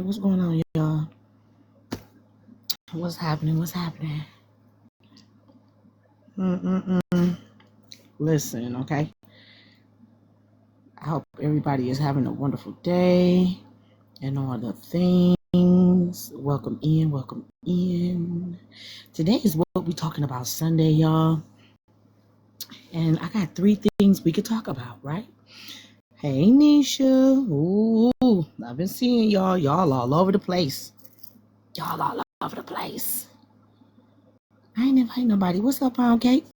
what's going on, y'all? What's happening? What's happening? Listen, okay? I hope everybody is having a wonderful day and all the things. Welcome in, welcome in. Today is what we're talking about Sunday, y'all. And I got 3 things we could talk about, right? Hey, Nisha. Ooh, I've been seeing y'all. Y'all all over the place. Y'all all over the place. I ain't inviting nobody. What's up, Pound Cake?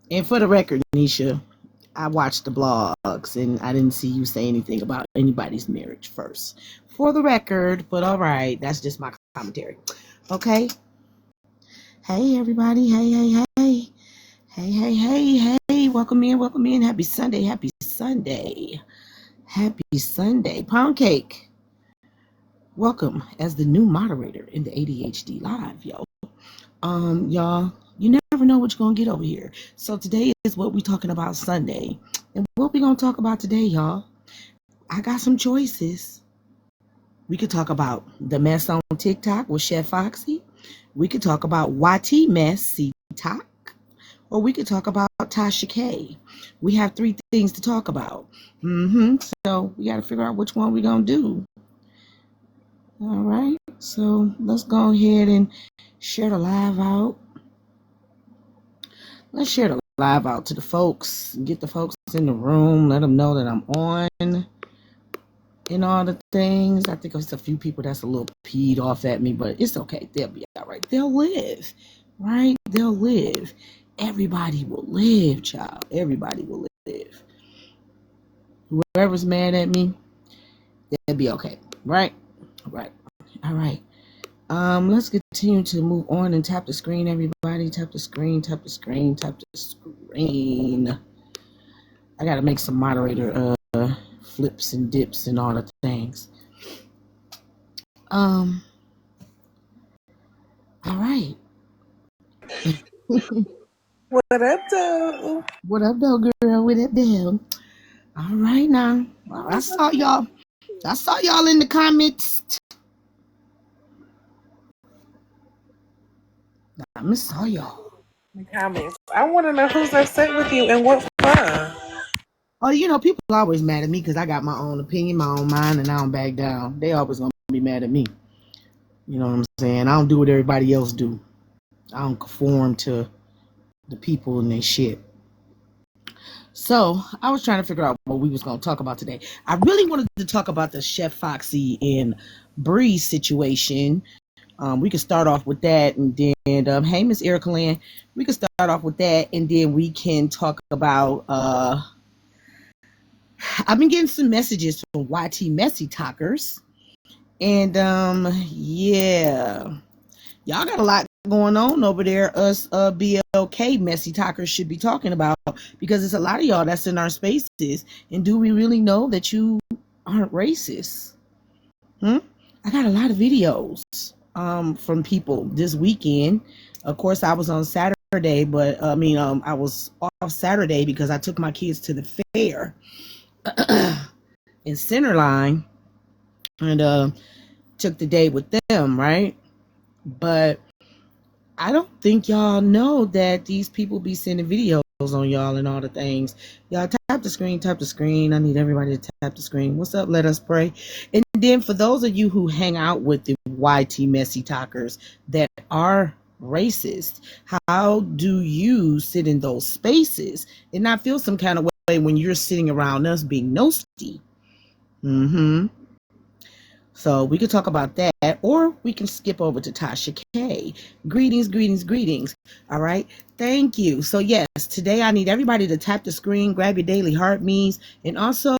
And for the record, Nisha, I watched the blogs and I didn't see you say anything about anybody's marriage first. For the record, but all right, that's just my commentary. Okay? Hey, everybody. Hey. Hey. Welcome in. Happy Sunday. Happy Sunday. Pound Cake. Welcome as the new moderator in the ADHD Live, yo. Y'all, you never know what you're gonna get over here. So today is what we're talking about Sunday. And what we gonna talk about today, y'all? I got some choices. We could talk about the mess on TikTok with Chef Foxy. We could talk about YT mess, CTok. Or we could talk about Tasha K. We have 3 things to talk about. So we got to figure out which one we're going to do. All right. So let's go ahead and share the live out. Let's share the live out to the folks. Get the folks in the room. Let them know that I'm on. And all the things. I think there's a few people that's a little peed off at me, but it's okay. They'll be all right. They'll live. Right? They'll live. Everybody will live, child. Everybody will live. Whoever's mad at me, they'll be okay. Right? All right. Let's continue to move on and tap the screen, everybody. Tap the screen. I gotta make some moderator flips and dips and all the things. All right. What up, though? What up, though, girl? What up, though? All right, now. Well, I saw y'all in the comments. I saw y'all. The comments. I want to know who's upset with you and what for. Oh, people are always mad at me because I got my own opinion, my own mind, and I don't back down. They always gonna be mad at me. You know what I'm saying? I don't do what everybody else do. I don't conform to the people and their shit. So I was trying to figure out what we was gonna talk about today. I really wanted to talk about the Chef Foxy and Bree situation. We could start off with that, and then hey, Miss Erica Land, we could start off with that, and then we can talk about I've been getting some messages from YT Messy Talkers, and yeah, y'all got a lot going on over there. Us BLK Messy Talkers should be talking about, because it's a lot of y'all that's in our spaces. And do we really know that you aren't racist? I got a lot of videos from people this weekend. Of course, I was on Saturday, but I was off Saturday because I took my kids to the fair in Centerline and took the day with them, right? But I don't think y'all know that these people be sending videos on y'all and all the things. Y'all tap the screen. I need everybody to tap the screen. What's up? Let us pray. And then for those of you who hang out with the YT Messy Talkers that are racist, how do you sit in those spaces and not feel some kind of way when you're sitting around us being nosy? So we could talk about that, or we can skip over to Tasha K. Greetings. All right. Thank you. So yes, today I need everybody to tap the screen, grab your daily heart means, and also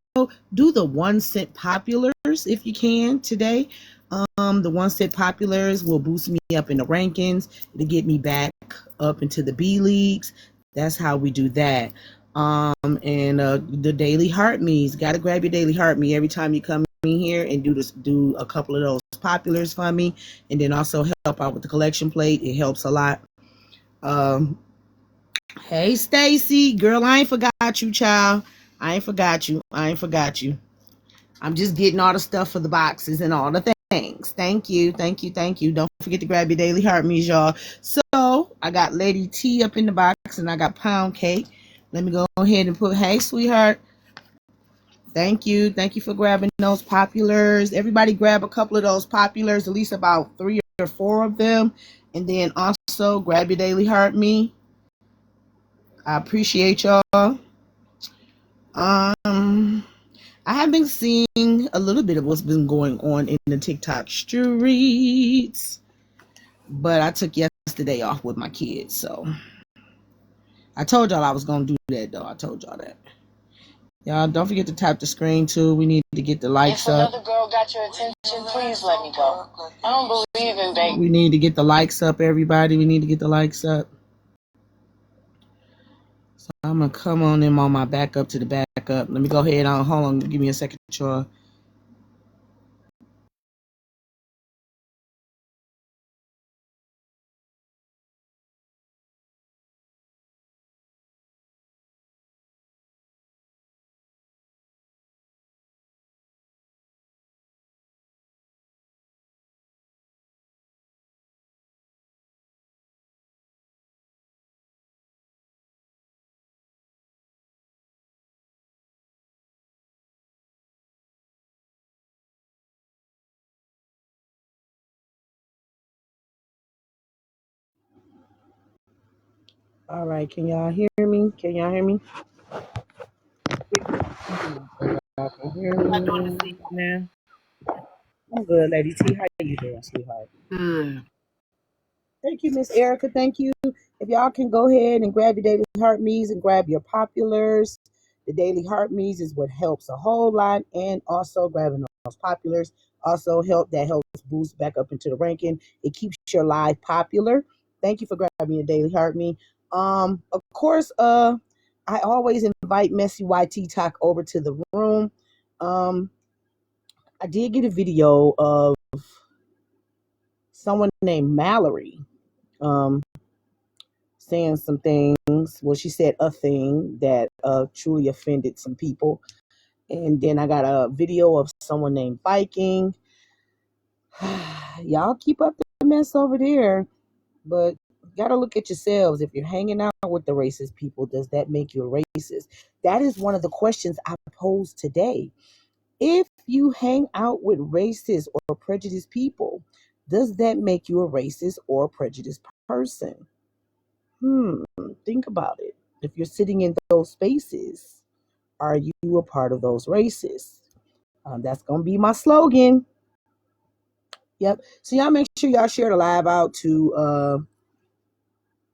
do the 1 cent populars if you can today. The 1 cent populars will boost me up in the rankings. It'll get me back up into the B leagues. That's how we do that. And the daily heart me's, gotta grab your daily heart me every time you come in here and do a couple of those populars for me, and then also help out with the collection plate. It helps a lot. Hey Stacy, girl, I ain't forgot you, child. I ain't forgot you. I'm just getting all the stuff for the boxes and all the things. Thank you. Don't forget to grab your daily heart me's, y'all. So I got Lady T up in the box and I got Pound Cake. Let me go ahead and put, hey, sweetheart. Thank you. Thank you for grabbing those populars. Everybody grab a couple of those populars, at least about 3 or 4 of them. And then also grab your daily heart me. I appreciate y'all. I have been seeing a little bit of what's been going on in the TikTok streets, but I took yesterday off with my kids, so I told y'all I was gonna do that though. I told y'all that. Y'all don't forget to tap the screen too. We need to get the likes up. If another girl got your attention, please let me go. I don't believe in begging. We need to get the likes up, everybody. We need to get the likes up. So I'm gonna come on in on my back up to the back up. Let me go ahead on. Hold on, give me a second, y'all. All right, can y'all hear me? Can y'all hear me? Y'all can hear me. I'm doing the now. I'm good, Lady T. How you doing, sweetheart? Good. Thank you, Miss Erica. Thank you. If y'all can go ahead and grab your daily heart me's and grab your populars. The daily heart me's is what helps a whole lot, and also grabbing those populars also helps boost back up into the ranking. It keeps your live popular. Thank you for grabbing your daily heart me. Of course, I always invite Messy YT Talk over to the room. I did get a video of someone named Mallory saying some things. Well, she said a thing that truly offended some people. And then I got a video of someone named Viking. Y'all keep up the mess over there, but gotta look at yourselves. If you're hanging out with the racist people, does that make you a racist? That is one of the questions I posed today. If you hang out with racist or prejudiced people, does that make you a racist or prejudiced person? Think about it. If you're sitting in those spaces, are you a part of those races? That's going to be my slogan. Yep. So y'all make sure y'all share the live out to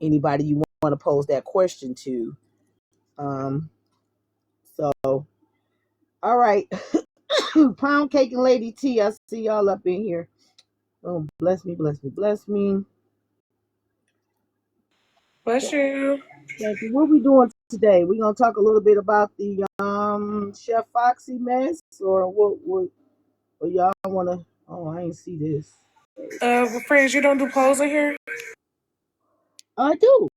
anybody you want to pose that question to. So, all right. Pound Cake and Lady T, I see y'all up in here. Oh, bless me, bless me, bless me. Bless you. Thank you. What we doing today? We're gonna talk a little bit about the Chef Foxy mess, or what y'all wanna? Oh, I ain't see this. Friends, you don't do polls in here? I do.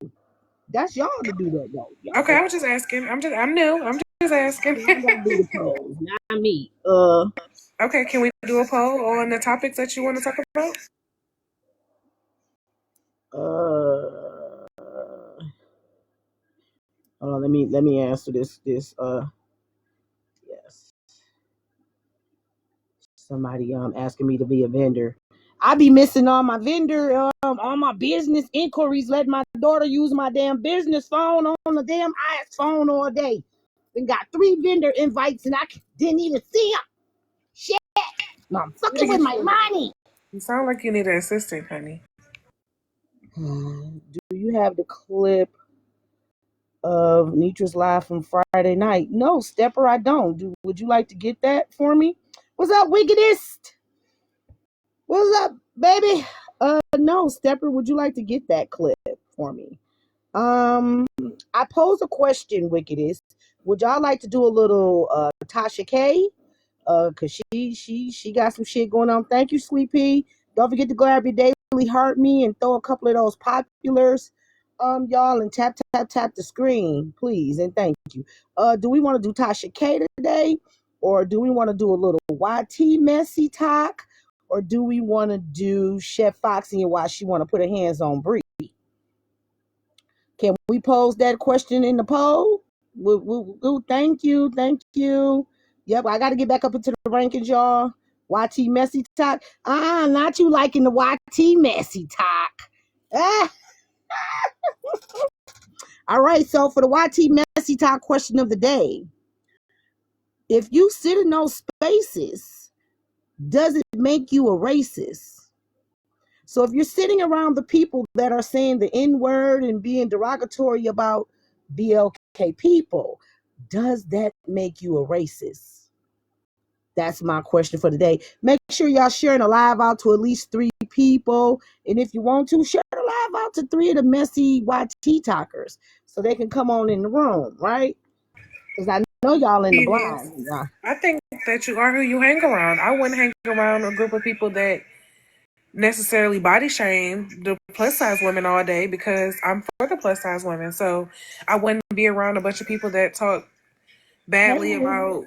That's y'all to do that though. Okay, Y'all, I was just asking. I'm new. I'm just asking. y'all gotta do the polls, not me. Okay, can we do a poll on the topics that you want to talk about? Hold on, let me answer this. Yes. Somebody asking me to be a vendor. I be missing all my business inquiries, letting my daughter use my damn business phone on the damn iPhone all day. Then got 3 vendor invites and I didn't even see them. Shit. I'm fucking with my money. You sound like you need an assistant, honey. Do you have the clip of Nitra's live from Friday night? No, Stepper, I don't. Would you like to get that for me? What's up, wickedest? What's up, baby? No, Stepper, would you like to get that clip for me? I pose a question, wickedest. Would y'all like to do a little Tasha K? Cause she got some shit going on. Thank you, Sweet Pea. Don't forget to grab your daily heart me and throw a couple of those populars, y'all, and tap the screen, please, and thank you. Do we want to do Tasha K today, Or do we want to do a little YT messy talk? Or do we want to do Chef Foxy and why she want to put her hands on Bree? Can we pose that question in the poll? Thank you. Thank you. Yep, I got to get back up into the rankings, y'all. YT messy talk. Not you liking the YT messy talk. Ah. All right, so for the YT messy talk question of the day, if you sit in those spaces, does it make you a racist? So if you're sitting around the people that are saying the N word and being derogatory about BLK people, does that make you a racist? That's my question for today. Make sure y'all sharing a live out to at least 3 people. And if you want to, share the live out to 3 of the messy YT talkers so they can come on in the room, right? Because I know y'all in the blind. Yeah. I think that you are who you hang around. I wouldn't hang around a group of people that necessarily body shame the plus size women all day because I'm for the plus size women. So I wouldn't be around a bunch of people that talk badly about,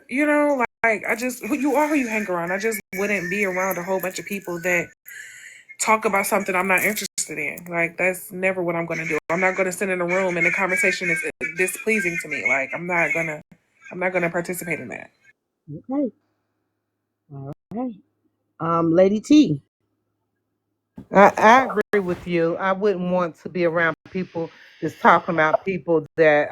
like you are who you hang around. I just wouldn't be around a whole bunch of people that talk about something I'm not interested in. Like that's never what I'm gonna do. I'm not gonna sit in a room and the conversation is displeasing to me. Like I'm not gonna participate in that. Okay. All right. Lady T. I agree with you. I wouldn't want to be around people that's talking about people that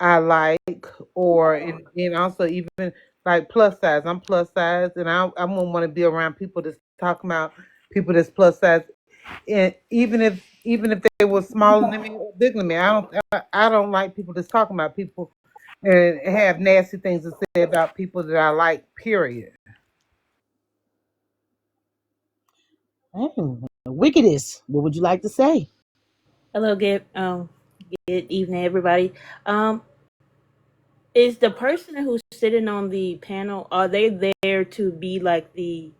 I like, or and also even like plus size. I'm plus size, and I wouldn't want to be around people that's talking about people that's plus size, and even if they were smaller than me or bigger than me. I don't like people that's talking about people and have nasty things to say about people that I like. Period. Wickedest, what would you like to say? Hello, good evening, everybody. Um, is the person who's sitting on the panel, are they there to be like the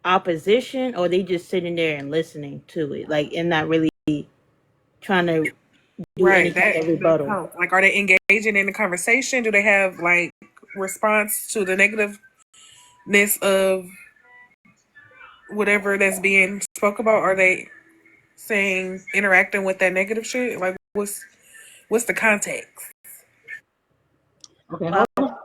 opposition, or are they just sitting there and listening to it, like, and not really trying to do any Right. kind of That rebuttal? counts. Like, are they engaging in the conversation? Do they have like response to the negativeness of whatever that's being spoke about? Are they saying interacting with that negative shit? Like, what's the context? Okay, hold Well, on.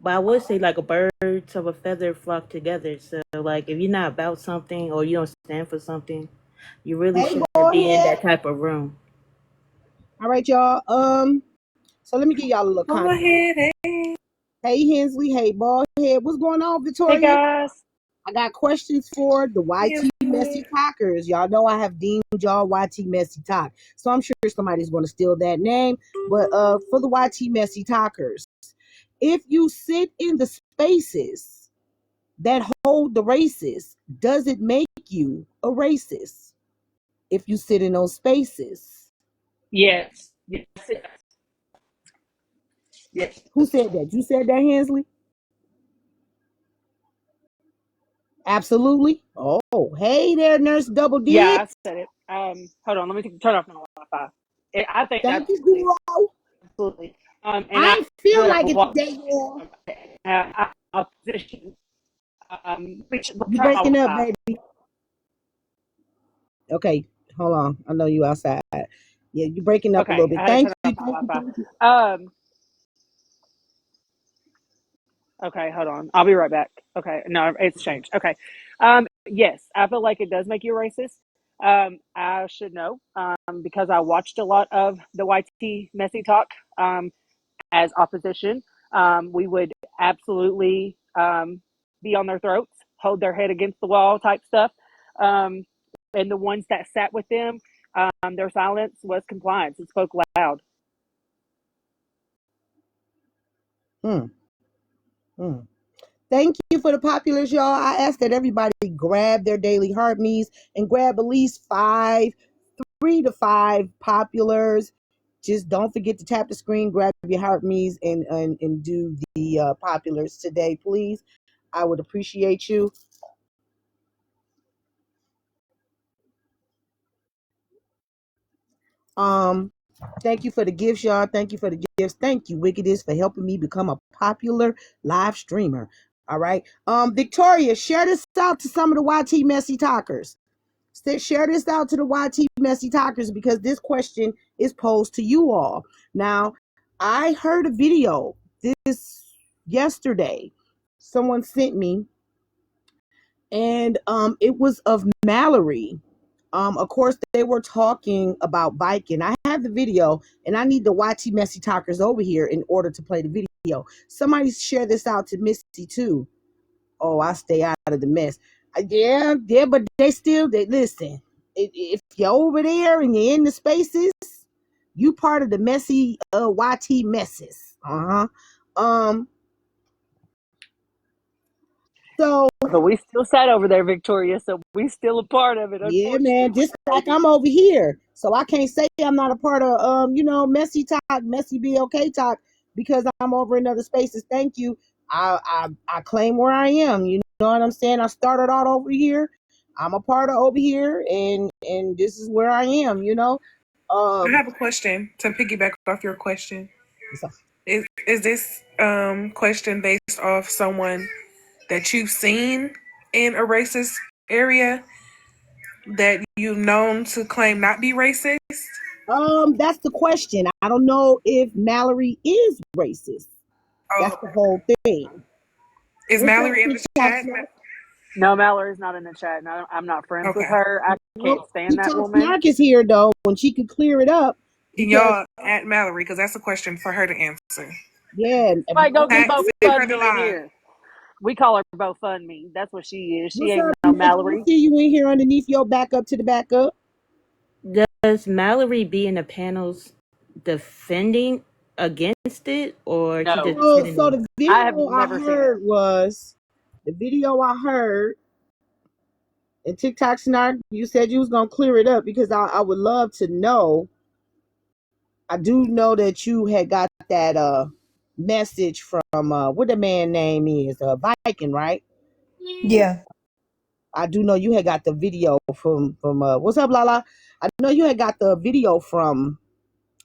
but I would say like a birds of a feather flock together. So, like, if you're not about something or you don't stand for something, you really Hey, shouldn't be in Ballhead. that type of room. All right, y'all. So let me give y'all a little Go context. ahead. Hey. Hey, Hensley. Hey, Ballhead. What's going on, Hey Victoria? guys. I got questions for the YT Messy Talkers. Y'all know I have deemed y'all YT Messy Talk. So I'm sure somebody's going to steal that name. But for the YT Messy Talkers, if you sit in the spaces that hold the races, does it make you a racist? If you sit in those spaces. Yes. Yes. Yes. Who said that? You said that, Hensley? Absolutely. Oh, hey there, Nurse Double Yeah, D. I said it. Hold on. Let me turn off my Wi-Fi. I think Thank you, absolutely, girl. absolutely. And I I feel do have like a it walk today, girl. opposition. Which You turn off my breaking up, Wi-Fi. baby. Okay, hold on. I know you outside. Yeah, you breaking up a little Okay, bit. I had to Thank turn you, off my thank you, Wi-Fi. thank you. Okay, hold on. I'll be right back. Okay, no, it's changed. Okay. Yes, I feel like it does make you racist. I should know because I watched a lot of the YT Messy Talk as opposition. We would absolutely be on their throats, hold their head against the wall type stuff. Um, and the ones that sat with them, their silence was compliance. It spoke loud. Hmm, hmm. Thank you for the populars, y'all. I ask that everybody grab their daily heart me's and grab at least 3 to 5 populars. Just don't forget to tap the screen, grab your heart me's, and do the populars today, please. I would appreciate you. Um, Thank you for the gifts, y'all. Thank you for the gifts. Thank you, Wickedest, for helping me become a popular live streamer. All right. Victoria, share this out to some of the YT Messy Talkers. Share this out to the YT Messy Talkers because this question is posed to you all. Now, I heard a video this yesterday. Someone sent me, and it was of Mallory. Of course, they were talking about Viking. I have the video, and I need the YT Messy Talkers over here in order to play the video. Somebody share this out to Missy too. Oh, I stay out of the mess. Yeah, but they listen. If you're over there and you're in the spaces, you part of the messy YT messes. So But we still sat over there, Victoria, so we still a part of it, yeah, man, unfortunately. just like I'm over here. So I can't say I'm not a part of messy talk, messy BLK talk because I'm over in other spaces. Thank you. I claim where I am. You know what I'm saying? I started out over here. I'm a part of over here and this is where I am, you know. I have a question to piggyback off your question. Is this question based off someone that you've seen in a racist area that you've known to claim not be racist? That's the question. I don't know if Mallory is racist. That's the whole thing. Is Mallory in the chat? No, Mallory's not in the chat. No, I'm not friends with her. I can't stand that woman. Snark is here though, when she could clear it up. Can y'all at Mallory, because that's a question for her to answer. Yeah, Like, go get Bo Fun Me in here. We call her Bo Fun Me. That's what she is. She ain't no Mallory. I see you in here underneath your backup to the backup. Does Mallory be in the panels defending against it, or No. she just So the video I heard was the video I heard. And TikTok Snark, you said you was gonna clear it up because I would love to know. I do know that you had got that message from what the man name is, Viking, right? Yeah. I do know you had got the video from what's up, Lala? I know you had got the video from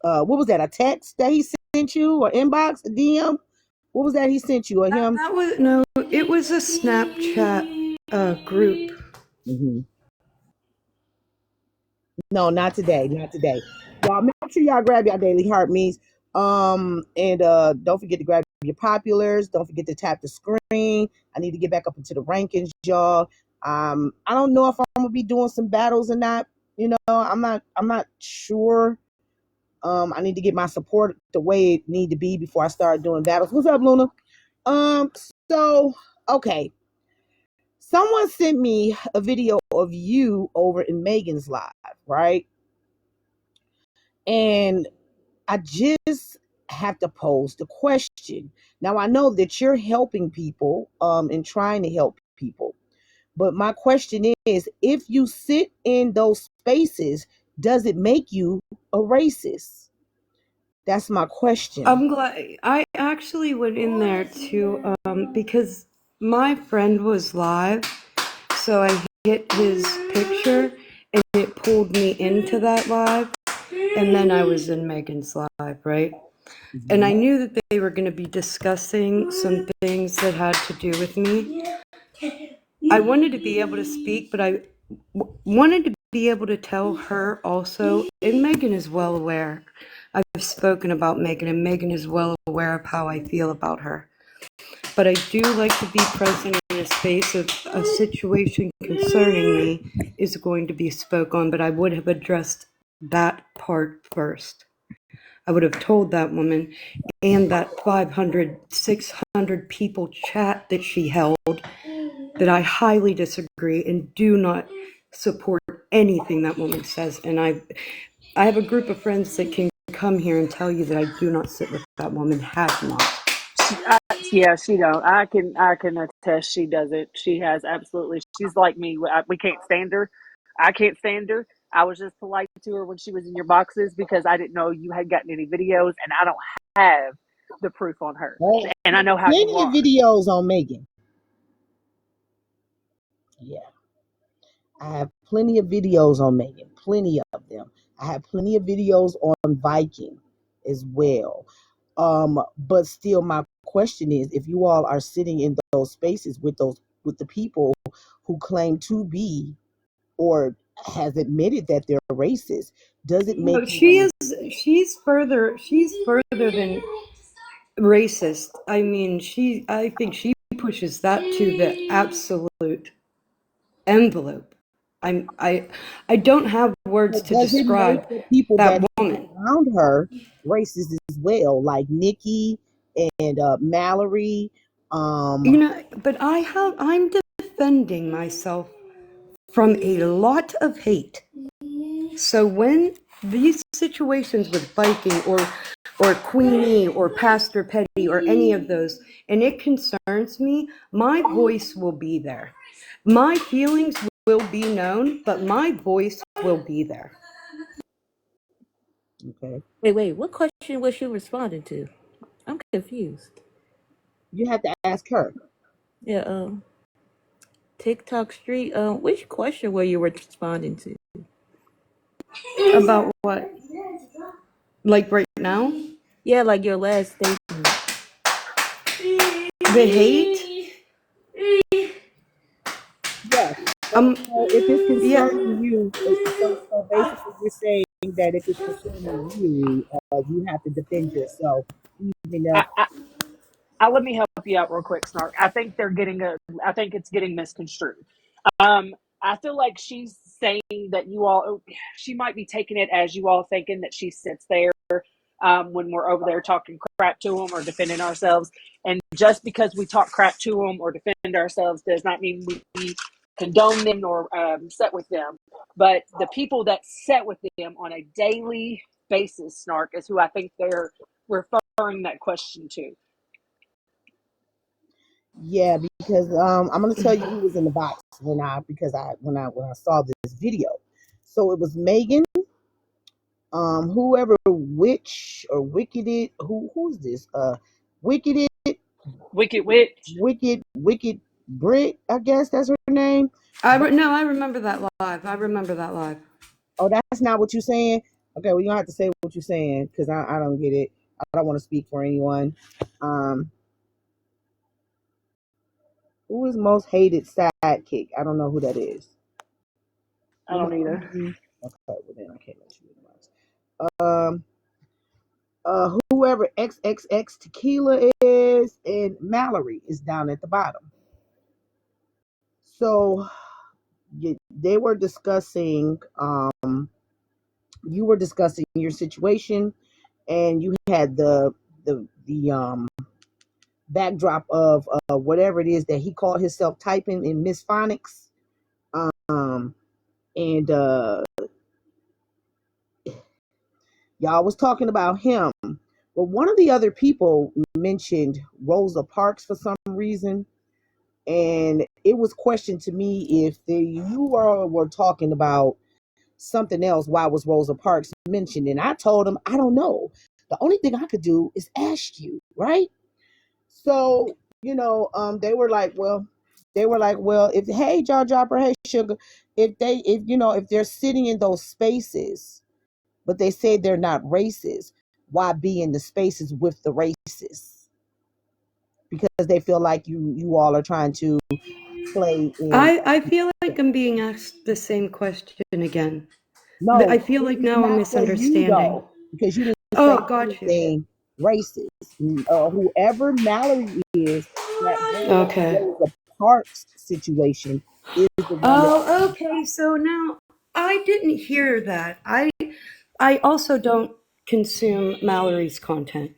what was that, a text that he sent you or inbox, a DM? What was that he sent you or him? That was it was a Snapchat group. Mm-hmm. No, not today. Not today. Y'all make sure y'all grab your daily heart means. And don't forget to grab your populars. Don't forget to tap the screen. I need to get back up into the rankings, y'all. I don't know if I'm gonna be doing some battles or not. You know, I'm not sure. I need to get my support the way it need to be before I start doing battles. What's up, Luna? So okay. Someone sent me a video of you over in Megan's live, right? And I just have to pose the question. Now I know that you're helping people and trying to help people. But my question is, if you sit in those spaces, does it make you a racist? That's my question. I'm glad I actually went in there too because my friend was live, so I hit his picture and it pulled me into that live, and then I was in Megan's live, right? Mm-hmm. And I knew that they were going to be discussing some things that had to do with me. I wanted to be able to speak, but I wanted to be able to tell her also, and Megan is well aware. I've spoken about Megan, and Megan is well aware of how I feel about her. But I do like to be present in a space of a situation concerning me is going to be spoke on, but I would have addressed that part first. I would have told that woman and that 500, 600 people chat that she held that I highly disagree and do not support anything that woman says. And I have a group of friends that can come here and tell you that I do not sit with that woman, have not. Yeah, she don't. I can attest she doesn't. She has absolutely. She's like me. We can't stand her. I can't stand her. I was just polite to her when she was in your boxes because I didn't know you had gotten any videos, and I don't have the proof on her. Well, and I know how you are. Plenty of videos on Megan. Yeah. I have plenty of videos on Megan. Plenty of them. I have plenty of videos on Viking as well. But still, my question is, if you all are sitting in those spaces with the people who claim to be or has admitted that they're racist, does it make No, you she's further than racist. I mean, I think she pushes that to the absolute envelope. I don't have words but to does it make describe the people that that is woman. around her racist as well, like Nikki and Mallory? You know, but I'm defending myself from a lot of hate. So when these situations with Viking or Queenie or Pastor Petty or any of those, and it concerns me, my voice will be there. My feelings will be known, but my voice will be there. Okay, Wait. What question was she responding to? I'm confused. you have to ask her. Yeah. TikTok Street. Which question were you responding to? About what? Like right now? Yeah, like your last statement. The hate? Yes. So if it's Yeah. concerning you, so basically you're saying that if it's concerning you, you have to defend yourself, even I, if I, let me help you out real quick, Snark. I think it's getting misconstrued. I feel like she's saying that she might be taking it as you all thinking that she sits there when we're over there talking crap to them or defending ourselves. And just because we talk crap to them or defend ourselves does not mean we condone them or set with them. But the people that set with them on a daily basis, Snark, is who I think they're referring that question to. yeah, because I'm gonna tell you who was in the box when I saw this video. So it was Megan, whoever Witch or Wicked it, who's this? Wicked it, Wicked Witch. Wicked Brit, I guess that's her name. No, I remember that live. I remember that live. Oh, that's not what you're saying? Okay, well, you don't have to say what you're saying because I don't get it. I don't want to speak for anyone. Um, who is most hated sidekick? I don't know who that is. I don't either. Okay, well then I can't let you in the box. Whoever XXX Tequila is and Mallory is down at the bottom. So they were discussing. You were discussing your situation, and you had the backdrop of whatever it is that he called himself typing in Miss Phonics. And y'all was talking about him. But one of the other people mentioned Rosa Parks for some reason. And it was questioned to me if you all were talking about something else. Why was Rosa Parks mentioned? And I told him, I don't know. The only thing I could do is ask you, right? So, they were like, well, if hey jaw dropper, hey sugar, if they're sitting in those spaces, but they say they're not racist, why be in the spaces with the racists? Because they feel like you all are trying to play in. I feel like I'm being asked the same question again. I No, feel this like is now I'm not for you misunderstanding. though, because you didn't say Oh, got you. anything racist. Whoever Mallory is that brought up the Okay. Rosa Parks situation is the one that. Oh, okay. So now I didn't hear that. I also don't consume Mallory's content.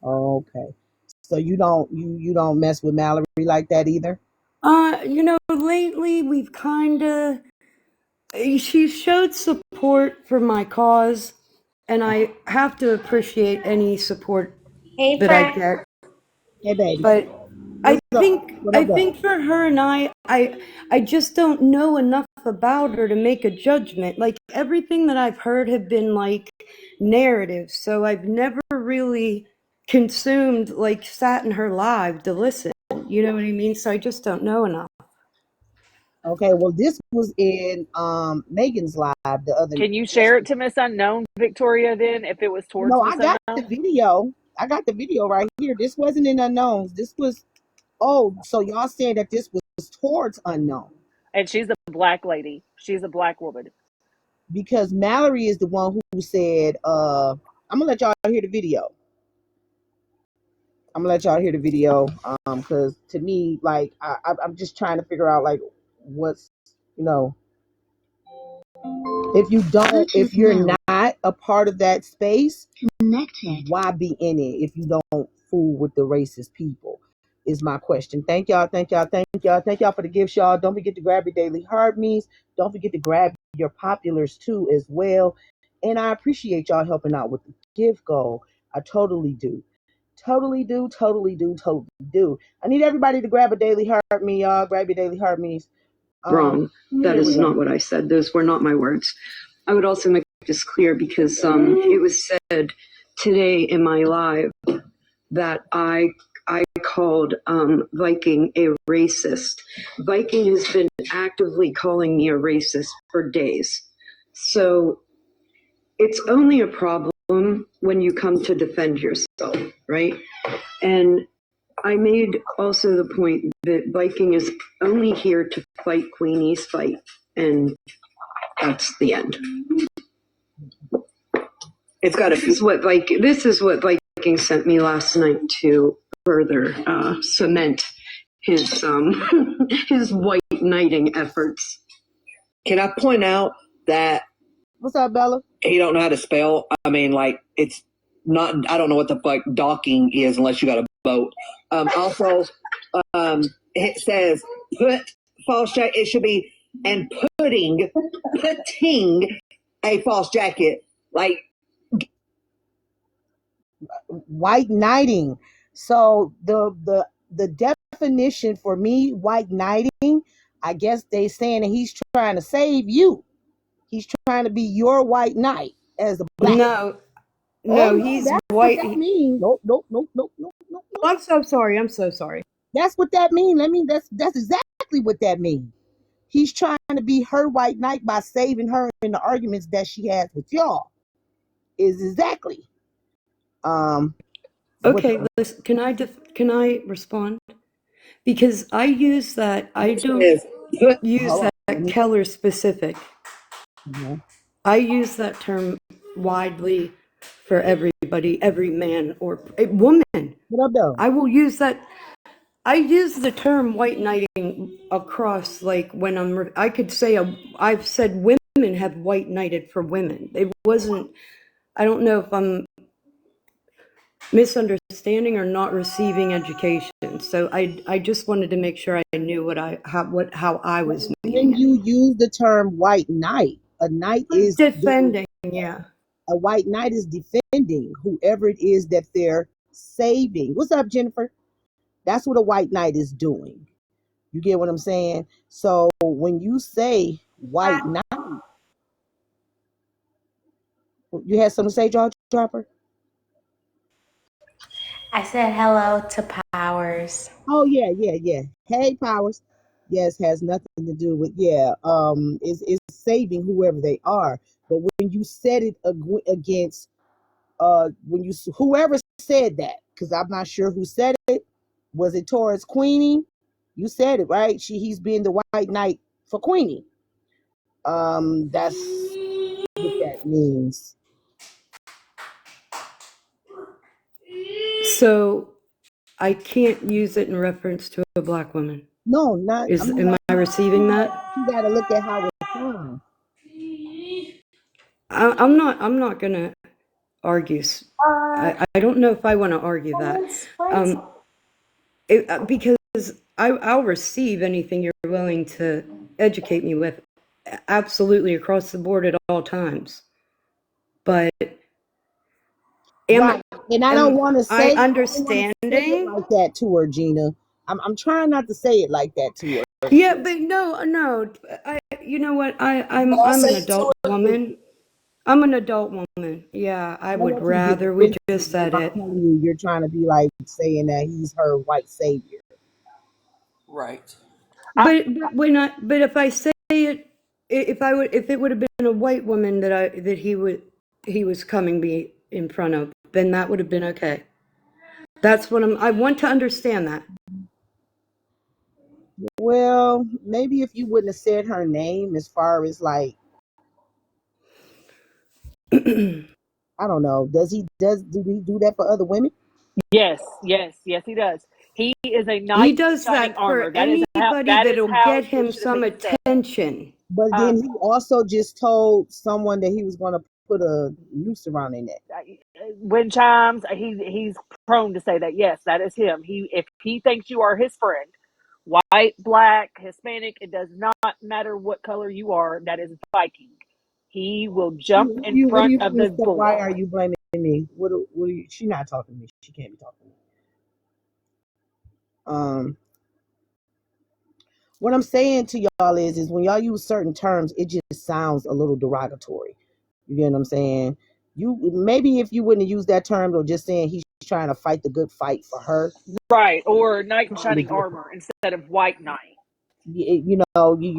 Okay, so you don't mess with Mallory like that either. Lately we've kind of she showed support for my cause, and I have to appreciate any support that I get. Hey, baby, But I what's up? think What I up, though? think for her and I just don't know enough about her to make a judgment. Like everything that I've heard have been like narratives, so I've never really consumed sat in her live to listen. You know what I mean? So I just don't know enough. Okay, well, this was in Megan's live the other Can you share it yesterday. to Miss Unknown, Victoria, then, if it was towards No, Miss I got the Unknown? video. I got the video right here. This wasn't in unknowns. This was so y'all saying that this was towards unknown And she's a black lady. She's a black woman. because Mallory is the one who said, I'm gonna let y'all hear the video. Because to me, like I'm just trying to figure out like what's you know if you're not a part of that space, why be in it if you don't fool with the racist people? Is my question. Thank y'all for the gifts, y'all. Don't forget to grab your daily hard me's. Don't forget to grab your populars too as well. And I appreciate y'all helping out with the gift goal. I totally do. Totally do. I need everybody to grab a daily heart me, y'all. Grab your daily heart me's. Wrong. That is not what I said. Those were not my words. I would also make this clear because it was said today in my live that I called Viking a racist. Viking has been actively calling me a racist for days. So it's only a problem when you come to defend yourself, right? And I made also the point that Viking is only here to fight Queenie's fight, and that's the end. It's got to. This is what Viking sent me last night to further cement his his white knighting efforts. Can I point out that What's up, Bella? he don't know how to spell? I mean, like it's not. I don't know what the fuck docking is unless you got a boat. Also, it says put false jacket. It should be and putting a false jacket. Like White knighting. So the definition for me, white knighting, I guess they saying that he's trying to save you. He's trying to be your white knight as a black. No, Oh, he's that's white. what that means. Nope. I'm so sorry. That's what that means. That's exactly what that means. He's trying to be her white knight by saving her in the arguments that she has with y'all. Is exactly. Okay, listen, can I respond? Because I use that. I don't use that Keller specific. I use that term widely for everybody, every man or a woman. What up, though? I will use that. I use the term white knighting across, like when I could say I've said women have white knighted for women. It wasn't. I don't know if I'm misunderstanding or not receiving education. So I just wanted to make sure I knew how I was meaning When you use the term white knight, a knight is defending. Yeah. A white knight is defending whoever it is that they're saving. What's up, Jennifer? That's what a white knight is doing. You get what I'm saying? So when you say white knight, you had something to say, Jaw Dropper? I said hello to Powers. Oh yeah. Hey, Powers. Yes, has nothing to do with is saving whoever they are. But when you said it against whoever said that, because I'm not sure who said it. Was it towards Queenie? You said it right. He's being the white knight for Queenie. That's what that means. So I can't use it in reference to a black woman. No, not. Am I receiving that? You got to look at how it's done. I'm not gonna argue. I don't know if I want to argue that. Because I'll receive anything you're willing to educate me with, absolutely across the board at all times. But Right. And I don't want to say understanding it like that to her, Gina. I'm trying not to say it like that to her. Yeah, but no. You know what? I'm an adult woman. I'm an adult woman. Yeah, I would rather we just said it. You're trying to be like saying that he's her white savior. Right. But but if I say it, if it would have been a white woman that he was coming be in front of, then that would have been okay. That's what I want to understand that. Well, maybe if you wouldn't have said her name, as far as like, I don't know. Do he do that for other women? Yes, yes, yes, he does. He is a He knight in does shining that armor. for anybody That is that'll how get him it should have some been said. attention. But then he also just told someone that he was going to put a noose around their neck. Wind chimes. He's prone to say that. Yes, that is him. If he thinks you are his friend, white, black, Hispanic, it does not matter what color you are. That is Viking. He will jump What do in you front mean of when you the say, bullet. why are you blaming me? What are you? She's not talking to me. She can't be talking to me. What I'm saying to y'all is when y'all use certain terms, it just sounds a little derogatory. You get what I'm saying? You maybe if you wouldn't have used that term or just saying he's trying to fight the good fight for her, Right, or knight in shining armor instead of white knight. you're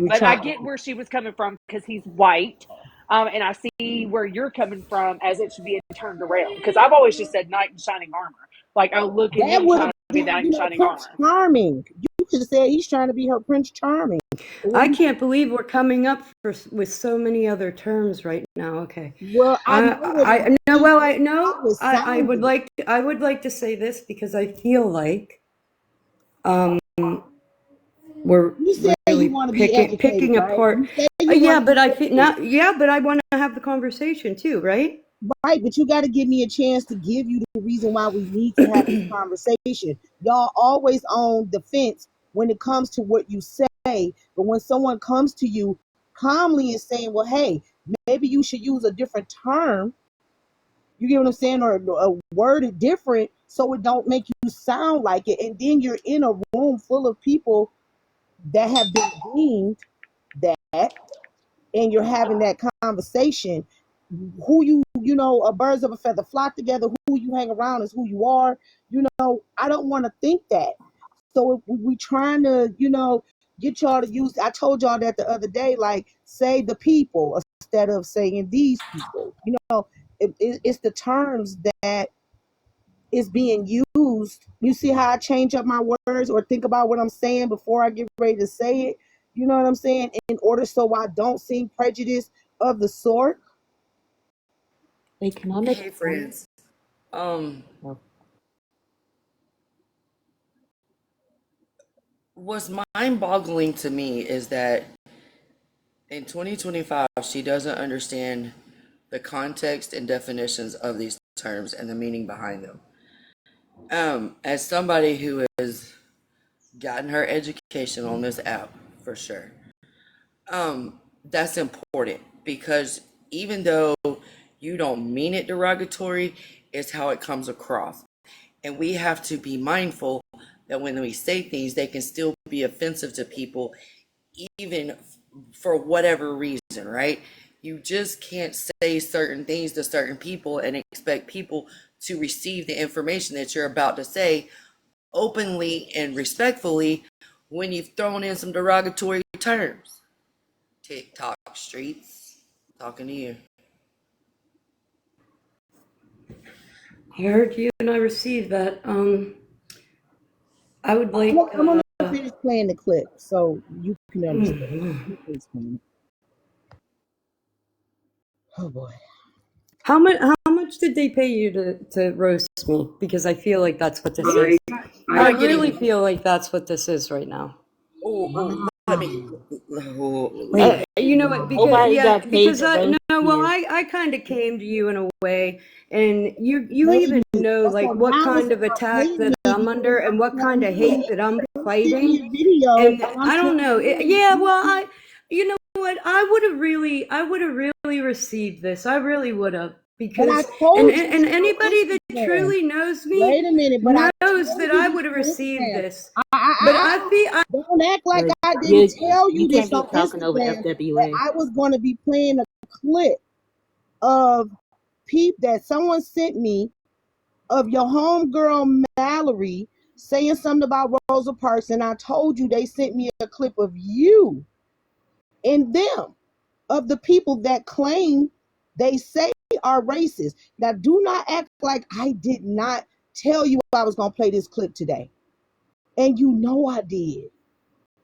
But trying. I get where she was coming from because he's white. And I see where you're coming from as it should be turned around. Because I've always just said knight in shining armor. Like, oh, look at That him would trying have to be been, knight in shining Prince armor. Charming. You could have said he's trying to be her Prince Charming. I can't believe we're coming up with so many other terms right now. Okay. Well, I would like to say this because I feel like we're you said really you want to be educated, picking right? apart. You say you Yeah, want to but be I feel educated. not. Yeah, but I want to have the conversation too, right? Right, but you got to give me a chance to give you the reason why we need to have this conversation. Y'all always on the fence when it comes to what you say, but when someone comes to you calmly and saying, well, hey, maybe you should use a different term, you get what I'm saying, or a word different so it don't make you sound like it, and then you're in a room full of people that have been deemed that, and you're having that conversation. Who birds of a feather flock together. Who you hang around is who you are. I don't want to think that. So if we trying to, get y'all to use. I told y'all that the other day, like say the people instead of saying these people. It's the terms that is being used. You see how I change up my words or think about what I'm saying before I get ready to say it. You know what I'm saying? In order so I don't seem prejudiced of the sort. Hey, can I make Hey friends. What's mind-boggling to me is that in 2025 she doesn't understand the context and definitions of these terms and the meaning behind them. As somebody who has gotten her education on this app, for sure, that's important because even though you don't mean it derogatory, it's how it comes across. And we have to be mindful that when we say things, they can still be offensive to people, even for whatever reason, right? You just can't say certain things to certain people and expect people to receive the information that you're about to say openly and respectfully when you've thrown in some derogatory terms. TikTok streets, talking to you. I heard you and I received that. I would like. I'm gonna finish playing the clip so you can understand. Oh boy. How much did they pay you to roast me? Because I feel like that's what this is. I really feel like that's what this is right now. Let me. You know what? Because I kind of came to you in a way, and you even know like what kind of attack that I'm under and what kind of hate that I'm fighting. And I don't know. You know what? I would have really received this. I really would have. Because and anybody that truly knows me knows that I would have received this. But I don't act like I didn't tell you this can't on be talking over Instagram FWA. that I was going to be playing a clip of that someone sent me of your homegirl Mallory saying something about Rosa Parks, and I told you they sent me a clip of you and them, of the people that claim they say are racist. Now, do not act like I did not tell you I was going to play this clip today. And you know I did.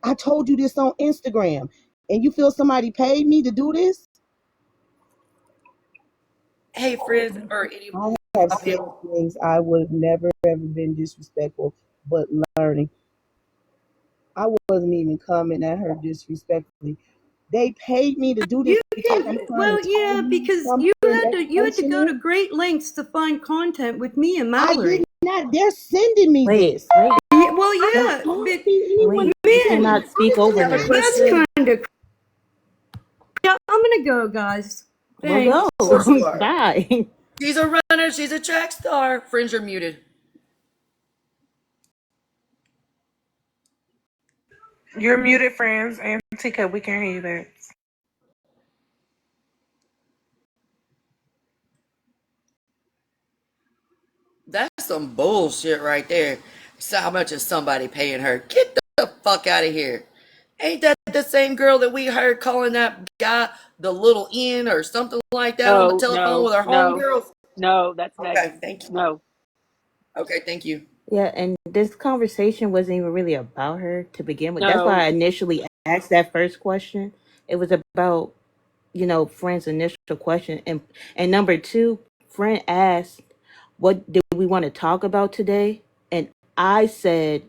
I told you this on Instagram. And you feel somebody paid me to do this? Hey, friends, or any I have of said you, things I would have never ever been disrespectful, but learning. I wasn't even coming at her disrespectfully. They paid me to do this You because I'm can, trying well, to tell yeah, you because something you had to go to educational. great lengths to find content with me and I did Mallory. not. They're sending me Wait, this. wait, Well, I yeah, don't but see anyone wait. You sending man, me. cannot speak over have a her. that's question? kind of. Yeah, I'm gonna go, guys. Well, Thanks. Of course you go. are. Bye. She's a runner. She's a track star. Friends, you're muted. You're muted, friends. And Tika, we can hear you back. That's some bullshit right there. So how much is somebody paying her? Get the fuck out of here. Ain't that the same girl that we heard calling that guy the little N or something like that on the No, telephone no, with her no, homegirls? no. That's Okay, Megan. thank you. No. Okay, thank you. Yeah, and this conversation wasn't even really about her to begin with. That's why No. I initially asked that first question. It was about, friend's initial question. And number two, friend asked, what did we want to talk about today? And I said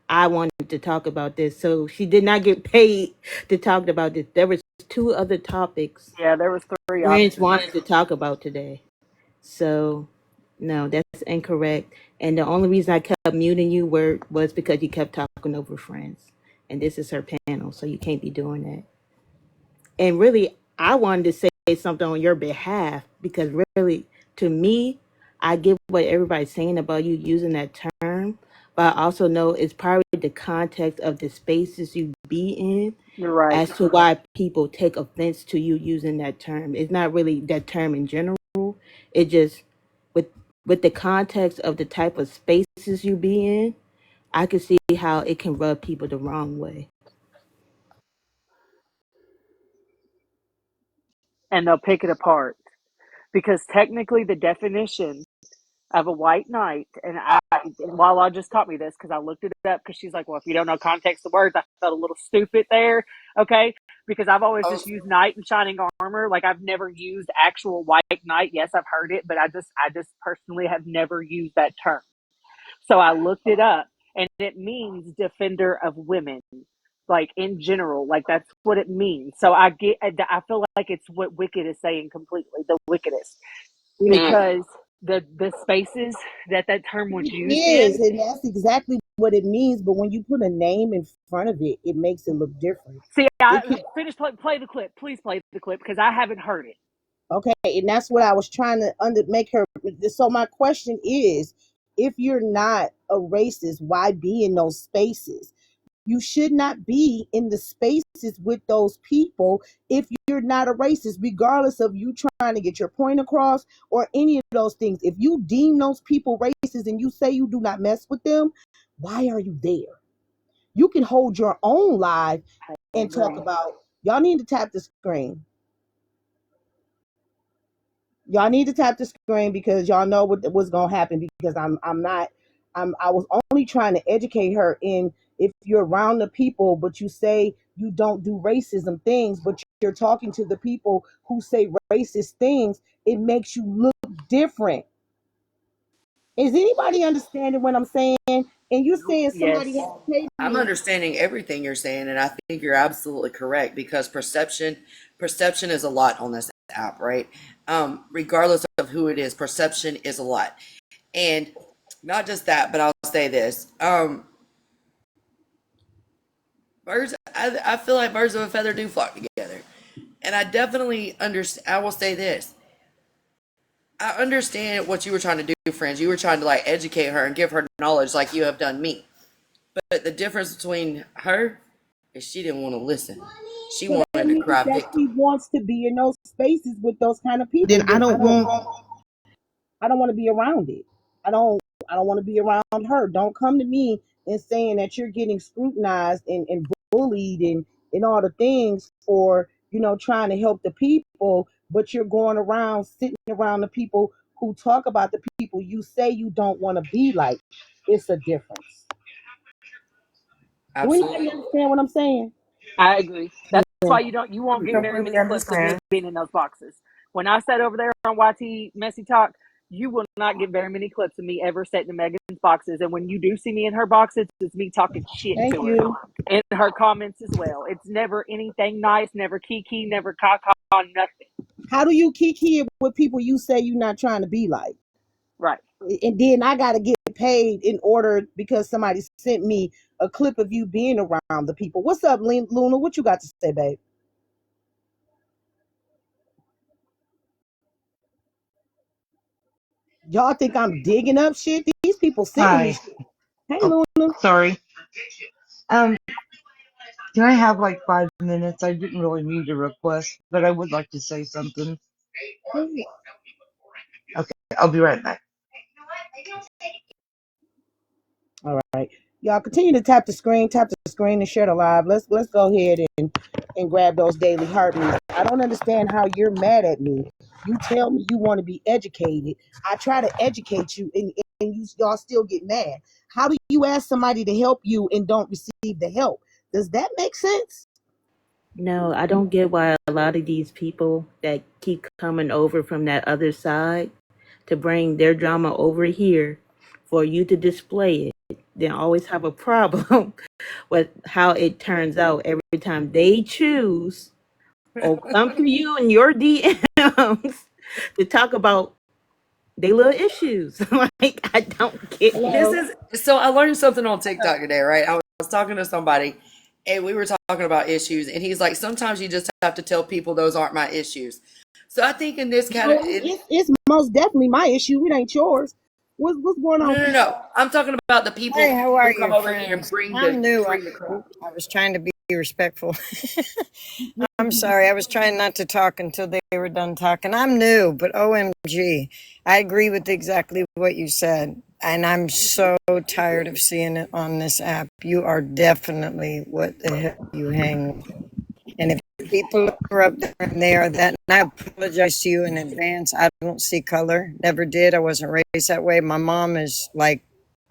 I wanted to talk about this. So she did not get paid to talk about this. There was two other topics Yeah, there was three friends options. wanted to talk about today. So no, that's incorrect. And the only reason I kept muting you was because you kept talking over friends. And this is her panel, so you can't be doing that. And really, I wanted to say something on your behalf because really, to me, I get what everybody's saying about you using that term, but I also know it's probably the context of the spaces you be in You're right. as to why people take offense to you using that term. It's not really that term in general. It just with the context of the type of spaces you be in, I can see how it can rub people the wrong way. And they'll pick it apart because technically the definition of a white knight, and Lala just taught me this because I looked it up because she's like, well, if you don't know context of words, I felt a little stupid there, okay? Because I've always Oh, just used knight and shining armor. Like I've never used actual white knight. Yes, I've heard it, but I just personally have never used that term. So I looked it up, and it means defender of women, like in general, like that's what it means. So I feel like it's what Wicked is saying completely, the wickedest, because the spaces that term was It used is, in. and that's exactly what it means. But when you put a name in front of it, it makes it look different. See, It can, play the clip. Please play the clip because I haven't heard it. okay, and that's what I was trying to make her. So my question is, if you're not a racist, why be in those spaces? You should not be in the spaces with those people if you're not a racist, regardless of you trying to get your point across or any of those things. If you deem those people racist and you say you do not mess with them, why are you there? You can hold your own live I and talk agree. about. Y'all need to tap the screen. Y'all need to tap the screen because y'all know what's gonna happen. Because I was only trying to educate her in, if you're around the people but you say you don't do racism things, but you're talking to the people who say racist things, it makes you look different. Is anybody understanding what I'm saying? And you're saying Yes. somebody has paid I'm me. understanding everything you're saying, and I think you're absolutely correct because perception is a lot on this app, right? Regardless of who it is, perception is a lot. And not just that, but I'll say this. I feel like birds of a feather do flock together. And I definitely understand. I will say this. I understand what you were trying to do, friends. You were trying to like educate her and give her knowledge like you have done me. But the difference between her is she didn't want to listen. She So that wanted to means cry that she victim. wants to be in those spaces with those kind of people. Then I don't want to be around it. I don't I don't want to be around her. Don't come to me and saying that you're getting scrutinized and bullied and all the things for, trying to help the people, but you're going around sitting around the people who talk about the people you say you don't want to be like. It's a difference. Do anybody Absolutely. understand what I'm saying? I agree. That's Yeah. why you won't get very Completely many clips of me understand. being in those boxes. When I sat over there on YT Messy Talk, you will not get very many clips of me ever sitting in Megan's boxes. And when you do see me in her boxes, it's me talking shit Thank to her you. in her comments as well. It's never anything nice, never kiki, never caca, nothing. How do you kiki it with people you say you're not trying to be like? Right. And then I got to get paid in order because somebody sent me a clip of you being around the people. What's up, Luna? What you got to say, babe? Y'all think I'm digging up shit? These people sending me Hi. shit. Hey, Oh, Luna. sorry. Um, can I have like 5 minutes? I didn't really mean to request, but I would like to say something. Okay, I'll be right back. All right. Y'all continue to tap the screen and share the live. Let's go ahead and grab those daily heartbeats. I don't understand how you're mad at me. You tell me you want to be educated. I try to educate you and y'all still get mad. How do you ask somebody to help you and don't receive the help? Does that make sense? No, I don't get why a lot of these people that keep coming over from that other side to bring their drama over here for you to display it, they always have a problem with how it turns out every time they choose or come to you in your DMs to talk about their little issues. Like, I don't get it. This Hello. is so I learned something on TikTok today, right? I was talking to somebody and we were talking about issues, and he's like, sometimes you just have to tell people those aren't my issues. So I think in this No, category, it's most definitely my issue. It ain't yours. What's going no, on? no, no. I'm talking about the Hey, people how are who come you, over here and friends? bring I'm new. bring the crap. I was trying to be respectful. I'm sorry. I was trying not to talk until they were done talking. I'm new, but OMG. I agree with exactly what you said. And I'm so tired of seeing it on this app. You are definitely what the hell you hang with. And if people are up there and they are that, and I apologize to you in advance. I don't see color. Never did. I wasn't raised that way. My mom is like,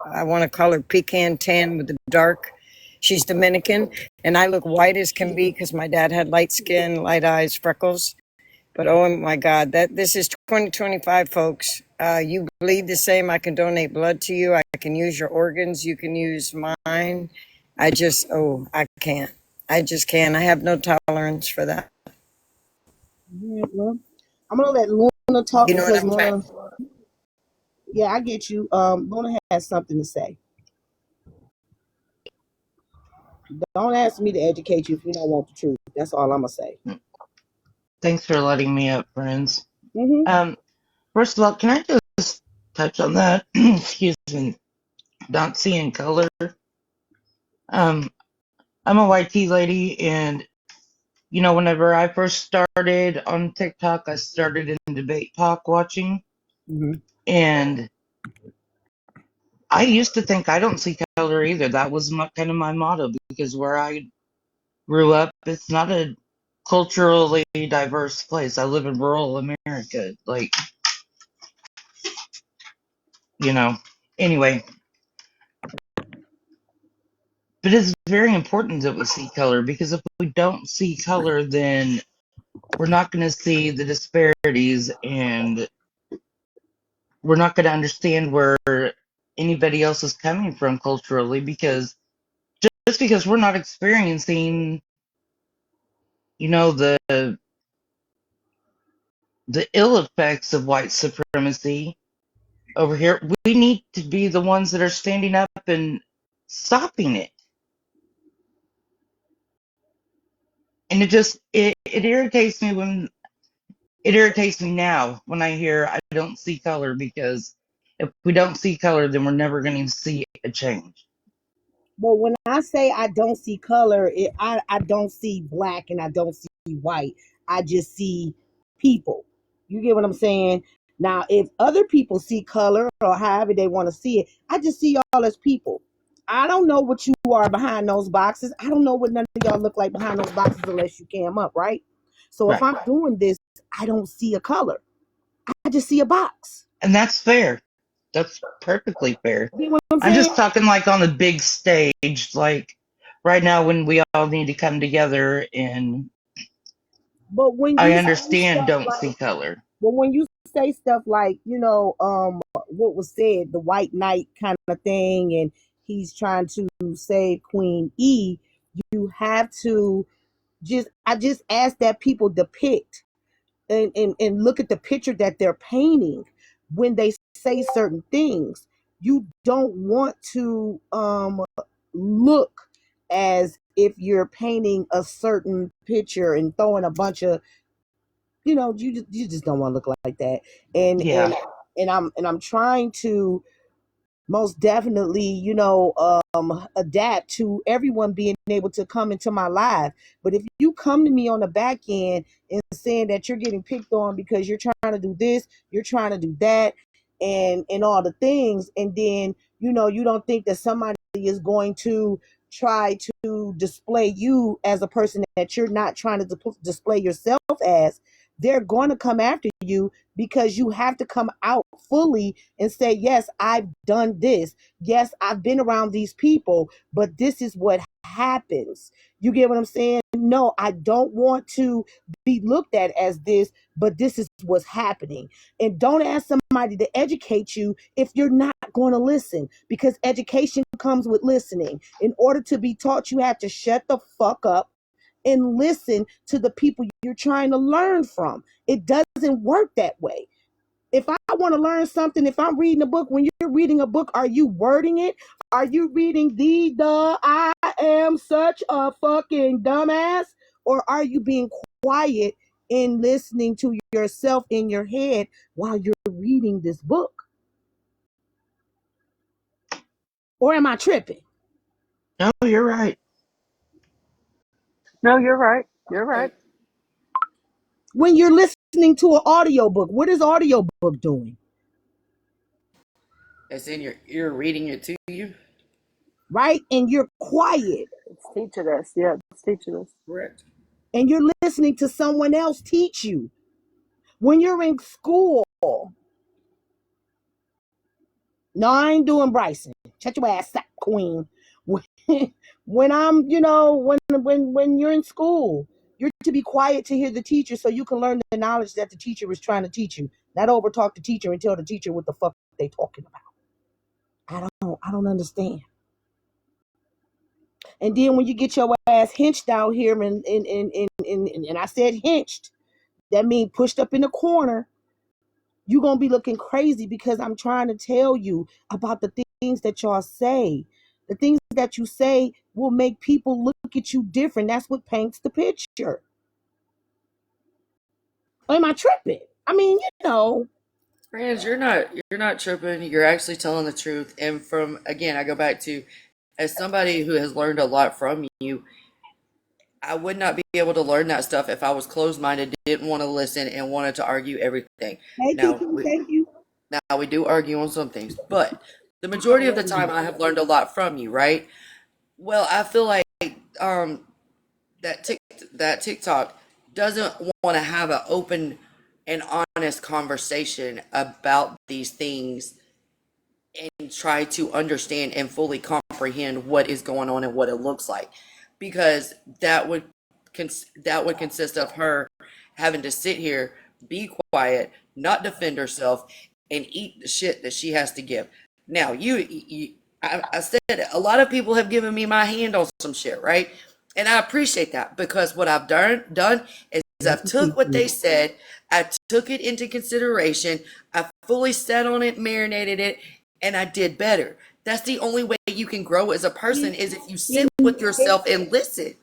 I want to call her pecan tan with the dark. She's Dominican, and I look white as can be because my dad had light skin, light eyes, freckles. But oh my God, that this is 2025, folks. You bleed the same. I can donate blood to you. I can use your organs. You can use mine. I can't. I just can't. I have no tolerance for that. Yeah, well, I'm gonna let Luna talk You know what because I'm saying? Luna. Yeah, I get you. Luna has something to say. Don't ask me to educate you if you don't want the truth. That's all I'm gonna say. Thanks for letting me up, friends. Hmm. First of all, can I just touch on that? Excuse me. Not seeing color. Um, I'm a YT lady, and whenever I first started on TikTok, I started in debate talk watching, Hmm. and I used to think I don't see color either. That was kind of my motto because where I grew up, it's not a culturally diverse place. I live in rural America. Like, you know, anyway, but it's very important that we see color because if we don't see color, then we're not going to see the disparities and we're not going to understand where anybody else is coming from culturally because just because we're not experiencing, the ill effects of white supremacy over here, we need to be the ones that are standing up and stopping it. And it irritates me now when I hear I don't see color because if we don't see color, then we're never going to see a change. But when I say I don't see color, I don't see black and I don't see white. I just see people. You get what I'm saying? Now, if other people see color or however they want to see it, I just see y'all as people. I don't know what you are behind those boxes. I don't know what none of y'all look like behind those boxes unless you cam up, right? So if Right. I'm doing this, I don't see a color. I just see a box. And that's fair. That's perfectly fair. You know what I'm I'm saying? just talking like on a big stage, like right now when we all need to come together, and But when I you say understand stuff don't like, see color. but when you say stuff like, what was said, the white knight kind of thing, and he's trying to save Queen E, you have to I just ask that people depict and look at the picture that they're painting when they say certain things. You don't want to look as if you're painting a certain picture and throwing a bunch of, you just don't want to look like that. And Yeah. and I'm trying to most definitely, adapt to everyone being able to come into my life. But if you come to me on the back end and saying that you're getting picked on because you're trying to do this, you're trying to do that, and all the things, and then you don't think that somebody is going to try to display you as a person that you're not trying to display yourself as, they're going to come after you because you have to come out fully and say, yes, I've done this. Yes, I've been around these people, but this is what happens. You get what I'm saying? No, I don't want to be looked at as this, but this is what's happening. And don't ask somebody to educate you if you're not going to listen, because education comes with listening. In order to be taught, you have to shut the fuck up and listen to the people you're trying to learn from. It doesn't work that way. If I want to learn something, if I'm reading a book, when you're reading a book, are you wording it? Are you reading I am such a fucking dumbass? Or are you being quiet and listening to yourself in your head while you're reading this book? Or am I tripping? No, you're right. No, you're right. You're right. When you're listening to an audiobook, what is audiobook doing? It's in your ear reading it to you. Right? And you're quiet. It's teaching us. Yeah, it's teaching us. Correct. And you're listening to someone else teach you. When you're in school, no, I ain't doing Bryson. Shut your ass up, queen. When I'm, when you're in school, you're to be quiet to hear the teacher so you can learn the knowledge that the teacher is trying to teach you. Not overtalk the teacher and tell the teacher what the fuck they talking about. I don't understand. And then when you get your ass hinched out here, and I said hinched, that means pushed up in the corner, you're going to be looking crazy because I'm trying to tell you about the things that y'all say. The things that you say will make people look at you different. That's what paints the picture. Or am I tripping? I mean, Friends, you're not tripping. You're actually telling the truth. And from again, I go back to as somebody who has learned a lot from you, I would not be able to learn that stuff if I was closed minded, didn't want to listen, and wanted to argue everything. Hey, Now, Kiki, thank you. now we do argue on some things, but the majority of the time I have learned a lot from you, right? Well, I feel like um that TikTok doesn't want to have an open and honest conversation about these things and try to understand and fully comprehend what is going on and what it looks like, because that would consist of her having to sit here, be quiet, not defend herself, and eat the shit that she has to give. Now, I said it, a lot of people have given me my hand on some shit, right? And I appreciate that, because what I've done is I've took what they said, I took it into consideration, I fully sat on it, marinated it, and I did better. That's the only way you can grow as a person, is if you sit with yourself and listen.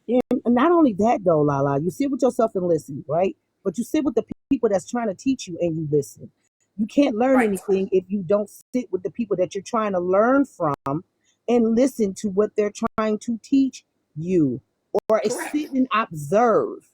And not only that, though, Lala, you sit with yourself and listen, right? But you sit with the people that's trying to teach you and you listen. You can't learn Right. anything if you don't sit with the people that you're trying to learn from and listen to what they're trying to teach you, or Correct. sit and observe.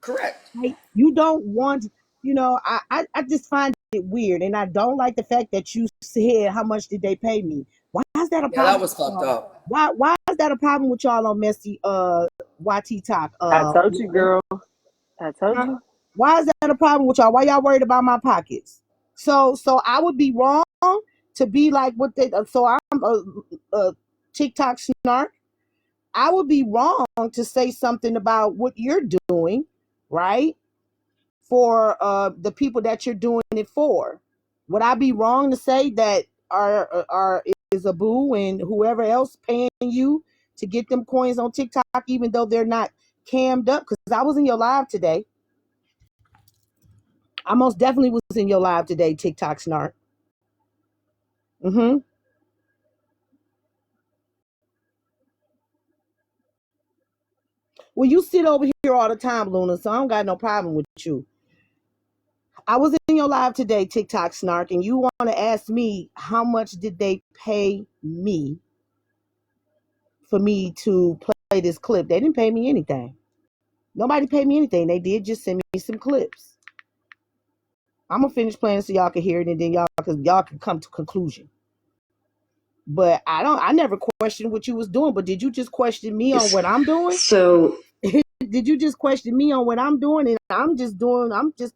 Correct. Right? You don't want, I just find weird, and I don't like the fact that you said how much did they pay me. Why is that a Yeah, that problem? was fucked up. Why is that a problem with y'all on Messy YT Talk? I told you, girl. I told you. Why is that a problem with y'all? Why y'all worried about my pockets? So I would be wrong to be like what they. So I'm a TikTok snark. I would be wrong to say something about what you're doing, right? For the people that you're doing it for. Would I be wrong to say that are is Abu and whoever else paying you to get them coins on TikTok, even though they're not cammed up? Because I was in your live today. I most definitely was in your live today, TikTok snark. Mm-hmm. Well, you sit over here all the time, Luna, so I don't got no problem with you. I was in your live today, TikTok snark, and you want to ask me how much did they pay me for me to play this clip? They didn't pay me anything. Nobody paid me anything. They did just send me some clips. I'm gonna finish playing so y'all can hear it, and then y'all can come to conclusion. But I never questioned what you was doing. But did you just question me on what I'm doing? So did you just question me on what I'm doing? And I'm just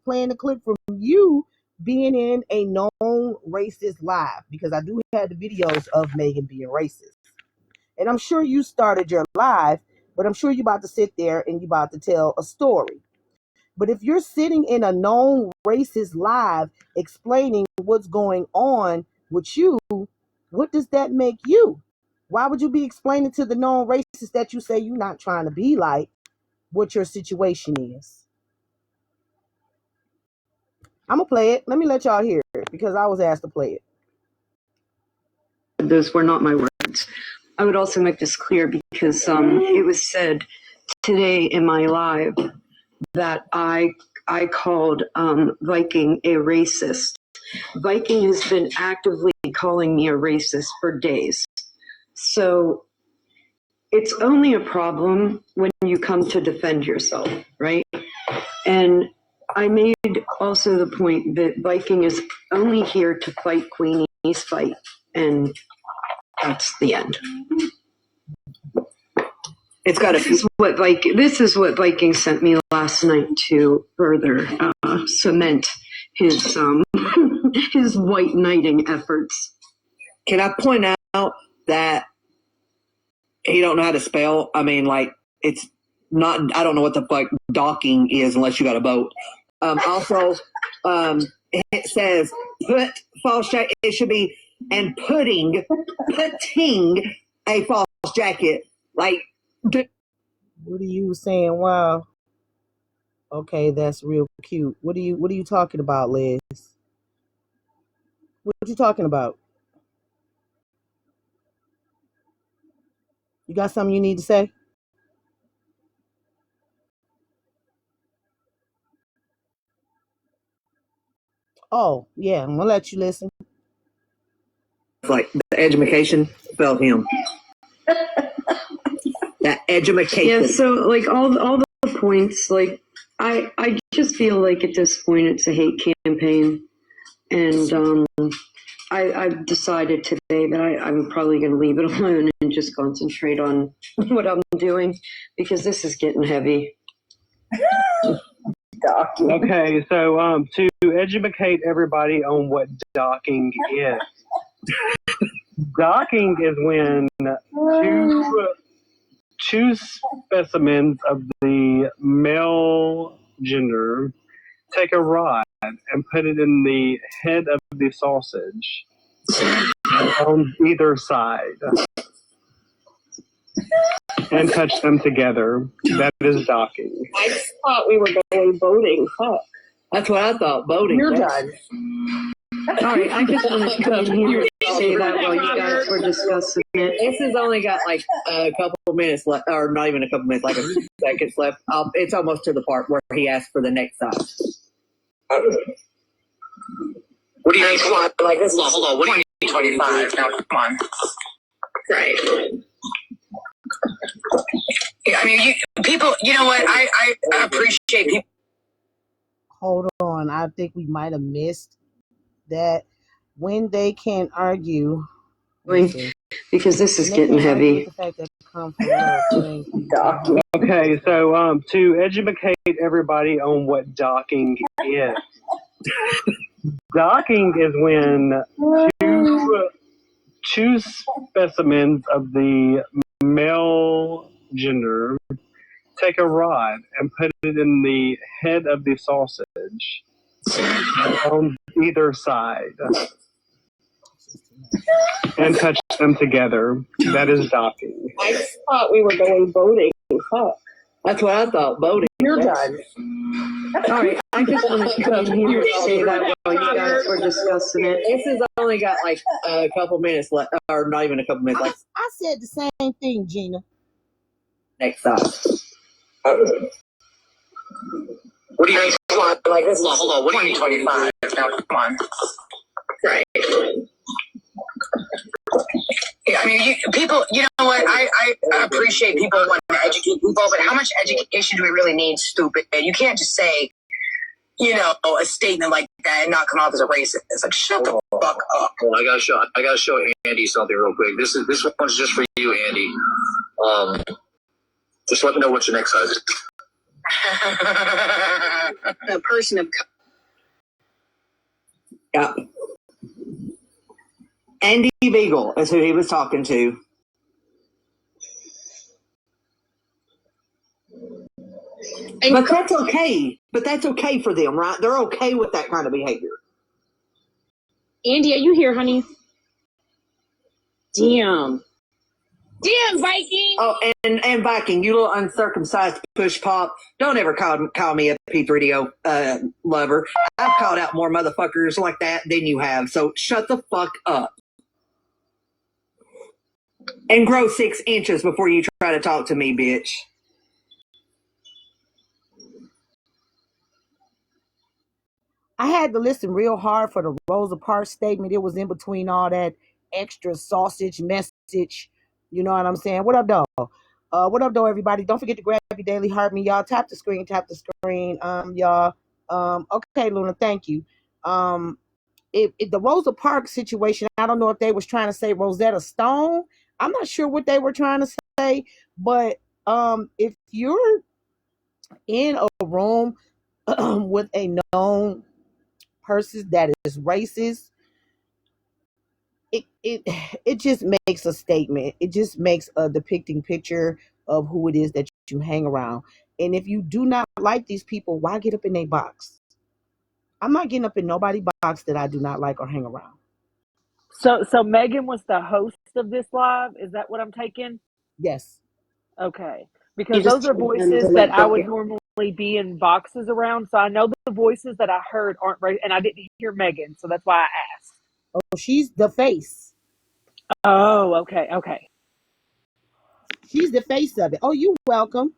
playing the clip from you being in a known racist live, because I do have the videos of Megan being racist. And I'm sure you started your live, but I'm sure you're about to sit there and you're about to tell a story. But if you're sitting in a known racist live explaining what's going on with you, what does that make you? Why would you be explaining to the known racist that you say you're not trying to be like what your situation is? I'm going to play it. Let me let y'all hear it because I was asked to play it. Those were not my words. I would also make this clear because it was said today in my live that I called Viking a racist. Viking has been actively calling me a racist for days. So it's only a problem when you come to defend yourself, right? And I made also the point that Viking is only here to fight Queenie's fight, and that's the end. It's got This is what Viking sent me last night to further cement his his white knighting efforts. Can I point out that he don't know how to spell? I mean, like, it's not, I don't know what the fuck docking is unless you got a boat. Also, it says put false jacket. It should be and putting a false jacket. Like, what are you saying? Wow. Okay, that's real cute. What are you talking about, Liz? What are you talking about? You got something you need to say? Oh, yeah, I'm gonna let you listen. Like the education felt him. That education. Yeah, so like all the points, like I just feel like at this point it's a hate campaign, and I've decided today that I'm probably going to leave it alone and just concentrate on what I'm doing because this is getting heavy. Okay, so to educate everybody on what docking is. Docking is when two specimens of the male gender take a rod and put it in the head of the sausage on either side and touch them together. That is docking. I thought we were going boating. Fuck. That's what I thought, boating. You're done. All right, I just want to come in here and say that while you guys were discussing it. This has only got like a couple minutes left, or not even a couple minutes, like a few seconds left. It's almost to the part where he asked for the next size. What do you mean? Come on, like this? Hold on. What do you mean 25? Now, come on. Right. Yeah, I mean, people. You know what? I appreciate people. Hold on, I think we might have missed that when they can argue, because this is when they getting can't argue with heavy. the fact that come from love, things be done. Okay, so to educate everybody on what docking is. Docking is when two specimens of the male gender take a rod and put it in the head of the sausage on either side and touch them together. That is docking. I thought we were going boating. Fuck. That's what I thought. Boating. You're done. Sorry, I just wanted to come in here and say that while you guys were discussing it. This has only got like a couple minutes left, or not even a couple minutes left. I said the same thing, Gina. Next up. What do you guys want? Like this level of 2025. Now, come on. Right. Yeah, I mean, people, you know what? I appreciate people wanting to educate people, but how much education do we really need, stupid? You can't just say, you know, a statement like that and not come off as a racist. It's like, shut the fuck up. Well, I gotta show Andy something real quick. This one's just for you, Andy. Just let me know what your next size is. A person of yeah. Andy Beagle is who he was talking to. But that's okay. But that's okay for them, right? They're okay with that kind of behavior. Andy, are you here, honey? Damn, Viking. Oh, and Viking, you little uncircumcised push pop. Don't ever call me a P3DO lover. I've called out more motherfuckers like that than you have. So shut the fuck up. And grow 6 inches before you try to talk to me, bitch. I had to listen real hard for the Rosa Parks statement. It was in between all that extra sausage message. You know what I'm saying? What up, though? What up, though, everybody? Don't forget to grab your daily heart me, y'all. Tap the screen, y'all. Okay, Luna, thank you. The Rosa Parks situation, I don't know if they was trying to say Rosetta Stone. I'm not sure what they were trying to say, but if you're in a room with a known person that is racist, it just makes a statement. It just makes a depicting picture of who it is that you hang around. And if you do not like these people, why get up in their box? I'm not getting up in nobody's box that I do not like or hang around. So Megan was the host of this live. Is that what I'm taking? Yes. Okay. Because those are voices that I would normally be in boxes around. So I know the voices that I heard aren't right, and I didn't hear Megan, so that's why I asked. Oh, she's the face. Oh, okay. She's the face of it. Oh, you're welcome.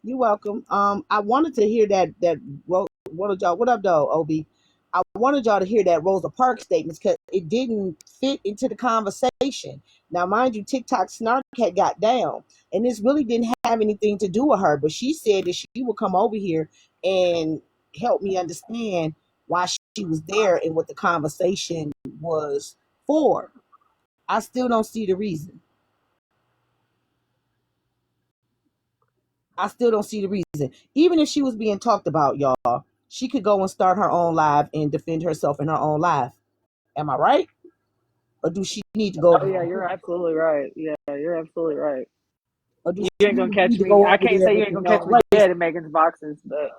You're welcome. I wanted to hear that what up, though, Obi? I wanted y'all to hear that Rosa Parks statements because it didn't fit into the conversation. Now, mind you, TikTok Snark had got down, and this really didn't have anything to do with her, but she said that she would come over here and help me understand why she was there and what the conversation was for. I still don't see the reason. Even if she was being talked about, y'all, she could go and start her own live and defend herself in her own live. Am I right? Or do she need to go? Oh, yeah, you're absolutely right. Yeah, you're absolutely right. Or do you she ain't going to catch need to me. go I over can't there say you with, ain't going to catch me dead in Megan's boxes, but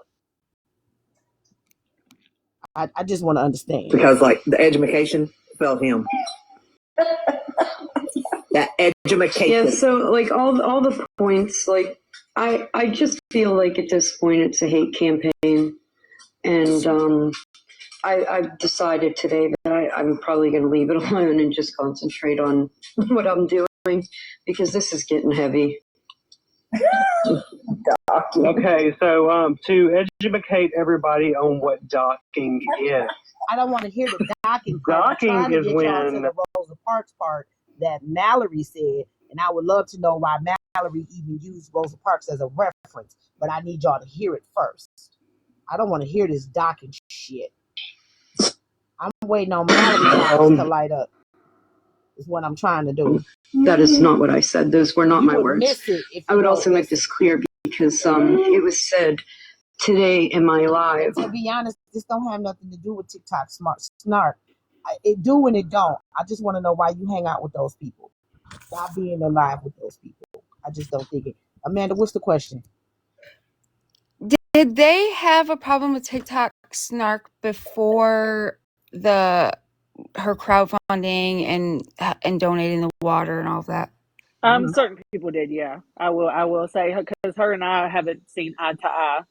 I just want to understand. Because, like, the education felt him. That education. Yeah, so, like, all the points, like, I just feel like at this point it's a hate campaign. And I've decided today that I'm probably going to leave it alone and just concentrate on what I'm doing because this is getting heavy. Okay, so to educate everybody on what docking is. I don't want to hear the docking part. Docking is when the Rosa Parks part that Mallory said, and I would love to know why Mallory even used Rosa Parks as a reference, but I need y'all to hear it first. I don't want to hear this docking shit. I'm waiting on Mallory's eyes to light up. Is what I'm trying to do. That is not what I said. Those were not You my would words. miss it if I you would don't also make listen. this clear because it was said today in my live. To be honest, this don't have nothing to do with TikTok snark. It do and it don't. I just want to know why you hang out with those people. Why being alive with those people. I just don't think it. Amanda, what's the question? Did they have a problem with TikTok snark before her crowdfunding and donating the water and all of that? Certain people did, yeah. I will say, because her and I haven't seen eye to eye.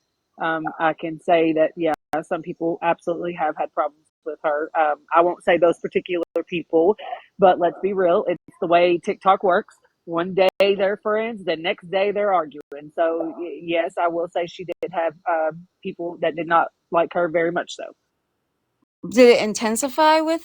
I can say that, yeah, some people absolutely have had problems with her. I won't say those particular people, but let's be real. It's the way TikTok works. One day they're friends, the next day they're arguing. So yes, I will say she did have people that did not like her very much so. Did it intensify with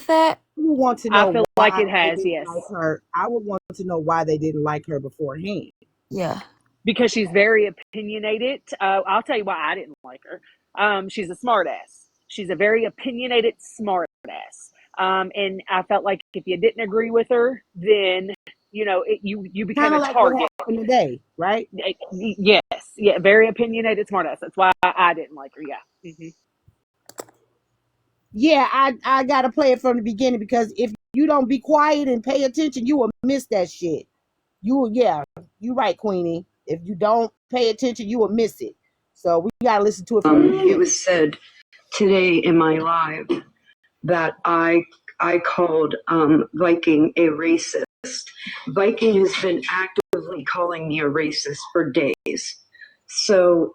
that? I would want to I know feel why like it has, they didn't yes. like her. I would want to know why they didn't like her beforehand. Yeah. Because she's very opinionated. I'll tell you why I didn't like her. She's a smartass. She's a very opinionated smartass. And I felt like if you didn't agree with her, then you became Kind a of like target. what happened today, right? Yes, yeah, very opinionated smartass. That's why I didn't like her. Yeah. Mm-hmm. Yeah, I gotta play it from the beginning because if you don't be quiet and pay attention, you will miss that shit. You right, Queenie. If you don't pay attention, you will miss it. So we gotta listen to it from the beginning. It was said today in my live that I called Viking a racist. Viking has been actively calling me a racist for days. So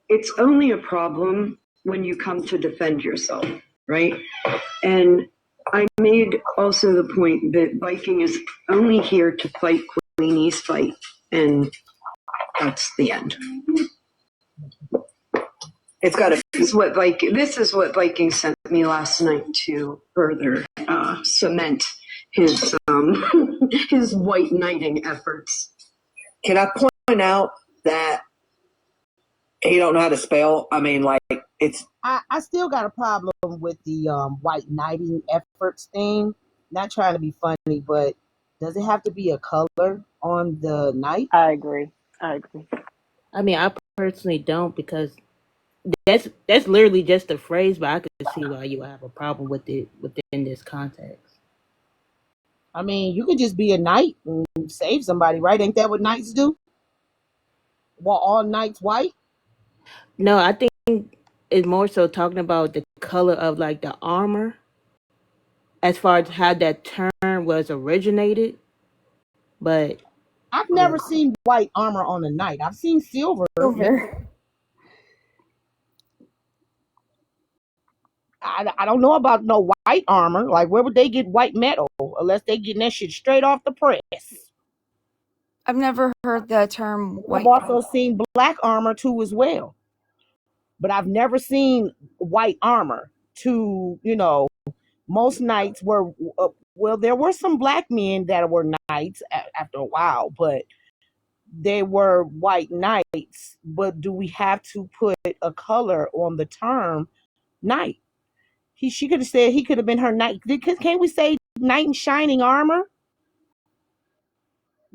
it's only a problem when you come to defend yourself, right? And I made also the point that Viking is only here to fight Queenie's fight, and that's the end. It's got to. This is what Viking sent me last night to further cement his his white knighting efforts. Can I point out that he don't know how to spell? I mean, like it's. I still got a problem with the white knighting efforts thing. Not trying to be funny, but does it have to be a color on the knight? I agree. I mean, I personally don't because that's literally just a phrase, but I could see why you would have a problem with it within this context. I mean, you could just be a knight and save somebody, right? Ain't that what knights do? Well, all knights white? No, I think it's more so talking about the color of like the armor as far as how that term was originated. But I've never seen white armor on a knight. I've seen silver. I don't know about no white armor. Like, where would they get white metal? Unless they getting that shit straight off the press. I've never heard the term white. I've also seen black armor too as well. But I've never seen white armor to, most knights were, well, there were some black men that were knights after a while, but they were white knights. But do we have to put a color on the term knight? She could have said he could have been her knight. Can't we say knight in shining armor?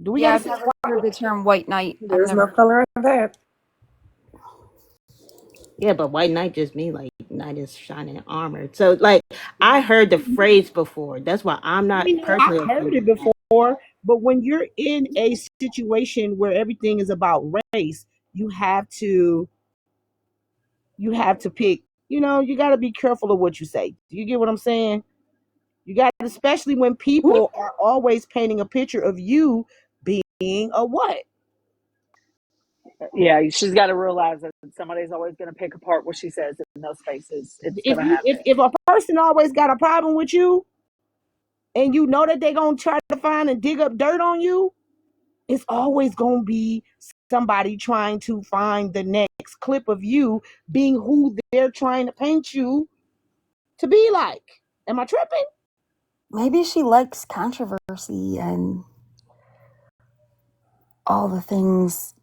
Do we I've never heard the term white knight. There's no color in that. Yeah, but white knight just mean like knight is shining armor. So like I heard the phrase before. That's why I'm not personally. I've heard it before, but when you're in a situation where everything is about race, you have to pick. You got to be careful of what you say. Do you get what I'm saying? You got, especially when people are always painting a picture of you being a what? Yeah, she's got to realize that somebody's always going to pick apart what she says in those spaces. It's going to happen. If a person always got a problem with you, and you know that they're going to try to find and dig up dirt on you, it's always going to be somebody trying to find the next clip of you being who they're trying to paint you to be like. Am I tripping? Maybe she likes controversy and all the things.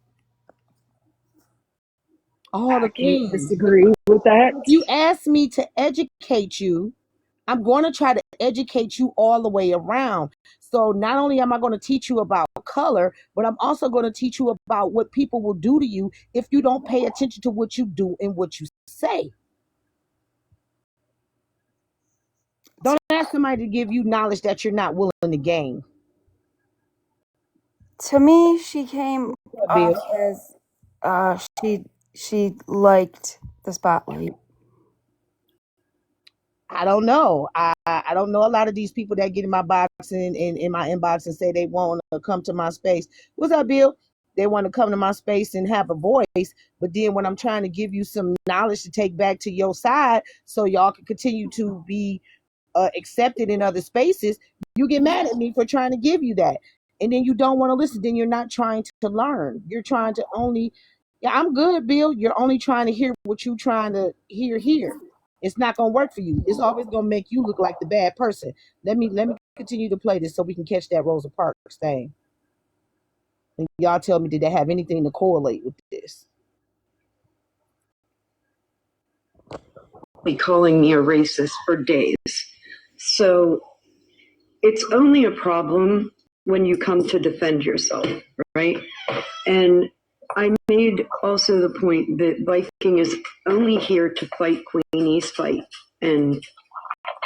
all the I can't things. disagree with that. If you ask me to educate you, I'm going to try to educate you all the way around. So not only am I going to teach you about color, but I'm also going to teach you about what people will do to you if you don't pay attention to what you do and what you say. Don't ask somebody to give you knowledge that you're not willing to gain. To me, she came What, off Bill? as she liked the spotlight. I don't know. I don't know a lot of these people that get in my box and in my inbox and say they want to come to my space. What's up, Bill? They want to come to my space and have a voice, but then when I'm trying to give you some knowledge to take back to your side so y'all can continue to be accepted in other spaces, you get mad at me for trying to give you that. And then you don't want to listen. Then you're not trying to learn. You're trying to only, yeah, I'm good, Bill. You're only trying to hear what you're trying to hear here. It's not gonna work for you. It's always gonna make you look like the bad person. Let me continue to play this so we can catch that Rosa Parks thing. And y'all tell me, did they have anything to correlate with this? Be calling me a racist for days. So it's only a problem when you come to defend yourself, right? And I made also the point that Viking is only here to fight Queenie's fight, and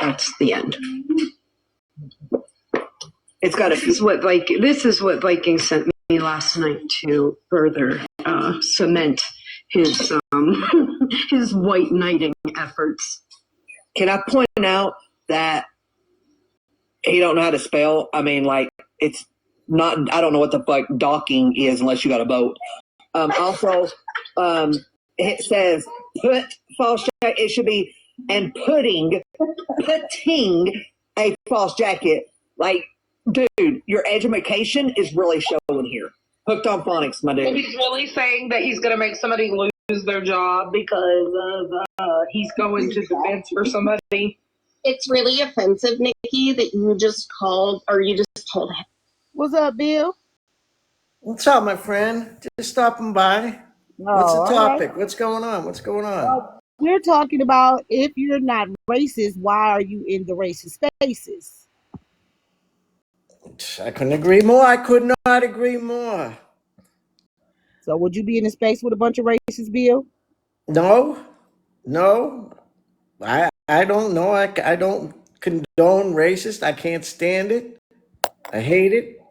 that's the end. It's got to This is what Viking sent me last night to further cement his his white knighting efforts. Can I point out that he don't know how to spell? I mean, like, it's not, I don't know what the fuck docking is unless you got a boat. Also, it says put false jacket. It should be and putting a false jacket. Like, dude, your education is really showing here. Hooked on phonics, my dude. So he's really saying that he's going to make somebody lose their job because of he's going to defense for somebody. It's really offensive, Nikki, that you just called or you just told him. What's up, Bill? What's up, my friend? Just stopping by. What's the topic? Right. What's going on? What's going on? We're talking about if you're not racist, why are you in the racist spaces? I couldn't agree more. I could not agree more. So would you be in a space with a bunch of racists, Bill? No. I don't know. I don't condone racist. I can't stand it. I hate it.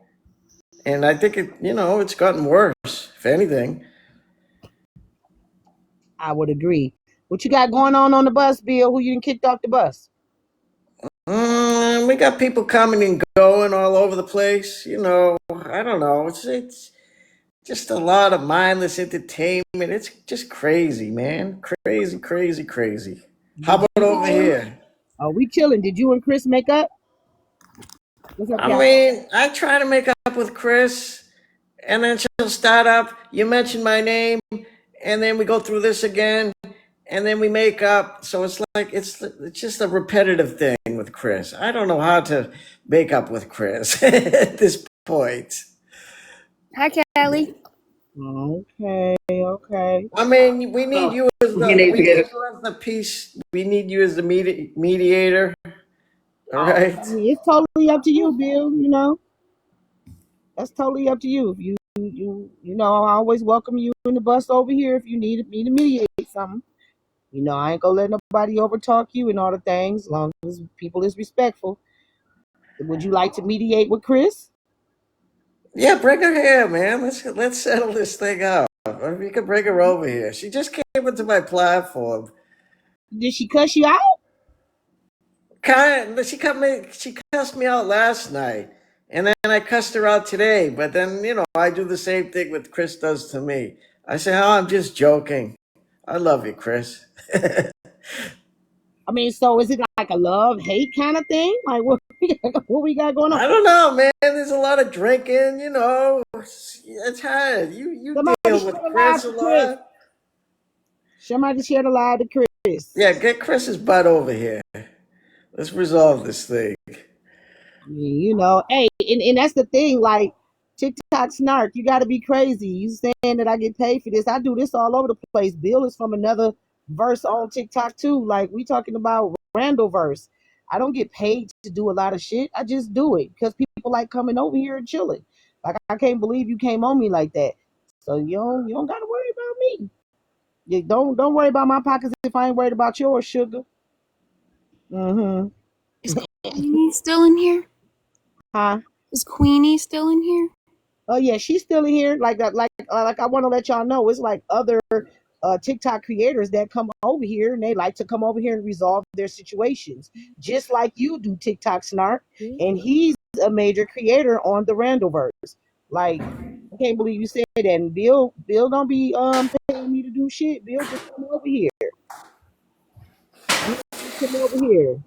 And I think it's gotten worse, if anything. I would agree. What you got going on the bus, Bill? Who you kicked off the bus? We got people coming and going all over the place. I don't know. It's just a lot of mindless entertainment. It's just crazy, man. Crazy. How about over here? Oh, we chilling. Did you and Chris make up? What's up, y'all? I try to make up with Chris, and then she'll start up. You mention my name, and then we go through this again, and then we make up. So it's like it's just a repetitive thing with Chris. I don't know how to make up with Chris at this point. Hi, Kelly. Okay. I mean, we need you as the peace. We need you as the mediator. All right. I mean, it's totally up to you, Bill. That's totally up to you. If I always welcome you in the bus over here if you need me to mediate something. I ain't gonna let nobody overtalk you and all the things, as long as people is respectful. Would you like to mediate with Chris? Yeah, bring her here, man. Let's settle this thing out. You can bring her over here. She just came into my platform. Did she cuss you out? She cussed me out last night, and then I cussed her out today. But then I do the same thing what Chris does to me. I say, "Oh, I'm just joking. I love you, Chris." I mean, so is it like a love-hate kind of thing? Like, what we got going on? I don't know, man. There's a lot of drinking, It's hard. You deal with Chris a lot. Somebody share the lie to Chris. Yeah, get Chris's butt over here. Let's resolve this thing. Hey, and that's the thing. Like, TikTok snark, you got to be crazy. You saying that I get paid for this? I do this all over the place. Bill is from another verse on TikTok too. Like we talking about Randall verse. I don't get paid to do a lot of shit. I just do it because people like coming over here and chilling. Like I can't believe you came on me like that. So you don't got to worry about me. You don't worry about my pockets if I ain't worried about yours, sugar. Mm-hmm. Is Queenie still in here? Huh? Is Queenie still in here? Oh yeah, she's still in here. Like I want to let y'all know, it's like other TikTok creators that come over here and they like to come over here and resolve their situations, just like you do, TikTok snark. And he's a major creator on the Randallverse. Like I can't believe you said that. And Bill don't be paying me to do shit. Bill just come over here. Bill just come over here.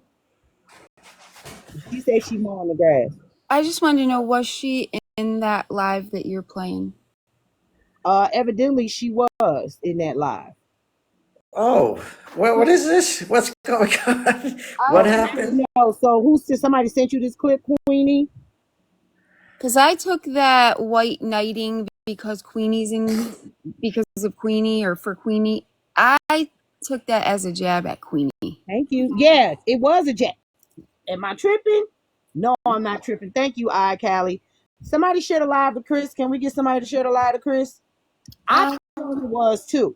She said she mowing the grass. I just wanted to know, was she in that live that you're playing? Evidently she was in that live. Oh, what is this? What's going on? What happened? No, so somebody sent you this clip, Queenie? Because I took that white knighting because Queenie's in, because of Queenie or for Queenie. I took that as a jab at Queenie. Thank you. Yes, it was a jab. Am I tripping? No, I'm not tripping. Thank you, Callie. Somebody share the live to Chris. Can we get somebody to share the live to Chris? I thought it was too.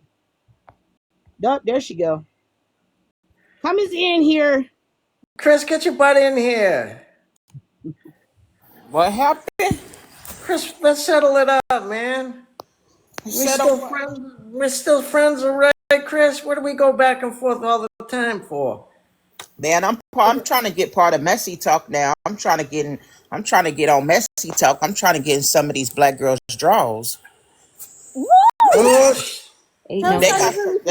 There she go. Come in here. Chris, get your butt in here. What happened? Chris, let's settle it up, man. We're still friends, all right, Chris? What do we go back and forth all the time for? Man, I'm trying to get part of Messy Talk now. I'm trying to get on Messy Talk. I'm trying to get in some of these black girls' draws. They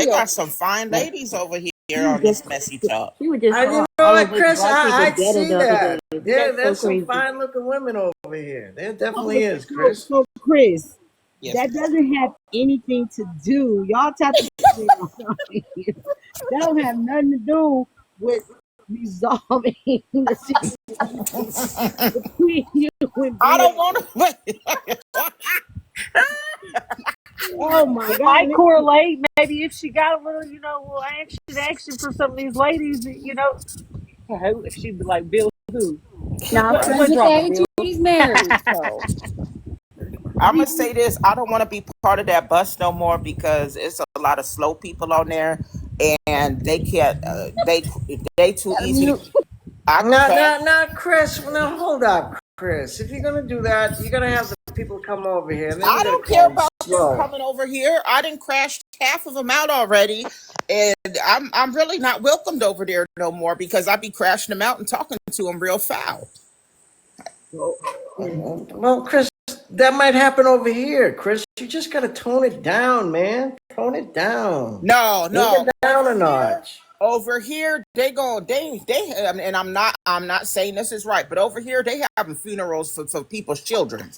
got some fine ladies over here on this Messy Talk. You know what, Chris? I see that. There's some fine-looking women over here. There definitely is, Chris. So Chris, yes, that doesn't have anything to do. Y'all tap that don't have nothing to do with resolving the situation between you and I don't want to. Oh my God! Might correlate. Maybe if she got a little, little action for some of these ladies, if she'd be like Bill who? Nah, friends with attitude, he's married. So I'm gonna say this: I don't want to be part of that bus no more because it's a lot of slow people on there, and they can't. They too easy. No, Chris. No, hold up, Chris. If you're gonna do that, you're gonna have the people come over here. And I don't care about them coming over here. I didn't crash half of them out already, and I'm really not welcomed over there no more because I be crashing them out and talking to them real foul. Well, Chris, that might happen over here, Chris. You just gotta tone it down, man. Tone it down. No. Bring it down a notch. Over here, and I'm not saying this is right, but over here they having funerals for people's children.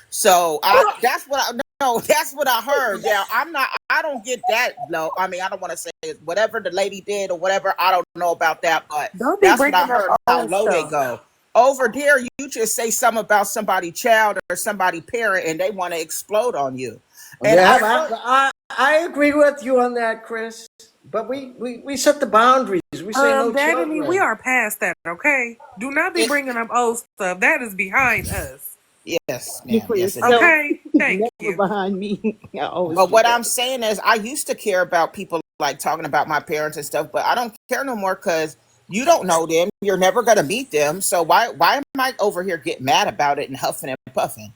So that's what I heard. Yeah, I don't get that. No, I mean I don't want to say whatever the lady did or whatever. I don't know about that, but that's what I heard. How low they go. Over there, you just say something about somebody's child or somebody's parent, and they want to explode on you. And I agree with you on that, Chris. But we set the boundaries. We say no children. We are past that, okay? Do not be bringing up old stuff. That is behind us. Yes, ma'am. Yes, okay, thank you. Behind me. But what I'm saying is, I used to care about people like talking about my parents and stuff, but I don't care no more because you don't know them. You're never gonna meet them. So why am I over here getting mad about it and huffing and puffing?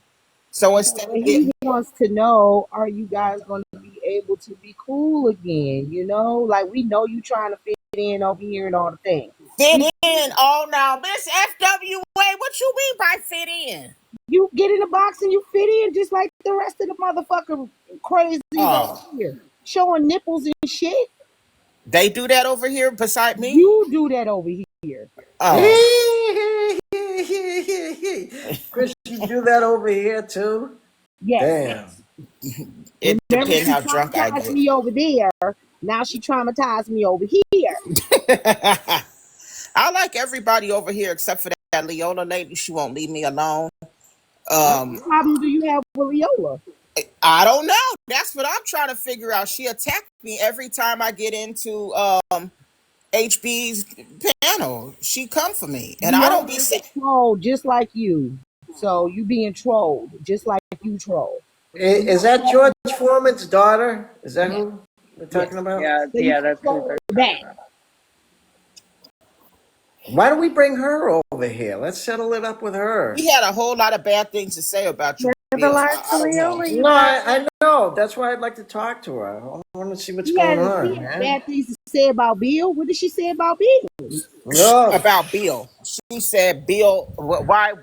So instead of he wants to know, are you guys going to be able to be cool again? Like we know you trying to fit in over here and all the things. Fit in? Oh, now, Miss FWA, what you mean by fit in? You get in the box and you fit in just like the rest of the motherfucker crazy over here. Showing nipples and shit. They do that over here beside me? You do that over here. Oh. Chris, you do that over here too? Yes. Damn. It depends how drunk I get. Me over there. Now she traumatized me over here. I like everybody over here except for that Leona lady. She won't leave me alone. Um, What problem do you have with Leola? I don't know. That's what I'm trying to figure out. She attacked me every time I get into HB's panel. She come for me, and I don't Leola be is saying. a troll just like you. So you being trolled just like you troll. Is that George Foreman's daughter? Is that who we're talking about? Yeah, So you yeah, that's who troll they're back. talking about. Why don't we bring her over here? Let's settle it up with her. He had a whole lot of bad things to say about you, Never Bill. lied I to don't know. Leola, you No, guys. I know. That's why I'd like to talk to her. I want to see what's He going had on, man. bad things to say about Bill. What did she say about Bill? No. About Bill. She said, Bill, why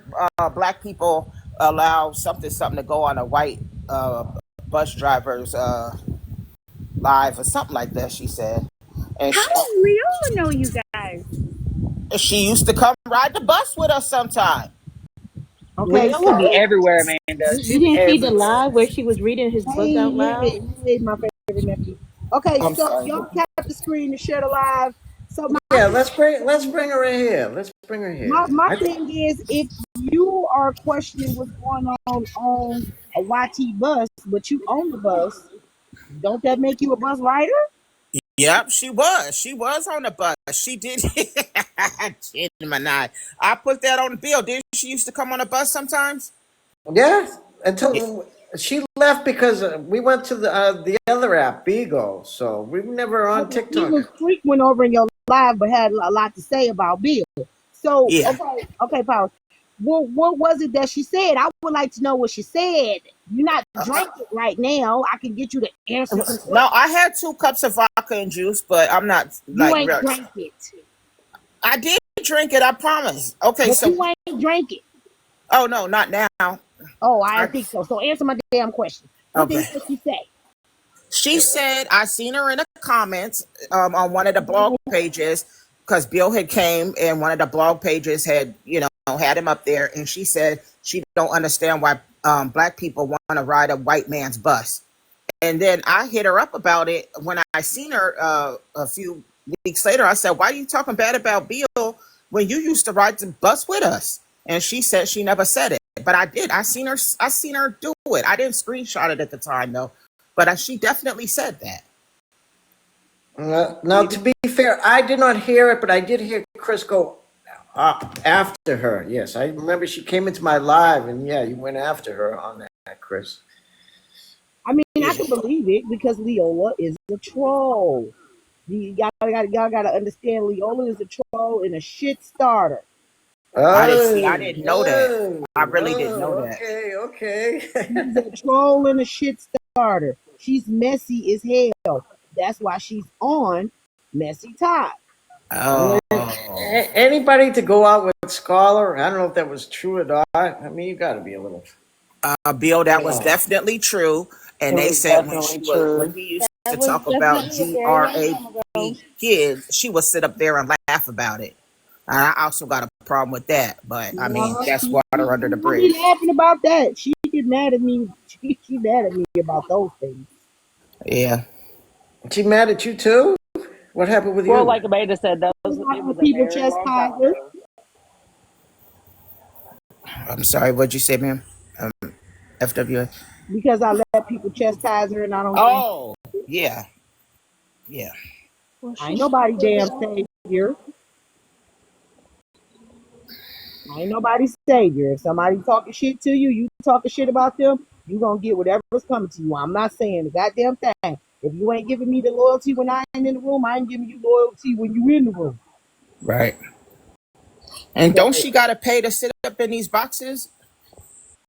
black people allow something to go on a white bus driver's live or something like that, she said. And How does Leola know you guys? she used to come ride the bus with us sometime. Okay, Leola be so everywhere, Amanda. You She be didn't see the everywhere. live where she was reading his book out loud? Hey, my favorite nephew. Okay, I'm so sorry. y'all tap the screen to share the live. So Yeah, let's bring her in here. Let's bring her here. my thing is, if you are questioning what's going on a YT bus, but you own the bus, don't that make you a bus rider? Yep, she was. She was on the bus. She did. Gemini. I put that on the bill. Didn't she used to come on the bus sometimes? Yeah, until she left because we went to the other app, Beagle. So we were never on TikTok. Even Freak went over in your live, but had a lot to say about Bill. So Yeah. okay, Paul. What was it that she said? I would like to know what she said. You're not drinking right now. I can get you to answer some questions. No, I had 2 cups of vodka and juice, but I'm not You like. ain't drank it. I did drink it. I promise. Okay, But so. you ain't drank it. Oh no, not now. Oh, I don't think so. So answer my damn question. What Okay. did she say? She said I seen her in the comments on one of the blog pages because Bill had came and one of the blog pages had had him up there, and she said she don't understand why black people want to ride a white man's bus. And then I hit her up about it when I seen her a few weeks later. I said, "Why are you talking bad about Bill when you used to ride the bus with us?" And she said she never said it, but I did. I seen her do it. I didn't screenshot it at the time though. But she definitely said that. Now, to be fair, I did not hear it, but I did hear Chris go after her. Yes, I remember she came into my live, and yeah, you went after her on that, Chris. I mean, I can believe it because Leola is a troll. Y'all gotta understand, Leola is a troll and a shit starter. I didn't know that. I really didn't know that. Okay. She's a troll and a shit starter. She's messy as hell. That's why she's on Messy Talk. Oh. Anybody to go out with Scholar? I don't know if that was true or not. I mean, you got to be a little. Bill, that was definitely true. And they said when we used to talk about GRAP kids, she would sit up there and laugh about it. And I also got a problem with that, but I mean that's water under the bridge. She's laughing about that. She get mad at me. She mad at me about those things. Yeah. She mad at you too? What happened with you? Well, like Amanda said, it was a People very long time chastise her. ago. I'm sorry, what'd you say, ma'am? FWA? Because I let people chastise her and I don't. Oh, yeah. Yeah. Well, ain't nobody damn savior. Ain't nobody savior. If somebody talking shit to you, you talking shit about them, you gonna get whatever's coming to you. I'm not saying the goddamn thing. If you ain't giving me the loyalty when I ain't in the room, I ain't giving you loyalty when you in the room. Right. And don't she gotta pay to sit up in these boxes?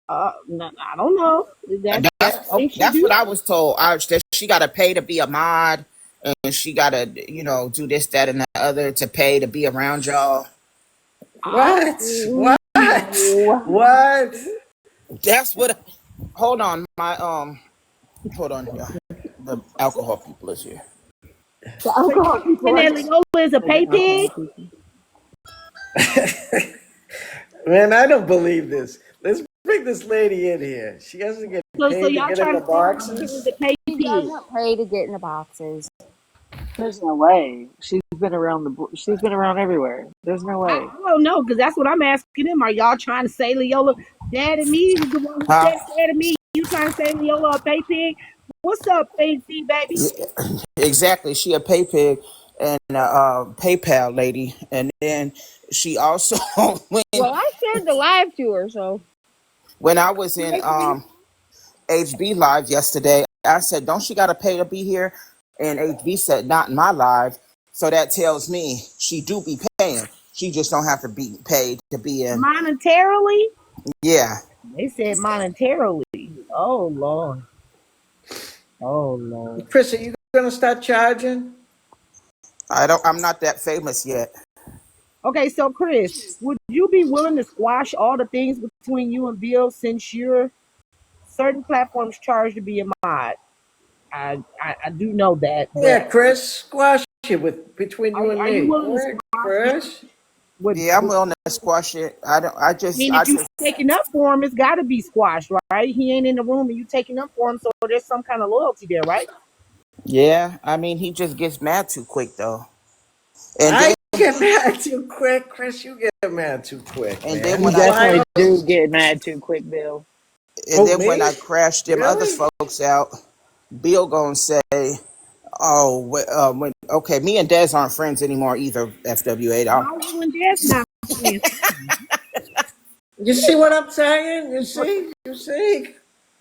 No, I don't know. That's what I was told. That she gotta pay to be a mod, and she gotta, do this, that, and the other to pay to be around y'all. What? That's what. Hold on, hold on, y'all. The alcohol people is here. The alcohol people. And Leola is a pay pig. Man, I don't believe this. Let's bring this lady in here. She has to get paid to get in the boxes. She doesn't pay to get in the boxes. There's no way. She's been around everywhere. There's no way. I don't know, because that's what I'm asking him. Are y'all trying to say Leola Daddy Me, the one who Huh? said Daddy Me. You trying to say me your little pay pig? What's up, AC baby? Exactly. She a pay pig and PayPal lady, and then she also Well, I shared the live to her, so when I was in HB live yesterday, I said, "Don't she got to pay to be here?" And HB said, "Not in my live." So that tells me she do be paying. She just don't have to be paid to be in. Monetarily? Yeah. They said monetarily. Oh Lord. Oh Lord. Chris, are you gonna start charging? I'm not that famous yet. Okay, so Chris, would you be willing to squash all the things between you and Bill since you're certain platforms charge to be a mod? I do know that, Yeah, but Chris, squash it between you and are you me. willing to Go ahead, squash it? Chris. Yeah, I'm willing to squash it. I mean, I if you just taking up for him, it's got to be squashed, right? He ain't in the room, and you taking up for him, so there's some kind of loyalty there, right? yeah. I mean, he just gets mad too quick though. And I then get mad too quick, Chris. You get mad too quick, and man. then You when I definitely do get mad too quick, Bill. and Oh, then when me? I crash them other Really? folks out, Bill gonna say, "Oh, when okay, me and Des aren't friends anymore either." FWA. How you and Des not friends? You see what I'm saying? You see? You see?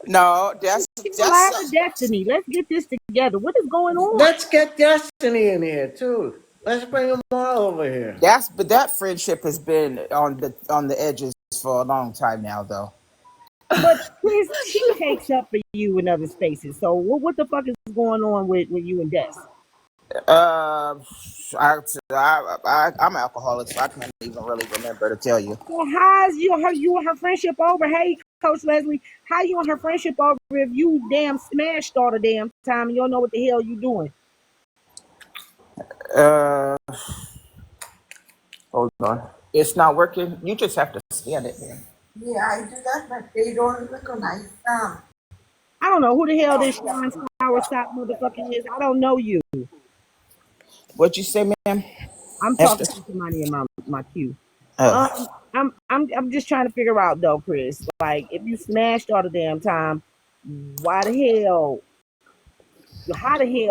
No, that's People live with Destiny. Let's get this together. What is going on? Let's get Destiny in here too. Let's bring them all over here. but that friendship has been on the edges for a long time now, though. But Chris, she takes up for you in other spaces. So what the fuck is going on with you and Des? I'm alcoholic, so I can't even really remember to tell you. So how's you and her friendship over? Hey, Coach Leslie, how you and her friendship over if you damn smashed all the damn time and you don't know what the hell you doing? Hold on. It's not working. You just have to scan it, man. Yeah, I do that, but they don't recognize them. I don't know who the hell this Sean Flower Stop motherfucking is. I don't know you. What'd you say, ma'am? I'm talking to somebody in my queue. Oh. I'm just trying to figure out though, Chris. Like, if you smashed all the damn time, how the hell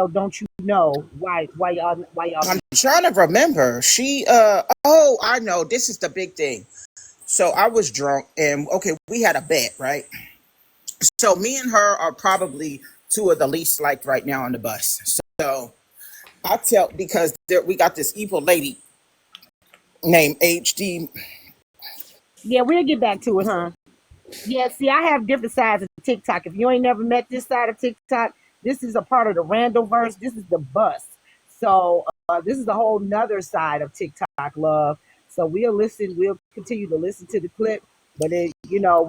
don't you know why y'all? I'm trying to remember. Oh, I know. This is the big thing. So I was drunk, and okay, we had a bet, right? So me and her are probably two of the least liked right now on the bus. So I tell, because we got this evil lady named HD. Yeah, we'll get back to it, huh? Yeah, see, I have different sides of TikTok. If you ain't never met this side of TikTok, this is a part of the Randallverse. This is the bus. So this is a whole nother side of TikTok love. So we'll continue to listen to the clip. But we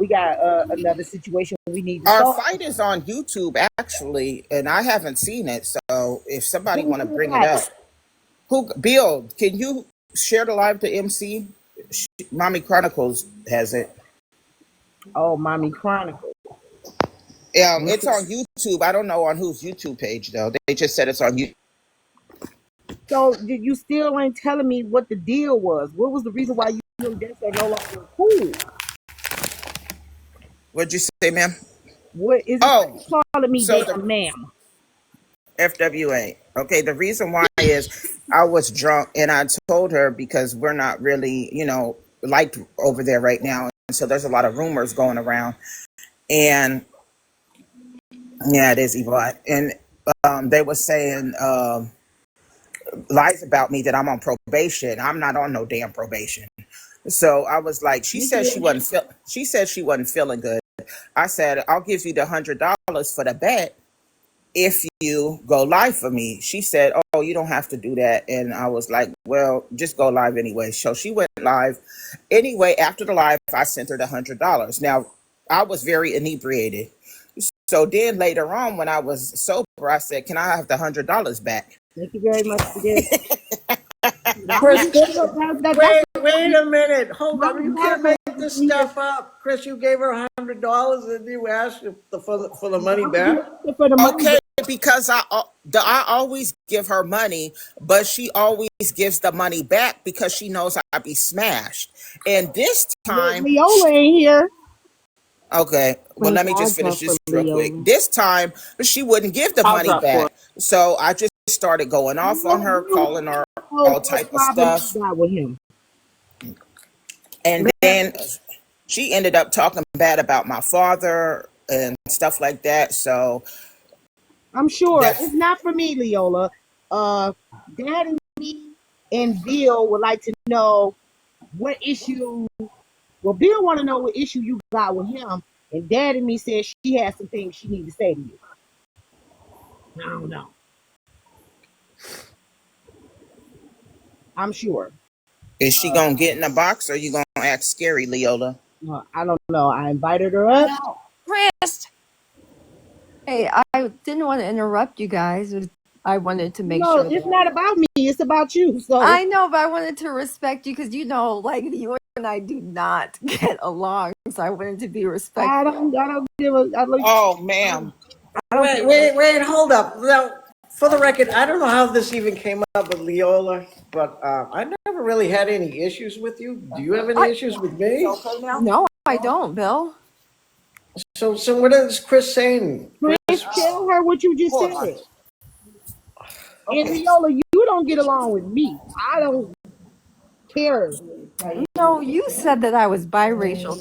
got another situation we need to Our solve. fight is on YouTube, actually, and I haven't seen it. So if somebody want to bring it up, Bill, can you share the live to MC? Mommy Chronicles has it. Oh, Mommy Chronicles. It's on YouTube. I don't know on whose YouTube page though. They just said it's on YouTube. So you still ain't telling me what the deal was. What was the reason why you and Des are no longer cool? What'd you say, ma'am? What is it calling me damn ma'am? FWA. Okay, the reason why is I was drunk and I told her, because we're not really, liked over there right now. And so there's a lot of rumors going around. And yeah, it is evil. And they were saying lies about me that I'm on probation. I'm not on no damn probation. So I was like, she said she wasn't feeling good. I said, I'll give you the $100 for the bet if you go live for me. She said, oh, you don't have to do that. And I was like, well, just go live anyway. So she went live. Anyway, after the live, I sent her the $100. Now, I was very inebriated. So then later on, when I was sober, I said, can I have the $100 back? Thank you very much for this. Chris, wait a minute. Hold on. You can't make this stuff up. Chris, you gave her $100 and you asked for the money back? Okay, because I always give her money, but she always gives the money back because she knows I be smashed. And this time, Leola ain't here. Okay, well, Wait, let me I'll just go finish for this real quick. Leola. This time, she wouldn't give the I'll money drop for back. So I just started going off on her, calling her all What type of problem you stuff. got with him? And then she ended up talking bad about my father and stuff like that. So I'm sure that's it's not for me, Leola. Dad and me and Bill would like to know what issue. Well, Bill want to know what issue you got with him, and Dad and me said she has some things she need to say to you. I don't know. I'm sure. is she gonna get in the box or you gonna act scary, Leola? I don't know. I invited her up. Chris. Hey, I didn't want to interrupt you guys. I wanted to make No, sure it's that not about me. It's about you. So I know, but I wanted to respect you because like you and I do not get along. So I wanted to be respectful. I don't give a. Oh, ma'am. Wait, hold up. Now, for the record, I don't know how this even came up with Leola, but I never really had any issues with you. Do you have any issues with me? No, I don't, Bill. So what is Chris saying? Chris, tell her what you just said. And Leola, you don't get along with me. I don't care. No, you said that I was biracial.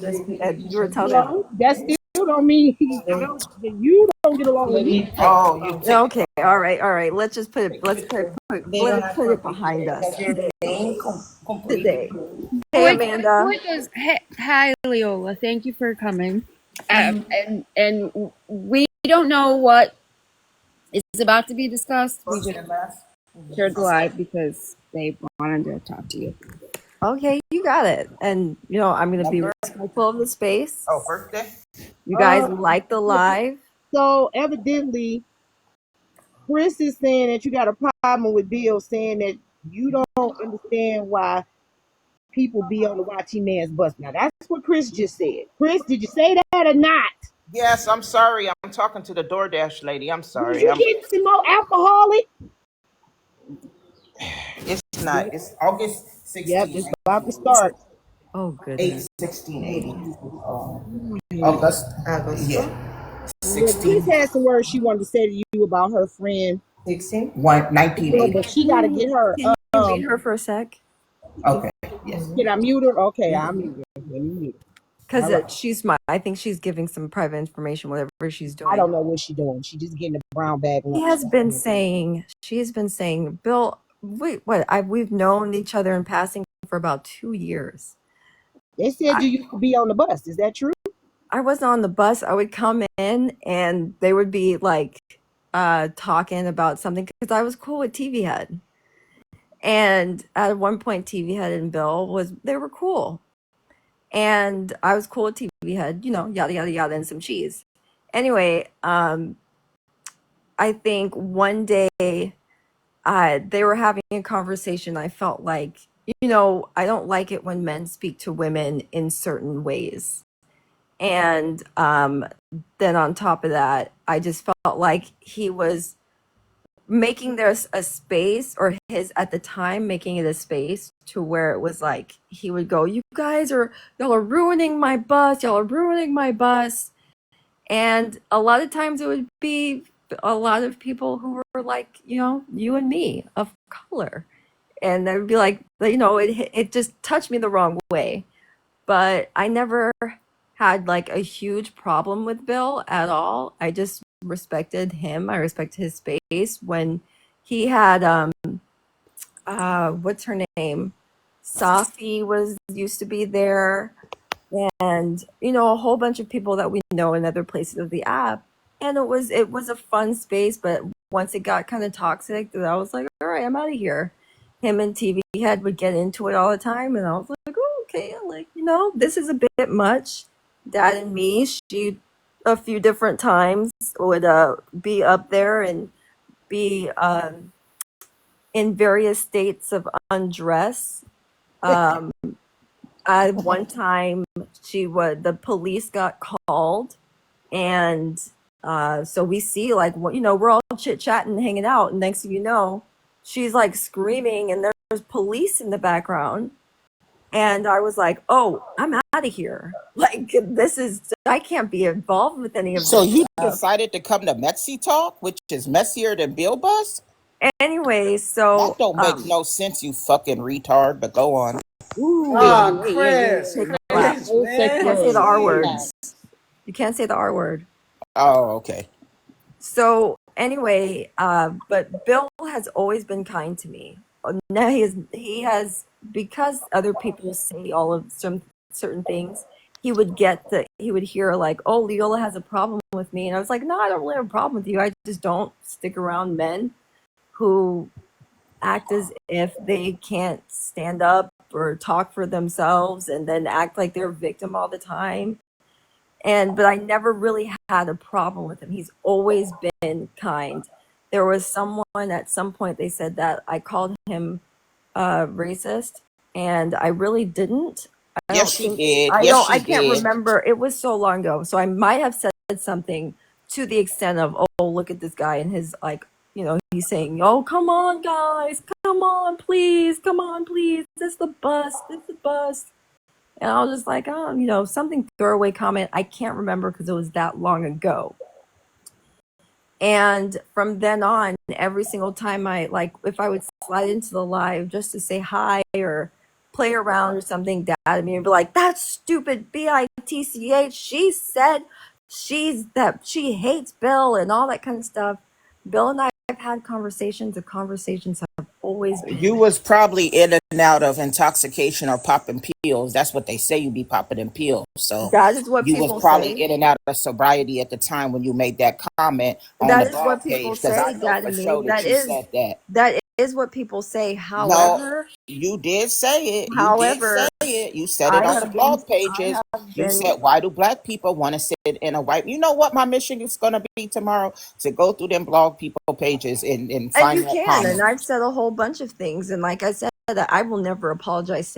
You were telling me. No, that still don't mean you don't get along with me. Oh, Okay, all right. Let's just put it behind us today. Hey, Amanda. Hi, Leola. Thank you for coming. And we don't know what is about to be discussed. We just shared the live because they wanted to talk to you. Okay, you got it. And I'm going to be respectful of the space. Oh, birthday? You guys like the live? So evidently, Chris is saying that you got a problem with Bill saying that you don't understand why people be on the YT man's bus. Now that's what Chris just said. Chris, did you say that or not? Yes, I'm sorry. I'm talking to the DoorDash lady. I'm sorry. Did you get some more alcoholic? It's not. It's August 16th. Yep, it's about to start. Oh, goodness. 8/16/80. August. Yeah. Chris had some words she wanted to say to you about her friend. 1980. But she got to get her. Can you mute her for a sec? Okay. Yes. Did I mute her? Okay, I'll mute her. Let me mute her. Because I think she's giving some private information, whatever she's doing. I don't know what she's doing. She just getting a brown bag. She has been saying, Bill, wait, what? We've known each other in passing for about 2 years. They said you used to be on the bus. Is that true? I wasn't on the bus. I would come in and they would be like talking about something because I was cool with TV Head. And at one point, TV Head and Bill they were cool. And I was cool with TV Head, yada, yada, yada, and some cheese. Anyway, I think one day they were having a conversation. I felt like, I don't like it when men speak to women in certain ways. And then on top of that, I just felt like he was making this a space, or at the time making it a space to where it was like he would go, y'all are ruining my bus. And a lot of times it would be a lot of people who were like, you and me of color. And they would be like, it just touched me the wrong way. But I never had like a huge problem with Bill at all. I just respected him. I respected his space. When he had what's her name? Safi used to be there, and a whole bunch of people that we know in other places of the app. And it was a fun space, but once it got kind of toxic, I was like, all right, I'm out of here. Him and TV Head would get into it all the time, and I was like, oh, okay, like, this is a bit much. Dad and me, she a few different times would be up there and be in various states of undress. At one time, the police got called, and so we see like we're all chit chatting, hanging out, and next thing you know, she's like screaming, and there's police in the background. And I was like, oh, I'm out of here. Like, I can't be involved with any of So this you stuff. decided to come to Mexi Talk, which is messier than Bill Bust? Anyway, That so, don't make no sense, you fucking retard, but go on. ooh, Oh, yeah, Chris, take a slap. Chris, You man. can't say the R word. Jeez. You can't say the R word. Oh, okay. So anyway, but Bill has always been kind to me. Now he has because other people say all of some certain things. He would hear like, oh, Leola has a problem with me, and I was like, no, I don't really have a problem with you. I just don't stick around men who act as if they can't stand up or talk for themselves, and then act like they're a victim all the time. But I never really had a problem with him. He's always been kind. There was someone at some point, they said that I called him racist, and I really didn't. Yes, she did. Yes, I she can't did. remember. It was so long ago. So I might have said something to the extent of, oh, look at this guy and his, like, he's saying, oh, come on, guys, come on, please, this is the bus. And I was just like, oh, something throwaway comment. I can't remember because it was that long ago. And from then on, every single time if I would slide into the live just to say hi or play around or something, Dad and me would be like, that's stupid bitch. She said she hates Bill and all that kind of stuff. Bill and I have had conversations. The conversations have always been. You was probably in and out of intoxication or popping pills. That's what they say, you be popping in pills. So that is what you people was probably say. in and out of sobriety at the time when you made that comment on That the is what blog people page, because I say, know Dad for and me. sure that you said that. That is what people say. No, However, you did say it. You did say it. You said it I on the have blog been, pages. You said, why do black people want to sit in a white? You know what my mission is going to be tomorrow? To go through them blog people pages and and find you that can, comment. and I've said a whole bunch of things, and like I said, that I will never apologize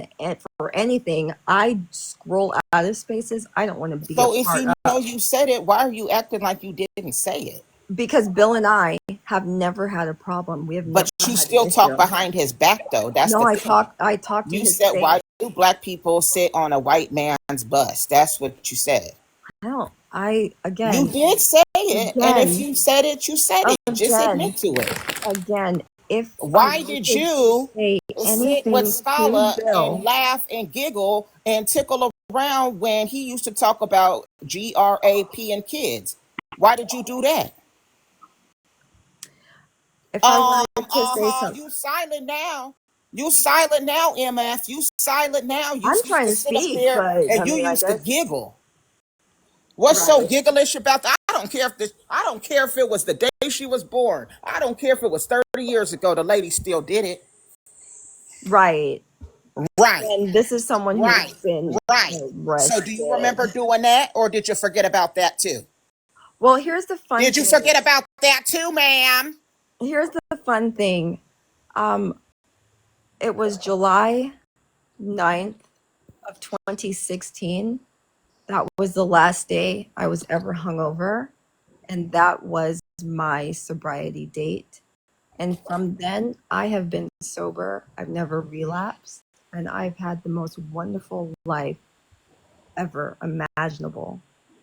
for anything. I scroll out of spaces. I don't want to be So a if part you of. know you said it, why are you acting like you didn't say it? Because Bill and I have never had a problem. We have But never you had still an talk issue. behind his back, though. That's No, the I thing. talked to You his said, face. why do black people sit on a white man's bus? That's what you said. No, You again, did say it. And if you said it, you said it. Just admit to it. again, if I Why did wanted to you say sit with anything to Scala and Bill, laugh and giggle and tickle around when he used to talk about GRAP and kids? Why did you do that? if I wanted to say something, You silent now. You silent now, MF. You silent now. You I'm used trying to to sit up speak, there but and I you mean, I used to guess giggle. What's so right. giggleish about that? I don't care if it was the day she was born. I don't care if it was 30 years ago. The lady still did it. Right. Right. And this is someone Right. who's been Right. So do you remember arrested. doing that, or did you forget about that too? Well, here's the fun Did you thing. forget about that too, ma'am? Here's the fun thing. It was July 9th of 2016. That was the last day I was ever hungover, and that was my sobriety date. And from then, I have been sober. I've never relapsed, and I've had the most wonderful life ever imaginable.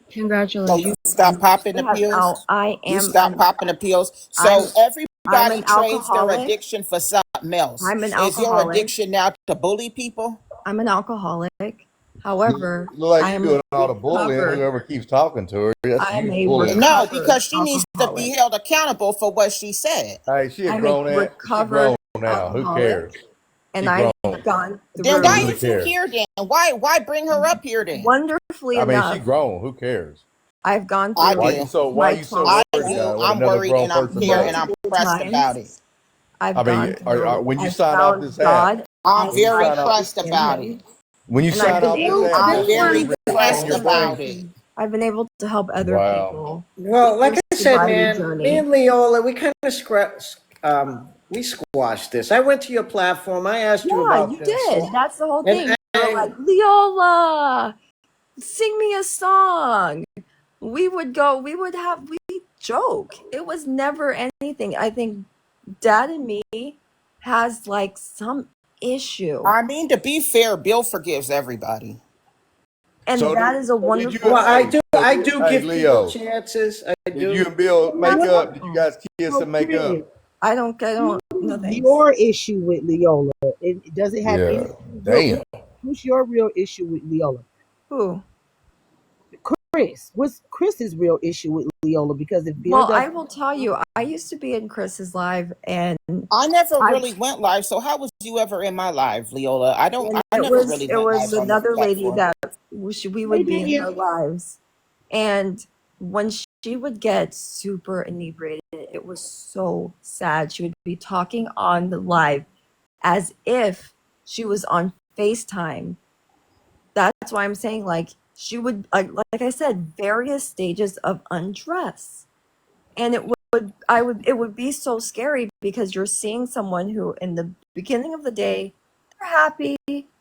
So Congratulations. you stopped popping the I have pills? I You am stopped an popping the pills? So I'm everybody an trades their alcoholic. addiction for something else. I'm an Is your alcoholic. addiction now to bully people? I'm an alcoholic. However, Look like I you're am doing a all the bullying. recovered. Whoever keeps talking to her, that's I am you a bullying. No, recovered because she needs to be alcoholic. held accountable for what she said. Hey, she a I'm a grown ass. She recovered grown now. Who alcoholic, cares? and She I've grown. gone Then Who why through really is you cares? here then? Why bring her up here then? wonderfully I mean, she enough. grown. Who cares? I've gone I through Why do. you so my worried I now do. with I'm another worried grown and I'm person care talking? and I'm multiple pressed about times. it. I've I gone mean, through. when you I've sign off found this app, God. I'm I've when you very sign found off, pressed faith in about Him, it. when you and I've sign been off this able app, to I'm that's when very you help really pressed clean your other about brain. it. I've been able to help other Wow. people Well, with like their I said, sobriety man, me journey. and Leola, we kind of we squashed this. I went to your platform. I asked you Yeah, about you this, did. That's the whole and thing. You're like, Leola, sing me a song. We would joke. It was never anything. I think Dad and me has like issue. I mean, to be fair, Bill forgives everybody. And So that did, is a so did you? wonderful Well, I Hey, do. so I did, do hey, give people Leo, chances. I did you do. and Bill make That's up? Did you wonderful. guys kiss So and make up? Chris, I don't, no thanks. your issue with Leola, does it have Yeah. any? Damn. What's your real issue with Leola? Who? Chris, what's Chris's real issue with Leola? Because if Bill Well, I doesn't, will tell you, I used to be in Chris's live, and I never I really went live, so how was you ever in my live, Leola? I and never really it went was live on this another lady platform. that we would be in Vivian. her lives, and when she would get super inebriated, it was so sad. She would be talking on the live as if she was on FaceTime. That's why I'm saying, like, she would, like I said, various stages of undress, and it would be so scary because you're seeing someone who in the beginning of the day they're happy,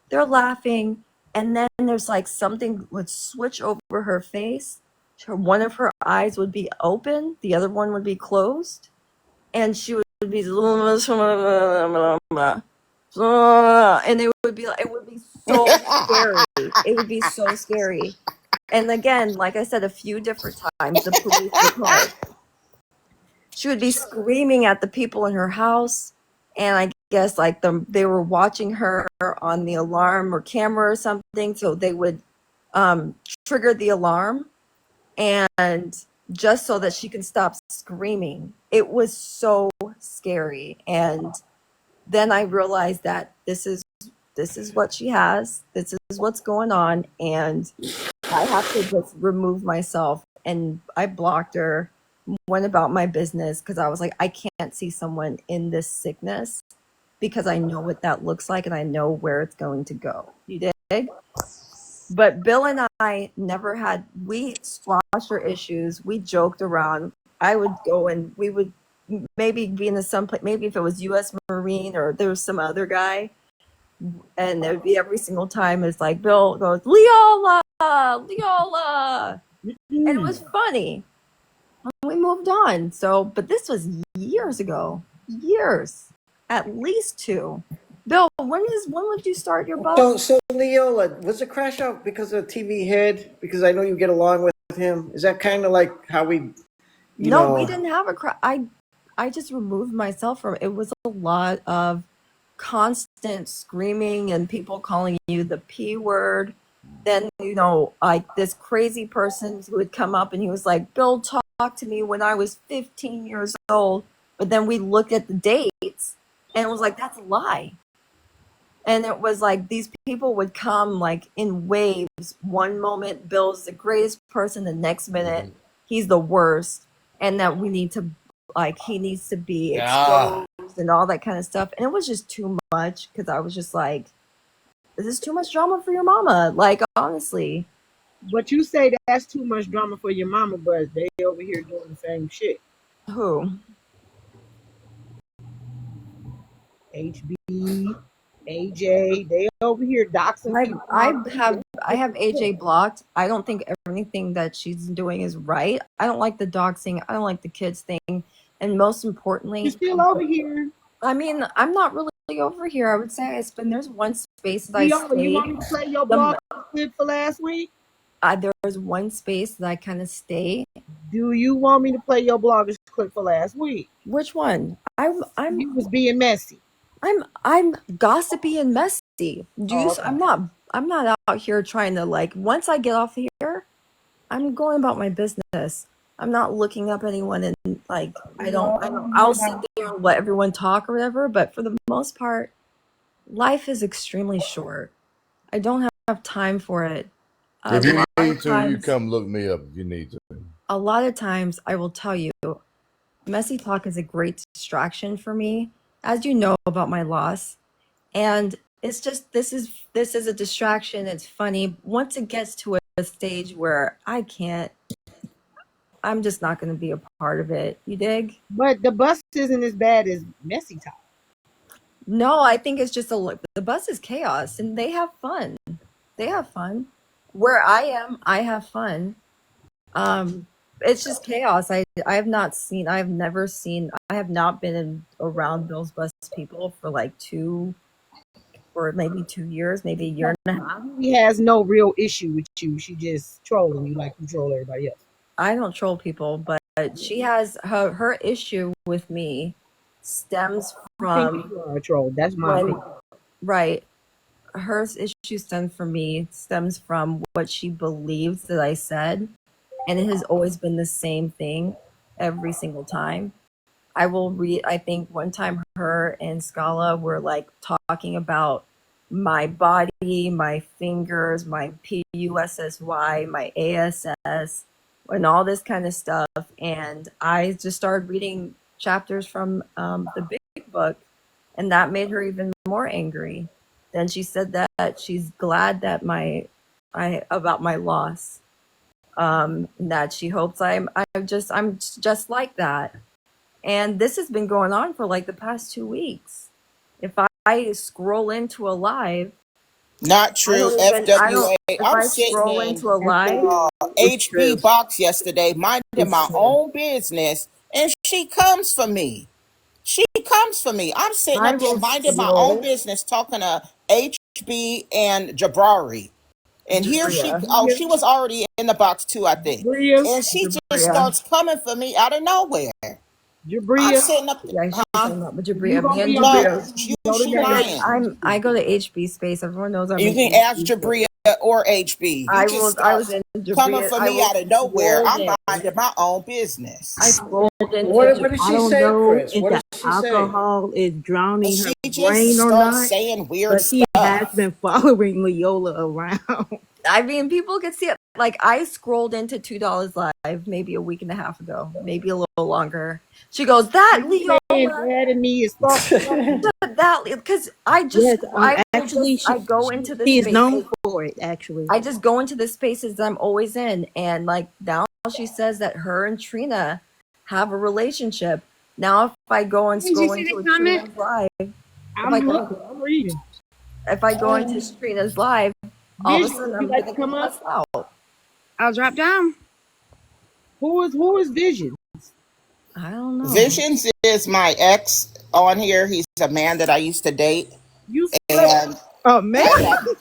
they're laughing, and then there's like something would switch over her face. One of her eyes would be open, the other one would be closed, and she would be and it would be so scary. It would be so scary. And again, like I said, a few different times the police were called. She would be screaming at the people in her house, and I guess like they were watching her on the alarm or camera or something, so they would trigger the alarm, and just so that she can stop screaming. It was so scary, and then I realized that this is what she has. This is what's going on, and I have to just remove myself. And I blocked her, went about my business because I was like, I can't see someone in this sickness because I know what that looks like and I know where it's going to go. You dig? But Bill and I never had, we squashed our issues. We joked around. I would go and we would maybe be in some place, maybe if it was U.S. Marine or there was some other guy, and it would be every single time it's like Bill goes, Leola, Leola. And it was funny. We moved on. So, but this was years ago. Years. At least 2. Bill, when would you start your bus? So Leola, was the crash out because of TV head? Because I know you get along with him. Is that kind of like how we, No, we didn't have a crash. I just removed myself from it. It was a lot of constant screaming and people calling you the P word. Then, like this crazy person who would come up and he was like, Bill talked to me when I was 15 years old. But then we looked at the dates and it was like, that's a lie. And it was like these people would come like in waves. One moment, Bill's the greatest person. The next minute, he's the worst. And that we need to, like, he needs to be exposed and all that kind of stuff. And it was just too much because I was just like, this is too much drama for your mama. Like, honestly. But you say that's too much drama for your mama, but they over here doing the same shit. Who? HB, AJ, they over here doxing people. I have AJ blocked. I don't think everything that she's doing is right. I don't like the doxing. I don't like the kids thing. And most importantly, You're still over here. I mean, I'm not really over here. I would say there's one space that You I stayed. want me to play your blog clip for last week? There was one space that I kind of stayed. Do you want me to play your bloggers clip for last week? Which one? You was being messy. I'm gossipy and messy. I'm not out here trying to, like, once I get off here, I'm going about my business. I'm not looking up anyone and like I'll sit there and let everyone talk or whatever, but for the most part, life is extremely short. I don't have time for it. If you need to, you come look me up if you need to. A lot of times I will tell you, messy talk is a great distraction for me, as you know about my loss. And it's just this is a distraction. It's funny. Once it gets to a stage where I'm just not going to be a part of it. You dig? But the bus isn't as bad as messy talk. No, I think it's just the bus is chaos and they have fun. They have fun. Where I am, I have fun. It's just chaos. I have not been around Bill's Bus people for like 2 for maybe 2 years, maybe a year and a half. He has no real issue with you. She just trolling you like you troll everybody else. I don't troll people, but she has her issue with me stems I think from you are a troll. That's my when, opinion. right. Her issue stems from what she believes that I said, and it has always been the same thing every single time. I think one time her and Scala were like talking about my body, my fingers, my PUSSY, my ASS, and all this kind of stuff. And I just started reading chapters from the big book, and that made her even more angry. Then she said that she's glad that about my loss. That she hopes I'm just like that. And this has been going on for like the past 2 weeks. If I scroll into a live, Not true. FWA. if I'm I sitting scroll in into a live, it's true. HB box yesterday, minding It's my true. own business, and she comes for me. She comes for me. I'm sitting I up there will minding my own scroll. business, talking to HB and Jabari. And here she Jabria. was already in the box too, I think. Jabria. And she just Jabria. starts coming for me out of nowhere. I'm Jabria. sitting up Yeah, she was talking about You Jabria. gonna Me and be a Jabria. bitch. You know the She name. lying. I go to HB space. Everyone knows I'm You in can ask HB space. Jabria or HB. I You just was start in coming Jabria. for I me out was of nowhere. I'm scrolled in. minding my own business. I scrolled into What Jabria. did I she don't say, know Chris? if What the did she say? alcohol is drowning And her she brain just or starts not, saying weird but she has stuff. been following Leola around. I mean, people could see it. Like, I scrolled into $2 live maybe a week and a half ago, maybe a little longer. She goes, that Leola, That in me is that because I Yes, I go into the she is known spaces. for it. Actually, I just go into the spaces that I'm always in, and like now she says that her and Trina have a relationship. Now, if I go and Did you scroll see into the a comment? Trina's live, I'm reading. if I go into Trina's live, all of a Vision, sudden would I'm you like getting to come up? cussed out. I'll drop down. Who is Vision? I don't know. Visions is my ex on here. He's a man that I used to date. You And man.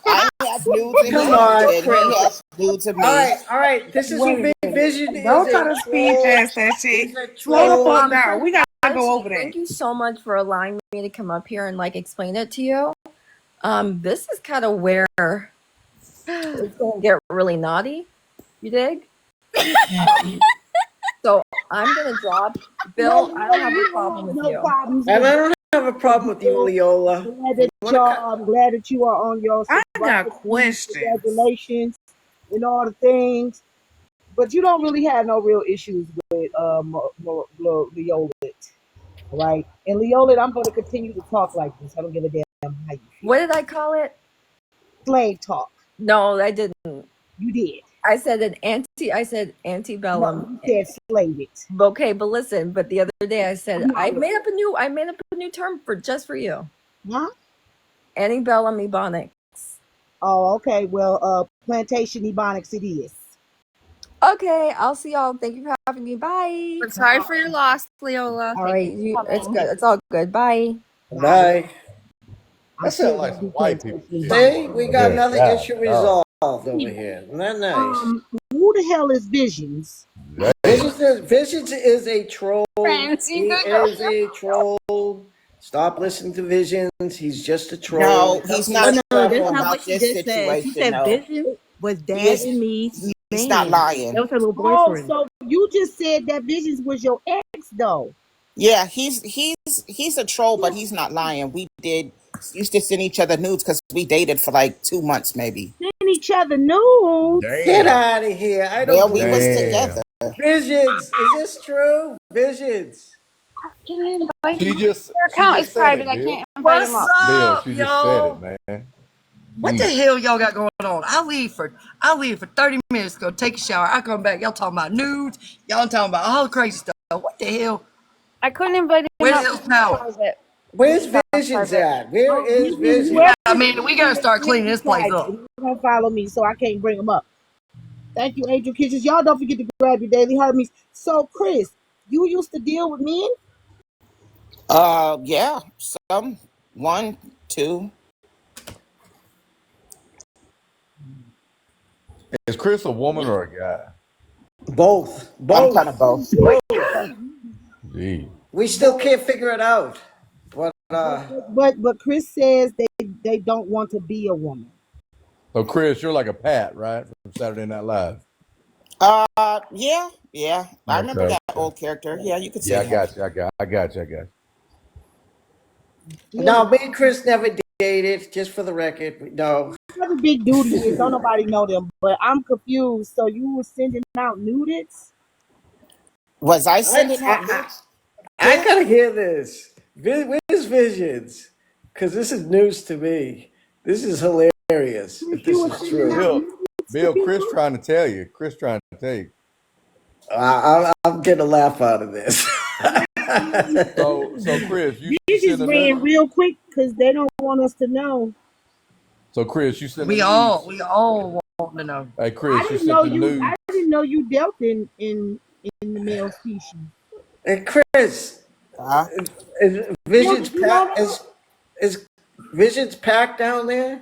I have nudes of him, Come on, and Chris. he has nudes of me. All right. This is who Big Vision is. Don't try a to speed troll. past that shit. He's a Slow the troll. fuck down. We gotta go over that. Thank you so much for allowing me to come up here and like explain it to you. This is kind of where it's gonna get really naughty. You dig? So I'm gonna drop Bill. I don't have a problem with you. Problems I don't have a problem with you, Leola. I'm glad that you are on your I got sobriety. questions. Congratulations and all the things. But you don't really have no real issues with Leola, right? And Leola, I'm going to continue to talk like this. I don't give a damn how you feel. What did I call it? Slave talk. No, I didn't. You did. I said antebellum. No, you said slave it. Okay, but listen. But the other day I said I made up a new term just for you. Huh? Antebellum ebonics. Oh, okay. Well, plantation ebonics it is. Okay, I'll see y'all. Thank you for having me. Bye. I'm sorry for your loss, Leola. All right, it's good. It's all good. Bye. Bye. That sounds like some white people. See, we got another Yeah, issue yeah. resolved over here. Isn't that nice? Who the hell is Visions? Visions is a troll. Fancy He girl. is a troll. Stop listening to Visions. He's just a troll. No, he's not No, trouble that's not about what she this just said. She situation. said No. Vision was Dad Yes, and me. he's not lying. That was her little Oh, boyfriend. so you just said that Visions was your ex, though. Yeah, he's a troll, but he's not lying. We used to send each other nudes because we dated for like 2 months, maybe. Send each other nudes. Get out of here. I don't Well, we believe was it. together. Visions. Is this true? Visions. Can I invite She him? just Their account she is just said private. it, I Bill. can't invite him What's up. Bill, up, she just said y'all? it, man. What the hell y'all got going on? I leave for 30 minutes to go take a shower. I come back, y'all talking about nudes, y'all talking about all crazy stuff. What the hell? I couldn't invite him Where's up. Hill's power? Private. Where's His account's Visions private. at? Where is Visions? Yeah, I mean, we gotta start cleaning this place up. You're going to follow me, so I can't bring them up. Thank you, Angel Kisses. Y'all don't forget to grab your daily Hermes. So, Chris, you used to deal with men? Yeah, some, 1, 2. Is Chris a woman or a guy? Both. I'm kind of both. Gee. We still can't figure it out. But But Chris says they don't want to be a woman. So Chris, you're like a Pat, right? From Saturday Night Live. Yeah. I remember Okay. that old character. Yeah, you could say Yeah, I that. got you. I got you. no, me and Chris never dated, just for the record. No. What a big duty is. Don't nobody know them. But I'm confused. So you were sending out nudes? Was I sending out nudes? I gotta hear this. Where's Visions? Because this is news to me. This is hilarious. If this is true. Bill, Chris trying to tell you. I'm getting a laugh out of this. So Chris, you just send a ran nude? real quick because they don't want us to know. So Chris, you send We a all nudes? want to know. Hey I Chris, you didn't sent know the you. nudes. I didn't know you dealt in the male species. And Chris, is Visions You know packed? Is Visions packed down there?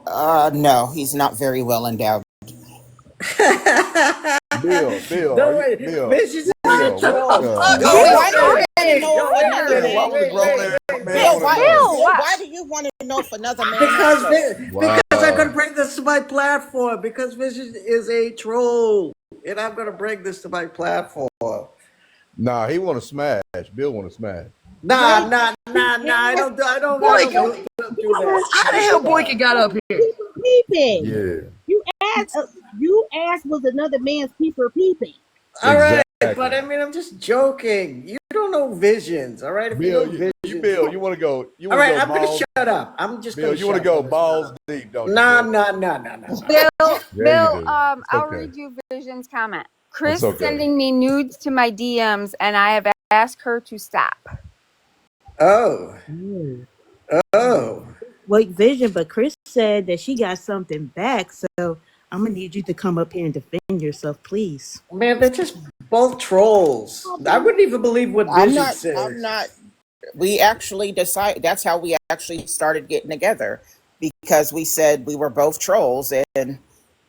No, he's not very well endowed. Bill, No are way. you, Bill, Visions is Bill, a troll. Why do you want to know if another man? Because I'm gonna bring this to my platform. Because Visions is a troll, and I'm gonna bring this to my platform. Nah, he want to smash. Bill want to smash. Nah. I don't do that. How the hell Boyka got up here? Peeping. Yeah. You asked was another man's peeping. All right, but I mean, I'm just joking. You don't know Visions, all right? If Bill, you know Bill, you want to go? all right, I'm gonna shut up. I'm just Bill, gonna. you want to go balls deep, don't you? Nah. Bill, do. I'll Okay. read you Vision's comment. Chris okay. sending me nudes to my DMs, and I have asked her to stop. Oh. Wait, Vision, but Chris said that she got something back, so I'm gonna need you to come up here and defend yourself, please. Man, they're just both trolls. I wouldn't even believe what Vision says. I'm not. We actually decided. That's how we actually started getting together, because we said we were both trolls, and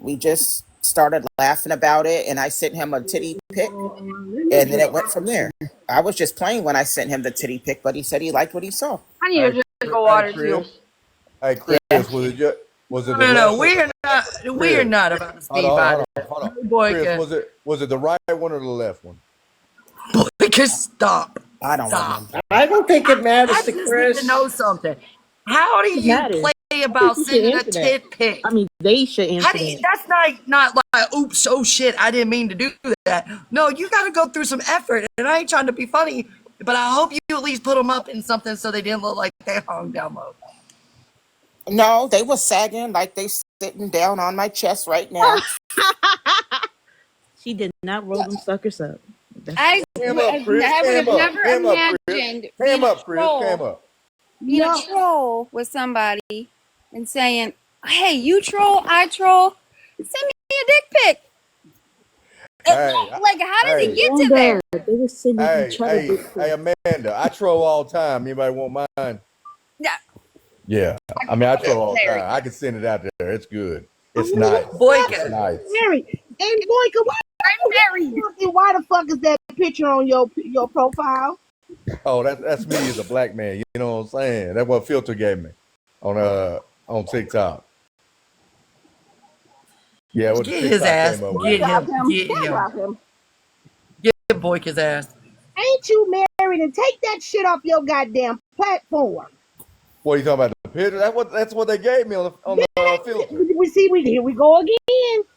we just started laughing about it. And I sent him a titty pic, and then it went from there. I was just playing when I sent him the titty pic, but he said he liked what he saw. I need to drink a water too. Hey Chris, was it? No, we are not about to speak about it. Hold on. Boyka. Chris, was it the right one or the left one? Boyka, stop. I don't Stop. I don't think it matters I to just Chris. need to know something. How do you play about You should sending a answer that. tit pic? I mean, they should answer How do you, that. that's not like, oops, oh shit, I didn't mean to do that. No, you got to go through some effort, and I ain't trying to be funny, but I hope you at least put them up in something so they didn't look like they hung down low. No, they were sagging like they sitting down on my chest right now. She did not roll them suckers up. I Cam would up, have Chris. never Cam up, Chris. imagined Cam up, Chris. Cam up. being a troll with somebody and saying, "Hey, you troll, I troll. Send me a dick pic." Like, how did it get to there? They were sending each other. Hey, Amanda, I troll all the time. Anybody want mine? Yeah. Yeah, I mean, I troll all the time. I can send it out there. It's good. It's nice. Boyka. It's nice. Mary, and Boyka, why the fuck is that picture on your profile? Oh, that's me as a black man. You know what I'm saying? That's what Filter gave me on TikTok. Yeah, what Get the his TikTok ass. came up with. Get him. Drop him. Get Boyka's ass. Ain't you married? And take that shit off your goddamn platform. What are you talking about? The picture? That's what they gave me on the filter. Here we go again.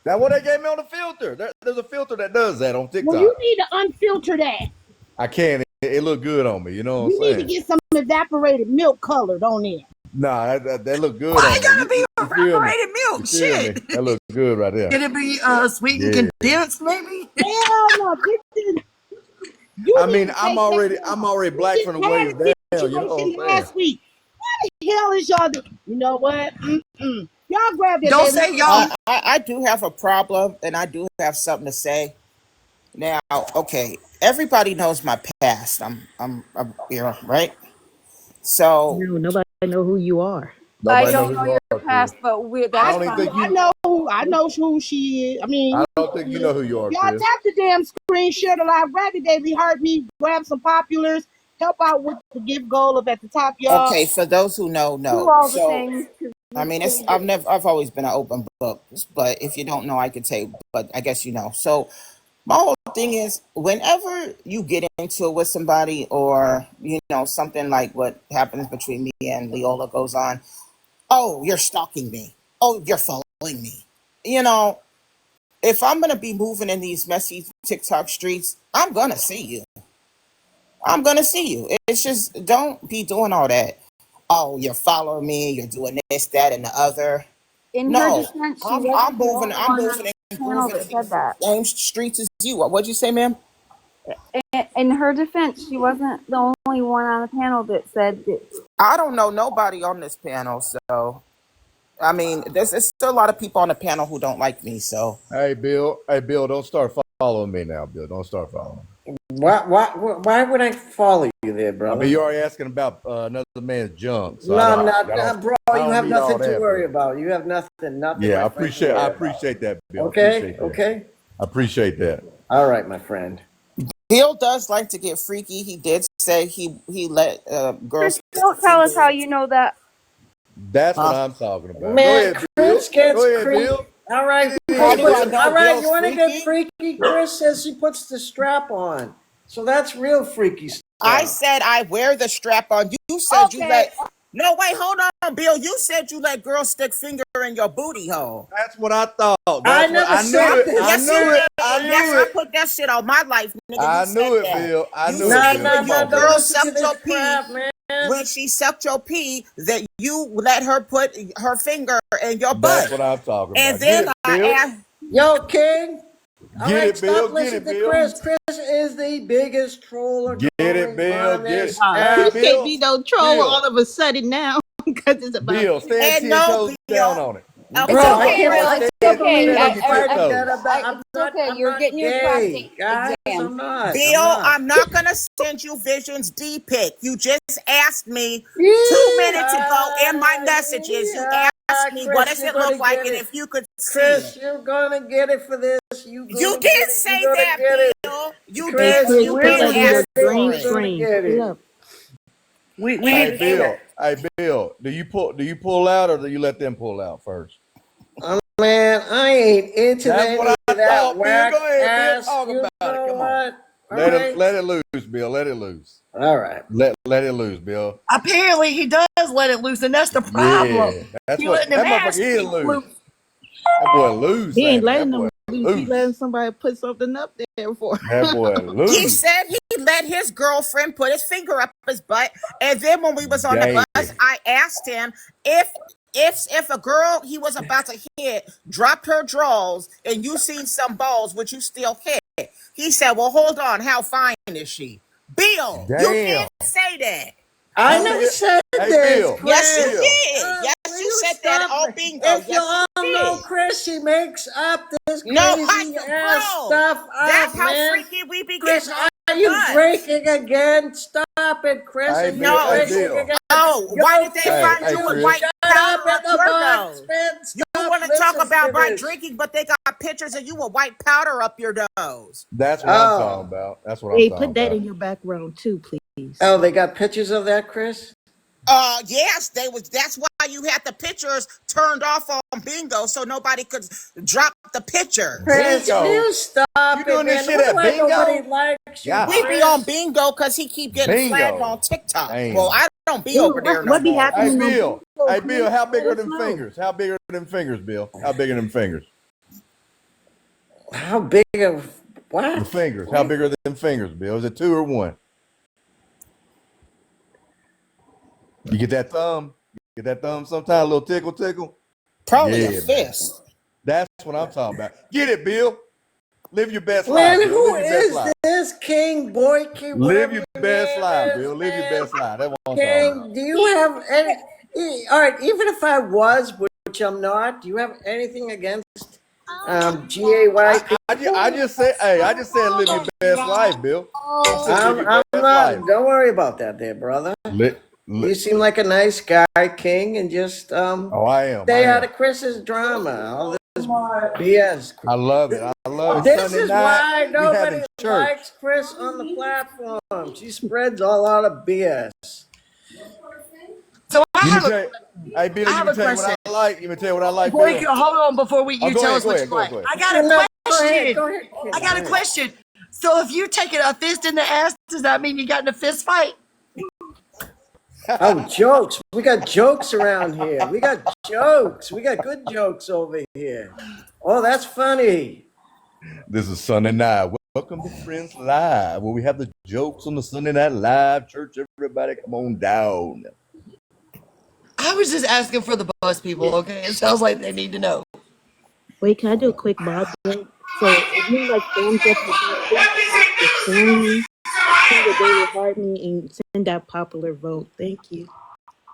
That's what they gave me on the filter. There's a filter that does that on TikTok. Well, you need to unfilter that. I can't. It look good on me. You know what You I'm need saying? to get some evaporated milk colored on it. Nah, that look good. Why on it gotta me. be You feel me? evaporated milk? You feel Shit. me? That looks good right there. Can it be sweet and condensed, maybe? Hell no. I mean, I'm already black from the waist down. You know what I'm saying? Last week. What the hell is y'all doing? You know what? Y'all grab it. Don't say y'all. I do have a problem, and I do have something to say. Now, okay, everybody knows my past. I'm right? So No, nobody know who you are. I Nobody know don't who know you your are, Chris. past, but I I don't even think I you. know who she is. I mean, I who don't think she you is. know who you are, Y'all Chris. tap the damn screen, share the live. Ragged Daisy heard me. Grab some populars. Help out with the gift goal up at the top, y'all. Okay, for those who know, do no. all the So things. 'Cause I we mean, it's saved it. I've always been an open book, but if you don't know, I could say, but I guess you know. So my whole thing is, whenever you get into it with somebody, or something like what happens between me and Leola goes on. Oh, you're stalking me. Oh, you're following me. You know, if I'm gonna be moving in these messy TikTok streets, I'm gonna see you. I'm gonna see you. It's just don't be doing all that. Oh, you're following me. You're doing this, that, and the other. In her No, defense, she I'm wasn't the moving. only I'm one on moving and the panel grooving that in said these that. same streets as you. What'd you say, ma'am? In her defense, she wasn't the only one on the panel that said that. I don't know nobody on this panel, so I mean, there's still a lot of people on the panel who don't like me. So Hey, Bill. Hey, Bill. Don't start following me now, Bill. Don't start following me. Why would I follow you there, I brother? mean, you're already asking about another man's junk, so No, I bro. You don't have need all nothing to that, worry Bill. about. You have nothing, Yeah, my friend, to I worry about. appreciate that, Bill. I Okay, appreciate that. okay. I appreciate that. All right, my friend. Bill does like to get freaky. He did say he let girls. Don't tell us how you know that. That's what I'm talking about. Go Man, ahead, Bill. Chris gets Go ahead, creepy. Bill. All right, How do I know all right. Bill's You want to get freaky? freaky? Chris says she puts the strap on, so that's real freaky stuff. I said I wear the strap on. You said you Okay. let. No, wait, hold on, Bill. You said you let girls stick finger in your booty hole. That's what I thought. I That's never what I said knew it. this. I Yes, knew you it. did. I Yes, knew I it. put that shit on my life, nigga. I You knew said it, that. Bill. I You knew said it, Bill. when Come your on, girl Bill. listen to sucked this your crap, pee, man. when she sucked your pee, that you let her put her finger in your That's butt. what I'm talking And about. Get then it, I Bill. asked, Yo, King. All Get right, it, Bill. stop Get listening it, to Bill. Chris. Chris is the biggest troller Get it, going Bill. on Get it. this Hey, app. Chris can't Bill. be no troll Bill. all of a sudden now because it's about Bill, stand and 10 no, toes down Bill. on it. It's Bro, I okay, can't, Bill. I It's can't okay. believe Stand I'm on your fighting tiptoes. that about. It's okay. You're getting your Gay, prostate guys. exam. I'm not. Bill, I'm not gonna send you Vision's D pic. You just asked me 2 minutes ago in my messages. You asked me what Chris, does you're it look gonna like get and it. if you could see Chris, it. you're gonna get it for this. You You gonna did get it. say You're gonna that, get it. Bill. You Hey, did. Chris, Chris, You you're did put that gonna in your ask get it. for green You're it. gonna screen. get Put it it. up. We Hey, did. Bill. Hey, Bill. Do you pull out or do you let them pull out first? Man, I ain't into That's any what of I that thought, Bill. whack Go ahead, Bill. ass. Talk You about it. know Come on. what? All right. Let it loose, Bill. Let it loose. All right. Let it loose, Bill. Apparently, he does let it loose, and that's the problem. Yeah. That's He what letting him that ass motherfucker is cheeks loose. loose. That boy loose, He ain't ain't it? letting That boy them loose. He letting loose. somebody put something up there for him. That boy He loose. said he let his girlfriend put his finger up his butt, and then when we was on the Damn. bus, I asked him if a girl he was about to hit dropped her drawers and you seen some balls, would you still hit? He said, "Well, hold on. How fine is she?" Bill, you Damn. did say that. I Who never did- said Hey, this, Bill. Yes, you Chris. did. Yes, Will you you said that stop? on bingo. If you Yes, all you know did. Chris, she makes up this No, crazy ass bro. stuff That's up, how man. freaky we be Chris, getting on are the you bus. drinking again? Stop it, Chris. Hey, Are you Bill. Hey, drinking Bill. again? Oh, Yo, why did they King, find Hey, you with Chris. white shut powder up in up the your box, nose? man. You Stop want to talk listening about to right this. drinking, but they got pictures of you with white powder up your nose. That's what I'm talking about. That's what I'm Hey, talking put that about. in your background too, please. Oh, they got pictures of that, Chris? Yes, they was. That's why you had the pictures turned off on bingo, so nobody could drop the pictures. Chris, will Bingo. you stop You it, doing man? this shit Look at like nobody bingo? likes you, Yeah. We be Chris. on bingo because he keep getting flagged Bingo. on TikTok. Damn. Well, I don't be Dude, over there no what be more. Hey, happening on Bill. bingo, Hey, Chris? Bill. How big Let are us them know. fingers? How big are them fingers, Bill? How big are them fingers? How big of The what? fingers. How big are them fingers, Bill? Is it 2 or 1? You get that thumb? Get that thumb sometime, a little tickle, tickle? Probably a Yeah, man. fist. That's what I'm talking about. Get it, Bill. Live your best Man, life, Bill. who Live your best is life. this King, boy, King, Live whatever your your best name life, is, Bill. Live your man? best life. That's what I'm talking about. King, do you have any? All right, even if I was, which I'm not, do you have anything against GAY I just said, hey, I just said live your best life, Bill. I said live your I'm best not. life. Don't worry about that, there, brother. You seem like a nice guy, King, and just Oh, I am. stay out of Chris's drama. All this BS. I love it. I love it. This Sunday is night, why we nobody having church. likes Chris on the platform. She spreads a lot of BS. So I You have can a, tell, hey Bill, I you have can a tell you what question. I like. You can tell you what I like. Before you Bill. hold on, before you Oh, go tell ahead, us go what ahead, you go like, ahead, I got a Go question. ahead, go ahead, King. I got a question. So if you take a fist in the ass, does that mean you got in a fist fight? Oh, jokes. We got jokes around here. We got jokes. We got good jokes over here. Oh, that's funny. This is Sunday night. Welcome to Friends Live, where we have the jokes on the Sunday Night Live. Church, everybody, come on down. I was just asking for the bus people, okay? It sounds like they need to know. Wait, can I do a quick mod break? So if you like thumbs up and stuff, please tap the screen, see the David Hartney, and send that popular vote. Thank you.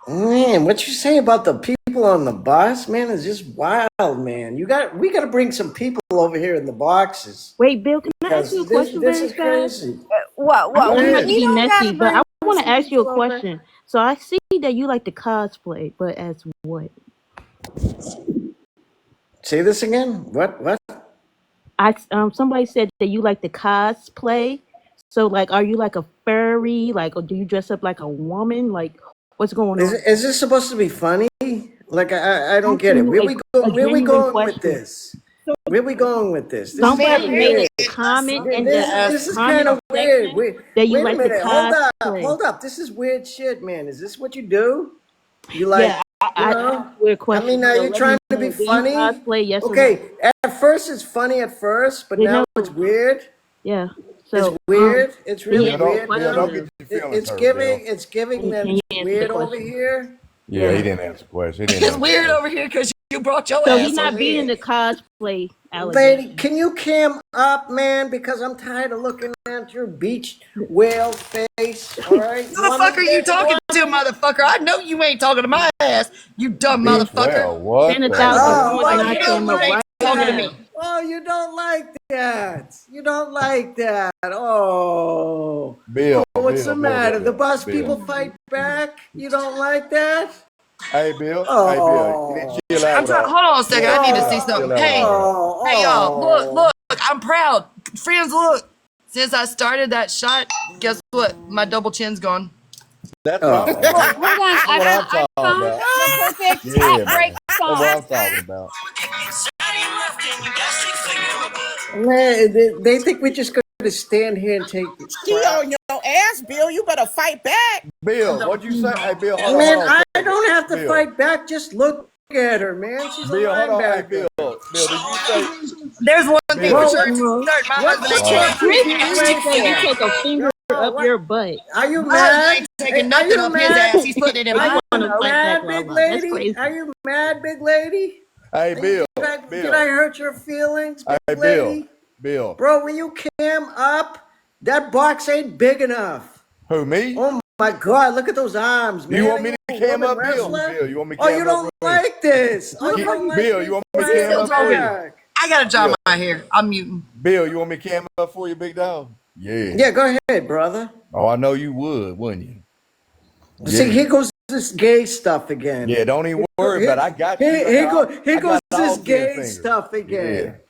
Man, what you say about the people on the bus, man, is just wild, man. We got to bring some people over here in the boxes. Wait, Bill, can I ask Because you a question this very is fast? crazy. What? I Go know We, not ahead. to we be don't messy, gotta but I bring want to some ask you a people over. question. So I see that you like to cosplay, but as what? Say this again. What? Somebody said that you like to cosplay. So like, are you like a furry? Like, or do you dress up like a woman? Like, what's going on? Is this supposed to be funny? Like I don't get it. Asking you Where we genuine going with question. this? Where we going with this? This is Somebody kind of made weird. a comment in This the is kind comment of weird. section Wait, that you wait a like to minute. cosplay. Hold up. This is weird shit, man. Is this what you do? You Yeah, like, I asked weird I questions. mean, are So you let trying me to be know. Do you funny? cosplay? Yes or Okay, no? at first it's funny at first, but You now know, it's weird. yeah. It's So weird. It's can you really answer the weird Bill, now. don't question? get your feelings It's hurt, giving. Bill. It's giving that Can you it's answer the weird over question? here. Yeah, he Yeah. didn't answer the question. He didn't It's answer the weird question. over here because you brought your So ass he's over not being here. the cosplay Lady, allegation. can you cam up, man? Because I'm tired of looking at your beach whale face. All right, Who the fuck are you talking to, motherfucker? I know you ain't talking to my ass, you dumb Beach motherfucker. well, what Send the 1,000 hell? Oh, coins and oh, I you You came don't up ain't like right talking to now. me. that. Oh, you don't like that. You don't like that. Oh, Bill, what's the Bill, Bill, matter? The Bill, bus Bill. people fight back. You don't like that? Hey, Bill. Hey, Bill. You need Oh, to chill out I'm with trying. all. Hold on a second. I Yeah, need to chill see out. something. Chill out with Hey, all hey, y'all. Look, oh. I'm proud. Friends, look. Since I started that shot, guess what? My double chin's gone. that. That's what I'm Well, talking about. hold on. That's what I'm I talking found about. the perfect Yeah, break man. That's what song. I'm talking about. Man, they think we're just going to stand here and take She crap. on your ass, Bill. You better fight back. Bill, what'd you say? Hey, Bill, hold Man, on a I second. don't have to Bill, fight back. Just look at her, man. She's a Bill, hold on. Hey, linebacker. Bill, did you say, There's one thing for Bill? Whoa, sure. To start, my what husband the ain't fuck taking you Chris being actually right said you for? take a finger Yo, up what? your butt. Are you My husband mad? ain't taking Are nothing you up his mad? ass. He's putting it in Are mine. you Want to fight back, mad, la big la. That's lady? crazy. Are you mad, big lady? Hey, Bill, Did I Bill. hurt your feelings, Hey, big Bill, lady? Bill. Bro, when you cam up, that box ain't big enough. Who, me? Oh my God, look at those arms, man. You want Are me you to a cam woman up, Bill? wrestler? Bill, you want me to Oh, you cam up don't for you? like this. Oh, you don't like Bill, me you want me to Is he cam still up for you? talking? I gotta dry Bill, my hair. I'm muting. Bill, you want me to cam up for you, big dog? Yeah. Yeah, go ahead, brother. Oh, I know you would, wouldn't you? See, Yeah. here goes this gay stuff again. Yeah, don't even worry about it. I got you. Here I goes got all this 10 gay fingers. stuff Yeah. again.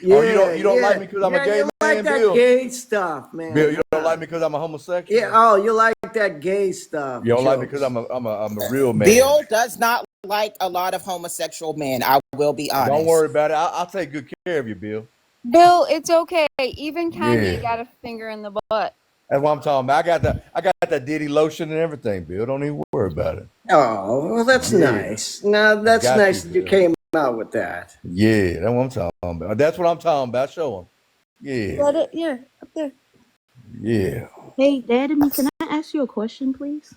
Oh, Yeah, you don't like me because I'm a gay you man, like that Bill? gay stuff, man. Bill, you don't like me because I'm a homosexual? Yeah, oh, you like that gay stuff. You don't like me jokes. because I'm a real man. Bill does not like a lot of homosexual men. I will be honest. Don't worry about it. I'll take good care of you, Bill. Bill, it's okay. Even Kanye Yeah. got a finger in the butt. That's what I'm talking about. I got that Diddy lotion and everything, Bill. Don't even worry about it. Oh, well, that's Yeah. nice. No, that's Got nice you, that you Bill. came out with that. Yeah, that's what I'm talking about. That's what I'm talking about. Show him. Yeah, Let it here, up there. yeah. Hey, Dad and me, can I ask you a question, please?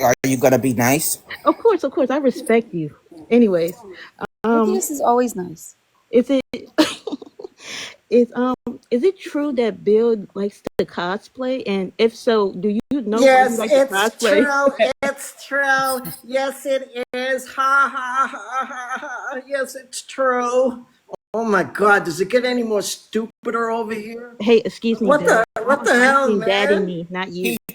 Are you gonna be nice? Of course, I respect you. Anyways, This is always nice. is it is it true that Bill likes to cosplay? And if so, do you know why Yes, you like to it's cosplay? true. It's true. Yes, it is. Ha ha ha ha ha. Yes, it's true. Oh my God, does it get any more stupider over here? Hey, excuse me, What Bill. the hell, Asking Dad and man? me, not you. He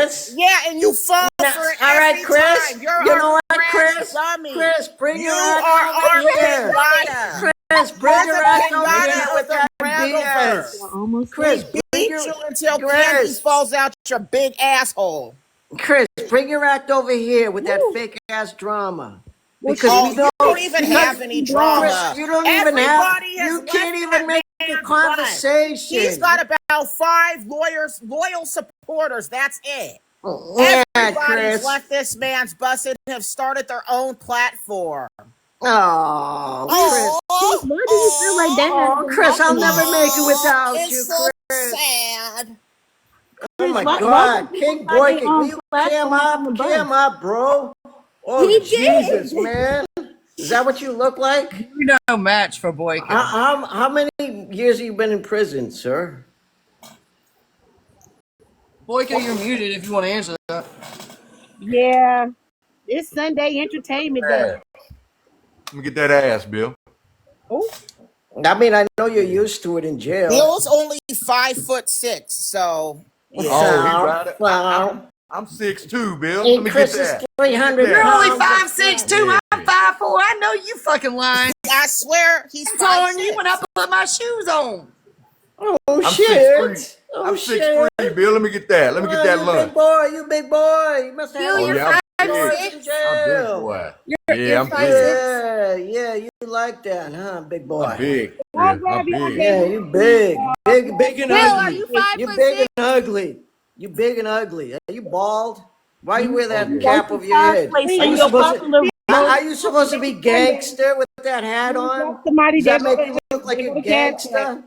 Chris. Yeah, and you fall Now, for it all right, every Chris. time. You're You a know what, trash Chris? dummy. Chris, bring You your are ass over our here. pinata. Chris, bring You're your the ass over here pinata with of the that Randallverse. BS. Chris, We bring beat your you until candy Chris. falls out your big asshole. Chris, bring your act over here with that fake ass drama. Because Oh, we you know don't even because have any drama. Chris, you don't even have Everybody has you left can't even that make man conversation. He's got about 5 loyal supporters. That's it. Yeah, Everybody's Chris. left this man's bus and have started their own platform. Oh, Oh, Why do you feel like that has Oh, been Chris, I'll happening? never make it without it's you, so Chris. sad. Oh my Why God, do people King find their Boykin, own will you cam platform on the up, bus? cam up, bro? Oh, He Jesus, did. man. Is that what you look like? You're no match for Boykin. How many years have you been in prison, sir? Boykin, you're muted if you want to answer that. Yeah, it's Sunday Entertainment Day. Let me get that ass, Bill. Oh, I mean, I know you're used to it in jail. Bill's only 5'6", so Oh, he So, right. well, I'm 6'2", Bill. hey, Let me Chris get is that. 300 You're only pounds. 5'6" I'm 5'4". I know you fucking lying. I swear he's I'm taller than 5'6". you when I put my shoes on. Oh, I'm shit. 6'3". Oh, I'm shit. 6'3", Bill. Let me get that. Let me get that you lunch. big boy, you big boy. You must have Bill, Oh you're yeah, I'm 5'6". big. in I'm jail. big boy. You're Yeah, I'm 5'6". big. Yeah, you like that, huh, big boy? I'm big. I'll Yeah, grab I'm you. I'll big. Yeah, you big and Bill, are ugly. you You 5'6"? big and ugly. You big and ugly. Are you bald? Why you wear that Oh, yeah. cap over your head? Cosplay Are some you your supposed popular to? Are you supposed to be gangster with that hat on? Somebody Does that that make you look like a gangster?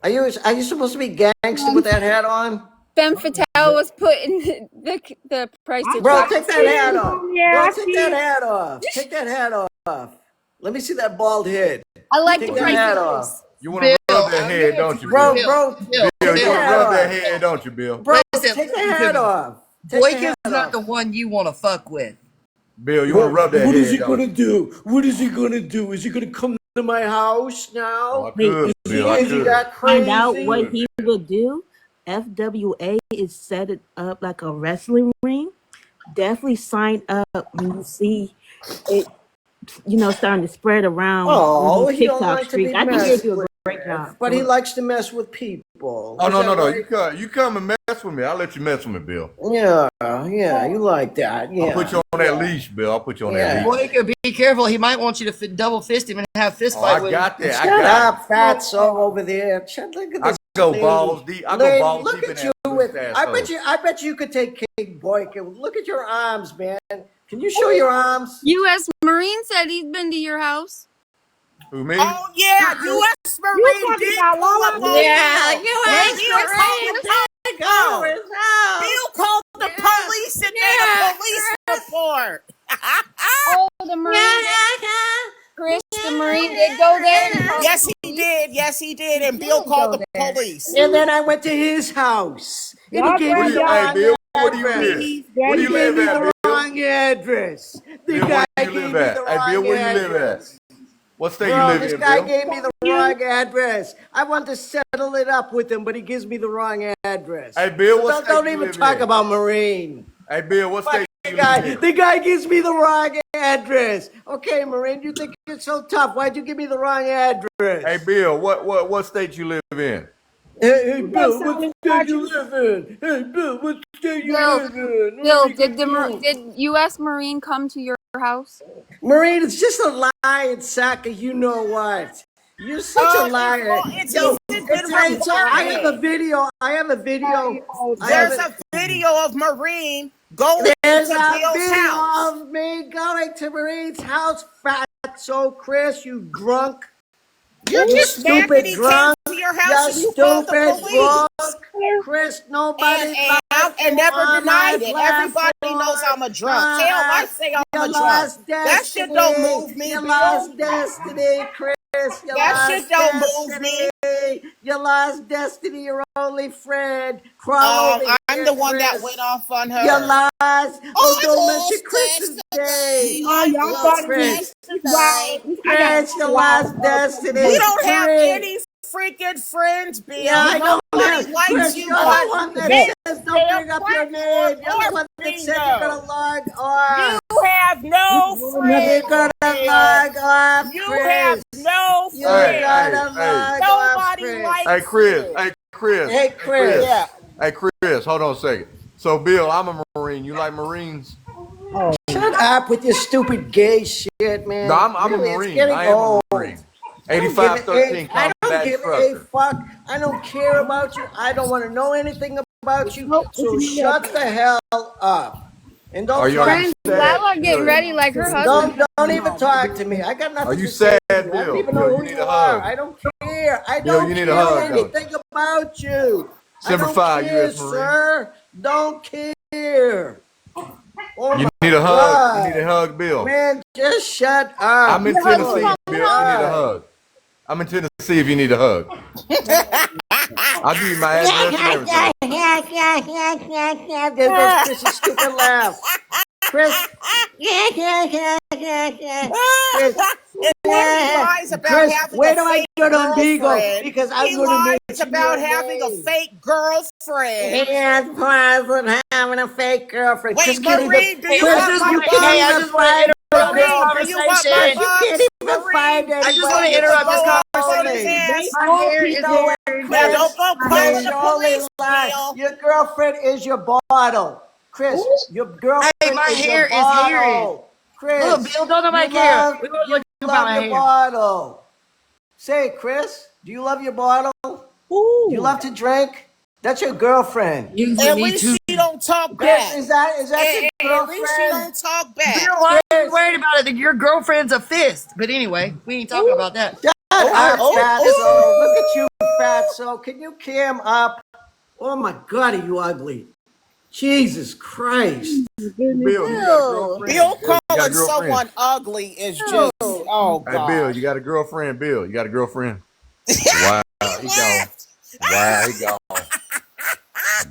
Are you supposed to be gangster with that hat on? Femme Fatale was putting the price to Bro, drop. take that hat off. Yeah, Bro, I take see that it. hat off. Take that hat off. Let me see that bald head. I like Take the that price hat increase. off. You want to Bill, rub that I'm head, gonna don't you, Bro, Bill? bro, Bill, take you that want to hat rub that off. head, don't you, Bill? Bro, Listen, take the listen to hat me. off. Take the Boykin's hat not off. the one you want to fuck with. Bill, you want to rub that What head, is he don't gonna you? do? What is he gonna do? Is he gonna come to my house Oh, now? I Hey, could, Is Bill. I he could. that find out crazy? what he would do. FWA is set it up like a wrestling ring. Definitely sign up when you see it, starting to spread around on Oh, these he don't TikTok like to streets. be I think he'll messed do a with, great job. but he likes to mess with people. Oh, Is no, that no, no. right? You come and mess with me. I'll let you mess with me, Bill. Yeah, you like that. I'll put Yeah. you on that leash, Bill. I'll put you on that Yeah. leash. Boykin, be careful. He might want you to double fist him and have fist Oh, fight I with him. got that. I Shut got up, fatso over there. Look at I this go lady. balls deep. I go Lady, balls look deep in at you that with. loose ass I hole. bet you could take King Boykin. Look at your arms, man. Can you show your arms? U.S. Marine said he's been to your house. Who, me? Oh yeah, U.S. You Marine talking did about pull up Lala? on Yeah, Bill. U.S. And Bill called the police. Bill called the police and made a police report. Oh, the Marine. Chris, the Marine did go there. And call Yes, the he police. did. Yes, he did. And Bill did called go the there. police. And then I went to his house. And he Y'all gave me grab the y'all. Hey, wrong Bill, where do you address. live? Grab Where do He you your gave live me at, the Bill? wrong address. The Bill, guy where do you gave live me at? the Hey, Bill, wrong where you live at? address. What state you Bro, live this in, guy Bill? gave me the wrong address. I want to settle it up with him, but he gives me the wrong address. Hey, Bill, So what don't, state don't you even live talk in? about Marine. Hey, Bill, what state you live Guy, in? the guy gives me the wrong address. Okay, Marine, you think it's so tough? Why'd you give me the wrong address? Hey, Bill, what state you live in? Hey, Bill, what state you live in? Hey, Bill, what state you Bill, live in? Bill, What did you do? did U.S. Marine come to your house? Marine, it's just a lie and sack of you know what. You're such a liar. It's Yo, even been I have a reported. video. I have a video. There's a video of Marine going There's to a Bill's video house. of me going to Marine's house, fatso Chris, you drunk. You're You just mad that stupid he drunk. came to your house and You you called the stupid police. drunk. Chris, nobody And you never on my denied it. Everybody knows I'm a drunk. Hell, I say I'm You a drunk. lost That shit don't destiny. move me, You Bill. lost destiny, Chris. You That lost shit don't move destiny. me. You lost destiny, your only friend. Crawl over I'm here, the one that Chris. went off on her. You lost. Oh, I don't mention lost Chris's day. Oh, y'all Oh, thought it Chris. was wild. Chris, you lost destiny. We don't have Marie. any freaking friends, Bill. Yeah, I know. Nobody likes Chris, you. you're the one that says don't bring up your name. You're the one that said you're gonna log off. You have no friends. You're gonna log off, You Chris. have no You're friends. gonna log off, Nobody Chris. likes Hey, Chris. you. Hey, Chris. Hey, Chris. Yeah. Hey, Chris. Hold on a second. So, Bill, I'm a Marine. You like Marines? Shut up with your stupid gay shit, man. No, I'm Really, a it's Marine. getting I am old. a Marine. 8513. I don't don't that give a structure. fuck. I don't care about you. I don't want to know anything about you. So shut the hell up. And don't Are you Friends, sad? Lala getting ready like her husband. don't even talk to me. I got nothing Are you to say sad, to you. I don't Bill? even Bill, know you who need you a are. hug. I don't care. I Bill, don't you need a care hug, don't you? anything about you. Semper I don't Fi, care, U.S. Marine. sir. Don't care. Oh You my need a hug. You God. need a hug, Bill. Man, just shut up. I'm in Your husband's Tennessee, coming Bill. You need a home. hug. I'm in Tennessee if you need a hug. I'll give you my address and everything. There's Chris's stupid laugh. Chris. Lies about Chris, having where a do I fake go to Beagle? girlfriend. Because I'm He going to lies mention about your having a name. fake girlfriend. He has present having a fake girlfriend. Wait, Chris can't Marie, even. do you Chris, want my you butt? can't Hey, I even just want to find interrupt this Marie, do you want my conversation. you butt? can't even Marie, find I just want to anybody interrupt this blow up conversation. Chloe's My ass. hair is People, hairy. Now Chris, don't go Chris, calling the you're only police, lying. Bill. Your girlfriend is your bottle. Chris, your girlfriend Hey, my is your hair is hairy. bottle. Chris, Look, Bill, don't nobody you care. love, We don't you look about my your hair. bottle. Say, Chris, do you love your bottle? Do you love to drink? That's your girlfriend. At least she don't talk Chris, back. is that your At least she girlfriend? don't talk back. Bill, why are you worried about it? That your girlfriend's a fist. But anyway, we ain't talking about that. Shut up, oh, fatso. Look at you, fatso. Can you cam up? Oh my God, are you ugly? Jesus Christ. Bill, you got a girlfriend. Bill You got a calling girlfriend. someone ugly is just, oh Hey, God. Bill, you got a girlfriend. Bill, you got a girlfriend. Wow, he gone. Wow, he gone.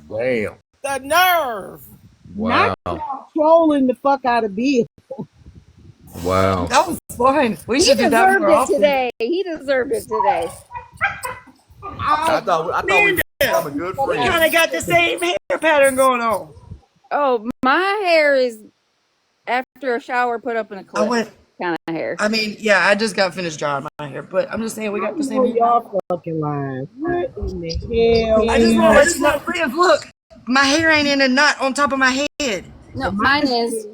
Damn. The nerve. Wow. Trolling the fuck out of Bill. Wow. That was fun. We He should do that deserved more it often. today. He deserved it today. I thought we become a good We kind friend. of got the same hair pattern going on. Oh, my hair is after a shower put up in a clip kind of hair. I mean, yeah, I just got finished drying my hair, but I'm just saying we got the same hair. Y'all fucking lying. What in the hell? I just want to let you know, friends, look, my hair ain't in a knot on top of my head. No, mine is.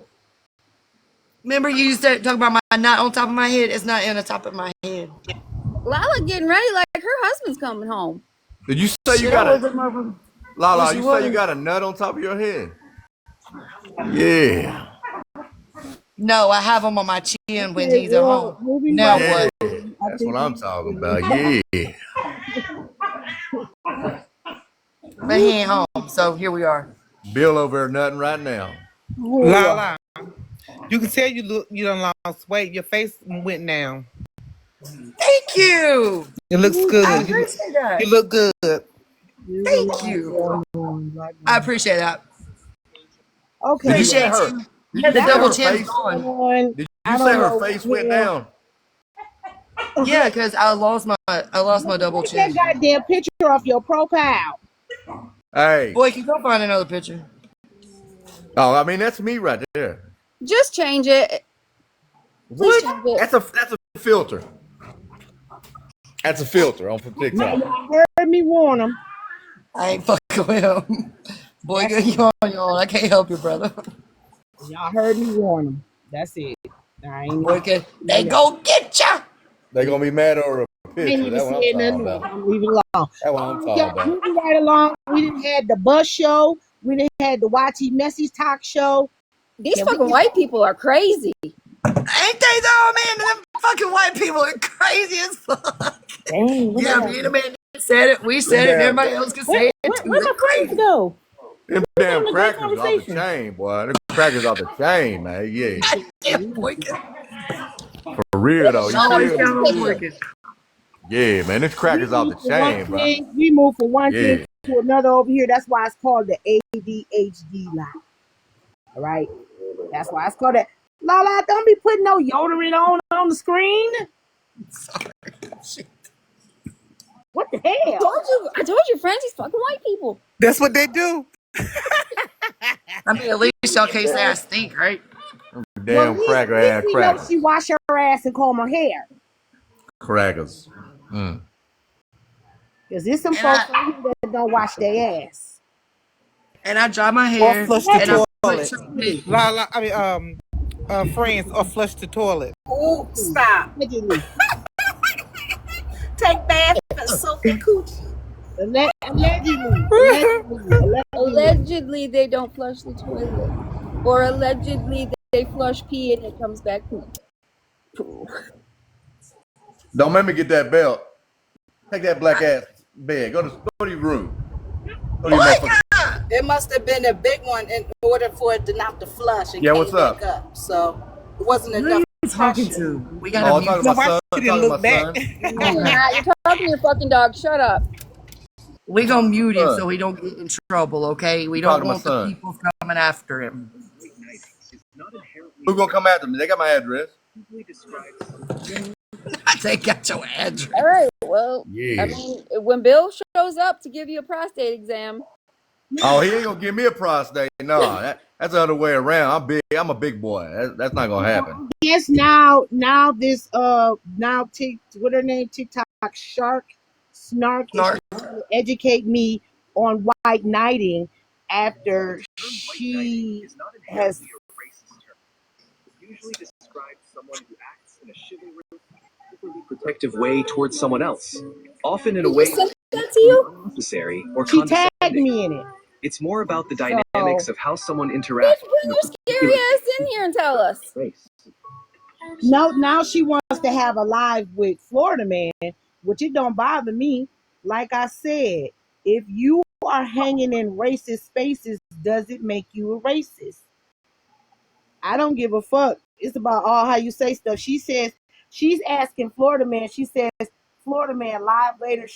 Remember you used to talk about my knot on top of my head? It's not in the top of my head. Lala getting ready like her husband's coming home. Did you say you Shit, got I a wasn't motherfucker. Lala? Yes, You you say you was. got a nut on top of your head? Yeah. No, I have him on my chin when he's at home. Now Yeah. what? That's what I'm talking about. Yeah. But he ain't home, so here we are. Bill over there nutting right now. Lala, you can tell you done lost weight. Your face went down. Thank you. It looks I good. appreciate that. You look good. Thank you. I appreciate that. Okay. Did you say Appreciate her? you. Did Yeah, you the say double her chin's face? gone. Did you say her face went down? Yeah, because I lost my double Take chin. that goddamn picture off your profile. Hey. Boy, can you go find another picture? Oh, I mean that's me right there. Just change it. What? That's a filter. That's a filter on TikTok. Y'all heard me warn them. I ain't fucking with him. Boy, you on your own. I can't help you, brother. Y'all heard me warn them. That's it. I ain't Boy, they go get ya. They gonna be mad over a I ain't picture. even That's what said I'm talking nothing. about. I'm leaving it alone. That's what I'm talking Yeah, about. moving right along. We didn't had the bus show. We didn't had the YT Messy talk show. These fucking white people are crazy. Ain't they though, man? Them fucking white people are crazy as fuck. Dang, Yeah, me and the man said it. We said it. And everybody else can say it too. Where my friends go? Them damn crackers off the chain, boy. Them crackers off the chain, man. Yeah. Damn, boy. For real though. You Always feel count me? on working. Yeah, man. This crackers off the chain, bro. We moved from one Yeah. thing to another over here. That's why it's called the ADHD line. All right? That's why it's called that. Lala, don't be putting no deodorant on the screen. Sorry. What the hell? I told you, friends, these fucking white people. That's what they do. I mean, at least y'all can't say I stink, right? Damn cracker ass We know crackers. she wash her ass and comb her hair. Crackers. Mm. Because there's some folks out here that don't wash their ass. And I dry my hair. Or flush and the I toilet. Lala, I mean, friends, or flush the toilet. Oh, stop. Take bath Allegedly. Allegedly, they don't flush the toilet, or allegedly they flush pee and it comes back poop. Don't make me get that belt. Take that black ass bed. Go to your room. Go to your motherfucking. It must have been a big one in order for it to not to flush and Yeah, came what's up? back up. So it wasn't Who are enough you talking pressure. to? We Oh, gotta I'm mute. talking to my son. I'm talking to my son. No, you're not. You're talking to your fucking dog. Shut up. We gonna mute him Son. so he don't get in trouble, okay? We I'm don't talking to my want the son. people coming after him. Who gonna come after me? They got my address. They got your address. All right. Well, Yeah. I mean, when Bill shows up to give you a prostate exam, Oh, he ain't gonna give me a prostate. No, that's the other way around. I'm big. I'm a big boy. That's not gonna happen. Yes, now this now what her name, TikTok Snark is trying to educate me on white knighting after she has Usually describes someone who acts in a chivalrous, protective way towards someone else, often in a did way you send that to you? unnecessary or she tagged condescending. me in it. It's more about the dynamics of how someone Bitch, interacts. bring your scary ass in here and tell us. No, now she wants to have a live with Florida Man, which it don't bother me. Like I said, if you are hanging in racist spaces, does it make you a racist? I don't give a fuck. It's about all how you say stuff. She says she's asking Florida Man. She says Florida Man live later,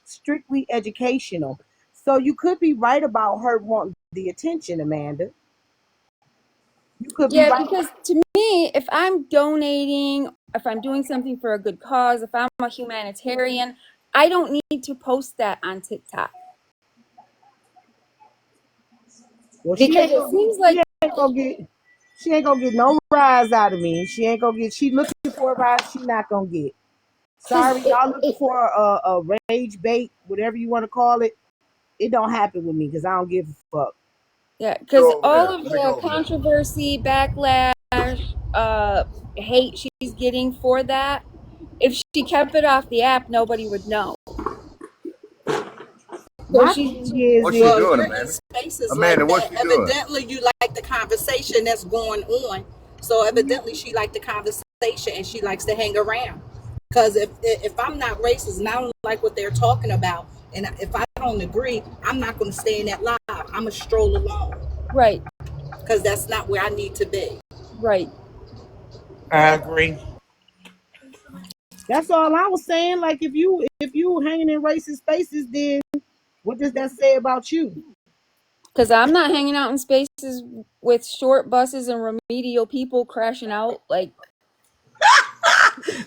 strictly educational. So you could be right about her wanting the attention, Amanda. You could be Yeah, right. because to me, if I'm donating, if I'm doing something for a good cause, if I'm a humanitarian, I don't need to post that on TikTok. Well, she Because ain't it gonna, seems like she ain't gonna get no rise out of me. She ain't gonna get. She looking for a rise. She not gonna get. Sorry, y'all looking for a rage bait, whatever you want to call it. It don't happen with me because I don't give a fuck. yeah, because Go over all there. of Let me go the over there. controversy, backlash, hate she's getting for that, if she kept it off the app, nobody would know. So My she's thing is, What's she Well, doing, you're in Amanda? spaces Amanda, like what's that. she doing? Evidently, you like the conversation that's going on. So evidently, she liked the conversation and she likes to hang around. Because if I'm not racist and I don't like what they're talking about, and if I don't agree, I'm not going to stay in that live. I'm going to stroll along right, because that's not where I need to be. right. I agree. that's all I was saying. Like if you hanging in racist spaces, then what does that say about you? Because I'm not hanging out in spaces with short buses and remedial people crashing out. Like,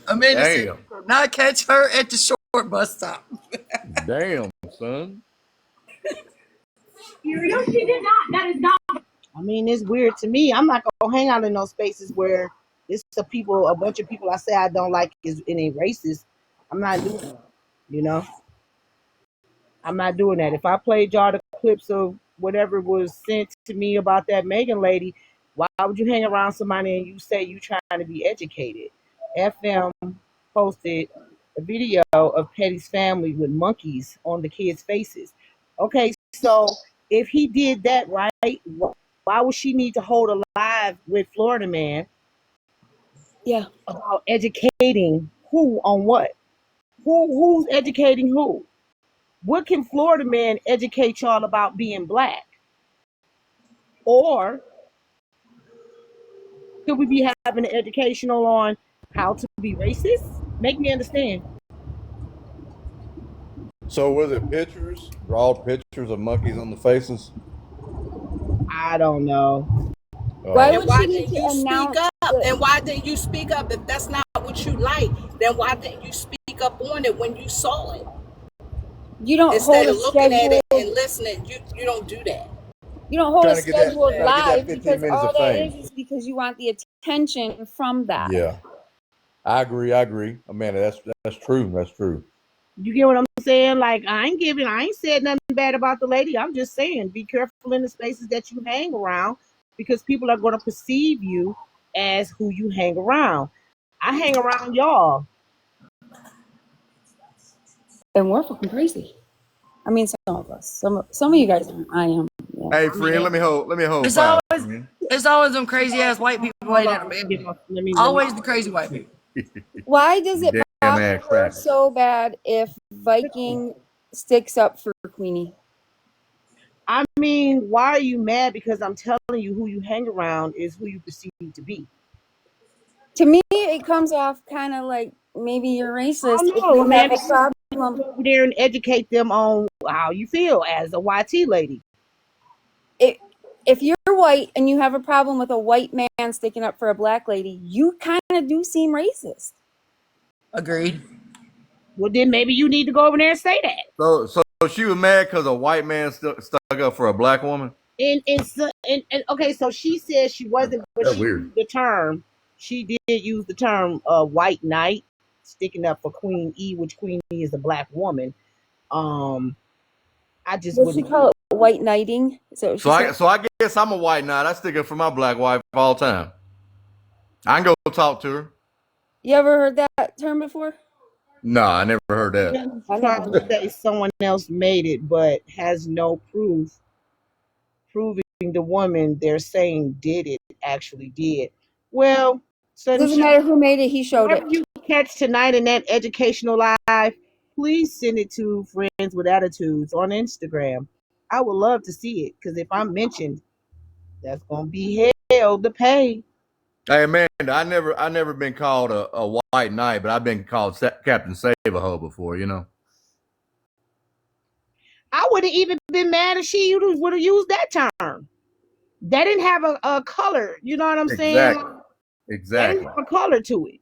Amanda said, Damn. not catch her at the short bus stop. Damn, son. No, she did not. That is not. I mean, it's weird to me. I'm not gonna hang out in those spaces where it's a bunch of people I say I don't like is in a racist. I'm not doing that. You know, I'm not doing that. If I played y'all the clips of whatever was sent to me about that Megan lady, why would you hang around somebody and you say you trying to be educated? FM posted a video of Petty's family with monkeys on the kids' faces. Okay, so if he did that, right, why would she need to hold a live with Florida Man? Yeah. About educating who on what? Who's educating who? What can Florida Man educate y'all about being black? Or could we be having an educational on how to be racist? Make me understand. So was it pictures? Drawed pictures of monkeys on the faces? I don't know. why Oh. would Why she need didn't to you speak announce up? it? And why didn't you speak up? If that's not what you like, then why didn't you speak up on it when you saw it? You don't Instead hold a of looking at it scheduled. and listening, you don't do that. You don't hold a Trying to get scheduled that live 15 because minutes all of that fame. is because you want the attention from that. Yeah. I agree. Amanda, that's true. That's true. You get what I'm saying? Like I ain't said nothing bad about the lady. I'm just saying be careful in the spaces that you hang around because people are going to perceive you as who you hang around. I hang around y'all. And we're fucking crazy. I mean, some of us. Some of you guys aren't. I am. Yeah. Hey, friend, let me hold It's fire. always them crazy ass white people Hold waiting. on, let me Always the crazy white people. Why does it Damn bother ass her cracker. so bad if Viking sticks up for Queenie? I mean, why are you mad? Because I'm telling you, who you hang around is who you perceive to be. To me, it comes off kind of like maybe you're racist I if don't know, you man. have a problem. Go over there and educate them on how you feel as a YT lady. If you're white and you have a problem with a white man sticking up for a black lady, you kind of do seem racist. Agreed. Well, then maybe you need to go over there and say that. So she was mad because a white man stuck up for a black woman? And okay, so she said she wasn't, but That's she weird. used the term. She did use the term white knight, sticking up for Queen E, which Queen E is a black woman. I just What she wouldn't call it? White knighting. So I guess I'm a white knight. I stick up for my black wife all the time. I can go talk to her. You ever heard that term before? No, I never heard that. trying to say someone else made it, but has no proof proving the woman they're saying did it actually did. Well, Doesn't matter who made it, he showed it. whatever you catch tonight in that educational live, please send it to Friends with Attitudes on Instagram. I would love to see it, because if I'm mentioned, that's gonna be hell to pay. Hey, man, I never been called a white knight, but I've been called Captain Save-A-Ho before, you know. I wouldn't even been mad if she would have used that term. They didn't have a color, you know what I'm saying? Exactly. They didn't have a color to it.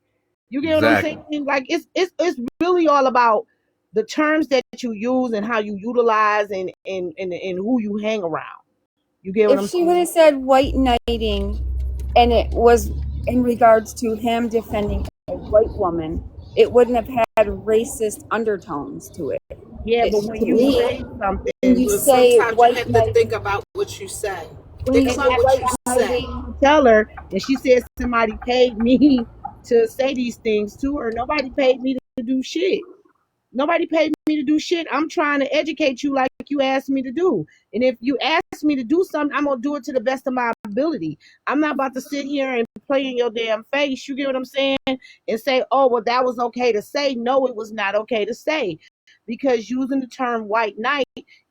You get what I'm saying? Like it's really all about the terms that you use and how you utilize and who you hang around. You get what I'm If she saying? would have said white knighting and it was in regards to him defending a white woman, it wouldn't have had racist undertones to it. Yeah, but when you say something, you say white you have to think about what you say. Think about what you say. Tell her, and she said somebody paid me to say these things to her. Nobody paid me to do shit. Nobody paid me to do shit. I'm trying to educate you like you asked me to do. And if you ask me to do something, I'm going to do it to the best of my ability. I'm not about to sit here and play in your damn face. You get what I'm saying? And say, oh, well, that was okay to say. No, it was not okay to say. Because using the term white knight,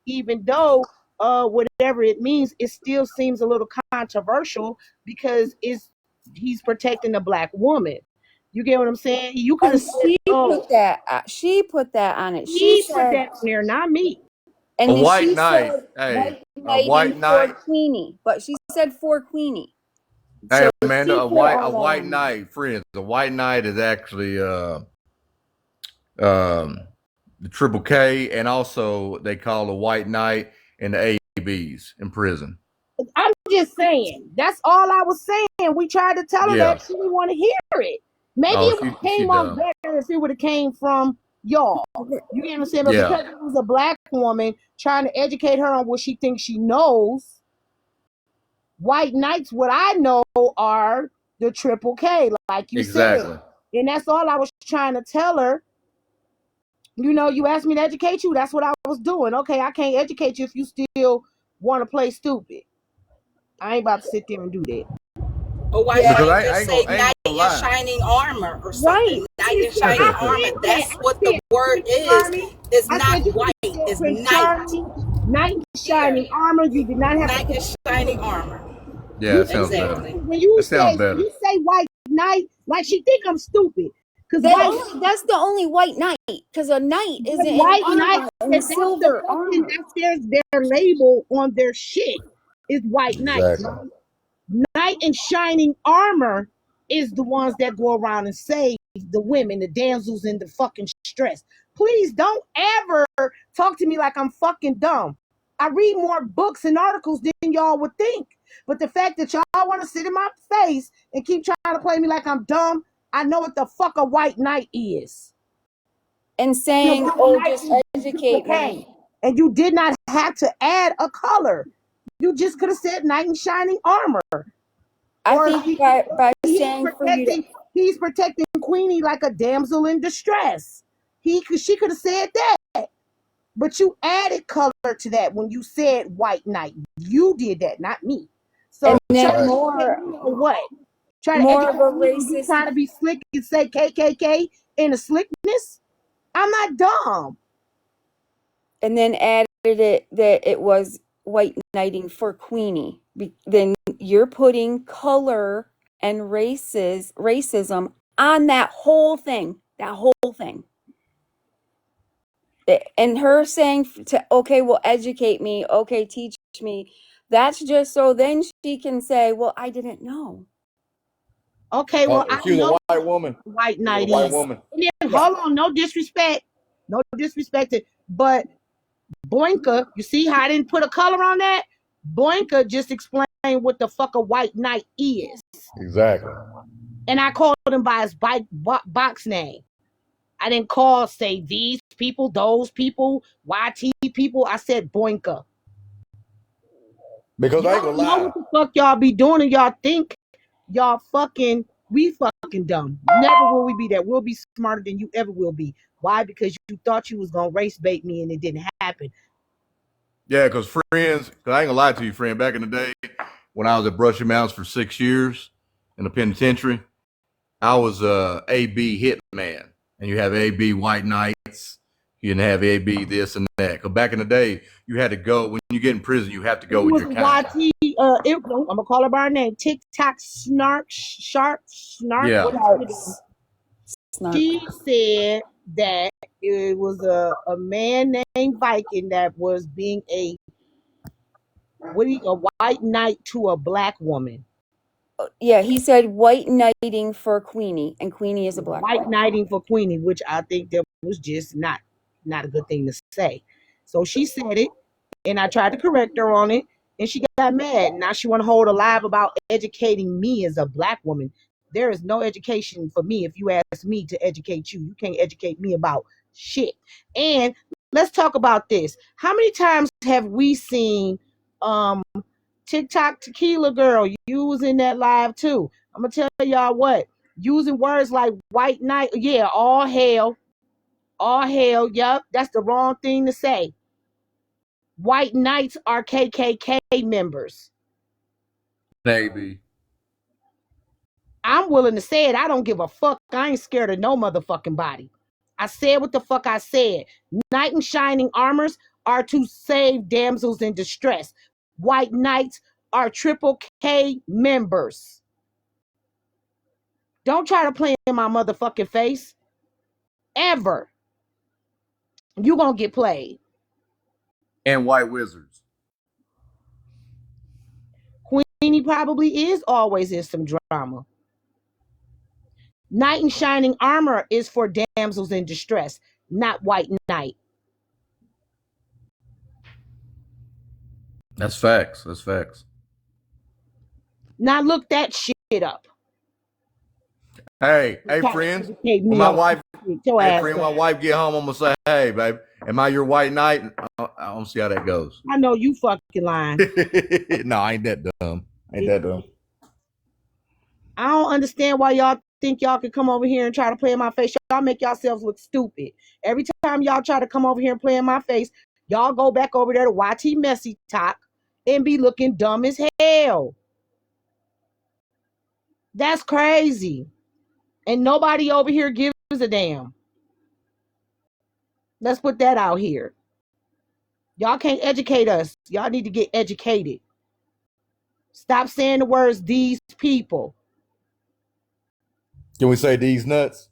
even though whatever it means, it still seems a little controversial because he's protecting a black woman. You get what I'm saying? You could have said, put that. She put that on it. She said, put that on there, not me. And A then white she knight, said hey, white a white knight. for Queenie, but she said for Queenie. Hey, So Amanda, she a put white all that knight, on. friends. A white knight is actually the Triple K, and also they call a white knight in the ABs in prison. I'm just saying. That's all I was saying. We tried to tell her that she didn't want to hear it. Maybe it would have came off better if it would have came from y'all. You get what I'm saying? But because it was a black woman trying to educate her on what she thinks she knows, white knights, what I know, are the Triple K, like you said. And that's all I was trying to tell her. You know, you asked me to educate you. That's what I was doing. Okay, I can't educate you if you still want to play stupid. I ain't about to sit there and do that. Or why don't you just say knight in shining armor or something? Knight in shining armor. That's what the word is. It's not white. It's knight. Knight in shining armor. You did not have knight in shining armor. Yeah, it sounds better. When you say white knight, like she think I'm stupid. That's the only white knight, because a knight is a white knight and silver armor. That's their label on their shit. Is white knight. Knight in shining armor is the ones that go around and save the women, the damsels in the fucking stress. Please don't ever talk to me like I'm fucking dumb. I read more books and articles than y'all would think. But the fact that y'all want to sit in my face and keep trying to play me like I'm dumb, I know what the fuck a white knight is. And saying, just educate me. And you did not have to add a color. You just could have said knight in shining armor. I think by saying he's protecting Queenie like a damsel in distress. She could have said that. But you added color to that when you said white knight. You did that, not me. So And then try to more, educate me on what? Try to more of educate a me when you racist, trying to be slick and say KKK in a slickness. I'm not dumb. and then added it that it was white knighting for Queenie. Then you're putting color and racism on that whole thing. And her saying okay, well, educate me, okay, teach me. That's just so then she can say, well, I didn't know. Okay, well, I She was know a white woman. white She was knight a white is. woman. And then, hold on, no disrespect, but Boinka, you see how I didn't put a color on that? Boinka just explained what the fuck a white knight is. Exactly. And I called him by his box name. I didn't say these people, those people, YT people. I said Boinka. Because I ain't Y'all gonna know lie. what the fuck y'all be doing, and y'all think we fucking dumb. Never will we be that. We'll be smarter than you ever will be. Why? Because you thought you was gonna race bait me and it didn't happen. Yeah, because friends, because I ain't gonna lie to you, friend. Back in the day, when I was at Brushy Mountains for 6 years in the penitentiary, I was a AB hitman, and you have AB white knights, you can have AB this and that. Because back in the day, you had to go when you get in prison, you have to go It with was your a kind. YT. I'm gonna call her by her name. TikTok snark. Yeah. She said that it was a man named Viking that was being a white knight to a black woman. Yeah, he said white knighting for Queenie, and Queenie is a black White woman. knighting for Queenie, which I think that was just not a good thing to say. So she said it, and I tried to correct her on it, and she got mad. Now she want to hold a live about educating me as a black woman. There is no education for me if you ask me to educate you. You can't educate me about shit. And let's talk about this. How many times have we seen TikTok Tequila Girl? You was in that live too. I'm gonna tell y'all what. Using words like white knight, yeah, all hell, yep, that's the wrong thing to say. White knights are KKK members. Maybe. I'm willing to say it. I don't give a fuck. I ain't scared of no motherfucking body. I said what the fuck I said. Knight in shining armors are to save damsels in distress. White knights are triple K members. Don't try to play in my motherfucking face. Ever. You gonna get played. And white wizards. Queenie probably is always in some drama. Knight in shining armor is for damsels in distress, not white knight. That's facts. That's facts. Now look that shit up. Hey, Try to friends. educate me When my on wife, your hey, ass friend, up. my wife get home, I'm gonna say, "Hey, babe, am I your white knight?" I don't see how that goes. I know you fucking lying. No, I ain't that dumb. I ain't that dumb. I don't understand why y'all think y'all can come over here and try to play in my face. Y'all make yourselves look stupid. Every time y'all try to come over here and play in my face, y'all go back over there to YT Messy Talk and be looking dumb as hell. That's crazy. And nobody over here gives a damn. Let's put that out here. Y'all can't educate us. Y'all need to get educated. Stop saying the words these people. Can we say these nuts?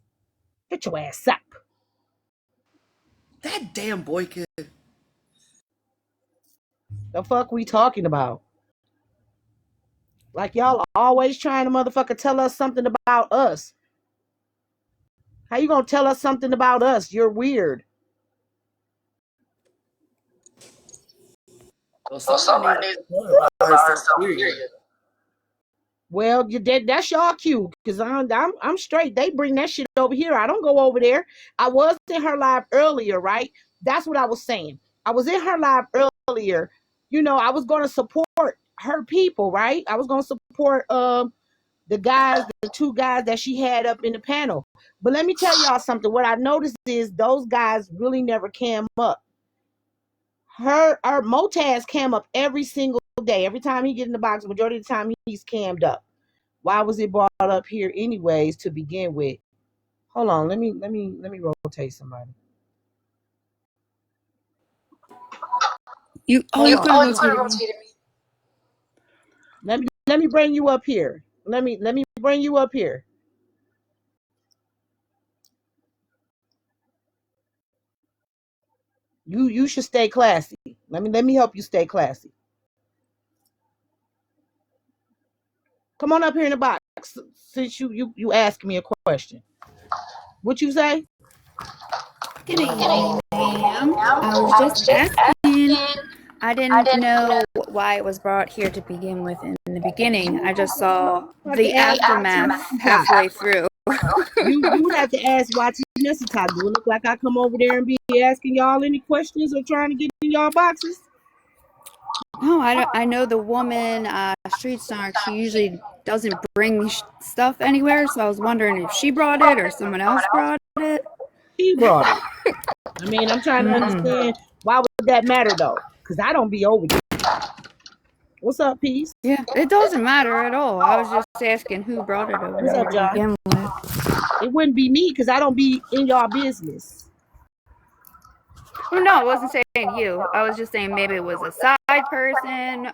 Get your ass up. That damn boy kid. The fuck we talking about? Like y'all always trying to motherfucker tell us something about us. How you gonna tell us something about us? You're weird. Well, somebody needs to tell her about herself, period. Well, that's y'all cue, because I'm straight. They bring that shit over here. I don't go over there. I was in her live earlier, right? That's what I was saying. I was in her live earlier. You know, I was going to support her people, right? I was going to support the two guys that she had up in the panel. But let me tell y'all something. What I noticed is those guys really never came up her Motaz cam up every single day. Every time he get in the box, majority of the time he's cammed up. Why was it brought up here anyways to begin with? Hold on, let me rotate somebody. You Hold you on. could have rotated me. Let me bring you up here. Let me bring you up here. You should stay classy. Let me help you stay classy. Come on up here in the box since you asked me a question. What you say? Good evening, ma'am. I was just asking. I didn't know why it was brought here to begin with in the beginning. I just saw the aftermath halfway through. You have to ask YT Messy Talk. Do it look like I come over there and be asking y'all any questions or trying to get in y'all boxes? No, I know the woman, Street Snark, she usually doesn't bring stuff anywhere, so I was wondering if she brought it or someone else brought it. She brought it. I mean, I'm trying to understand why would that matter though? Because I don't be over there. What's up, Peace? Yeah, it doesn't matter at all. I was just asking who brought it over What's here up, to John? begin with. It wouldn't be me because I don't be in y'all business. Well, no, I wasn't saying you. I was just saying maybe it was a side person,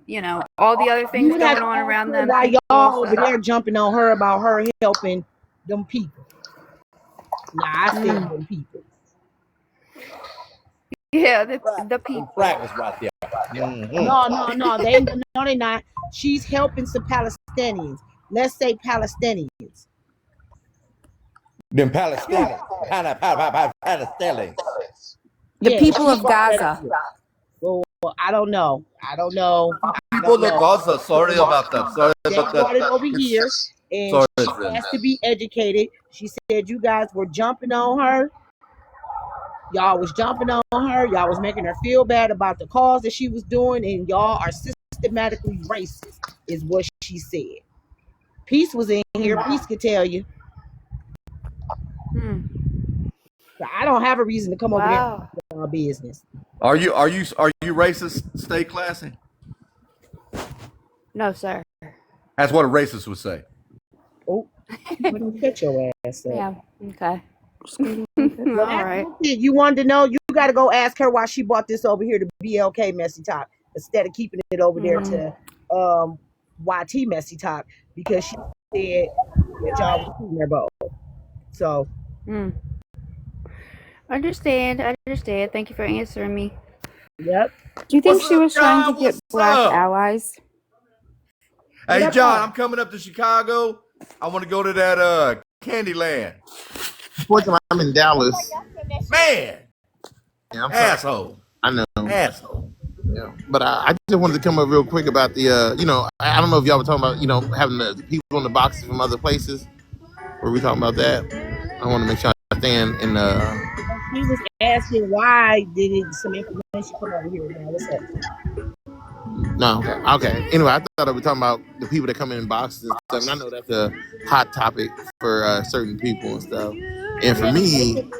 you know, all the other things going on around them. Why y'all over there jumping on her about her helping them people? Nah, I said them people. Yeah, the people. Practice right there. No, they're not. She's helping some Palestinians. Let's say Palestinians. Them Palestinians. Palestinians. The people of Gaza. Well, I don't know. People of Gaza, sorry about that. They brought it over here, and Sorry, she friend. has to be educated. She said you guys were jumping on her. Y'all was jumping on her. Y'all was making her feel bad about the cause that she was doing, and y'all are systematically racist, is what she said. Peace was in here. Peace could tell you. So I don't have a reason to come over there and do our business. Are you racist? Stay classy. No, sir. That's what a racist would say. Oh, cut your ass up. Yeah. Okay. Well, all right. You wanted to know? You got to go ask her why she brought this over here to BLK Messy Talk instead of keeping it over there to YT Messy Talk, because she said that y'all was shooting their bow. So. Understand. Thank you for answering me. Yep. Do you think What's she up, was trying John? to get What's black up? allies? Hey, John, I'm coming up to Chicago. I want to go to that Candyland. Unfortunately, I'm in Dallas. Man, Yeah, I'm sorry. asshole. I know. Asshole. Yeah. But I just wanted to come up real quick about the, I don't know if y'all were talking about, having the people in the boxes from other places. Were we talking about that? I want to make sure I stand in She was asking why did some information come over here. Now, what's up? No, okay. Anyway, I thought I was talking about the people that come in boxes and stuff. And I know that's a hot topic for certain people and stuff. And for me,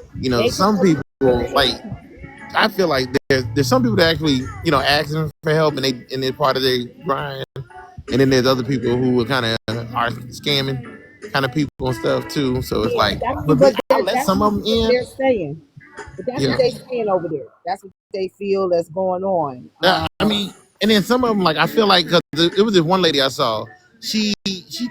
some people, like, I feel like there's some people that actually, asking for help and they're part of their grind. And then there's other people who kind of are scamming kind of people and stuff too. So it's like, but I let some of them in. They're saying. But that's what they're saying over there. That's what they feel that's going on. I mean, and then some of them, like, I feel like, cause it was this one lady I saw. She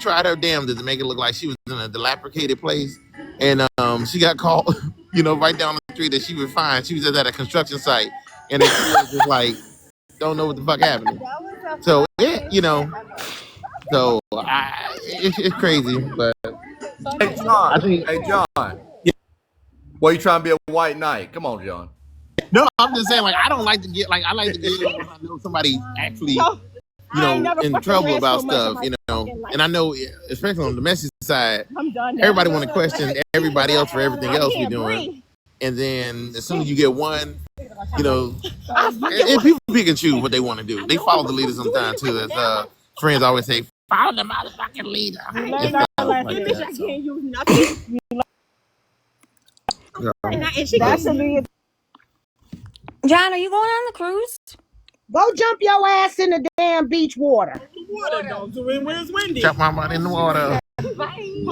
tried her damnedest to make it look like she was in a dilapidated place, and she got caught, right down the street that she was fine. She was just at a construction site, and it was just like, don't know what the fuck happened. So it's crazy, but Hey, John. I think. Hey, John. Yeah. Well, you trying to be a white knight? Come on, John. No, I'm just saying, like, I don't like to get, like, I like to get in when I know somebody actually, in trouble about stuff, and I know, especially on the message side, everybody want to question everybody else for everything else we're doing, and then as soon as you get one, and people pick and choose what they want to do. They follow the leader sometimes too, as friends always say, follow the motherfucking leader. And stuff like that, so. That's John, are you going on the cruise? Go jump your ass in the damn beach water. Water don't do it when it's windy. Jump my butt in the water.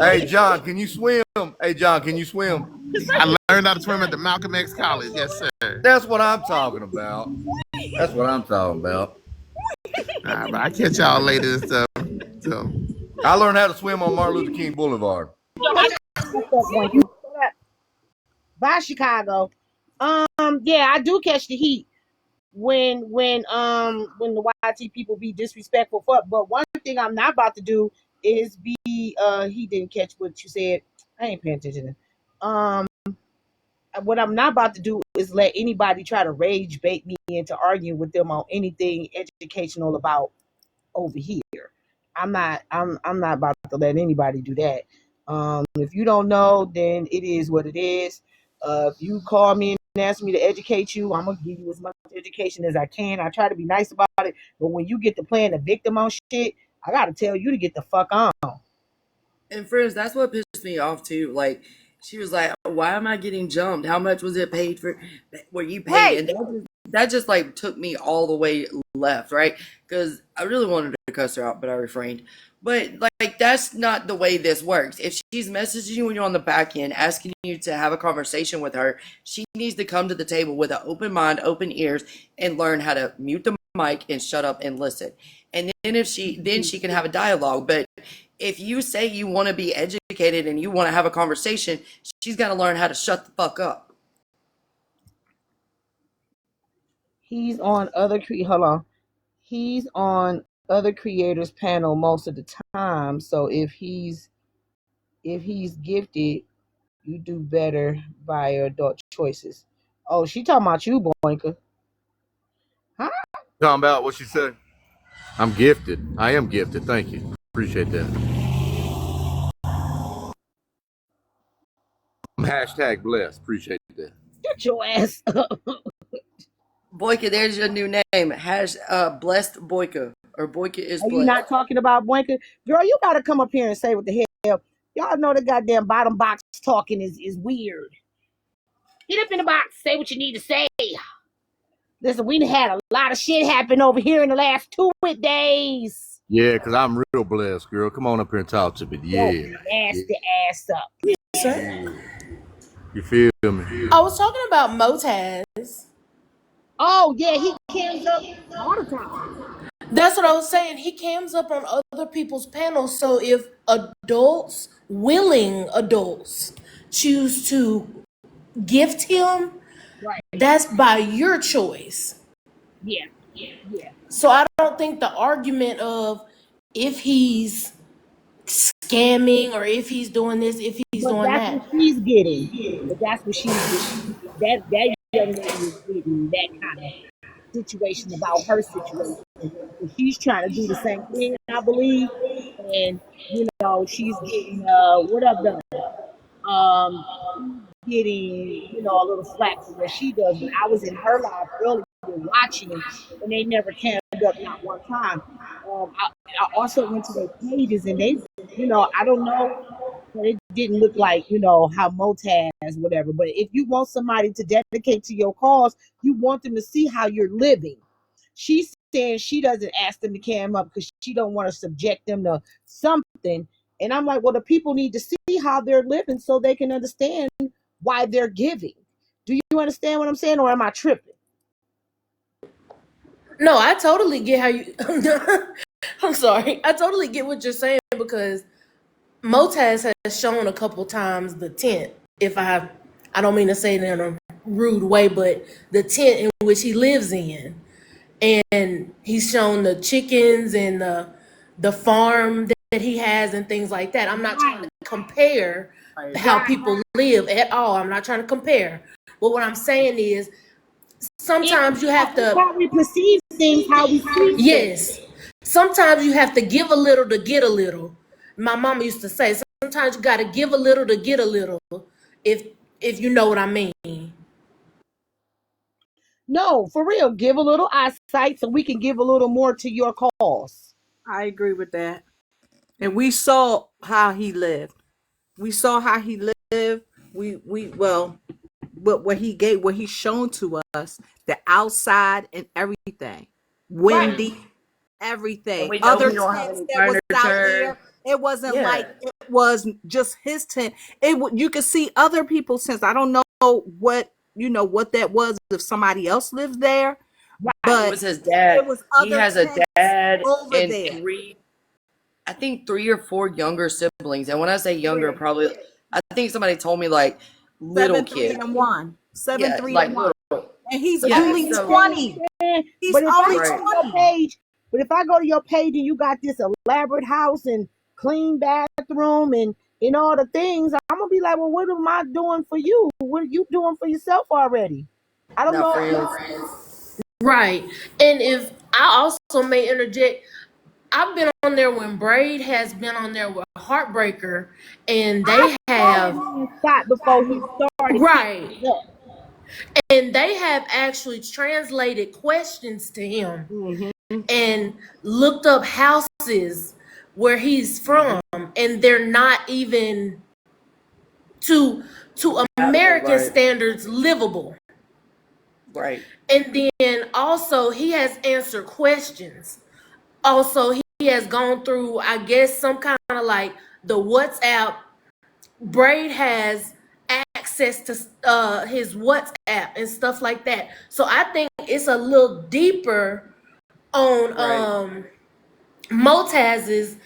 Hey, John, can you swim? Hey, John, can you swim? I learned how to swim at the Malcolm X College. Yes, sir. That's what I'm talking about. That's what I'm talking about. But I catch y'all later and stuff. So I learned how to swim on Martin Luther King Boulevard. Bye, Chicago. Yeah, I do catch the heat when the YT people be disrespectful. But one thing I'm not about to do is be he didn't catch what you said. I ain't paying attention. What I'm not about to do is let anybody try to rage bait me into arguing with them on anything educational about over here. I'm not about to let anybody do that. If you don't know, then it is what it is. If you call me and ask me to educate you, I'm gonna give you as much education as I can. I try to be nice about it, but when you get to playing the victim on shit, I gotta tell you to get the fuck on. And friends, that's what pissed me off too. Like, she was like, "Why am I getting jumped? How much was it paid for? What you paid?" And that just like took me all the way left, right? Because I really wanted to cuss her out, but I refrained. But like, that's not the way this works. If she's messaging you when you're on the back end, asking you to have a conversation with her, she needs to come to the table with an open mind, open ears, and learn how to mute the mic and shut up and listen. And then she can have a dialogue. But if you say you want to be educated and you want to have a conversation, she's got to learn how to shut the fuck up. He's on He's on other creators panel most of the time. So if he's gifted, you do better by your adult choices. Oh, she talking about you, Boinka. Huh? Talking about what she said. I'm gifted. I am gifted. Thank you. Appreciate that. Hashtag blessed. Appreciate that. Get your ass up. Boyka, there's your new name. Blessed Boyka. Or Boyka is blessed. Are you not talking about Boinka? Girl, you gotta come up here and say what the hell. Y'all know the goddamn bottom box talking is weird. Get up in the box, say what you need to say. Listen, we had a lot of shit happen over here in the last 2 days. Yeah, because I'm real blessed, girl. Come on up here and talk to me. Yeah. Nasty ass up. Sir? You feel me? I was talking about Motaz. Oh, yeah, he cams up all the time. That's what I was saying. He cams up on other people's panels. So if willing adults, choose to gift him, right, that's by your choice. Yeah. So I don't think the argument of if he's scamming or if he's doing this, if he's doing that. That's what she's getting. But that's what she's getting. That young lady is getting that kind of situation about her situation. And she's trying to do the same thing, I believe. And, she's getting, what up, though? Getting, a little slack for what she does. But I was in her live earlier watching, and they never cammed up not one time. I also went to their pages, and they, I don't know, but it didn't look like, how Motaz, whatever. But if you want somebody to dedicate to your cause, you want them to see how you're living. She's saying she doesn't ask them to cam up because she don't want to subject them to something. And I'm like, well, the people need to see how they're living so they can understand why they're giving. Do you understand what I'm saying, or am I tripping? No, I totally get how you... I'm sorry. I totally get what you're saying because Motaz has shown a couple times the tent. If I don't mean to say it in a rude way, but the tent in which he lives in. And he's shown the chickens and the farm that he has and things like that. I'm not trying to compare how people live at all. I'm not trying to compare. But what I'm saying is sometimes you have to... How we perceive things, how we see things. Yes. Sometimes you have to give a little to get a little. My mama used to say, sometimes you got to give a little to get a little, if you know what I mean. No, for real. Give a little eyesight so we can give a little more to your cause. I agree with that. And we saw how he lived. We saw how he lived. what he's shown to us, the outside and everything, Right. windy, And everything, we know other he don't have tents any that was out furniture. there. It wasn't like Yeah. it was just his tent. You could see other people's tents. I don't know what that was, if somebody else lived there, It but was his dad. it was He other has a tents dad over and there. I think 3 or 4 younger siblings. And when I say younger, probably, I think somebody told me like little 7, 3, kids. and 1. 7, Yeah, 3, like and 1. little. And he's Yeah, only so 20. He's But if only I go to your 20. page, and you got this elaborate house and clean bathroom and all the things, I'm gonna be like, well, what am I doing for you? What are you doing for yourself already? I don't not know. friends. Right. And if I also may interject, I've been on there when Braid has been on there with Heartbreaker, and they have Scott before he started. right, and they have actually translated questions to him and looked up houses where he's from, and they're not even to American Right. standards livable. Right. And then also he has answered questions. Also, he has gone through, I guess, some kind of like the WhatsApp. Braid has access to his WhatsApp and stuff like that. So I think it's a little deeper on Motaz's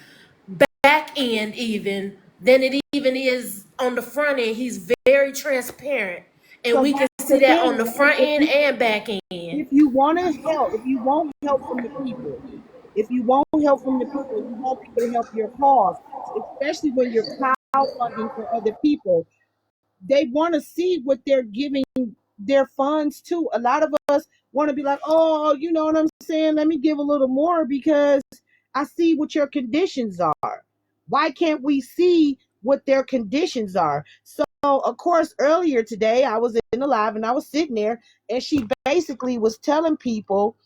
back end even than it even is on the front end. He's very transparent, and So we can that's see the that thing. on the front If end you, and back end. if you want to help, if you want help from the people, if you want help from the people, you want people to help your cause, especially when you're crowdfunding for other people. They want to see what they're giving their funds to. A lot of us want to be like, oh, you know what I'm saying? Let me give a little more because I see what your conditions are. Why can't we see what their conditions are? So, of course, earlier today, I was in the live and I was sitting there, and she basically was telling people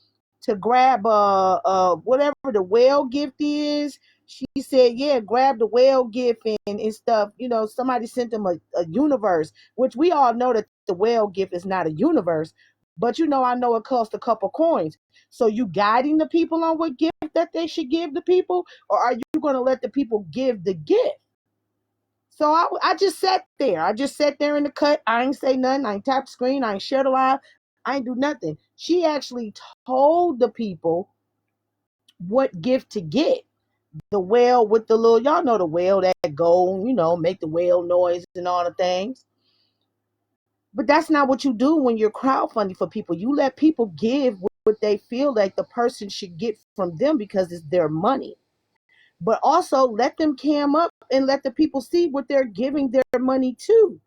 to grab whatever the whale gift is. She said, yeah, grab the whale gift and stuff. You know, somebody sent them a universe, which we all know that the whale gift is not a universe. But, I know it costs a couple coins. So you guiding the people on what gift that they should give the people? Or are you going to let the people give the gift? So I just sat there. I just sat there in the cut. I ain't say nothing. I ain't tapped the screen. I ain't shared a live. I ain't do nothing. She actually told the people what gift to get. The whale with the little, y'all know the whale that go, make the whale noise and all the things. But that's not what you do when you're crowdfunding for people. You let people give what they feel like the person should get from them because it's their money. But also let them cam up and let the people see what they're giving their money to.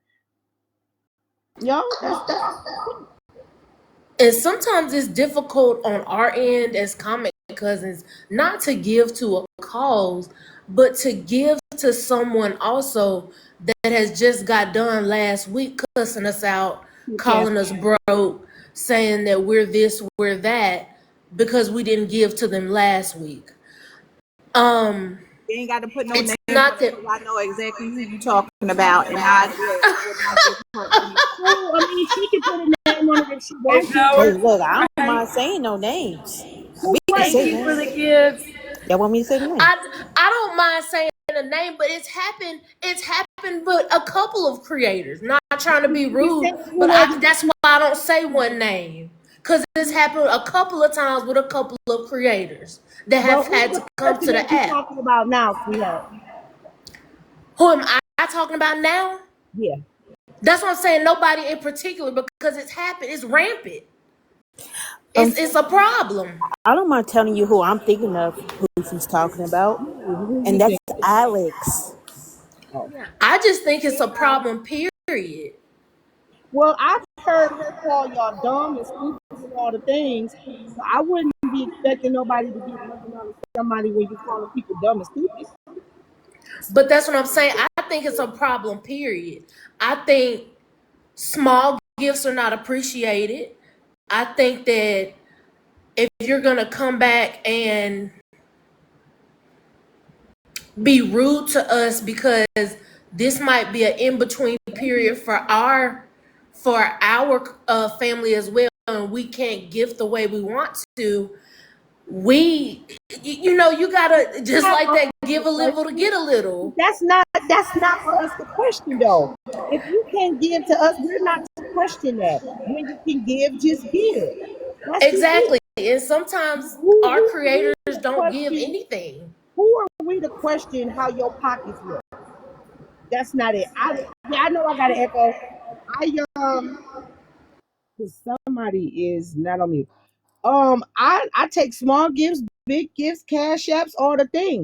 Y'all, that's And sometimes it's difficult on our end as comic cousins not to give to a cause, but to give to someone also that has just got done last week cussing us out, calling us broke, saying that we're this, we're that, because we didn't give to them last week. You ain't got to put no It's names not on it that. because I know exactly who you talking about, and I would not just hurt me. well, I mean, she can put a name on it if she Hey, wants to. Howard, Hey, look, I don't right? mind saying no names. Who We can was Thank say it? you for the names. gifts. Y'all want me to say the name? I don't mind saying a name, but it's happened with a couple of creators. Not trying to be rude, Who but was it? that's why I don't say one name. Because it's happened a couple of times with a couple of creators that have But who's had the to come person to that the you app. talking about now, sweetheart? Who am I talking about now? Yeah. That's what I'm saying. Nobody in particular, because it's happened. It's rampant. It's a problem. I don't mind telling you who I'm thinking of, who she's talking about, Who and you that's think? Alex. Oh. I just think it's a problem, period. Well, I've heard her call y'all dumb and stupid and all the things. So I wouldn't be expecting nobody to get nothing out of somebody when you calling people dumb and stupid. But that's what I'm saying. I think it's a problem, period. I think small gifts are not appreciated. I think that if you're going to come back and be rude to us because this might be an in-between period for for our family as well, and we can't gift the way we want to, you gotta, just like that, give a little to get a little. That's not for us to question though. If you can't give to us, we're not to question that. When you can give, just give. That's just Exactly. it. And sometimes Who our are we creators to don't give question? anything. Who are we to question how your pockets look? That's not it. I know I got an echo. Somebody is not on mute. I take small gifts, big gifts, cash apps, all the things.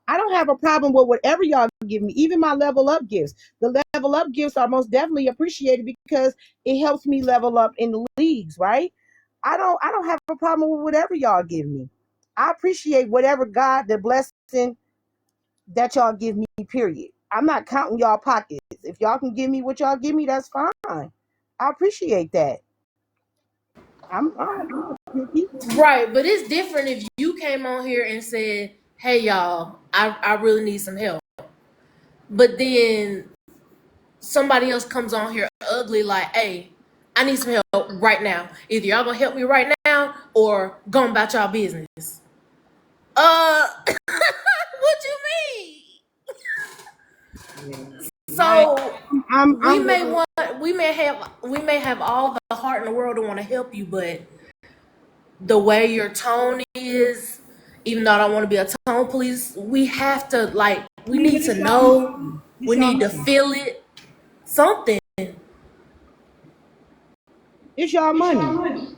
I don't have a problem with whatever y'all give me, even my level up gifts. The level up gifts are most definitely appreciated because it helps me level up in the leagues, right? I don't have a problem with whatever y'all give me. I appreciate whatever God, the blessing that y'all give me, period. I'm not counting y'all pockets. If y'all can give me what y'all give me, that's fine. I appreciate that. I'm picky. Right, but it's different if you came on here and said, hey y'all, I really need some help. But then somebody else comes on here ugly like, hey, I need some help right now. Either y'all gonna help me right now or go about y'all business. What you mean? So we may have all the heart in the world to want to help you, but the way your tone is, even though I don't want to be a tone police, we have to, like, we need to know, we need to feel it, something. It's y'all money.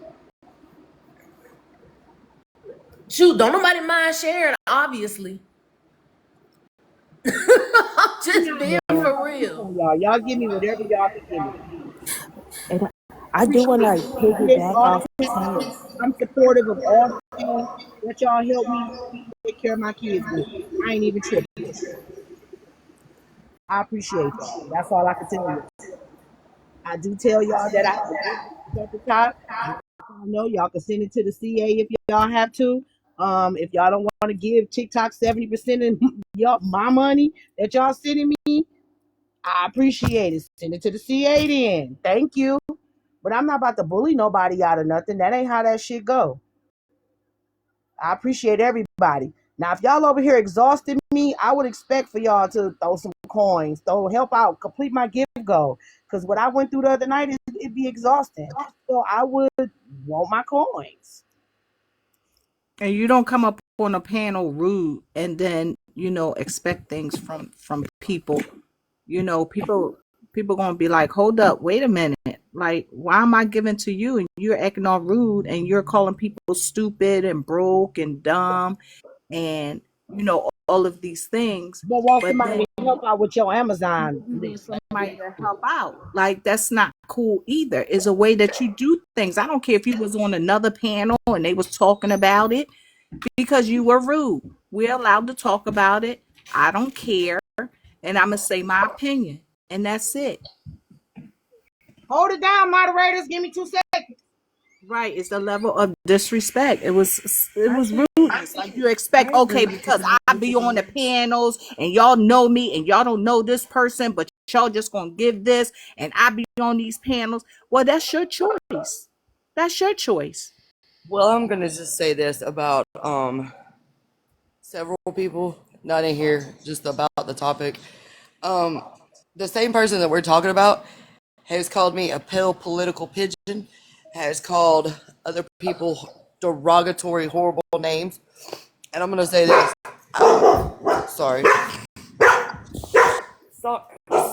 Shoot, don't nobody mind sharing, obviously. I'm just being for real. Y'all give me whatever y'all can give me. And I do want to piggyback off Tam. I'm supportive of all the things that y'all help me take care of my kids with. I ain't even tripping. I appreciate that. That's all I can tell you. I do tell y'all that I have a at the top. I know y'all can send it to the CA if y'all have to. If y'all don't want to give TikTok 70% of y'all my money that y'all sending me, I appreciate it. Send it to the CA then. Thank you. But I'm not about to bully nobody out of nothing. That ain't how that shit go. I appreciate everybody. Now, if y'all over here exhausting me, I would expect for y'all to throw some coins, help out, complete my gift goal. Because what I went through the other night, it'd be exhausting. So I would want my coins. And you don't come up on a panel rude and then, expect things from people. People gonna be like, hold up, wait a minute. Like, why am I giving to you and you're acting all rude and you're calling people stupid and broke and dumb and all of these things. But want But somebody then to help out with your Amazon you need list. somebody to help out. Like, that's not cool either. It's a way that you do things. I don't care if you was on another panel and they was talking about it because you were rude. We're allowed to talk about it. I don't care. And I'm gonna say my opinion. And that's it. Hold it down, moderators. Give me 2 seconds. Right, it's the level of disrespect. It was rudeness. Like, you expect, okay, because I be on the panels and y'all know me and y'all don't know this person, but y'all just gonna give this and I be on these panels. Well, that's your choice. That's your choice. Well, I'm gonna just say this about several people, not in here, just about the topic. The same person that we're talking about has called me a pale political pigeon, has called other people derogatory, horrible names, and I'm gonna say this. Sorry.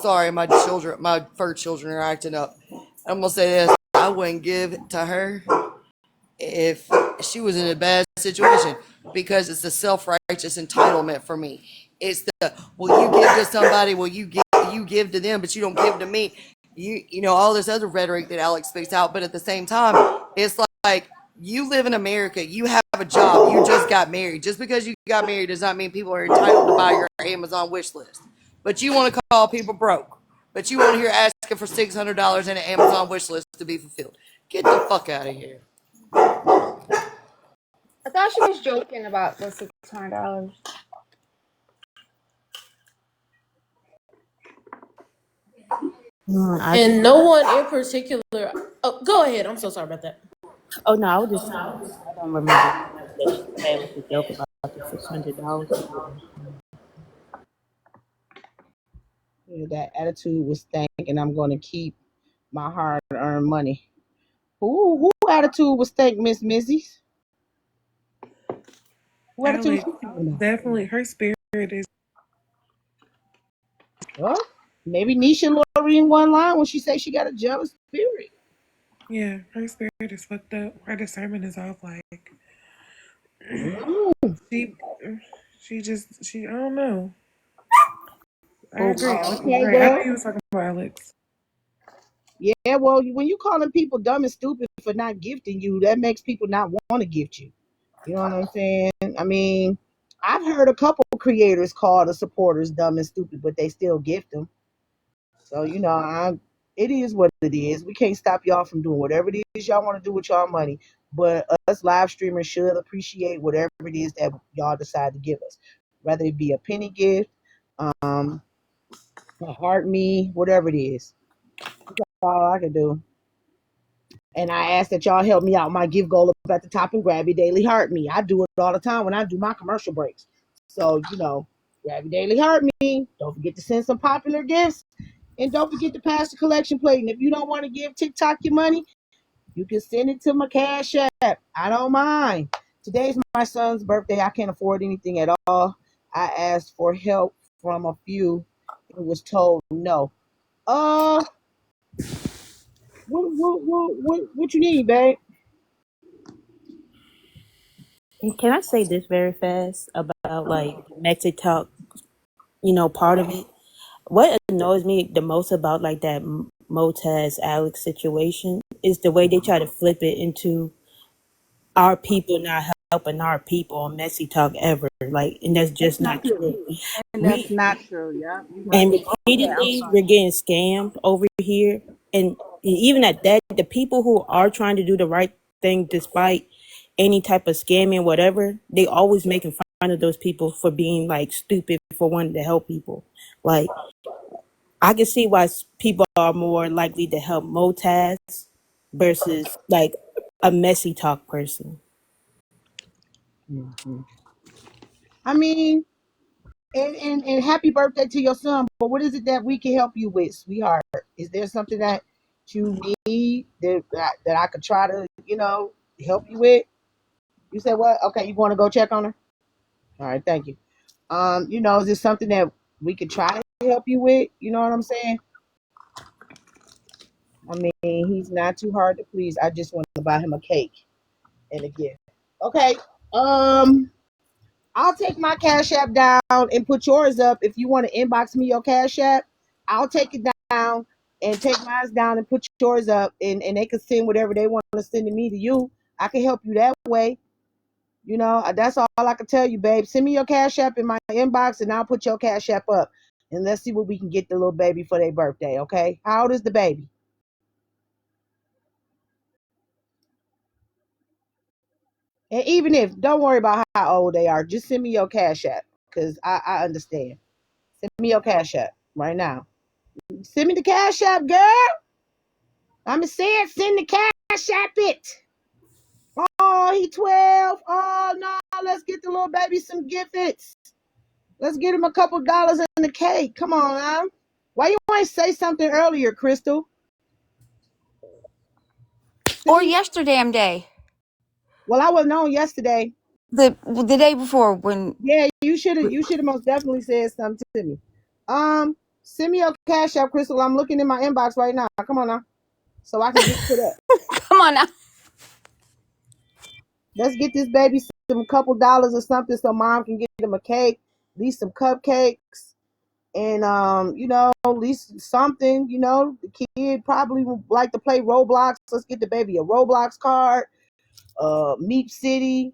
Sorry, my fur children are acting up. I'm gonna say this. I wouldn't give to her if she was in a bad situation because it's the self-righteous entitlement for me. It's the, will you give to somebody, will you give to them, but you don't give to me. You know, all this other rhetoric that Alex speaks out, but at the same time, it's like you live in America, you have a job, you just got married. Just because you got married does not mean people are entitled to buy your Amazon wish list. But you want to call people broke. But you want to hear asking for $600 in an Amazon wish list to be fulfilled. Get the fuck out of here. I thought she was joking about the $600. And no one in particular. Oh, go ahead. I'm so sorry about that. Oh no, I was just saying I don't remember what that she said with the joke about the $600. Yeah, that attitude was stank, and I'm going to keep my hard-earned money. Who attitude was stank, Miss Missy? Who attitude Alex, you talking about? definitely her spirit is. Well, maybe Nisha Lorraine one line when she said she got a jealous spirit. Yeah, her spirit is fucked up. Her discernment is off. Like she, she. I don't know. I agree. Alex was Okay, right. I know well, you was talking about Alex. yeah, well, when you calling people dumb and stupid for not gifting you, that makes people not want to gift you. You know what I'm saying? I mean, I've heard a couple creators call the supporters dumb and stupid, but they still gift them. So it is what it is. We can't stop y'all from doing whatever it is y'all want to do with y'all money. But us live streamers should appreciate whatever it is that y'all decide to give us, whether it be a penny gift, a heart me, whatever it is. That's all I can do. And I ask that y'all help me out. My gift goal up at the top and grab your daily heart me. I do it all the time when I do my commercial breaks. So, grab your daily heart me. Don't forget to send some popular gifts. And don't forget to pass the collection plate. And if you don't want to give TikTok your money, you can send it to my Cash App. I don't mind. Today's my son's birthday. I can't afford anything at all. I asked for help from a few and was told no. What you need, babe? And can I say this very fast about like Mexic Talk, part of it? What annoys me the most about like that Motaz Alex situation is the way they try to flip it into our people not helping our people on Messy Talk ever. Like, and that's just not true. And that's not true. Yeah, you're right. And Okay, I'm repeatedly, sorry. we're getting scammed over here. And even at that, the people who are trying to do the right thing, despite any type of scamming, whatever, they always making fun of those people for being like stupid for wanting to help people. Like, I can see why people are more likely to help Motaz versus like a Messy Talk person. I mean, and happy birthday to your son. But what is it that we can help you with, sweetheart? Is there something that you need that I could try to, help you with? You said what? Okay, you want to go check on her? All right, thank you. Is this something that we could try to help you with? You know what I'm saying? I mean, he's not too hard to please. I just want to buy him a cake and a gift. Okay. I'll take my Cash App down and put yours up. If you want to inbox me your Cash App, I'll take it down and take mine down and put yours up, and they can send whatever they want to send to me to you. I can help you that way. That's all I can tell you, babe. Send me your Cash App in my inbox, and I'll put your Cash App up. And let's see what we can get the little baby for their birthday, okay? How old is the baby? And even if, don't worry about how old they are. Just send me your Cash App, because I understand. Send me your Cash App right now. Send me the Cash App, girl. I'm saying send the Cash App it. Oh, he 12. Oh, no. Let's get the little baby some gifts. Let's get him a couple dollars in the cake. Come on, now. Why you want to say something earlier, Crystal? Or yesterday day. Well, I wasn't on yesterday. The day before when. Yeah, you should have most definitely said something to me. Send me your Cash App, Crystal. I'm looking in my inbox right now. Come on now. So I can get to that. Come on now. Let's get this baby some couple dollars or something so mom can get him a cake, at least some cupcakes, and at least something. The kid probably would like to play Roblox. Let's get the baby a Roblox card, Meep City,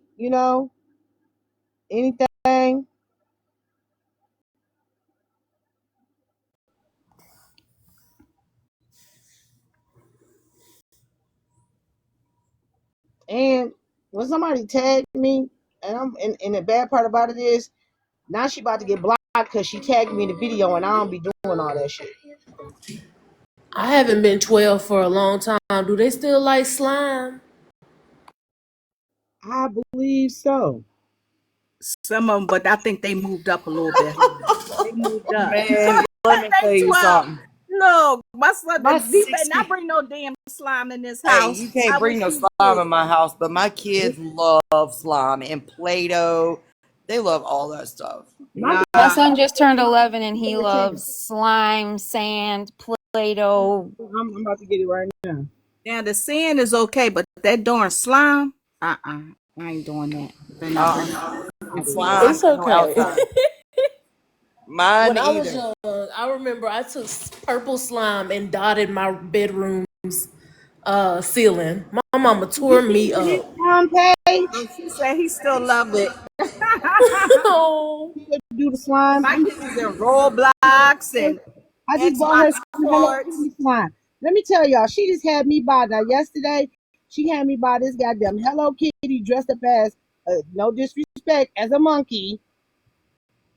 anything. And when somebody tagged me, and the bad part about it is, now she about to get blocked because she tagged me in the video, and I don't be doing all that shit. I haven't been 12 for a long time. Do they still like slime? I believe so. Some of them, but I think they moved up a little bit. They moved up. Man, let me tell you something. No, my son, My you better 60 not bring no damn slime in this Hey, house. you can't I bring wish no you slime would. in my house, but my kids love slime and Play-Doh. They love all that stuff. My son just turned 11 and he loves slime, sand, Play-Doh. I'm about to get it right now. Now the sand is okay, but that darn slime, I ain't doing that. Better not bring it. Slime, It's okay. outside. Mine When I was either. young, I remember I took purple slime and dotted my bedroom's ceiling. My mama tore me up. Paige? Oh, she said he still love it. Oh. Do the slime. My kids is in Roblox and I just bought her some Hello Kitty slime. Let me tell y'all, she just had me buy that yesterday. She had me buy this goddamn Hello Kitty dressed up as, no disrespect, as a monkey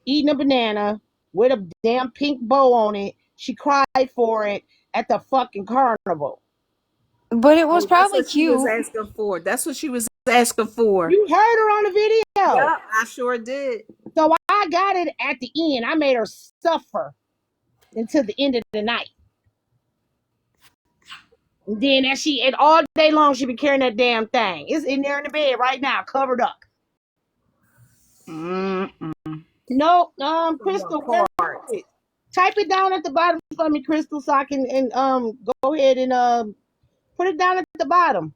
eating a banana with a damn pink bow on it. She cried for it at the fucking carnival. But it was probably That's what she was cute. asking for. That's what she was asking for. You heard her on the video. Yep, I sure did. So I got it at the end. I made her suffer until the end of the night. And then and all day long she been carrying that damn thing. It's in there in the bed right now, covered up. No, Crystal, where is it? Type it down at the bottom for me, Crystal, so I can go ahead and put it down at the bottom.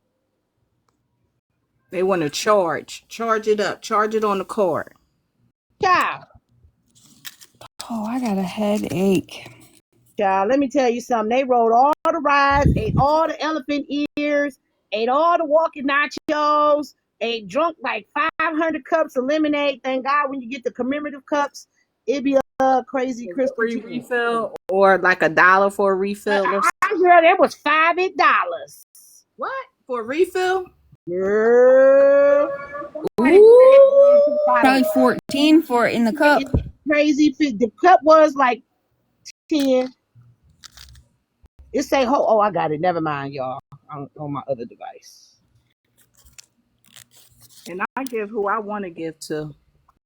They want to charge it up, charge it on the cord. Child. Oh, I got a headache. Child, let me tell you something. They rode all the rides, ate all the elephant ears, ate all the walking nachos, ate drunk like 500 cups of lemonade. Thank God when you get the commemorative cups, it'd be a crazy Crystal free refill or like $1 for a refill. I heard it was $5. What? For a refill? Girl. Ooh, probably 14 for it in the cup. Crazy. The cup was like 10. It say, oh, I got it. Never mind, y'all. On my other device. And I give who I want to give to.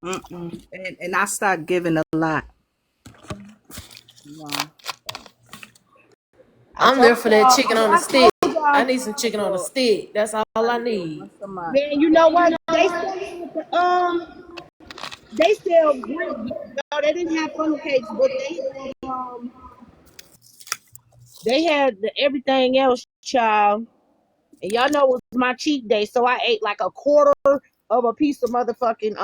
And I start giving a lot. I'm there for that chicken on a stick. I need some chicken on a stick. That's all I need. Man, you know what? They sell grits. No, they didn't have funnel cakes, but they had everything else, child. And y'all know it was my cheat day, so I ate like a quarter of a piece of motherfucking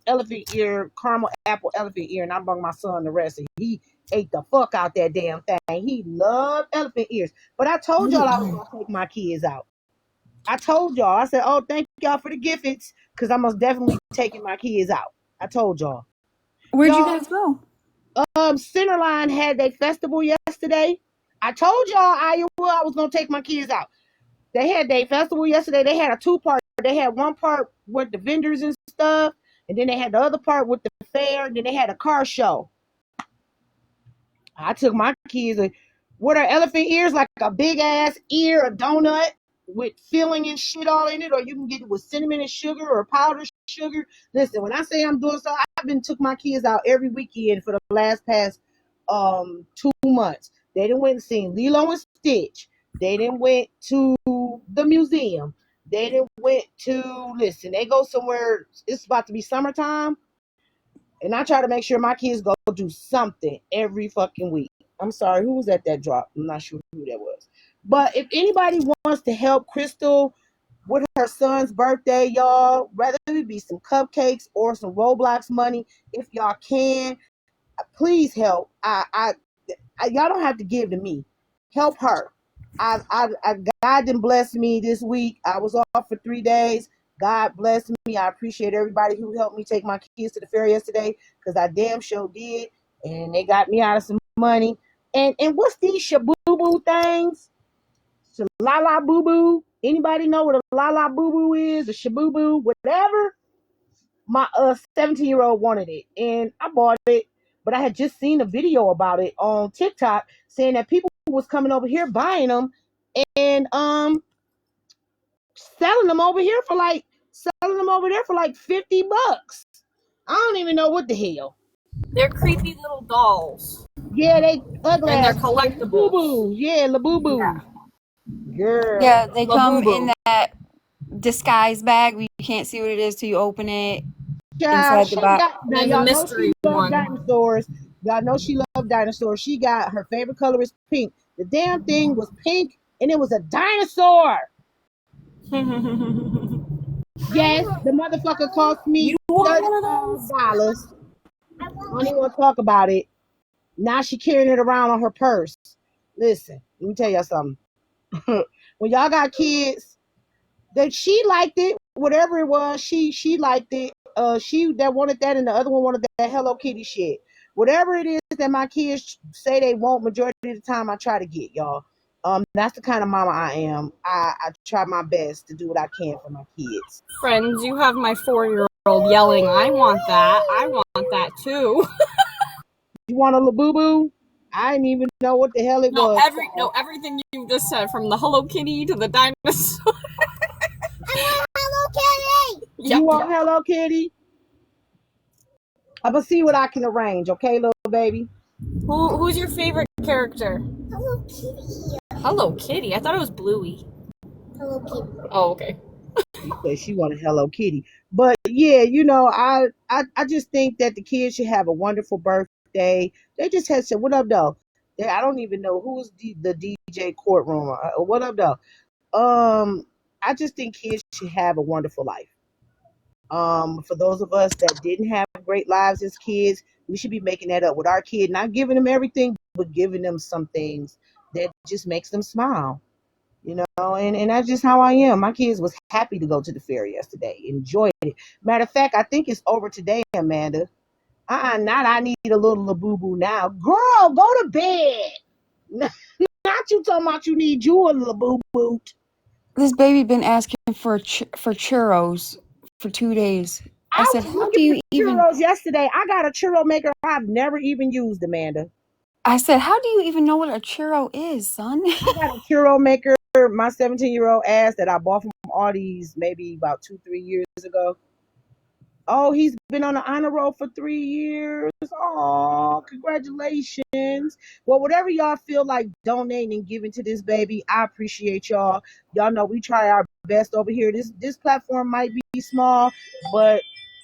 elephant ear, caramel apple elephant ear, and I brought my son the rest. And he ate the fuck out that damn thing. He loved elephant ears. But I told y'all I was gonna take my kids out. I told y'all. I said, oh, thank y'all for the gifts, because I most definitely taking my kids out. I told y'all. Where'd you guys go? Centerline had their festival yesterday. I told y'all I was gonna take my kids out. They had their festival yesterday. They had a 2-part. They had one part with the vendors and stuff, and then they had the other part with the fair. And then they had a car show. I took my kids with our elephant ears, like a big ass ear, a donut with filling and shit all in it, or you can get it with cinnamon and sugar or powdered sugar. Listen, when I say I'm doing so, I've been took my kids out every weekend for the past 2 months. They done went and seen Lilo and Stitch. They done went to the museum. They done went to they go somewhere. It's about to be summertime. And I try to make sure my kids go do something every fucking week. I'm sorry, who was at that drop? I'm not sure who that was. But if anybody wants to help Crystal with her son's birthday, y'all, whether it be some cupcakes or some Roblox money, if y'all can, please help. Y'all don't have to give to me. Help her. God didn't bless me this week. I was off for 3 days. God bless me. I appreciate everybody who helped me take my kids to the fair yesterday, because I damn sure did. And they got me out of some money. And what's these shaboo-boo things? La boo boo. Anybody know what a la boo boo is? A shaboo-boo, whatever. My 17-year-old wanted it, and I bought it. But I had just seen a video about it on TikTok saying that people was coming over here buying them and selling them over there for like $50. I don't even know what the hell. They're creepy little dolls. Yeah, they ugly And they're ass collectibles. Boo-boo. Yeah, Labubu. Yeah. Girl. Yeah, they come Labubu. in that disguise bag where you can't see what it is till you open it. Child, Inside she the box. got, now There's a y'all know mystery she love one. dinosaurs. Y'all know she loved dinosaurs. She got her favorite color is pink. The damn thing was pink and it was a dinosaur. Yes, the motherfucker cost me $35. I don't even want to talk about it. Now she carrying it around on her purse. Listen, let me tell y'all something. When y'all got kids, that she liked it, whatever it was, she liked it. She that wanted that, and the other one wanted that Hello Kitty shit. Whatever it is that my kids say they want, majority of the time I try to get, y'all. That's the kind of mama I am. I try my best to do what I can for my kids. Friends, you have my 4-year-old yelling, I want that. I want that too. You want a Labubu? I didn't even know what the hell it was. Everything you just said, from the Hello Kitty to the dinosaur. Hello Kitty. You want Hello Kitty? I'm gonna see what I can arrange, okay, little baby? Who's your favorite character? Hello Kitty. Hello Kitty? I thought it was Bluey. Hello Kitty. Oh, okay. She said she wanted Hello Kitty. But yeah, you know, I just think that the kids should have a wonderful birthday. They just had said, what up, though? I don't even know who's the DJ courtroom. What up, though? I just think kids should have a wonderful life. For those of us that didn't have great lives as kids, we should be making that up with our kid, not giving them everything, but giving them some things that just makes them smile. You know, and that's just how I am. My kids was happy to go to the fair yesterday, enjoyed it. Matter of fact, I think it's over today, Amanda. Not I need a little Labubu now. Girl, go to bed. Not you talking about you need you a Labubu. This baby been asking for churros for 2 days. I said, was how do looking you for even... churros yesterday. I got a churro maker I've never even used, Amanda. I said, how do you even know what a churro is, son? I got a churro maker, my 17-year-old ass that I bought from Aldi's maybe about 2-3 years ago. Oh, he's been on the honor roll for 3 years. Oh, congratulations. Well, whatever y'all feel like donating and giving to this baby, I appreciate y'all. Y'all know we try our best over here. This platform might be small, but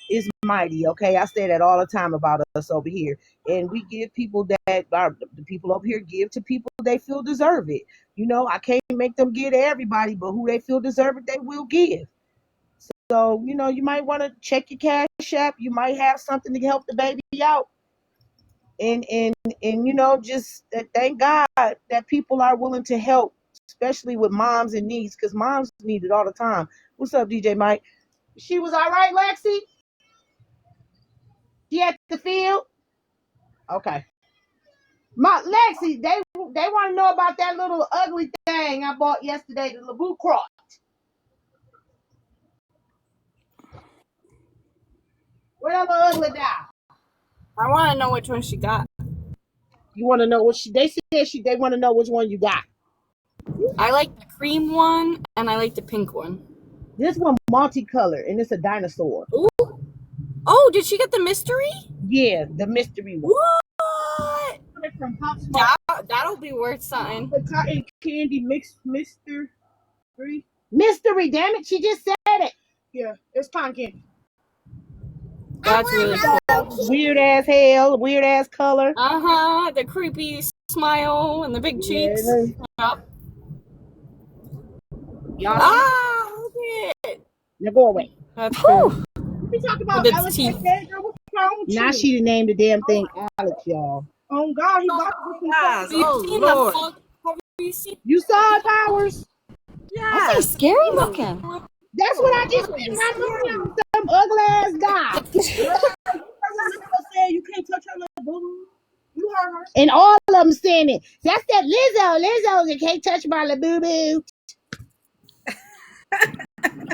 it's mighty, okay? I say that all the time about us over here. And we give people that the people over here give to people they feel deserve it. You know, I can't make them give to everybody, but who they feel deserve it, they will give. So, you know, you might want to check your Cash App. You might have something to help the baby out. And you know, just thank God that people are willing to help, especially with moms and needs, because moms need it all the time. What's up, DJ Mike? She was all right, Lexi? She at the field? Okay. My Lexi, they want to know about that little ugly thing I bought yesterday, the Labu Cross. Where that little ugly doll? I want to know which one she got. You want to know what they said they want to know which one you got. I like the cream one and I like the pink one. This one multicolored and it's a dinosaur. Ooh. Oh, did she get the mystery? Yeah, the mystery one. What? From Pop Smart. That'll be worth something. The cotton candy mixed mystery. Mystery, damn it, she just said it. Yeah, it's cotton candy. That's really cool. Weird ass hell, weird ass color. The creepy smile and the big cheeks. Yep. Look at it. Now go away. That's cool. We talk about Alex. Now she named the damn thing Alex, y'all. Oh God, he about to you seen You saw it, Powers? Yeah. That's scary looking. That's what I just said. Some ugly ass guy. You can't touch her little boo. You heard her. And all of them saying it. That's that Lizzo. Lizzo, you can't touch my little boo boo.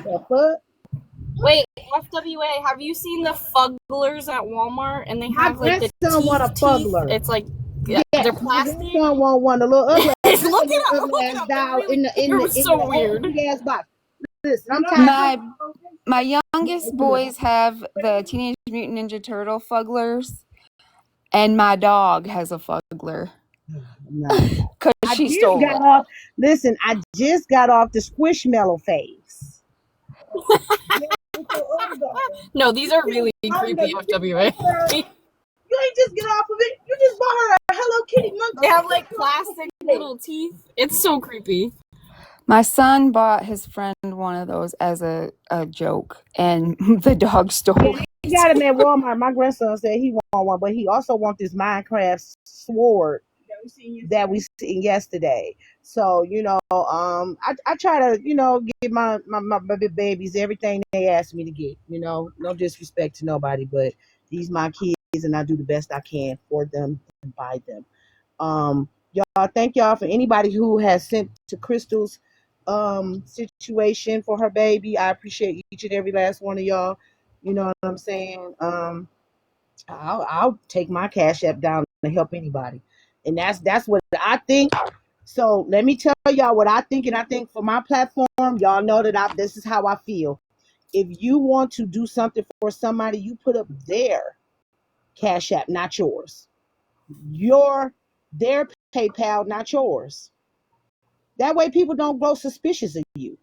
The fuck? Wait, FWA, have you seen the Fugglers at Walmart? And they have like the teeth. Want a Fuggler. It's like they're plastic. My grandson want one, a little ugly look it up. Dial in the It was so weird. big ass box. Listen, I'm tired. My youngest boys have the Teenage Mutant Ninja Turtle fugglers, and my dog has a fuggler. Because she stole it. Listen, I just got off the Squishmallow phase. No, these are really creepy, FWA. You ain't just get off of it. You just bought her a Hello Kitty monkey. They have like plastic little teeth. It's so creepy. My son bought his friend one of those as a joke, and the dog stole it. He got him at Walmart. My grandson said he want one, but he also want this Minecraft sword that we seen yesterday. So, I try to, give my babies everything they ask me to get. No disrespect to nobody, but these my kids, and I do the best I can for them and by them. Y'all, thank y'all for anybody who has sent to Crystal's situation for her baby. I appreciate each and every last one of y'all. You know what I'm saying? I'll take my Cash App down to help anybody, and that's what I think. So let me tell y'all what I think, and I think for my platform, y'all know that this is how I feel. If you want to do something for somebody, you put up their Cash App, not yours. Their PayPal, not yours. That way people don't grow suspicious of you.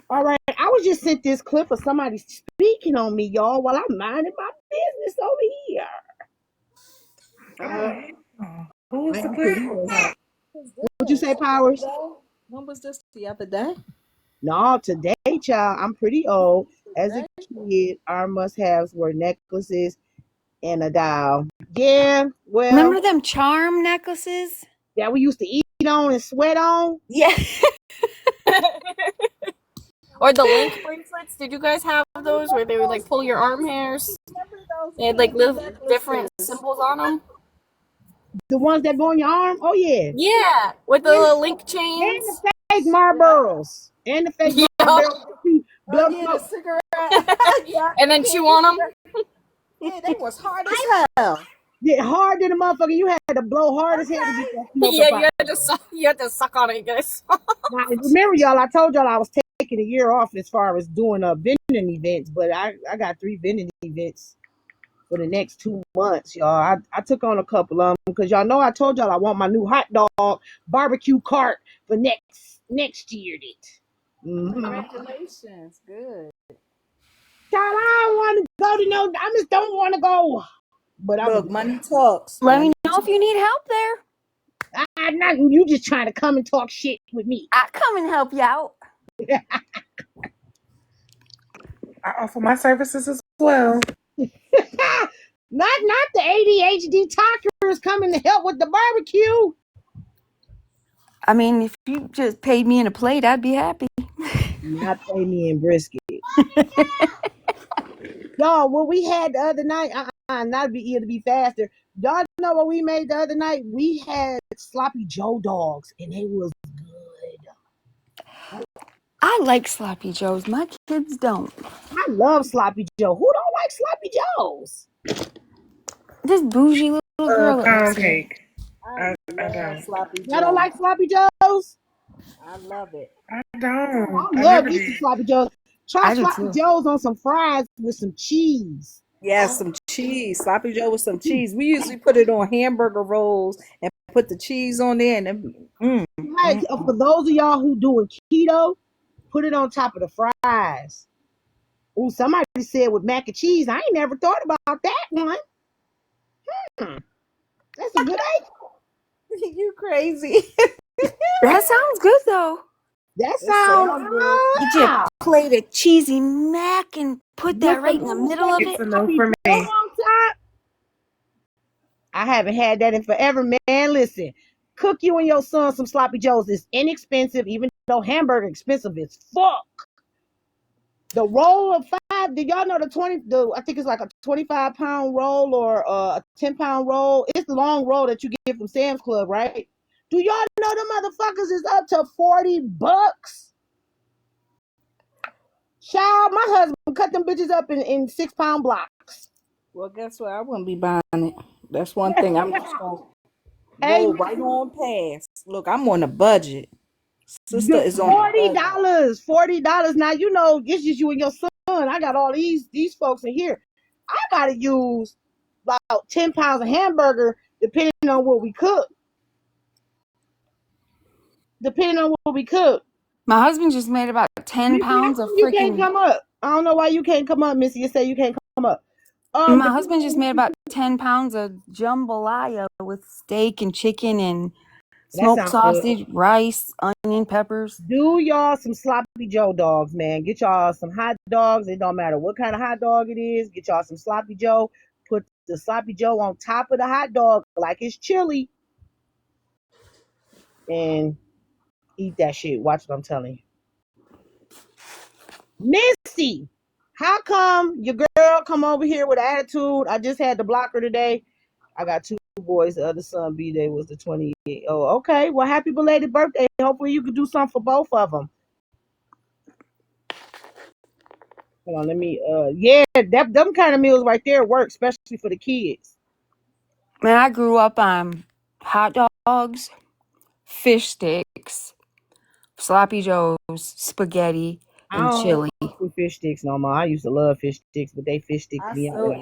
All right, I was just sent this clip of somebody speaking on me, y'all, while I'm minding my business over here. Who was the clip? What'd you say, Powers? When was this? The other day? No, today, child. I'm pretty old. As a kid, our must-haves were necklaces and a dial. Yeah, well. Remember them charm necklaces? That we used to eat on and sweat on? Yeah. Or the link bracelets. Did you guys have those where they would like pull your arm hairs? They had like little different symbols on them. The ones that go on your arm? Oh, yeah. Yeah, with the little link chains. And the fake Marlboros. And the fake Marlboros. And then chew on them. Yeah, they was hard as hell. Yeah, hard than a motherfucker. You had to blow hard as hell to get that smoke Yeah, up. you had to suck on it, guys. Now, remember, y'all, I told y'all I was taking a year off as far as doing vending events, but I got 3 vending events for the next 2 months, y'all. I took on a couple of them because y'all know I told y'all I want my new hot dog barbecue cart for next year. Congratulations. Good. Child, I don't want to go to no. I just don't want to go. But look, money talks. Let me know if you need help there. Not you just trying to come and talk shit with me. I come and help you out. I offer my services as well. Not the ADHD talkers coming to help with the barbecue. I mean, if you just paid me in a plate, I'd be happy. Not pay me in brisket. Y'all, what we had the other night, not to be faster. Y'all know what we made the other night? We had Sloppy Joe dogs, and they was good. I like Sloppy Joes. My kids don't. I love Sloppy Joe. Who don't like Sloppy Joes? This bougie little girl. Pound cake. I don't. Sloppy Y'all don't like Sloppy Joes? I love it. I don't. I love me some Sloppy Joes. Try Sloppy Joes on some fries with some cheese. Yeah, some cheese. Sloppy Joe with some cheese. We usually put it on hamburger rolls and put the cheese on there. And for those of y'all who doing keto, put it on top of the fries. Oh, somebody said with mac and cheese. I ain't never thought about that one. That's a good idea. You crazy. That sounds good though. That sounds good. Get your plate of cheesy mac and put that right in the middle of it. It's a no for me. I haven't had that in forever, man. Listen, cook you and your son some Sloppy Joes. It's inexpensive, even though hamburger expensive as fuck. The roll of 5, did y'all know I think it's like a 25-pound roll or a 10-pound roll. It's the long roll that you get from Sam's Club, right? Do y'all know them motherfuckers is up to $40? Child, my husband cut them bitches up in 6-pound blocks. Well, guess what? I wouldn't be buying it. That's one thing I'm just going to Hey, Roll right on past. Look, I'm on a budget. Sister is on a budget. $40. Now you know it's just you and your son. I got all these folks in here. I gotta use about 10 pounds of hamburger depending on what we cook. My husband just made about 10 Missy, how pounds of come you can't freaking. come up? I don't know why you can't come up, Missy. You say you can't come up. My husband just made about 10 pounds of jambalaya with steak and chicken and smoked sausage, rice, onion, peppers. Do y'all some sloppy Joe dogs, man. Get y'all some hot dogs. It don't matter what kind of hot dog it is. Get y'all some sloppy Joe. Put the sloppy Joe on top of the hot dog like it's chili. And eat that shit. Watch what I'm telling you. Missy, how come your girl come over here with attitude? I just had to block her today. I got 2 boys. The other son, B-Day, was the 28th. Oh, okay. Well, happy belated birthday. Hopefully you can do something for both of them. Hold on, let me, them kind of meals right there work, especially for the kids. Man, I grew up on hot dogs, fish sticks, sloppy joes, spaghetti, and chili. I don't do fish sticks no more. I used to love fish sticks, but they fish sticks me out.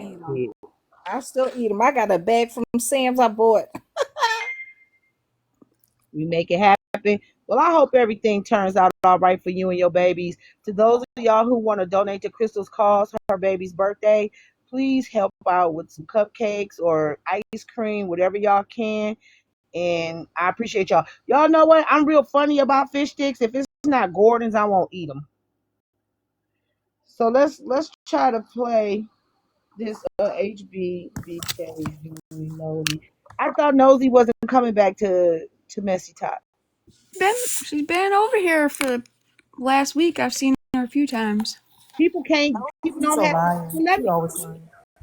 I still eat them. I got a bag from Sam's I bought. We make it happen. Well, I hope everything turns out all right for you and your babies. To those of y'all who want to donate to Crystal's cause, her baby's birthday, please help out with some cupcakes or ice cream, whatever y'all can. And I appreciate y'all. Y'all know what? I'm real funny about fish sticks. If it's not Gordon's, I won't eat them. So let's try to play this HBBK Nosy. I thought Nosy wasn't coming back to Messy Talk. She's been over here for last week. I've seen her a few times. People don't have.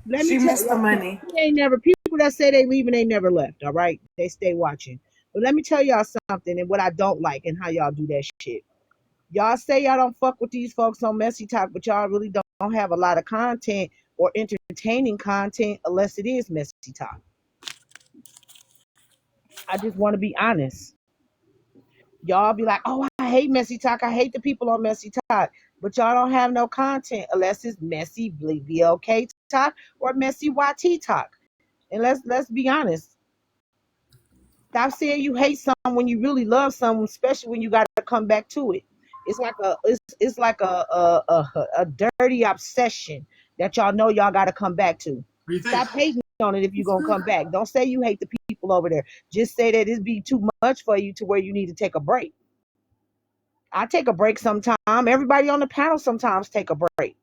Let me She tell missed the money. People that say they leaving, they never left. All right, they stay watching. But let me tell y'all something, and what I don't like, and how y'all do that shit. Y'all say y'all don't fuck with these folks on Messy Talk, but y'all really don't have a lot of content or entertaining content unless it is Messy Talk. I just want to be honest. Y'all be like, oh, I hate Messy Talk. I hate the people on Messy Talk. But y'all don't have no content unless it's Messy BLK Talk or Messy YT Talk. And let's be honest. Stop saying you hate someone when you really love someone, especially when you got to come back to it. It's like a dirty obsession that y'all know y'all got to come back to. Stop hating on it if you're gonna come back. Don't say you hate the people over there. Just say that it'd be too much for you to where you need to take a break. I take a break sometime. Everybody on the panel sometimes take a break.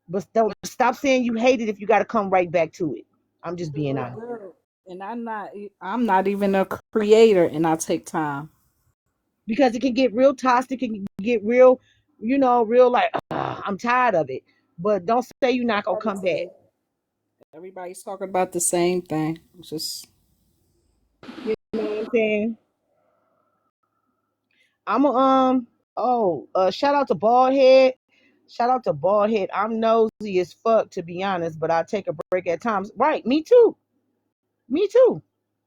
But don't stop saying you hate it if you got to come right back to it. I'm just being honest. And I'm not even a creator, and I take time. Because it can get real toxic, it can get real, real like, I'm tired of it. But don't say you're not going to come back. Everybody's talking about the same thing. It's just, you know what I'm saying? Shout out to Baldhead. Shout out to Baldhead. I'm nosy as fuck, to be honest, but I take a break at times. Right, me too.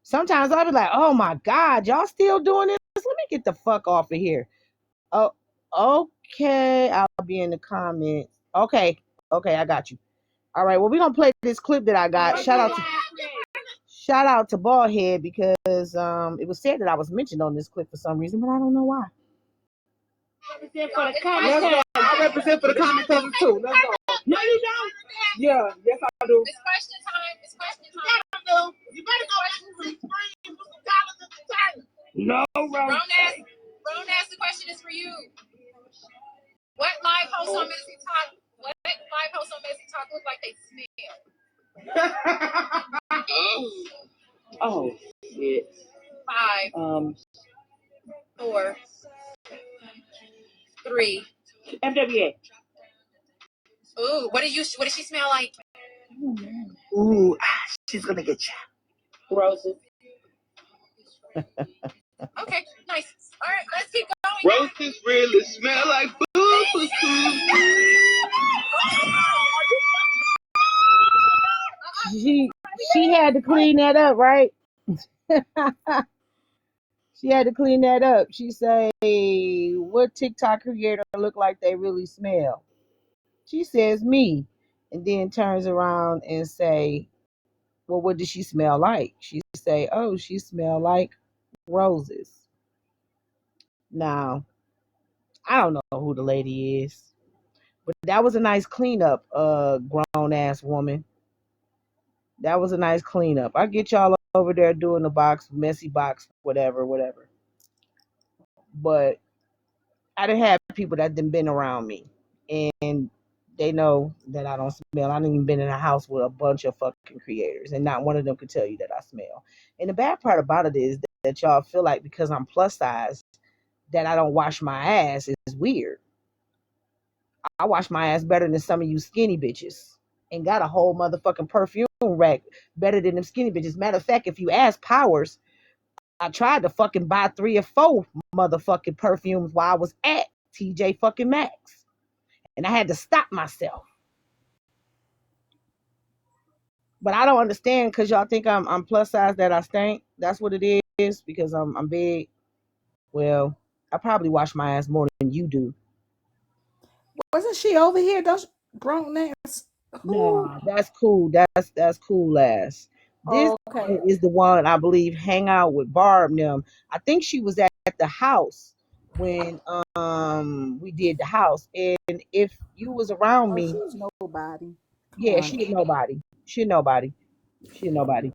Sometimes I'll be like, oh my God, y'all still doing this? Let me get the fuck off of here. Oh, okay. I'll be in the comments. Okay, I got you. All right, well, we're going to play this clip that I got. Shout out to Baldhead because it was said that I was mentioned on this clip for some reason, but I don't know why. Let's go. I represent for the comment cover too. Let's go. No, you don't. Yeah, yes I do. It's question time. You better go ask for some dollars at the time. No, Ronan, the question is for you. What live host on Messy Talk? Look like they smell? Oh shit. 5. 4. 3. FWA. Ooh, what does she smell like? Ooh, she's gonna get you. Roses. Okay, nice. All right, let's keep going. Roses really smell like boo. She had to clean that up, right? She had to clean that up. She say, "What TikTok creator look like they really smell?" She says me, and then turns around and say, "Well, what does she smell like?" She say, "Oh, she smell like roses." Now, I don't know who the lady is, but that was a nice cleanup, grown ass woman. That was a nice cleanup. I get y'all over there doing the box, messy box, whatever, whatever. But I done had people that done been around me, and they know that I don't smell. I done even been in a house with a bunch of fucking creators, and not one of them could tell you that I smell. And the bad part about it is that y'all feel like because I'm plus size that I don't wash my ass is weird. I wash my ass better than some of you skinny bitches, and got a whole motherfucking perfume rack better than them skinny bitches. Matter of fact, if you ask Powers, I tried to fucking buy 3 or 4 motherfucking perfumes while I was at TJ fucking Maxx, and I had to stop myself. But I don't understand because y'all think I'm plus size that I stink. That's what it is because I'm big. Well, I probably wash my ass more than you do. Wasn't she over here? Those grown ass. No, that's cool. That's cool ass. This Okay. is the one I believe hang out with Barb and them. I think she was at the house when we did the house. And if you was around me, she's nobody. yeah, she a nobody. She a nobody. She a nobody.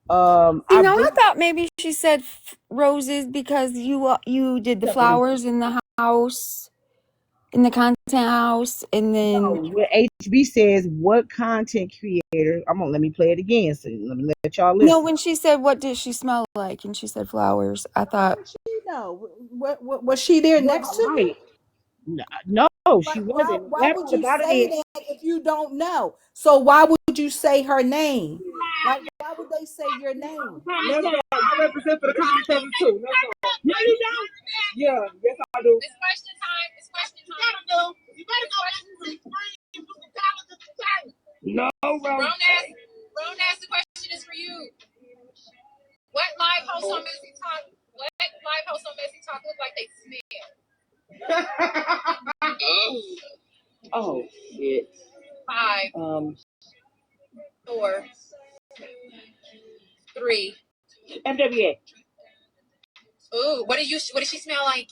You know, I thought maybe she said roses because you did the flowers in the house, in the content house, and then What HB says, what content creator? Let me play it again. So let me let y'all listen. no, when she said what did she smell like, and she said flowers, I thought No, what was she there next to me? No, she wasn't. Why would you say that if you don't know? So why would you say her name? Like, why would they say your name? Let's go. I represent for the common cousins too. Let's go. No, you don't. Yeah, yes I do. It's question time. It's question time. You better go. No, Grown ass, the question is for you. What live host on Messy Talk? What live host on Messy Talk look like they smell? Oh shit. 5, 4, 3. FWA. Ooh, what does she smell like?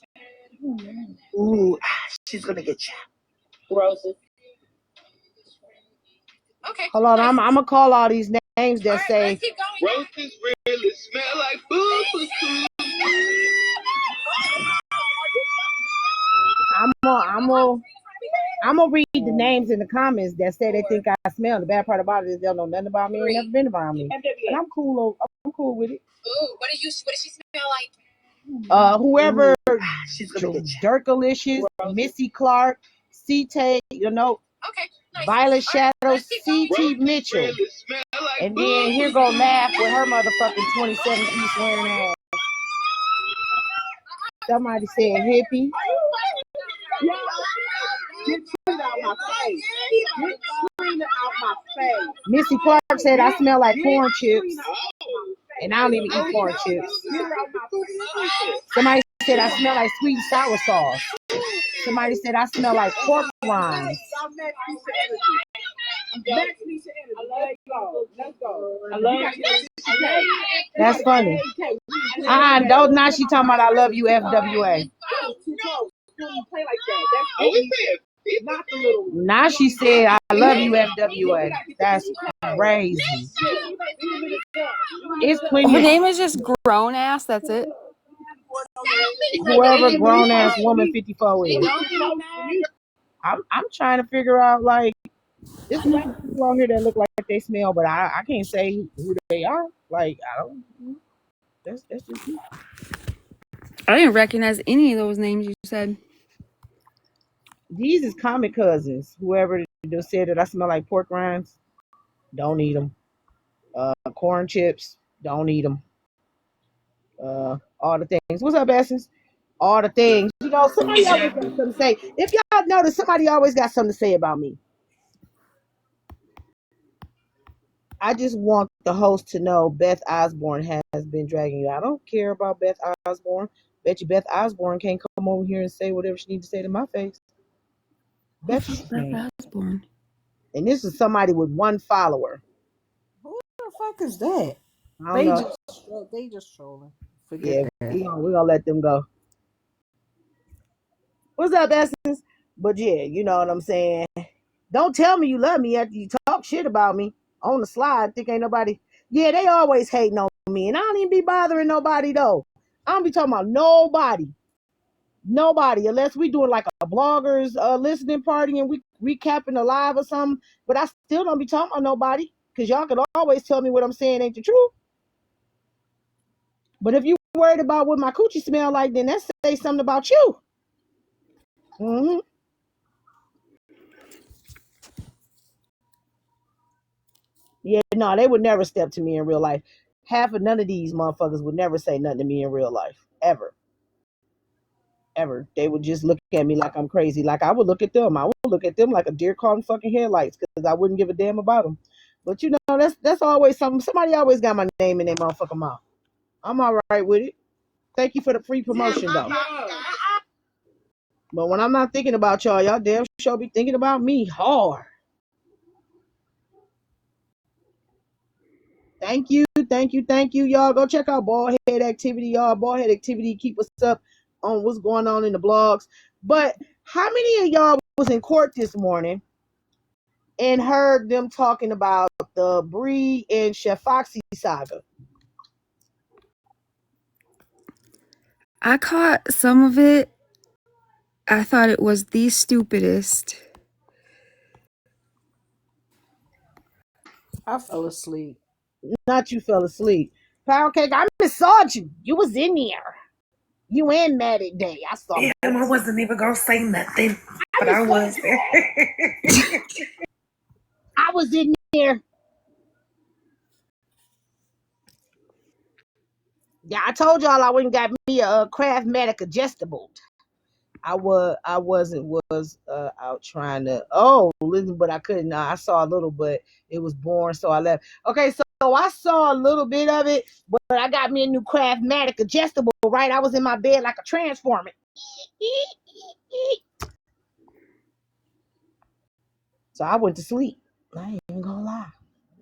Ooh, she's gonna get you. Roses. Okay. Hold on, I'm gonna call all these names that say Let's keep going. Roses really smell like boo. I'm gonna read the names in the comments that say they think I smell. The bad part about it is they don't know nothing about me and never been around me. And I'm cool. I'm cool with it. Ooh, what does she smell like? Whoever Dirkalicious, Missy Clark, C-Tay, you know, okay, nice. Violet Shadows, C.T. Mitchell. And then here go Laugh with her motherfucking 27-piece wearing ass. Somebody said hippie. Get Trina out my face. Get Trina out my face. Missy Clark said I smell like corn chips. And I don't even eat corn chips. Somebody said I smell like sweet and sour sauce. Somebody said I smell like pork rinds. I love you. That's funny. Don't now she talking about I love you FWA. Now she said I love you FWA. That's crazy. It's plenty. her name is just grown ass. That's it. Whoever grown ass woman 54 is. I'm trying to figure out like there's a lot of people out here that look like they smell, but I can't say who they are. Like I don't. That's just me. I didn't recognize any of those names you said. These is common cousins. Whoever just said that I smell like pork rinds, don't eat them. Corn chips, don't eat them. All the things. What's up, Essence? All the things. You know, somebody always got something to say. If y'all notice, somebody always got something to say about me. I just want the host to know Beth Osborne has been dragging you. I don't care about Beth Osborne. Bet you Beth Osborne can't come over here and say whatever she needs to say to my face. Bet you can't. Osborne. And this is somebody with one follower. Who the fuck is that? I don't know. They just trolling. Yeah, Forget that. we gonna let them go. What's up, Essence? But yeah, you know what I'm saying. Don't tell me you love me after you talk shit about me on the slide. Think ain't nobody. Yeah, they always hating on me, and I don't even be bothering nobody though. I don't be talking about nobody, unless we doing like a bloggers listening party and we recapping the live or something. But I still don't be talking about nobody because y'all can always tell me what I'm saying ain't the truth. But if you worried about what my coochie smell like, then that say something about you. Mm-hmm. Yeah, no, they would never step to me in real life. Half of none of these motherfuckers would never say nothing to me in real life. Ever. They would just look at me like I'm crazy. Like I would look at them. I would look at them like a deer caught in fucking headlights because I wouldn't give a damn about them. But you know, that's always something. Somebody always got my name in their motherfucking mouth. I'm all right with it. Thank you for the free promotion though. But when I'm not thinking about y'all damn sure be thinking about me hard. Thank you. Y'all go check out Bald Head Activity, y'all. Bald Head Activity keep us up on what's going on in the blogs. But how many of y'all was in court this morning and heard them talking about the Bree and Chef Foxy saga? I caught some of it. I thought it was the stupidest. I fell asleep. Not you fell asleep. Pound Cake, I saw you. You was in there. You and Maddie Day. I saw you. Damn, I wasn't even gonna say nothing, but I was there. I was in there. Yeah, I told y'all I went and got me a Craftmatic adjustable. I wasn't out trying to listen, but I couldn't. I saw a little, but it was boring, so I left. Okay, so I saw a little bit of it, but I got me a new Craftmatic adjustable. Right, I was in my bed like a transformer. So I went to sleep. I ain't even gonna lie.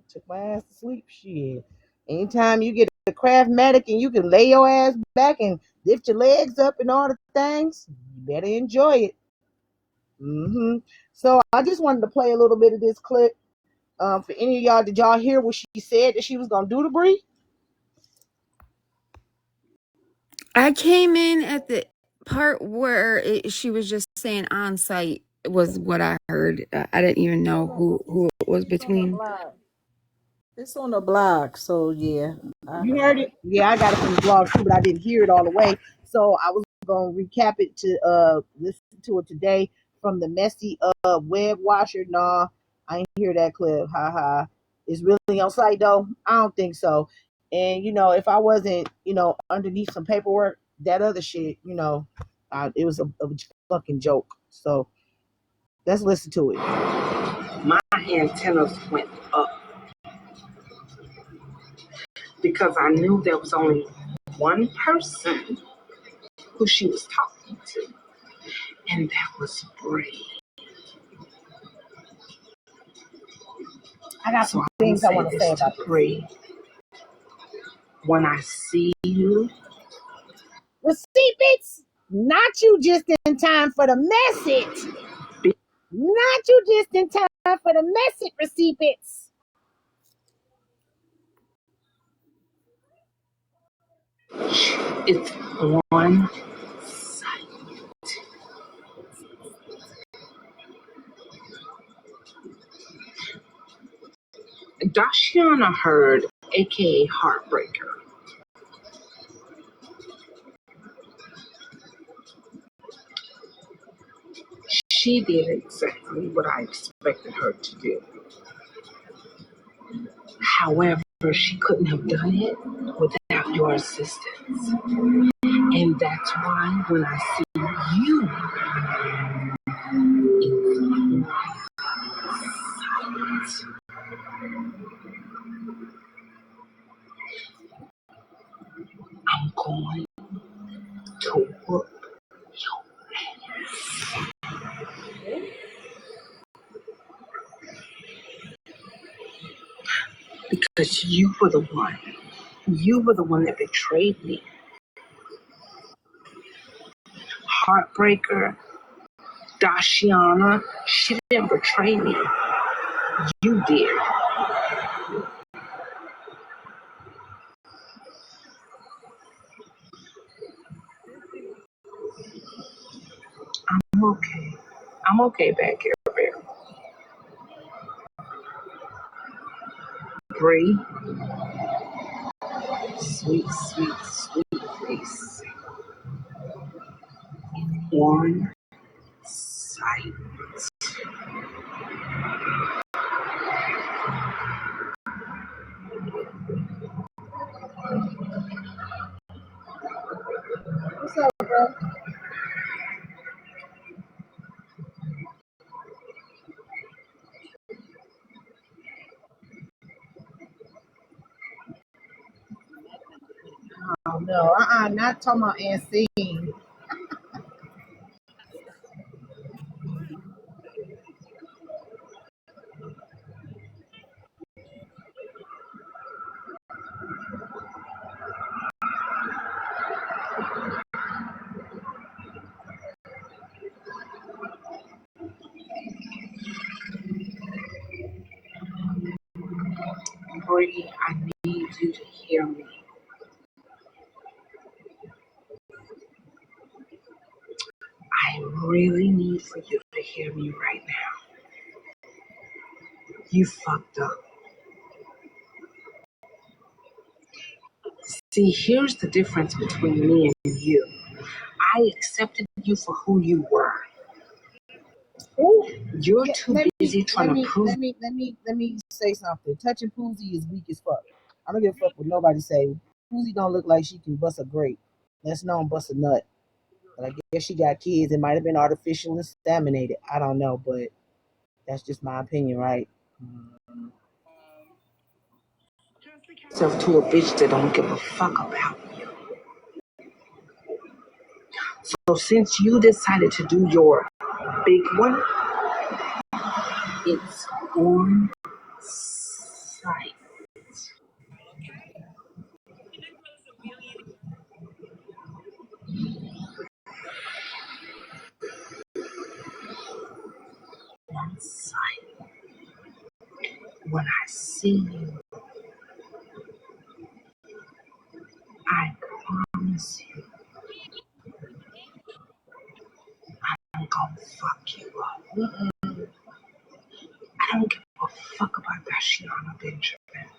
Took my ass to sleep. Shit. Anytime you get a Craftmatic and you can lay your ass back and lift your legs up and all the things, you better enjoy it. So I just wanted to play a little bit of this clip. For any of y'all, did y'all hear what she said that she was gonna do to Bree? I came in at the part where she was just saying on site was what I heard. I didn't even know who it was between. It's on the blog, so yeah. You heard it? Yeah, I got it from the blog too, but I didn't hear it all the way. So I was gonna recap it to listen to it today from the messy web washer. Nah, I ain't hear that clip. Haha. It's really on site though? I don't think so. And if I wasn't, underneath some paperwork, that other shit, it was a fucking joke. So let's listen to it. My antennas went up because I knew there was only one person who she was talking to, and that was Bree. I got some things I want to say about Bree. When I see you, receipt bits, not you just in time for the message. Not you just in time for the message, receipt bits. it's one sight. Dashiana Heard, aka Heartbreaker. She did exactly what I expected her to do. However, she couldn't have done it without your assistance. And that's why when I see you in my sight, Because you were the one. You were the one that betrayed me. Heartbreaker, Dashiana, she didn't betray me. You did. I'm okay. I'm okay back here, Bear. Bree, sweet, sweet, sweet face. One sight. What's up, bro? Oh no, not talking about Ancine. Bree, I need you to hear me. I really need for you to hear me right now. You fucked up. See, here's the difference between me and you. I accepted you for who you were. Ooh, You're too busy trying to prove. Let me say something. Touching Poozy is weak as fuck. I don't give a fuck what nobody say. Poozy don't look like she can bust a grape. Let's know bust a nut. But I guess she got kids. It might have been artificially inseminated. I don't know, but that's just my opinion, right? Yourself to a bitch that don't give a fuck about you. So since you decided to do your big one, it's on site. On site. When I see you, I promise you, I'm gonna fuck you up. I don't give a fuck about Dashiana Benjamin.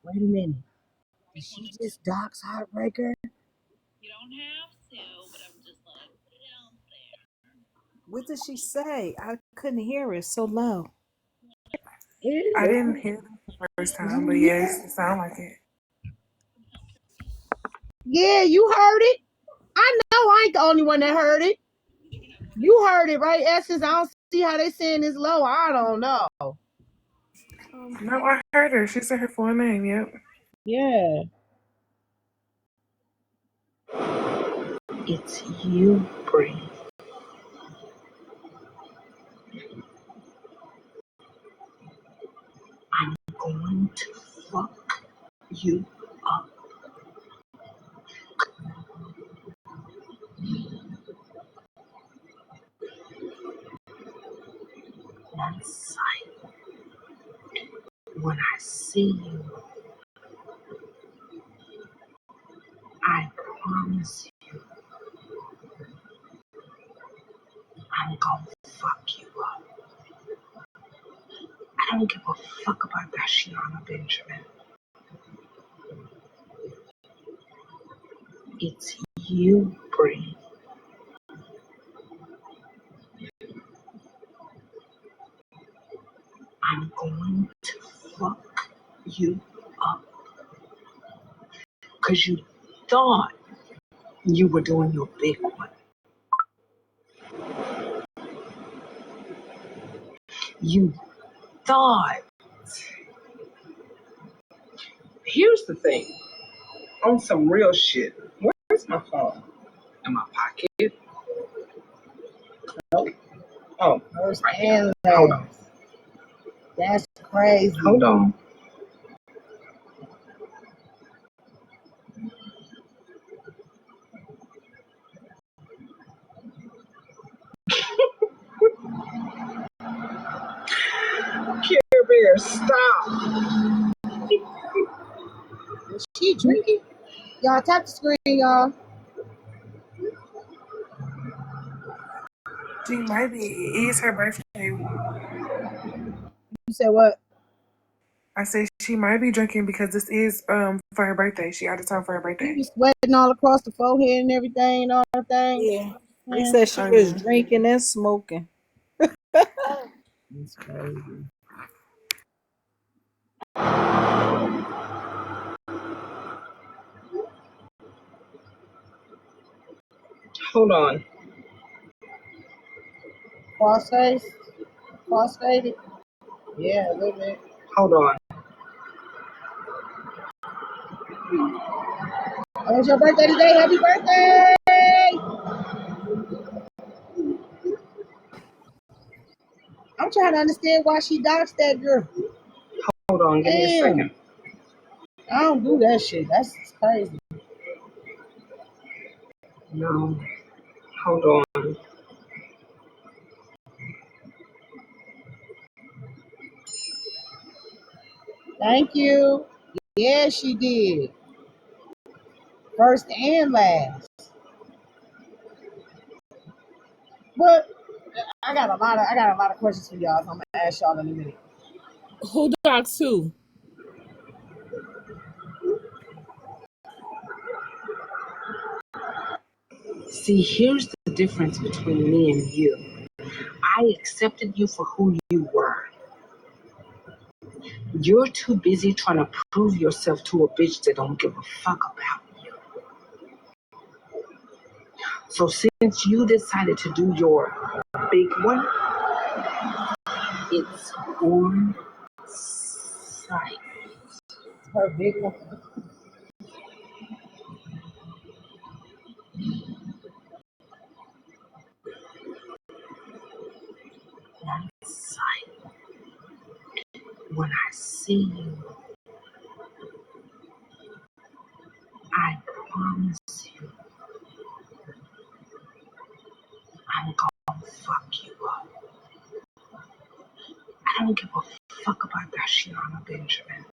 Wait a minute. Did she just dox Heartbreaker? What did she say? I couldn't hear it. So low. I didn't hear it the first time, but yes, it sounded like it. Yeah, you heard it. I know I ain't the only one that heard it. You heard it, right, Essence? I don't see how they saying it's low. I don't know. No, I heard her. She said her full name. Yep. Yeah. It's you, Bree. I'm going to fuck you up. On sight. When I see you, I promise you, I'm gonna fuck you up. I don't give a fuck about Dashiana Benjamin. It's you, Bree. I'm going to fuck you up. Because you thought you were doing your big one. You thought. Here's the thing. On some real shit. Where's my phone? In my pocket? Nope. Oh, First right and here. Hold on. last. That's crazy. Hold on. Care Bear, stop. Is she drinking? Y'all tap the screen, y'all. She might be. It is her birthday. You said what? I said she might be drinking because this is for her birthday. She out of town for her She birthday. was sweating all across the forehead and everything and all that thing. Yeah. They said she was drinking and smoking. That's crazy. Hold on. Crossface? Crossfaded? Yeah, a little bit. Hold on. Oh, it's your birthday today. Happy birthday! I'm trying to understand why she doxed that girl. Hold on. Give me a second. I don't do that shit. That's crazy. No. Hold on. Thank you. Yeah, she did. First and last. But I got a lot of questions for y'all, so I'm gonna ask y'all in a minute. Who docs who? See, here's the difference between me and you. I accepted you for who you were. You're too busy trying to prove yourself to a bitch that don't give a fuck about you. So since you decided to do your big one, it's on site. Her big one. On site. When I see you, I promise you, I'm gonna fuck you up. I don't give a fuck about Dashiana Benjamin.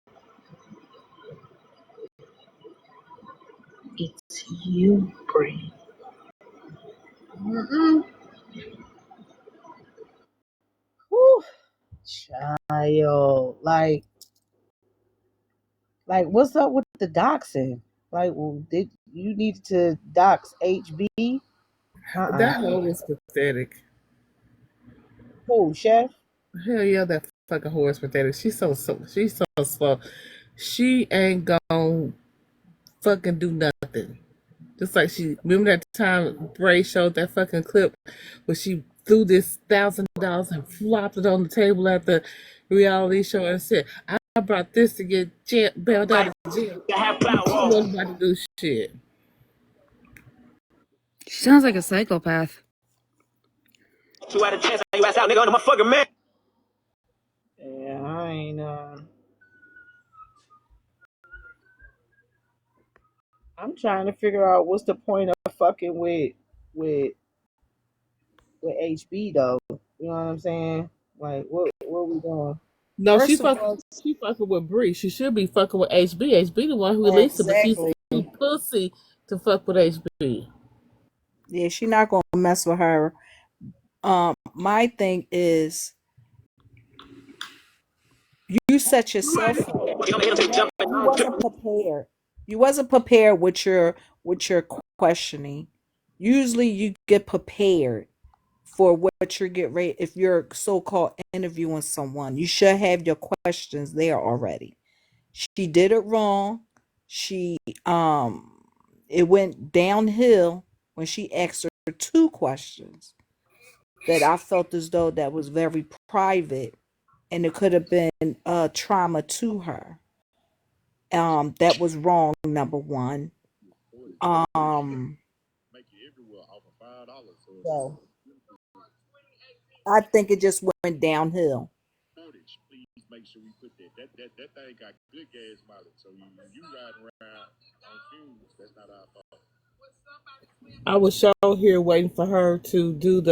It's you, Bree. Whew. Child. Like, what's up with the doxing? Like, well, did you need to dox HB? That hoe was pathetic. Who, Chef? Hell yeah, that fucking whore is pathetic. She's so slow. She ain't gonna fucking do nothing. Just like she remember that time Bray showed that fucking clip where she threw this $1,000 and flopped it on the table at the reality show and said, "I brought this to get bailed out of jail." She wasn't about to do shit. She sounds like a psychopath. You had a chance, you ass out, nigga, on my fucking man. Yeah, I ain't. I'm trying to figure out what's the point of fucking with HB though. You know what I'm saying? Like, what we doing? No, First of all, she fucking with Bree. She should be fucking with HB. HB the one who released it, but she's too pussy to fuck with HB. Yeah, she not gonna mess with her. My thing is you set yourself up. You wasn't prepared. You wasn't prepared with your questioning. Usually you get prepared for what you're getting ready. If you're so-called interviewing someone, you should have your questions there already. She did it wrong. She it went downhill when she asked her two questions that I felt as though that was very private and it could have been trauma to her. That was wrong, number one. So I think it just went downhill. I was show here waiting for her to do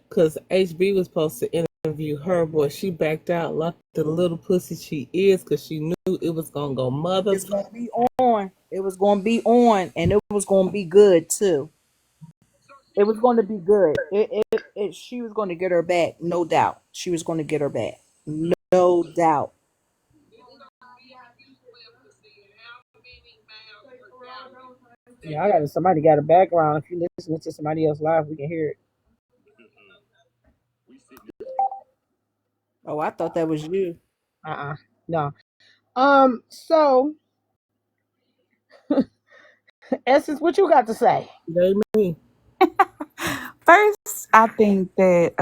because HB was supposed to interview her, boy. She backed out like the little pussy she is because she knew it was going to go It's gonna be on. It was gonna be on, and it was gonna be good too. It was going to be good. She was going to get her back, no doubt. She was going to get her back, no doubt. Yeah, somebody got a background. If you're listening to somebody else live, we can hear it. Oh, I thought that was you. No. So Essence, what you got to say? Me. First, I think that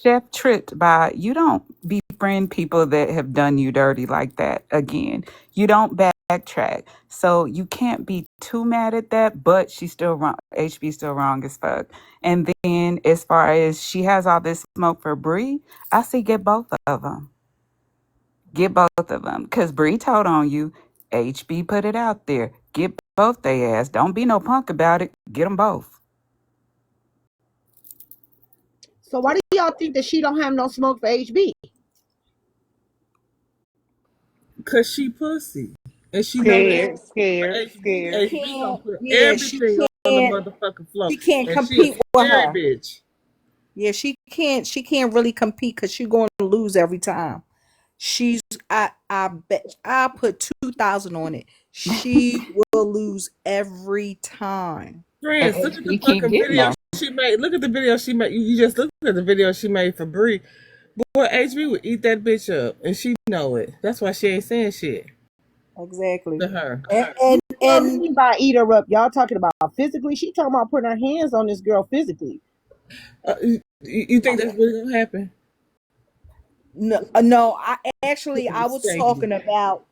Chef tripped by you don't befriend people that have done you dirty like that again. You don't backtrack. So you can't be too mad at that, but she's still wrong. HB still wrong as fuck. And then as far as she has all this smoke for Bree, I say get both of them. Get both of them. Because Bree told on you. HB put it out there. Get both they ass. Don't be no punk about it. Get them both. So why do y'all think that she don't have no smoke for HB? Because she pussy. And she Scared. HB gonna put Yeah, she everything on the can't. motherfucking floor. She can't And compete she a with scary her. bitch. Yeah, she can't. She can't really compete because she's going to lose every time. She's. I bet. I put 2,000 on it. She will lose every time. Friends, look at the fucking video she made. Look at the video she made. You just look at the video she made for Bree. Boy, HB would eat that bitch up, and she know it. That's why she ain't saying shit Exactly. to her. And what do you mean by eat her up? Y'all talking about physically? She talking about putting her hands on this girl physically. You think that's really gonna happen? No. I was talking about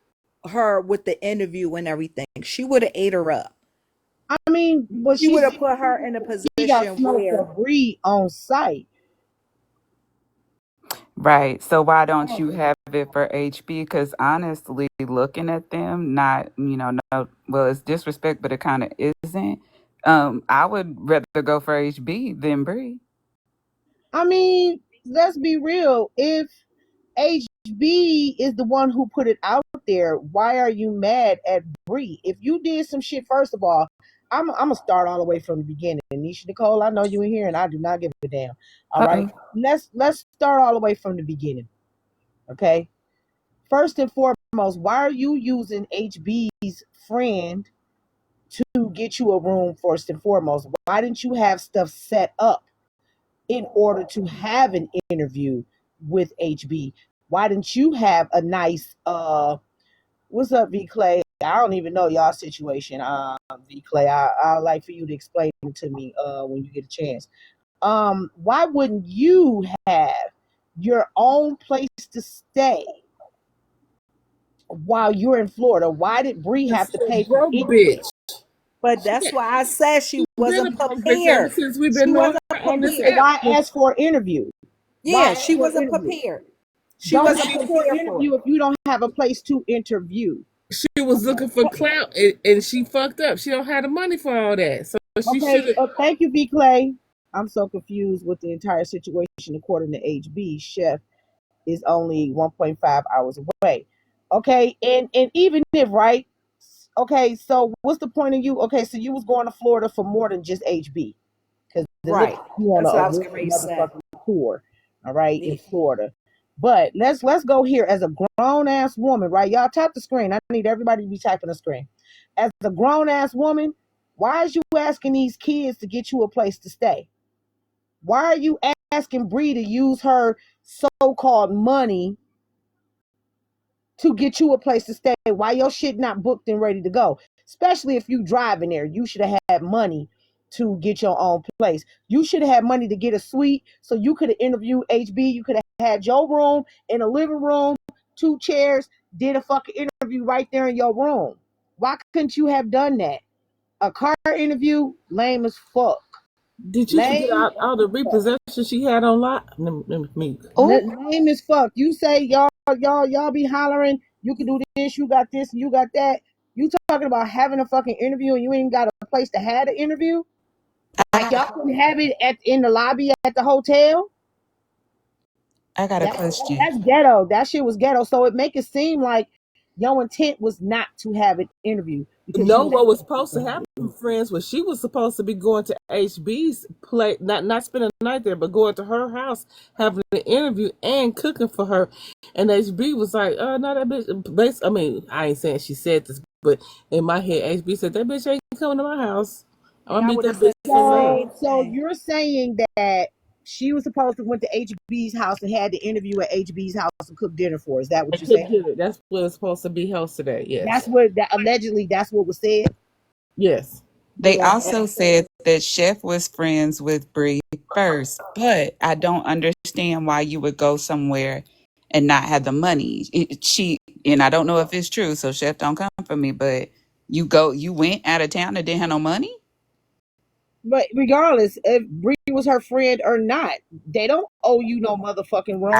her with the interview and everything. She would have ate her up. I mean, but she would have put her in a position where Bree on site. Right. So why don't you have it for HB? Because honestly, looking at them, not, no, well, it's disrespect, but it kind of isn't. I would rather go for HB than Bree. I mean, let's be real. If HB is the one who put it out there, why are you mad at Bree? If you did some shit, first of all, I'm gonna start all the way from the beginning. Nisha Nicole, I know you in here, and I do not give a damn. All right, let's start all the way from the beginning. Okay, first and foremost, why are you using HB's friend to get you a room? First and foremost, why didn't you have stuff set up in order to have an interview with HB? Why didn't you have a nice what's up, V Clay? I don't even know y'all situation, V Clay. I like for you to explain it to me when you get a chance. Why wouldn't you have your own place to stay while you're in Florida? Why did Bree have to pay for it? Bitch. But that's why I said she wasn't prepared. Since we've been She wasn't on this prepared. Why ask for an interview? Yeah, she wasn't prepared. She don't wasn't ask for an interview if you don't have a place to interview. She was looking for clout, and she fucked up. She don't have the money for all that, so she Okay, should. thank you, V Clay. I'm so confused with the entire situation. According to HB, Chef is only 1.5 hours away. Okay, and even if right, okay, so what's the point of you? Okay, so you was going to Florida for more than just HB, because right, you on that's what I a was going to say. motherfucking tour, all right, in Florida. But let's go here as a grown ass woman, right? Y'all tap the screen. I need everybody to be tapping the screen. As a grown ass woman, why is you asking these kids to get you a place to stay? Why are you asking Bree to use her so-called money to get you a place to stay? Why your shit not booked and ready to go? Especially if you driving there, you should have had money to get your own place. You should have had money to get a suite so you could have interviewed HB. You could have had your room in a living room, 2 chairs, did a fucking interview right there in your room. Why couldn't you have done that? A car interview, lame as fuck. Did you forget Lame. all the repossession she had on lot? Let me. Lame as fuck. You say y'all be hollering. You can do this. You got this. And you got that. You talking about having a fucking interview and you ain't got a place to have the interview? Like y'all couldn't have it in the lobby at the hotel? I got a question. That's ghetto. That shit was ghetto. So it make it seem like your intent was not to have an interview because No, you. what was supposed to happen, friends, was she was supposed to be going to HB's play, not spending the night there, but going to her house, having an interview and cooking for her. And HB was like, no, that bitch. I mean, I ain't saying she said this, but in my head, HB said, that bitch ain't coming to my house. I'm gonna meet that bitch somewhere. So you're saying that she was supposed to went to HB's house and had the interview at HB's house and cook dinner for her. Is that what I you're couldn't saying? hear it. That's what was supposed to be held today. Yes. That's what allegedly that's what was said. Yes. They also said that Chef was friends with Bree first, but I don't understand why you would go somewhere and not have the money. And I don't know if it's true, so Chef don't come for me, but you went out of town and didn't have no money? But regardless, if Bree was her friend or not, they don't owe you no motherfucking room.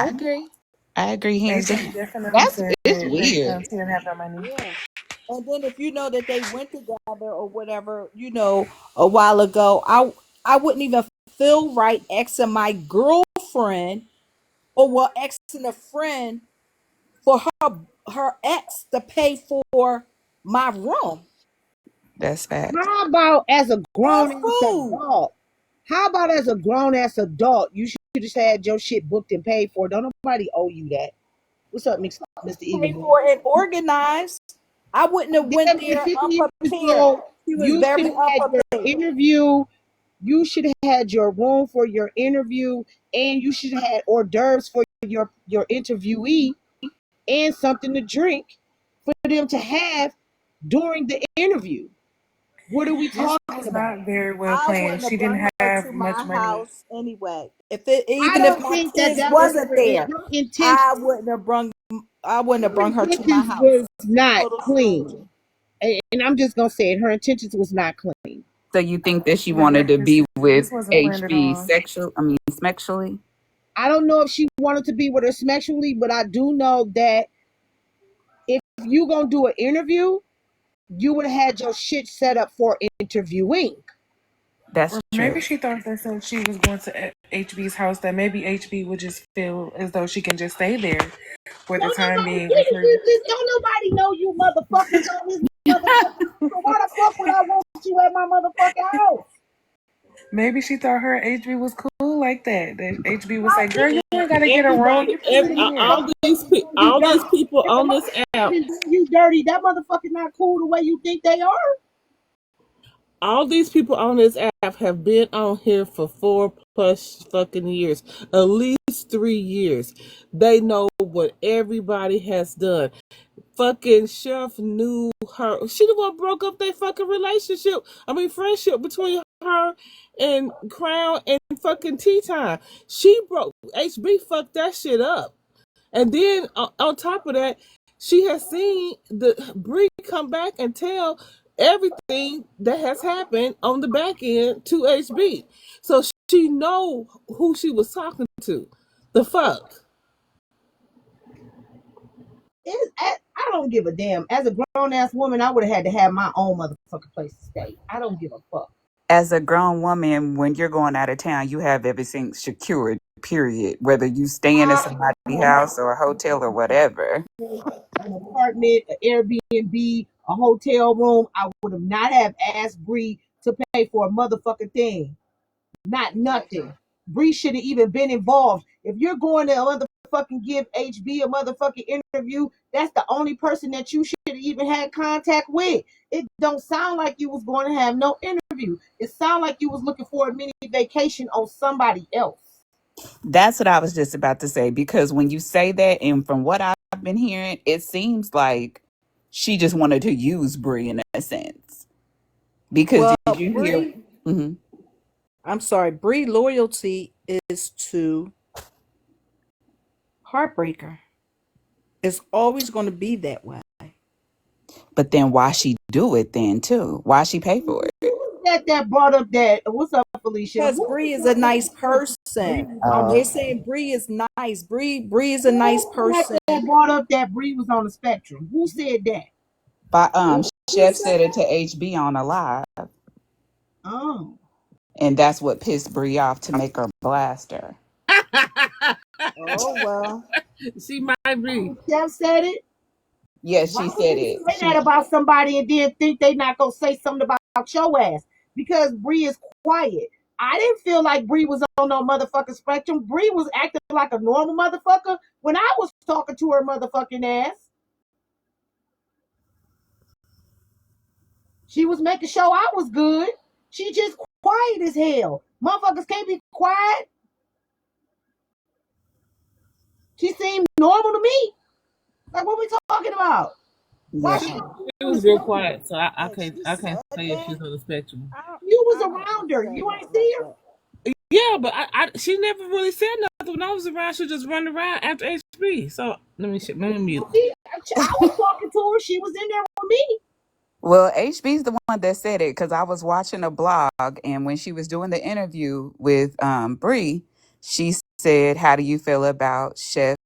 I agree, hands HB down. definitely said It's that weird. she didn't have no money. Yeah. And then if you know that they went together or whatever, a while ago, I wouldn't even feel right asking my girlfriend or asking a friend for her ex to pay for my room. That's fact. How about as a grown ass adult? How about as a grown ass adult? You should just had your shit booked and paid for. Don't nobody owe you that. What's up, Mr. Pay for and organized. I wouldn't have went there unprepared. She was You very should have had your unprepared. interview. You should have had your room for your interview, and you should have had hors d'oeuvres for your interviewee, and something to drink for them to have during the interview. What are we This talking was about? not very well I planned. wouldn't She have didn't brought her have to much my money. house anyway. If I if don't my think kids that was wasn't her, there, her intention. I wouldn't have brung her to my Intentions house. was not Total stranger. clean, and I'm just gonna say it. Her intentions was not clean. So you think that she No, wanted to be with this wasn't planned at HB all. sexually? I don't know if she wanted to be with her sexually, but I do know that if you gonna do an interview, you would have had your shit set up for interviewing. That's Or maybe she thought that since she was going to HB's house, that maybe HB would just feel as though she can just stay there for the time being. Don't nobody know you motherfuckers on this motherfucker. So why the fuck would I want you at my motherfucking house? Maybe she thought her HB was cool like that. That HB was like, girl, you ain't gotta get a room. You can sit here. All these people on this app, You dirty. That motherfucker not cool the way you think they are. all these people on this app have been on here for 4+ fucking years, at least 3 years. They know what everybody has done. Fucking Chef knew her. She the one broke up their fucking relationship. I mean, friendship between her and Crown and fucking Tea Time. She broke. HB fucked that shit up. And then on top of that, she has seen the Bree come back and tell everything that has happened on the back end to HB. So she know who she was talking to. The fuck. I don't give a damn. As a grown ass woman, I would have had to have my own motherfucking place to stay. I don't give a fuck. As a grown woman, when you're going out of town, you have everything secured, period. Whether you staying at somebody's house or a hotel or whatever. An apartment, an Airbnb, a hotel room. I would have not have asked Bree to pay for a motherfucking thing. Not nothing. Bree should have even been involved. If you're going to motherfucking give HB a motherfucking interview, that's the only person that you should have even had contact with. It don't sound like you was going to have no interview. It sound like you was looking for a mini vacation on somebody else. That's what I was just about to say, because when you say that, and from what I've been hearing, it seems like she just wanted to use Bree in a sense. Because did you hear? Mm-hmm. I'm sorry, Bree loyalty is to Heartbreaker. It's always going to be that way. But then why she do it then too? Why she pay for it? That brought up that what's up, Felicia. Because Bree is a nice person. They're saying Bree is nice. Bree is a nice person. That brought up that Bree was on the spectrum. Who said that? But Chef said it to HB on a live, Oh. and that's what pissed Bree off to make her blast her. Oh well. She might be. Chef said it. Yes, Why she would said you it. say that about somebody and then think they not gonna say something about your ass? Because Bree is quiet. I didn't feel like Bree was on no motherfucking spectrum. Bree was acting like a normal motherfucker when I was talking to her motherfucking ass. She was making sure I was good. She just quiet as hell. Motherfuckers can't be quiet. She seemed normal to me. Like, what we talking about? Why she? It was real quiet, so I can't say if she's on the spectrum. You was around her. You ain't see her. Yeah, but she never really said nothing when I was around. She just run around after HB. So let me mute. I was talking to her. She was in there with me. Well, HB's the one that said it because I was watching a blog, and when she was doing the interview with Bree, she said, "How do you feel about Chef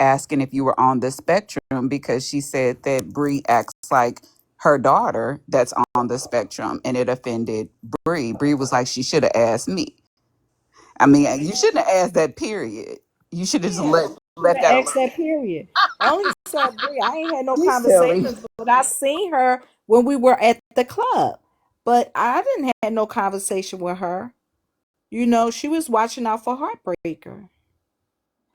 asking if you were on the spectrum?" Because she said that Bree acts like her daughter that's on the spectrum, and it offended Bree. Bree was like, "She should have asked me." I mean, you shouldn't have asked that. Period. You should have just left that X that period. I only saw Bree. I ain't had no She's silly. conversations, but I seen her when we were at the club. But I didn't have no conversation with her. You know, she was watching out for Heartbreaker.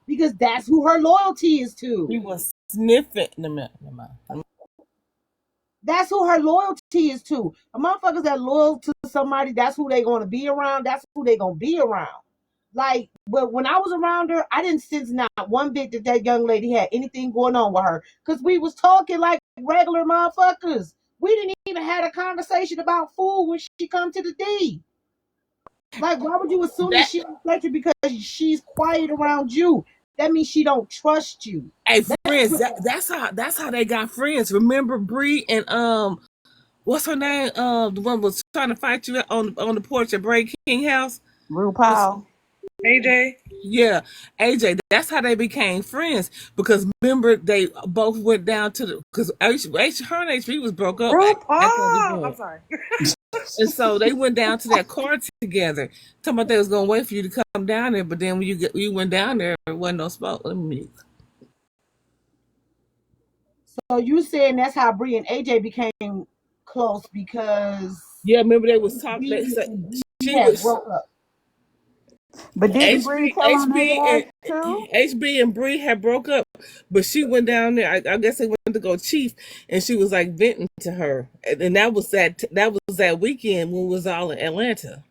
Because that's who her loyalty is to. He was sniffing. Never mind. That's who her loyalty is to. A motherfuckers that loyal to somebody, that's who they gonna be around. That's who they gonna be around. Like, but when I was around her, I didn't sense not one bit that young lady had anything going on with her. Because we was talking like regular motherfuckers. We didn't even have a conversation about food when she come to the D. Like, why would you assume that she's you because she's quiet around you? That means she don't trust you. Hey, friends, that's how they got friends. Remember Bree and what's her name? The one was trying to fight you on the porch at Bray King house. RuPaul. AJ. Yeah, AJ. That's how they became friends because remember they both went down to the because her and HB was broke up. I'm sorry. And so they went down to that car together. Talking about they was gonna wait for you to come down there, but then when you went down there, there wasn't no smoke. Let me mute. So you saying that's how Bree and AJ became close because remember they was talking. She was broke up. But didn't Bree tell on her ass too? HB and Bree had broke up, but she went down there. I guess they went to go chief, and she was like venting to her, and that was that weekend when we was all in Atlanta.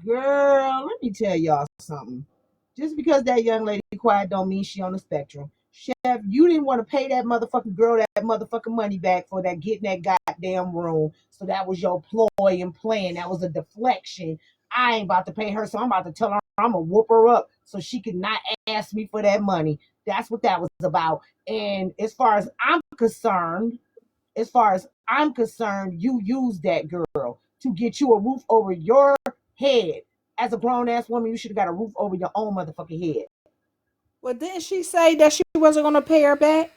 Girl, let me tell y'all something. Just because that young lady quiet don't mean she on the spectrum. Chef, you didn't want to pay that motherfucking girl that motherfucking money back for that getting that goddamn room. So that was your ploy and plan. That was a deflection. I ain't about to pay her, so I'm about to tell her I'm gonna whoop her up so she could not ask me for that money. That's what that was about. And as far as I'm concerned, you used that girl to get you a roof over your head. As a grown ass woman, you should have got a roof over your own motherfucking head. Well, didn't she say that she wasn't gonna pay her back?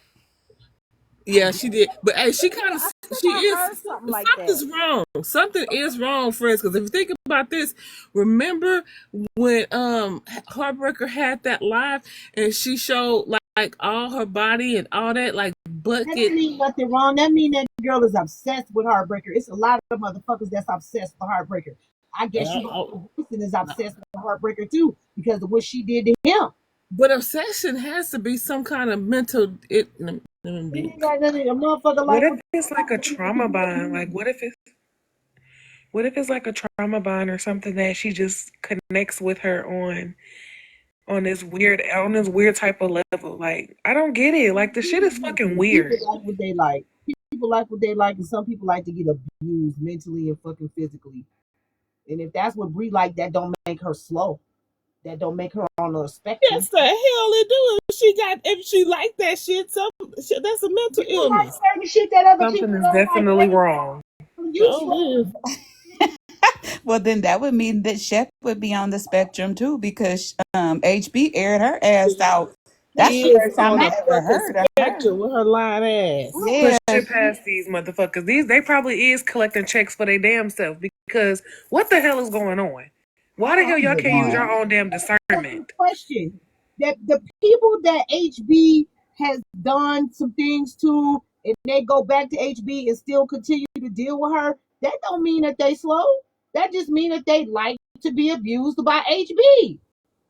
Yeah, she did. But hey, she is something like something's wrong. Something is wrong, friends. Because if you think about this, remember when Heartbreaker had that live and she showed like all her body and all that, like bucket. That mean nothing wrong. That mean that girl is obsessed with Heartbreaker. It's a lot of motherfuckers that's obsessed with Heartbreaker. I guess person is obsessed with Heartbreaker too because of what she did to him. But obsession has to be some kind of mental. What if it's like a trauma bond? Like, what if it's like a trauma bond or something that she just connects with her on this weird type of level? Like, I don't get it. Like, the shit is fucking weird. People like what they like. People like what they like, and some people like to get abused mentally and fucking physically. And if that's what Bree like, that don't make her slow. That don't make her on the spectrum. Yes, the hell it do. If she like that shit, that's a mental illness. Like certain shit that other Something people is don't definitely like. wrong. Well, then that would mean that Chef would be on the spectrum too, because HB aired her ass out. That's She the is first time on I the ever fucking heard of her. spectrum with her lying ass. Yeah, Push it past these motherfuckers. They probably is collecting checks for their damn self, because what the hell is going on? Why the hell y'all can't use your own damn discernment? Question: that the people that HB has done some things to, and they go back to HB and still continue to deal with her, that don't mean that they slow. That just mean that they like to be abused by HB.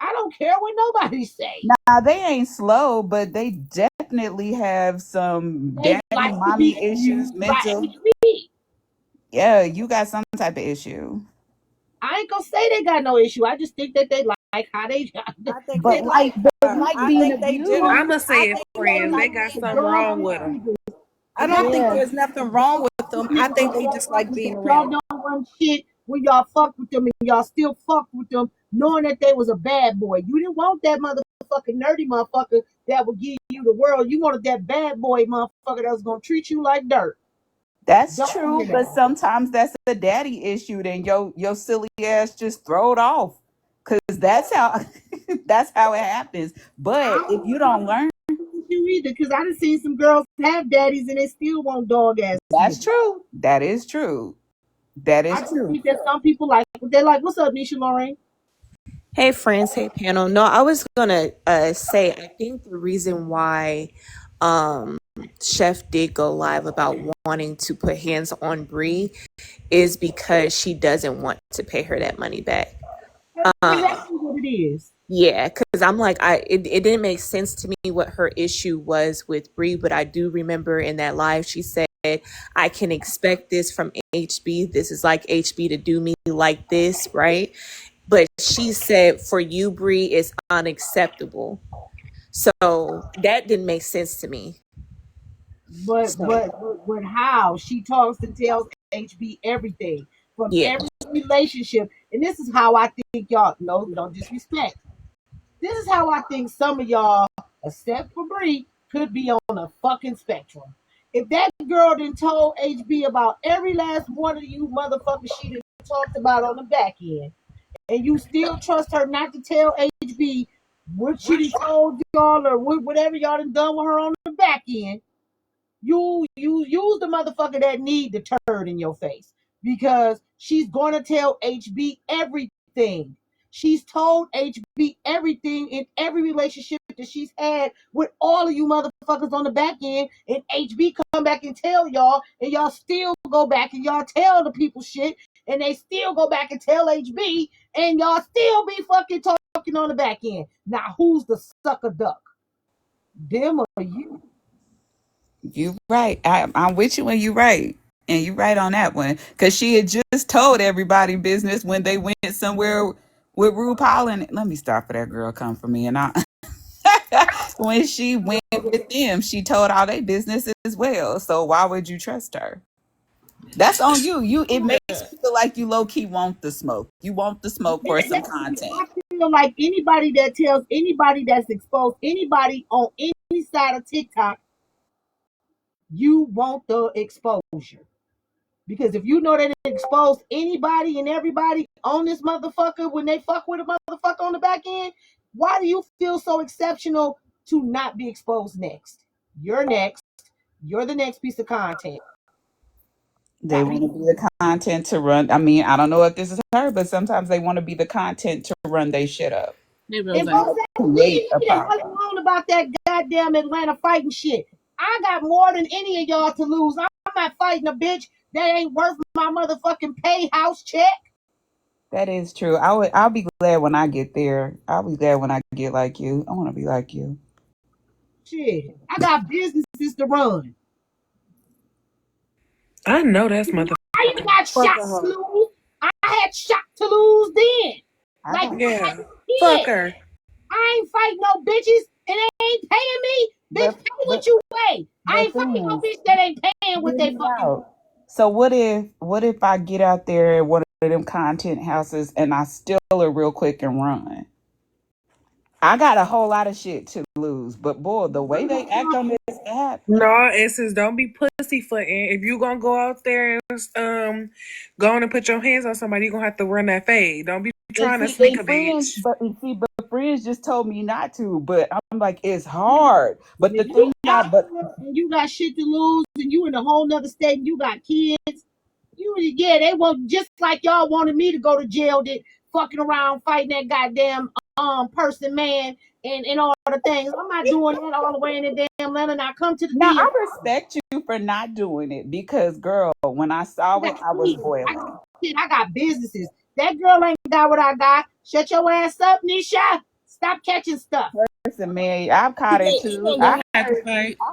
I don't care what nobody say. nah, they ain't slow, but they definitely have some They daddy like to mommy be issues, abused by mental. HB. Yeah, you got some type of issue. I ain't gonna say they got no issue. I just think that they like how they I think But they like like I being think they abused. do. I'ma I say it, think they friends. They like got being something wrong with around. them. I don't think Yeah. there's nothing wrong with them. I think they just like being Y'all around. don't run shit when y'all fucked with them, and y'all still fucked with them knowing that they was a bad boy. You didn't want that motherfucking nerdy motherfucker that would give you the world. You wanted that bad boy motherfucker that was gonna treat you like dirt. That's Don't true, hear but that. sometimes that's a daddy issue. Then your silly ass just throw it off, cause that's how that's how it happens. But if you don't learn, You either, because I done seen some girls have daddies and they still want dog ass that's niggas. true. That is true. That I is just true. think that some people like they're like, "What's up, Nisha Lorraine?" Hey friends, hey panel. No, I was gonna say I think the reason why Chef did go live about wanting to put hands on Bree is because she doesn't want to pay her that money back. Exactly what it is. Yeah, because I'm like, it didn't make sense to me what her issue was with Bree, but I do remember in that live she said, I can expect this from HB. This is like HB to do me like this, right? But she said, for you, Bree, it's unacceptable. So that didn't make sense to me. But So how she talks and tells HB everything from yeah. every relationship, and this is how I think y'all. No disrespect. This is how I think some of y'all, except for Bree, could be on a fucking spectrum. If that girl done told HB about every last one of you motherfuckers she done talked about on the back end, and you still trust her not to tell HB what she done told y'all or whatever y'all done with her on the back end, you use the motherfucker that need the turd in your face, because she's gonna tell HB everything. She's told HB everything in every relationship that she's had with all of you motherfuckers on the back end, and HB come back and tell y'all, and y'all still go back and y'all tell the people shit, and they still go back and tell HB, and y'all still be fucking talking on the back end. Now who's the sucker duck? Them or you? You right. I'm with you when you right. And you right on that one. Cause she had just told everybody business when they went somewhere with RuPaul, and let me stop for that girl come for me. And I when she went with them, she told all their business as well. So why would you trust her? That's on you. It makes you feel like you low key want the smoke. You want the smoke for some content. I feel like anybody that tells anybody that's exposed anybody on any side of TikTok, you want the exposure. Because if you know that it exposed anybody and everybody on this motherfucker when they fuck with a motherfucker on the back end, why do you feel so exceptional to not be exposed next? You're next. You're the next piece of content. They want to be the content to run. I mean, I don't know if this is her, but sometimes they want to be the content to run they shit up. And Rose, Create a what's problem. wrong about that goddamn Atlanta fighting shit? I got more than any of y'all to lose. I'm not fighting a bitch that ain't worth my motherfucking pay house check. That is true. I'll be glad when I get there. I'll be glad when I get like you. I want to be like you. Shit. I got businesses to run. I know that's motherfucker. I even got shot to lose. I had shot to lose then. Like, Yeah. shit. Fuck her. I ain't fighting no bitches and they ain't paying me. Bitch, pay what you weigh. I ain't fighting no bitch that ain't paying what they fucking. So what if I get out there at one of them content houses and I steal it real quick and run? I got a whole lot of shit to lose. news. But boy, the way they act on this app, No, Essence, don't be pussyfooting. If you gonna go out there and go on and put your hands on somebody, you're gonna have to run that fade. Don't be trying to sneak a bitch. but friends just told me not to. But I'm like, it's hard. But the thing about, but And you got shit to lose, and you in a whole nother state, and you got kids. They want just like y'all wanted me to go to jail, that fucking around fighting that goddamn person, man, and all the things. I'm not doing that all the way in the damn land, and I come to the now DM. I respect you for not doing it because, girl, when I saw it, I was boiling. I got businesses. That girl ain't got what I got. Shut your ass up, Nisha. Stop catching stuff. Listen, man, I've caught it too. I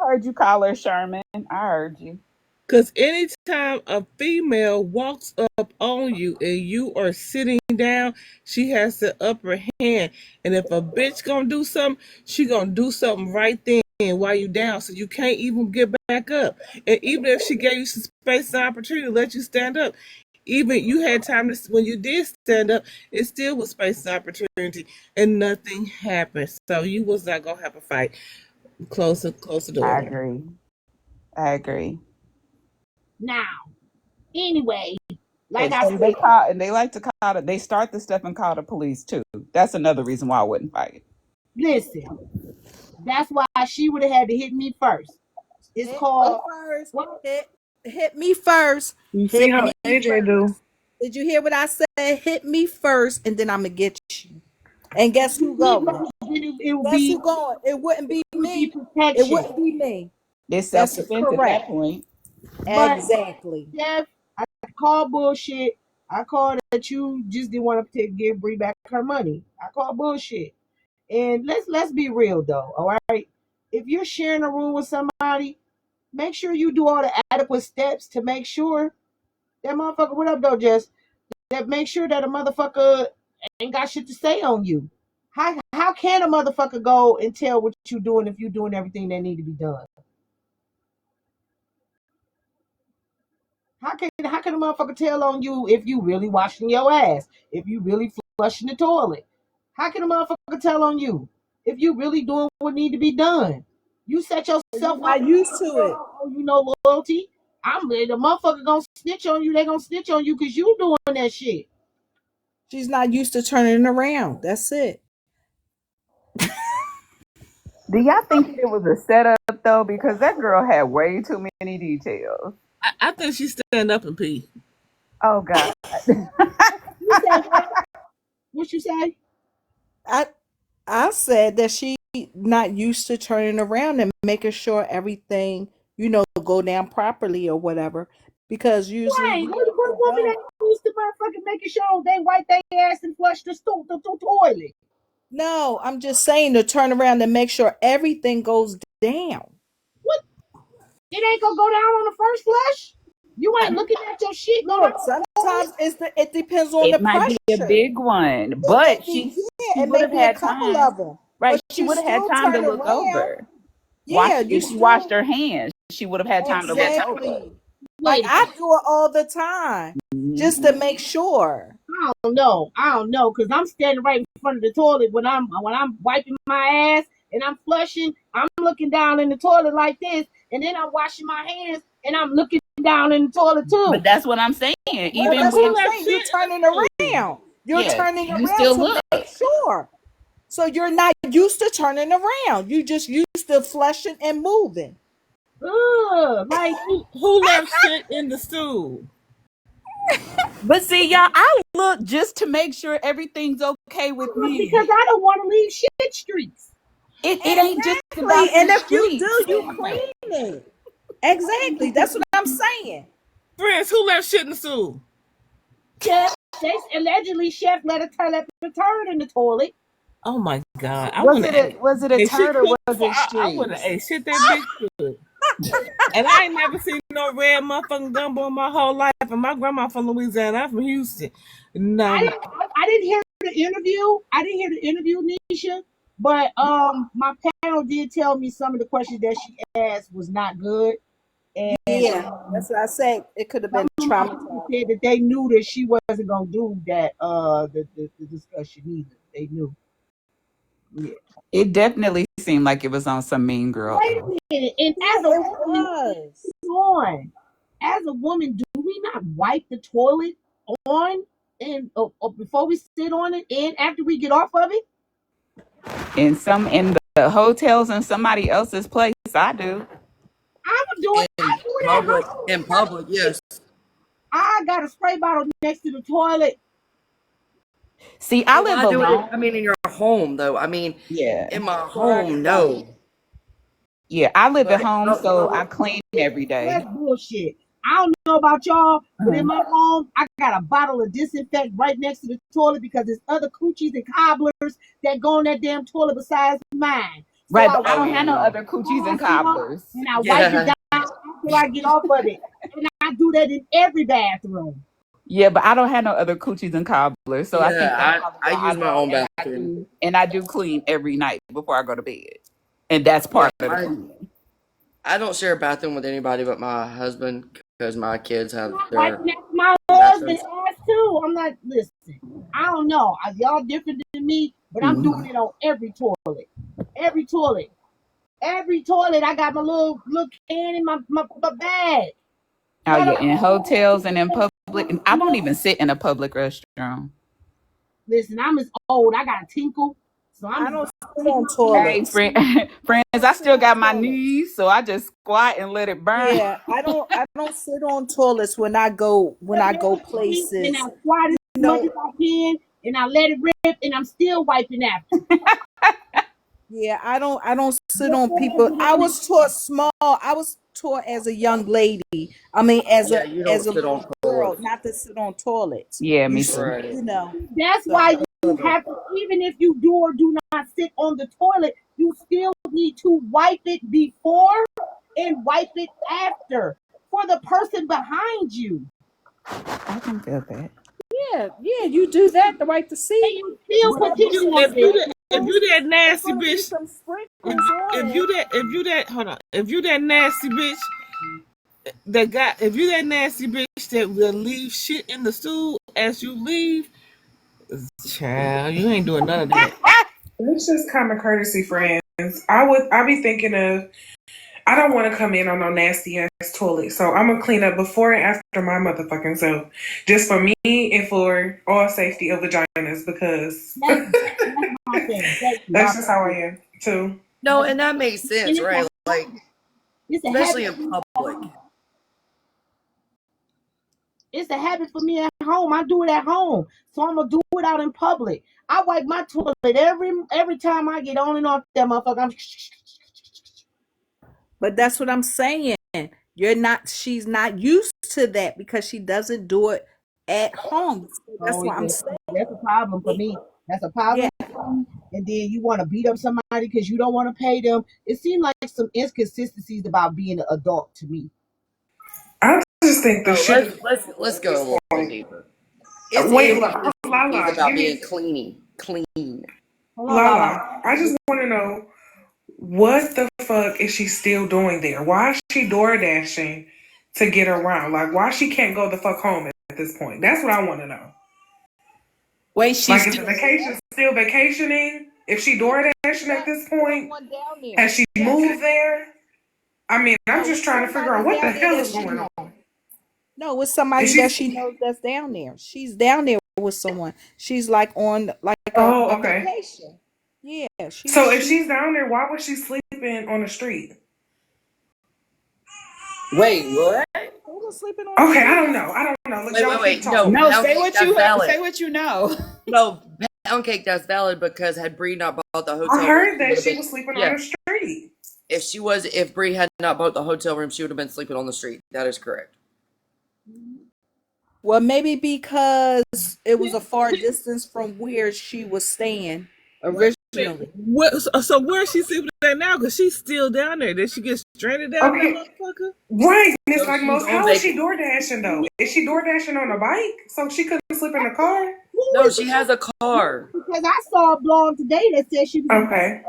heard you call her Sherman. I heard you. Because anytime a female walks up on you and you are sitting down, she has the upper hand. And if a bitch gonna do something, she gonna do something right then while you down, so you can't even get back up. And even if she gave you some space and opportunity to let you stand up, even you had time to, when you did stand up, it still was space and opportunity, and nothing happened. So you was not gonna have a fight. Close the door. I agree. Now, anyway, like And I said, they like to call it. They start the stuff and call the police too. That's another reason why I wouldn't fight. Listen, that's why she would have had to hit me first. It's called Hit me first. You see how AJ do. Did you hear what I said? Hit me first, and then I'm gonna get you. And guess who going? Guess who going? It wouldn't be me. It wouldn't be me. It's That's self-defense at correct. that point. Exactly. Jeff, I call bullshit. I call that you just didn't want to give Bree back her money. I call bullshit. And let's be real though, all right? If you're sharing a room with somebody, make sure you do all the adequate steps to make sure that motherfucker, what up though, Jess? That make sure that a motherfucker ain't got shit to say on you. How can a motherfucker go and tell what you doing if you doing everything that need to be done? How can a motherfucker tell on you if you really washing your ass? If you really flushing the toilet? How can a motherfucker tell on you if you really doing what need to be done? You set yourself up. Used to it. Oh, you know loyalty. The motherfucker gonna snitch on you. They gonna snitch on you because you doing that shit. She's not used to turning around. That's it. Do y'all think it was a setup though? Because that girl had way too many details. I think she stand up and pee. Oh God. What you say? I said that she not used to turning around and making sure everything, go down properly or whatever. Because usually Right. What woman that used to motherfucking making sure they wipe their ass and flush the toilet? No, I'm just saying to turn around and make sure everything goes down. What? It ain't gonna go down on the first flush? You ain't looking at your shit. Look, sometimes it depends on the It might pressure. be a big one, but she would have had time. Of them. Right, But she you would have had still time to turn look around. over. Yeah, If she washed her hands, she would have had time to look over. Like I do it all the time, just to make sure. I don't know, because I'm standing right in front of the toilet when I'm wiping my ass and I'm flushing. I'm looking down in the toilet like this, and then I'm washing my hands and I'm looking down in the toilet too. But that's what I'm saying. Even that's when what I'm saying. You're turning around. You're turning you around still to look. make sure. So you're not used to turning around. You just used to flushing and moving. Like who left shit in the stool? But see, y'all, I look just to make sure everything's okay with me. Because I don't want to leave shit streaks. It ain't just about and the if you streaks. do, you clean it. Exactly. That's what I'm saying. Friends, who left shit in the stool? Chef, allegedly Chef let a turd in the toilet. Oh my God! Was it a turd or was it streaks? I would have ate shit that bitch could. And I ain't never seen no red motherfucking gumbo in my whole life. And my grandma from Louisiana. I'm from Houston. No, I didn't hear the interview. I didn't hear the interview, Nisha. But my panel did tell me some of the questions that she asked was not good. And that's what I said. It could have been traumatizing. Said that they knew that she wasn't gonna do that the discussion either. They knew. Yeah. It definitely seemed like it was on some Mean Girl. Wait a minute. And as a woman, as a woman, do we not wipe the toilet on and before we sit on it and after we get off of it? In the hotels and somebody else's place, I do. I'm doing I do it at home. In public, yes. I got a spray bottle next to the toilet. See, I live alone. I mean, in your home, though. I mean, yeah. In my home, no. Yeah, I live at home, so I clean every day. That's bullshit. I don't know about y'all, but in my home, I got a bottle of disinfectant right next to the toilet because there's other coochies and cobblers that go on that damn toilet besides mine. So Right, but I don't have no other coochies and cobblers. And I wipe it down until I get off of it. And I do that in every bathroom. Yeah, but I don't have no other coochies and cobblers, so I think I use my own bathroom. And I do clean every night before I go to bed, and that's part of the cleaning. I don't share a bathroom with anybody but my husband because my kids have their. My husband has too. I'm not listening. I don't know. Y'all different than me, but I'm doing it on every toilet. Every toilet. Every toilet. I got my little can in my bag. Oh yeah, in hotels and in public. I don't even sit in a public restroom. Listen, I'm as old. I got a tinkle, so I don't sit on toilets. Hey, friends, I still got my knees, so I just squat and let it burn. Yeah, I don't sit on toilets when I go places. And I squat as much as I can, and I let it rip, and I'm still wiping after. Yeah, I don't sit on people. I was taught small. I was taught as a young lady. I mean, as a little girl, not to sit on toilets. Yeah, me too. You know, that's why you have to. Even if you do or do not sit on the toilet, you still need to wipe it before and wipe it after for the person behind you. I can feel that. Yeah, you do that to wipe the seat. You still put tissue on there. If you that nasty bitch, if you that nasty bitch if you that nasty bitch that will leave shit in the stool as you leave, child, you ain't doing none of that. It's just common courtesy, friends. I be thinking of, I don't want to come in on no nasty ass toilet, so I'm gonna clean up before and after my motherfucking self, just for me and for all safety of vaginas, because that's just how I am too. No, and that makes sense, right? Like, especially in public. It's a habit for me at home. I do it at home, so I'm gonna do it out in public. I wipe my toilet every time I get on and off that motherfucker. But that's what I'm saying. She's not used to that because she doesn't do it at home. That's what I'm saying. That's a problem for me. That's a problem. Yeah. And then you want to beat up somebody because you don't want to pay them. It seems like some inconsistencies about being an adult to me. I just think the shit. Let's go a little bit deeper. Wait, Lala, about being clean. Lala, I just want to know, what the fuck is she still doing there? Why is she door dashing to get around? Like, why she can't go the fuck home at this point? That's what I want to know. Wait, she's like, is the vacation still vacationing? If she door dashing at this point, has she moved there? I mean, I'm just trying to figure out what the hell is going on. No, it's somebody that she knows that's down there. She's down there with someone. She's like on a vacation. Yeah. So if she's down there, why was she sleeping on the street? Wait, what? Sleeping on okay, I don't know. Look, wait. No, say what you heard. Say what you know. No, pound cake, that's valid because had Bree not bought the hotel I heard that she was sleeping on the street. If Bree had not bought the hotel room, she would have been sleeping on the street. That is correct. Well, maybe because it was a far distance from where she was staying originally. So where is she sleeping at now? Because she's still down there. Did she get stranded down there, motherfucker? Right. It's like most. How is she door dashing though? Is she door dashing on a bike so she couldn't sleep in the car? No, she has a car. Because I saw a blog today that said she was okay.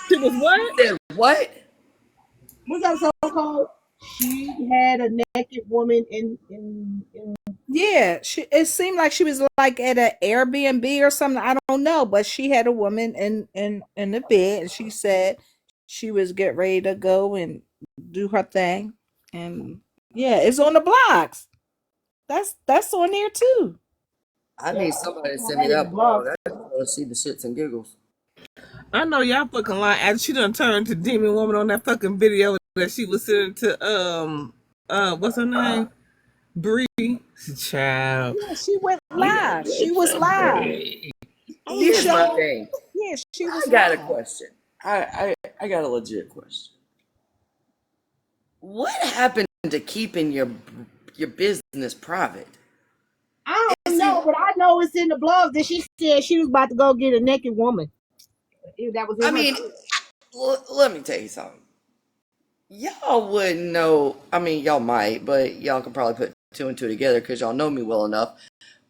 She was what? What? What's that song called? She had a naked woman in Yeah, it seemed like she was like at an Airbnb or something. I don't know, but she had a woman in the bed, and she said she was get ready to go and do her thing. And yeah, it's on the blogs. That's on there too. I need somebody to send me that blog. I just want to see the shits and giggles. I know y'all fucking lying. After she done turned to Demon Woman on that fucking video that she was sending to what's her name? Bree. Child. Yeah, she went live. She was live. Here's my thing. Yeah, she was I got a live. question. I got a legit question. What happened to keeping your business private? I don't know, but I know it's in the blog that she said she was about to go get a naked woman. That was. I mean, let me tell you something. Y'all wouldn't know. I mean, y'all might, but y'all could probably put two and two together because y'all know me well enough.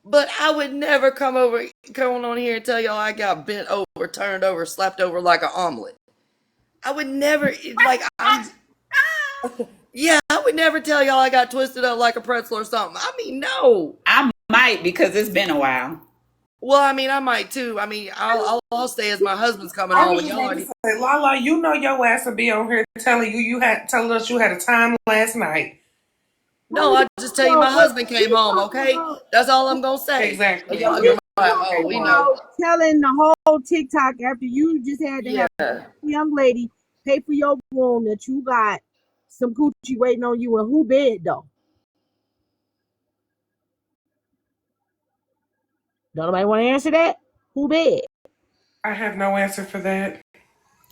But I would never come on here and tell y'all I got bent over, turned over, slapped over like an omelet. I would never yeah, I would never tell y'all I got twisted up like a pretzel or something. I mean, no. I might because it's been a while. Well, I mean, I might too. I mean, I'll say as my husband's coming home and y'all already. Say, Lala, you know your ass would be on here telling us you had a time last night. No, I just tell you my husband came home. Okay, that's all I'm gonna say. Exactly. Y'all be like, oh, we know. Telling the whole TikTok after you just had to have a young lady pay for your room that you got some coochie waiting on you in who bed though? Don't nobody want to answer that? Who bed? I have no answer for that.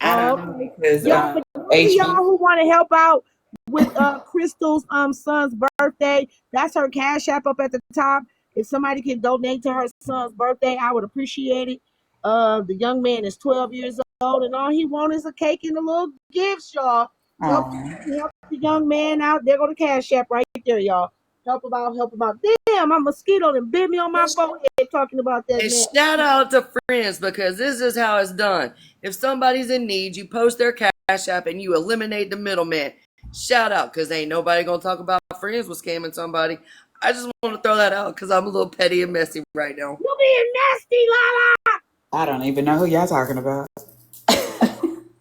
I don't know because y'all who want to help out with Crystal's son's birthday, that's her cash app up at the top. If somebody can donate to her son's birthday, I would appreciate it. The young man is 12 years old, and all he wants is a cake and a little gift, y'all. Help the young man out. There go the cash app right there, y'all. Help him out. Damn, my mosquito done bit me on my forehead talking about that. And man. shout out to friends because this is how it's done. If somebody's in need, you post their cash app and you eliminate the middleman. Shout out because ain't nobody gonna talk about friends with scamming somebody. I just want to throw that out because I'm a little petty and messy right now. You being nasty, Lala. I don't even know who y'all talking about.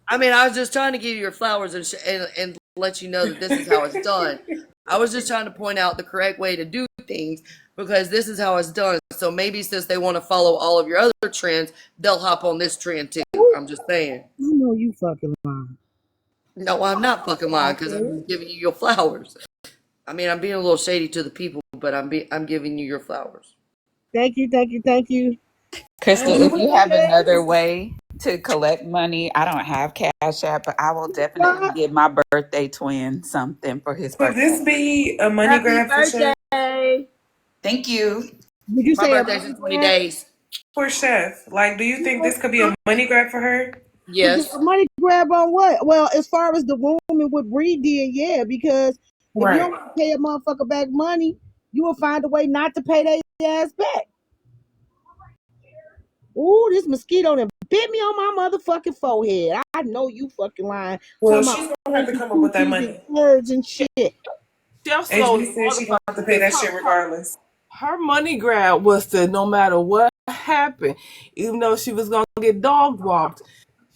I mean, I was just trying to give you your flowers and let you know that this is how it's done. I was just trying to point out the correct way to do things because this is how it's done. So maybe since they want to follow all of your other trends, they'll hop on this trend too. I'm just saying. You know you fucking lying. No, I'm not fucking lying because I'm just giving you your flowers. I mean, I'm being a little shady to the people, but I'm giving you your flowers. Thank you. Crystal, if you have another way to collect money, I don't have Cash App, but I will definitely give my birthday twin something for his birthday. Could this be a money grab for Chef? Thank you. Did you My birthday's in 20 days. For Chef, like, do you think this could be a money grab for her? Yes. A money grab on what? Well, as far as the woman with Bree did, yeah, because if you don't pay a motherfucker back money, you will find a way not to pay their ass back. Ooh, this mosquito done bit me on my motherfucking forehead. I know you fucking lying. Well, she's gonna have to come up with that money. Words and shit. Chef HB said she gonna have to pay that shit regardless. Her money grab was to no matter what happened, even though she was gonna get dog walked,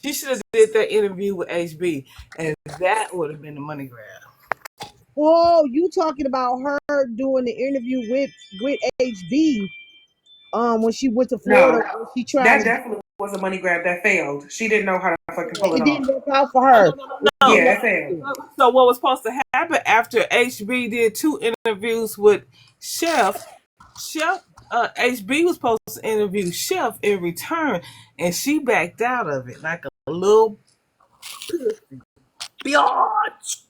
she should have did that interview with HB, and that would have been the money grab. Oh, you talking about her doing the interview with HB? When she went to Florida, she tried. That definitely was a money grab that failed. She didn't know how to fucking pull it off. It didn't work out for her. No. Yeah, it failed. So what was supposed to happen after HB did 2 interviews with Chef, HB was supposed to interview Chef in return, and she backed out of it like a little biatch.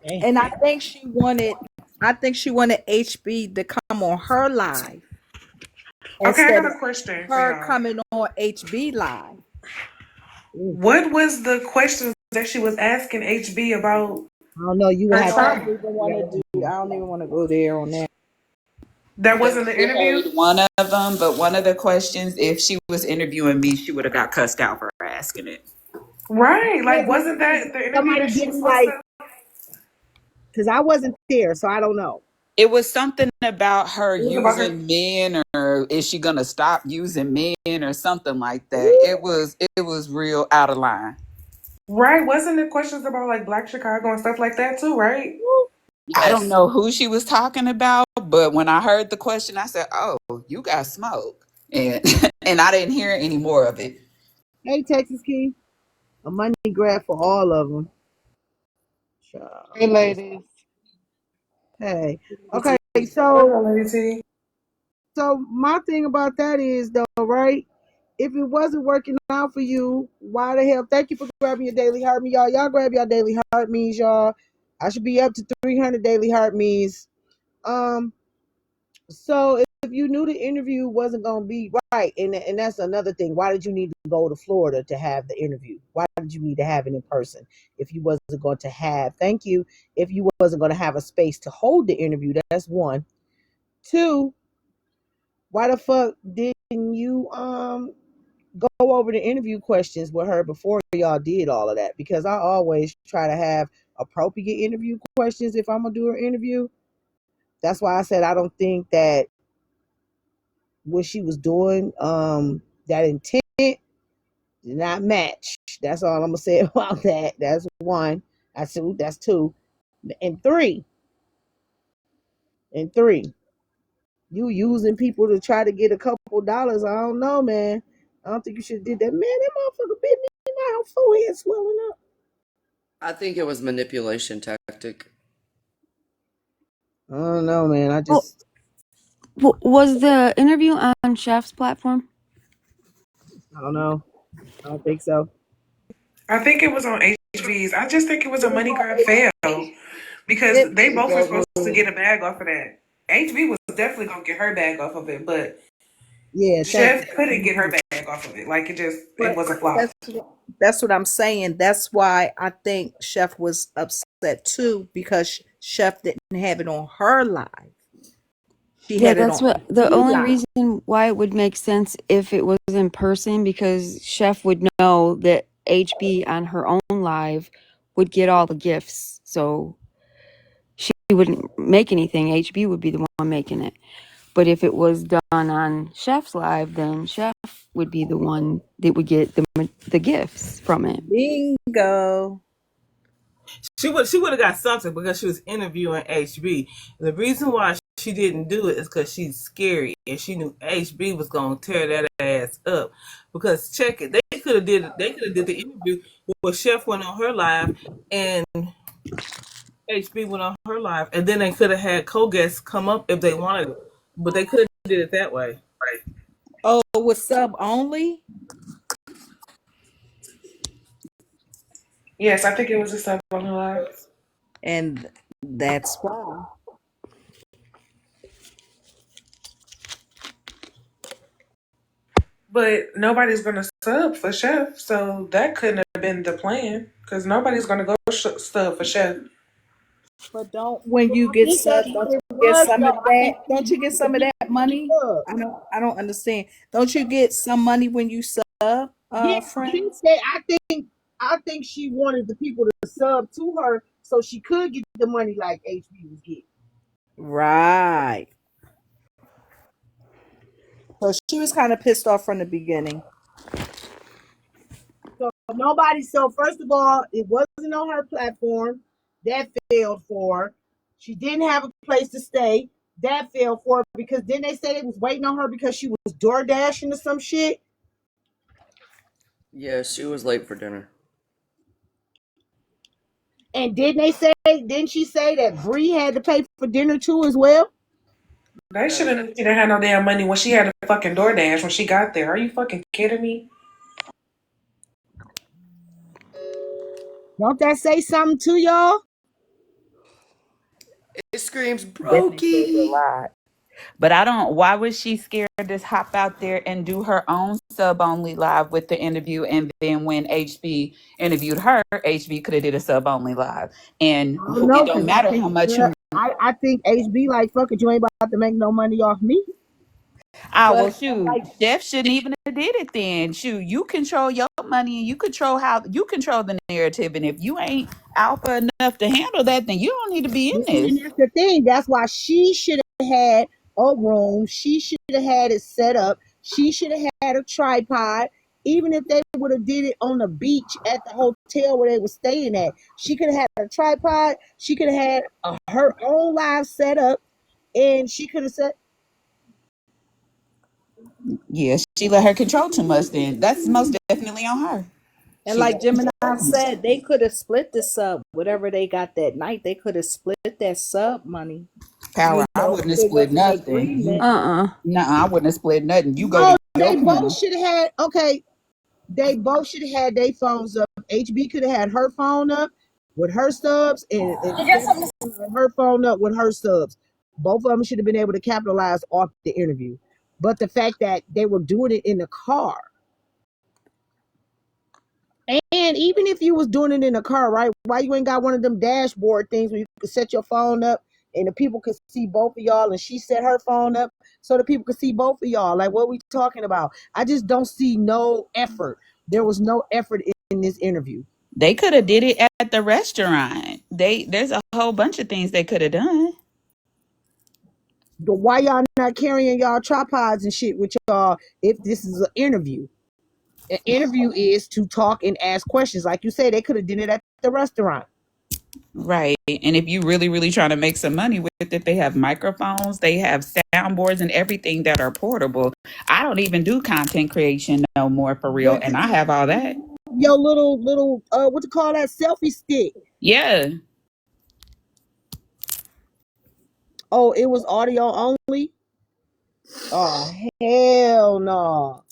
And I think she wanted HB to come on her live. Okay, I got a question for her y'all. coming on HB live. What was the questions that she was asking HB about? I don't know. You I don't even want to go there on that. That wasn't the interview? One of them, but one of the questions, if she was interviewing me, she would have got cussed out for asking it. Right. Like, wasn't that the interview that she was like? Because I wasn't there, so I don't know. It was something about her It was about her. using men, or is she gonna stop using men, or something like that. It was real out of line. Right? Wasn't it questions about like Black Chicago and stuff like that too? Right? I don't Yes. know who she was talking about, but when I heard the question, I said, "Oh, you got smoke," and and I didn't hear any more of it. Hey, Texas Key, a money grab for all of them. Hey, ladies. Hey, okay, What's so up, Lady T? my thing about that is though, right? If it wasn't working out for you, why the hell? Thank you for grabbing your daily heart me, y'all. Y'all grab your daily heart me's, y'all. I should be up to 300 daily heart me's. So if you knew the interview wasn't gonna be right, and that's another thing. Why did you need to go to Florida to have the interview? Why did you need to have it in person if you wasn't going to have? Thank you. If you wasn't going to have a space to hold the interview, that's one. Two, why the fuck didn't you go over the interview questions with her before y'all did all of that? Because I always try to have appropriate interview questions if I'm gonna do an interview. That's why I said I don't think that what she was doing, that intent did not match. That's all I'm gonna say about that. That's one. That's two. And three. You using people to try to get a couple dollars. I don't know, man. I don't think you should have did that. Man, that motherfucker bit me in my forehead swelling up. I think it was manipulation tactic. I don't know, man. I Well, just was the interview on Chef's platform? I don't know. I don't think so. I think it was on HVs. I just think it was a money grab fail because they both were supposed to get a bag off of that. HV was definitely gonna get her bag off of it, but Yeah, Chef couldn't get her bag off of it. Like it was a flop. That's what I'm saying. That's why I think Chef was upset too, because Chef didn't have it on her live. She Yeah, had it that's on what the IG only live. reason why it would make sense if it was in person, because Chef would know that HB on her own live would get all the gifts. So she wouldn't make anything. HB would be the one making it. But if it was done on Chef's live, then Chef would be the one that would get the gifts from it. Bingo. She would have got something because she was interviewing HB. The reason why she didn't do it is because she's scary and she knew HB was gonna tear that ass up. Because check it, they could have did the interview where Chef went on her live and HB went on her live, and then they could have had co-guests come up if they wanted it, but they could have did it that way. Right. Oh, with sub only? Yes, I think it was a sub on the live. And that's why. But nobody's gonna sub for Chef, so that couldn't have been the plan because nobody's gonna go sub for Chef. But when you get sub, don't you get some of that? Don't you get some of that money? I don't understand. Don't you get some money when you sub, friend? She said, I think she wanted the people to sub to her so she could get the money like HB was getting. Right. So she was kind of pissed off from the beginning. So first of all, it wasn't on her platform. That failed for her. She didn't have a place to stay. That failed for her because then they said it was waiting on her because she was door dashing or some shit. Yeah, she was late for dinner. And didn't she say that Bree had to pay for dinner too as well? They shouldn't have had no damn money when she had a fucking DoorDash when she got there. Are you fucking kidding me? Don't that say something to y'all? It screams Definitely says a brokey. lot. But I don't. Why was she scared to hop out there and do her own sub only live with the interview? And then when HB interviewed her, HB could have did a sub only live. And I don't know, it don't matter how much you. I think HB like, fuck it, you ain't about to make no money off me. Well, shoot, Chef shouldn't even have have did it then. Shoot, you control your money and you control the narrative. And if you ain't alpha enough to handle that, then you don't need to be in But see, and this. that's the thing. That's why she should have had a room. She should have had it set up. She should have had a tripod. Even if they would have did it on the beach at the hotel where they were staying at, she could have had a tripod. She could have had her own live setup, and she could have said, Yeah, she let her control too much then. That's most definitely on her. And She like let her Gemini control too much. said, they could have split the sub, whatever they got that night. They could have split that sub money. Power, I wouldn't have There was split an nothing. agreement. I wouldn't have split nothing. You go "No, to your they panel. both should have had." Okay, they both should have had their phones up. HB could have had her phone up with her subs, and her phone up with her subs. Both of them should have been able to capitalize off the interview. But the fact that they were doing it in the car, and even if you was doing it in the car, right? Why you ain't got one of them dashboard things where you could set your phone up and the people could see both of y'all, and she set her phone up so the people could see both of y'all? Like, what we talking about? I just don't see no effort. There was no effort in this interview. They could have did it at the restaurant. There's a whole bunch of things they could have done. But why y'all not carrying y'all tripods and shit with y'all if this is an interview? An interview is to talk and ask questions. Like you said, they could have done it at the restaurant. Right. And if you really, really trying to make some money with it, they have microphones, they have soundboards and everything that are portable. I don't even do content creation no more for real. And I have all that. Your little what you call that, selfie stick? Yeah. Oh, it was audio only? Oh, hell no.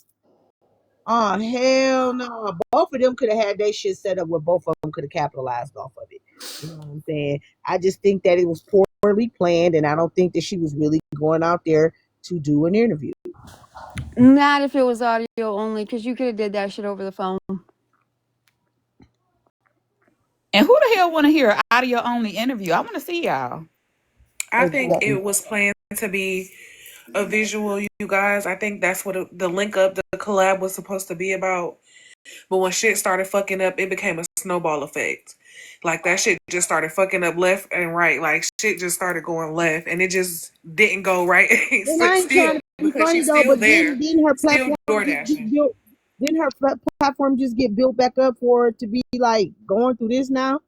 Oh, hell no. Both of them could have had their shit set up where both of them could have capitalized off of it. You know what I'm saying? I just think that it was poorly planned, and I don't think that she was really going out there to do an interview. Not if it was audio only, because you could have did that shit over the phone. And who the hell want to hear an audio only interview? I want to see y'all. I think it was planned to be a visual, you guys. I think that's what the link up, the collab was supposed to be about. But when shit started fucking up, it became a snowball effect. Like, that shit just started fucking up left and right. Like, shit just started going left, and it just didn't go right. And I ain't trying to be because funny she's though, still but there, didn't her still platform door just get dashing. built? Didn't her platform just get built back up for it to be like going through this now?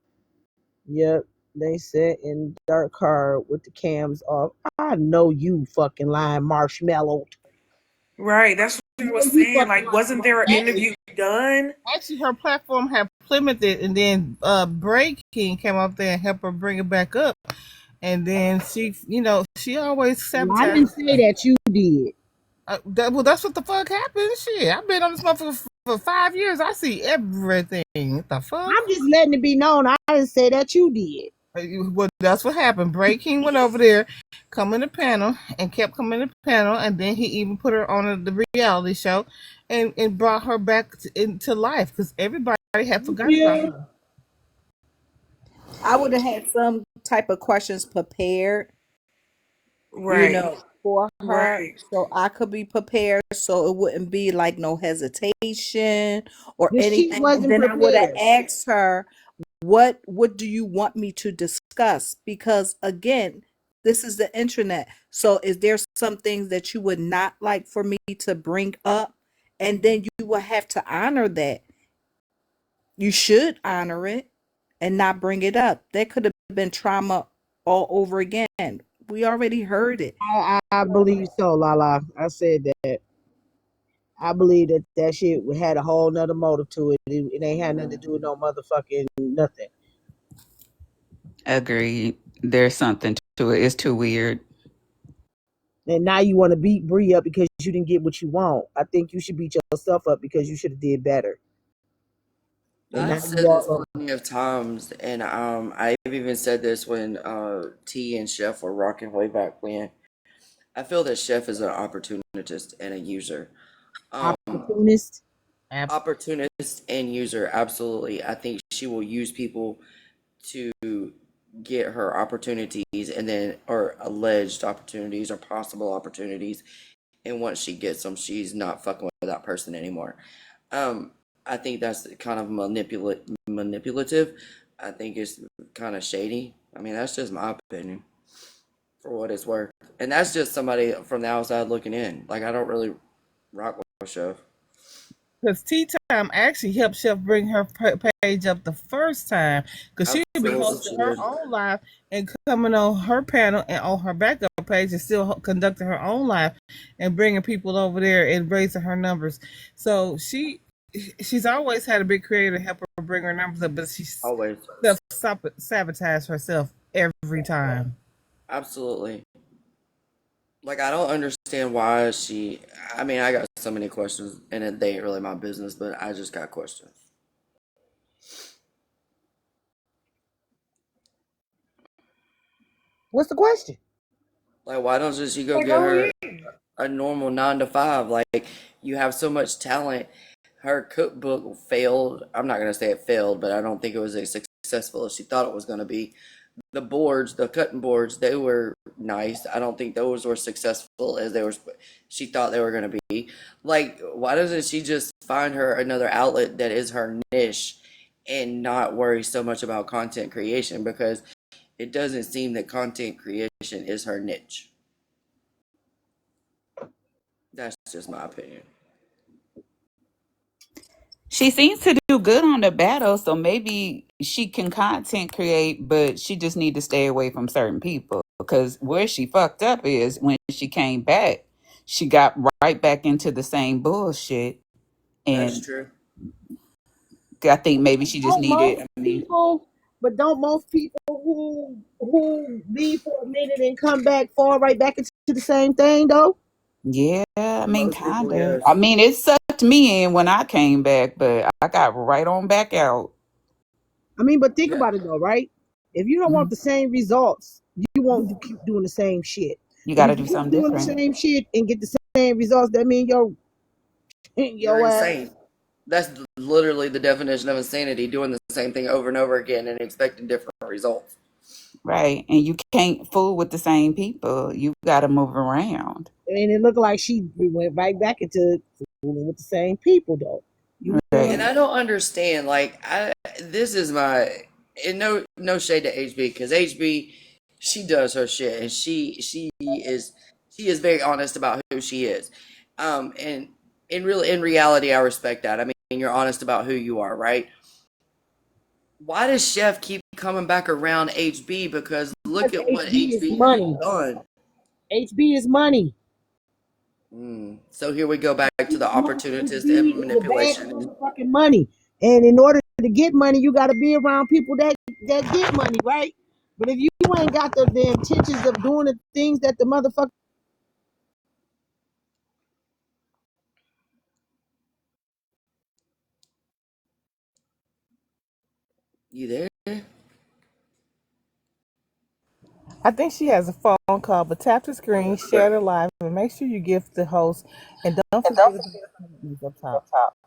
Yep, they sat in the dark car with the cams off. I know you fucking lying, Marshmallow. Right, that's what I was saying. Like, wasn't there an interview done? Actually, her platform had plummeted, and then Bray King came up there and helped her bring it back up. And then she always sabotaged. I didn't say that, you did. That's what the fuck happened. Shit, I've been on this motherfucker for 5 years. I see everything. What the fuck? I'm just letting it be known. I didn't say that, you did. Well, that's what happened. Bray King went over there, come in the panel, and kept coming in the panel, and then he even put her on the reality show, and brought her back into life because everybody had forgotten about her. I would have had some type of questions prepared, Right. for her, Right. so I could be prepared, so it wouldn't be like no hesitation or But she anything. And wasn't then I would have prepared. asked her, what do you want me to discuss? Because again, this is the internet. So is there some things that you would not like for me to bring up? And then you will have to honor that. You should honor it and not bring it up. That could have been trauma all over again. We already heard it. I believe so, Lala. I said that. I believe that shit had a whole nother motive to it. It ain't had nothing to do with no motherfucking nothing. Agreed. There's something to it. It's too weird. And now you want to beat Bree up because you didn't get what you want. I think you should beat yourself up because you should have did better. And I've now said you this all plenty of times, and I've even said this when T and Chef were rocking way back when. I feel that Chef is an opportunist and a user. opportunist. Opportunist and user, absolutely. I think she will use people to get her opportunities, and then or alleged opportunities or possible opportunities. And once she gets them, she's not fucking that person anymore. I think that's kind of manipulative. I think it's kind of shady. I mean, that's just my opinion for what it's worth. And that's just somebody from the outside looking in. Like, I don't really rock with Chef. Because Tea Time actually helped Chef bring her page up the first time. Because she would be hosting her own live and coming on her panel and on her backup page and still conducting her own live and bringing people over there and raising her numbers. So she's always had a big creator help her bring her numbers up, but she's always sabotage herself every time. Absolutely. Like, I don't understand why I mean, I got so many questions, and they ain't really my business, but I just got questions. What's the question? Like, why don't she go get her a normal 9 to 5? Like, you have so much talent. Her cookbook failed. I'm not going to say it failed, but I don't think it was as successful as she thought it was going to be. The boards, the cutting boards, they were nice. I don't think those were successful as she thought they were going to be. Like, why doesn't she just find her another outlet that is her niche and not worry so much about content creation? Because it doesn't seem that content creation is her niche. That's just my opinion. She seems to do good on the battle, so maybe she can content create, but she just need to stay away from certain people. Because where she fucked up is when she came back, she got right back into the same bullshit. And that's true. I think maybe she just needed. But don't most people who leave for a minute and come back fall right back into the same thing though? Yeah, I mean, kind of. I mean, it sucked me in when I came back, but I got right on back out. I mean, but think about it though, right? If you don't want the same results, you won't keep doing the same shit. You got to do something doing different. The same shit and get the same results. That means you're insane. That's literally the definition of insanity: doing the same thing over and over again and expecting different results. Right, and you can't fool with the same people. You got to move around. And it looked like she went right back into fooling with the same people, though. And I don't understand. Like, this is my, and no shade to HB, because HB, she does her shit, and she is very honest about who she is. And in reality, I respect that. I mean, you're honest about who you are, right? Why does Chef keep coming back around HB? Because look at what HB has done. HB is money. So here we go back to the opportunist and manipulation. Fucking money. And in order to get money, you got to be around people that get money, right? But if you ain't got the intentions of doing the things that the motherfucker. You there? I think she has a phone call, but tap the screen, share the live, and make sure you give the host. And don't forget to up top.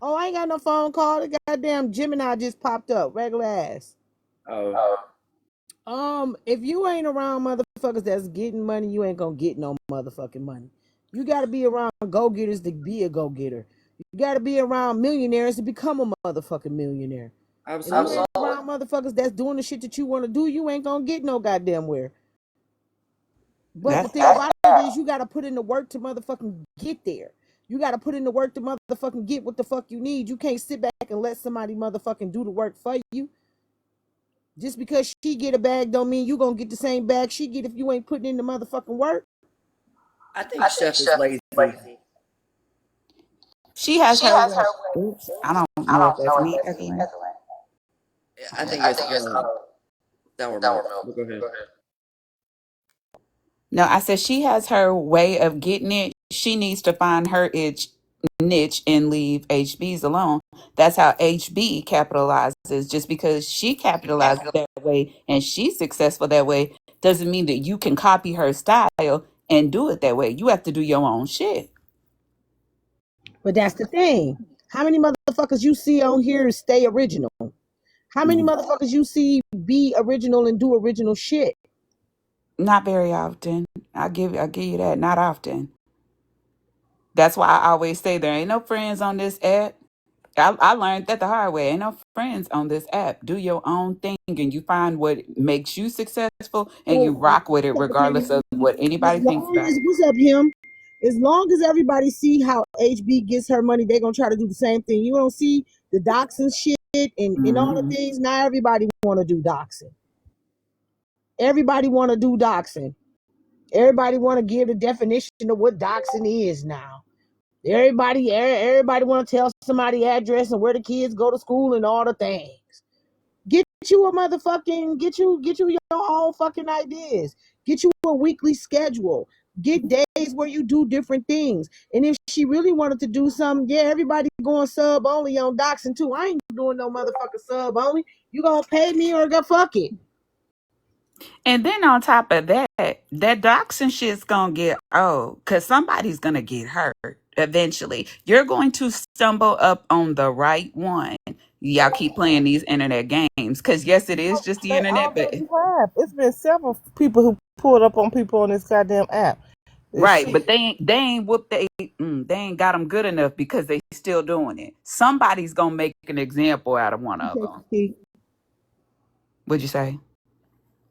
Oh, I ain't got no phone call. The goddamn Gemini just popped up. Regular ass. If you ain't around motherfuckers that's getting money, you ain't gonna get no motherfucking money. You gotta be around go-getters to be a go-getter. You gotta be around millionaires to become a motherfucking millionaire. Absolutely. If you ain't around motherfuckers that's doing the shit that you want to do, you ain't gonna get no goddamn where. But the thing about it is you gotta put in the work to motherfucking get there. You gotta put in the work to motherfucking get what the fuck you need. You can't sit back and let somebody motherfucking do the work for you. Just because she get a bag don't mean you gonna get the same bag she get if you ain't putting in the motherfucking work. I think Chef is lazy. She has her. Oops, I don't know if that's me. I think it's sour milk. Go ahead. No, I said she has her way of getting it. She needs to find her niche and leave HB's alone. That's how HB capitalizes. Just because she capitalized that way and she's successful that way doesn't mean that you can copy her style and do it that way. You have to do your own shit. But that's the thing. How many motherfuckers you see on here stay original? How many motherfuckers you see be original and do original shit? Not very often. I give you that. Not often. That's why I always say there ain't no friends on this app. I learned that the hard way. Ain't no friends on this app. Do your own thing and you find what makes you successful and you rock with it regardless of what anybody As thinks long about as it. what's up, him? As long as everybody see how HB gets her money, they're gonna try to do the same thing. You don't see the doxing shit and all the Mhm. things. Now everybody want to do doxing. Everybody want to do doxing. Everybody want to give the definition of what doxing is now. Everybody want to tell somebody address and where the kids go to school and all the things. Get you a motherfucking get you your own fucking ideas. Get you a weekly schedule. Get days where you do different things. And if she really wanted to do something, yeah, everybody going sub only on doxing too. I ain't doing no motherfucking sub only. You gonna pay me or go fuck it. And then on top of that, that doxing shit's gonna get old because somebody's gonna get hurt eventually. You're going to stumble up on the right one. Y'all keep playing these internet games because yes, it is just the They internet, but already have. It's been several people who pulled up on people on this goddamn app. This right, shit. but they ain't whooped they ain't got them good enough because they still doing it. Somebody's gonna make an example out of one of them. What'd you say?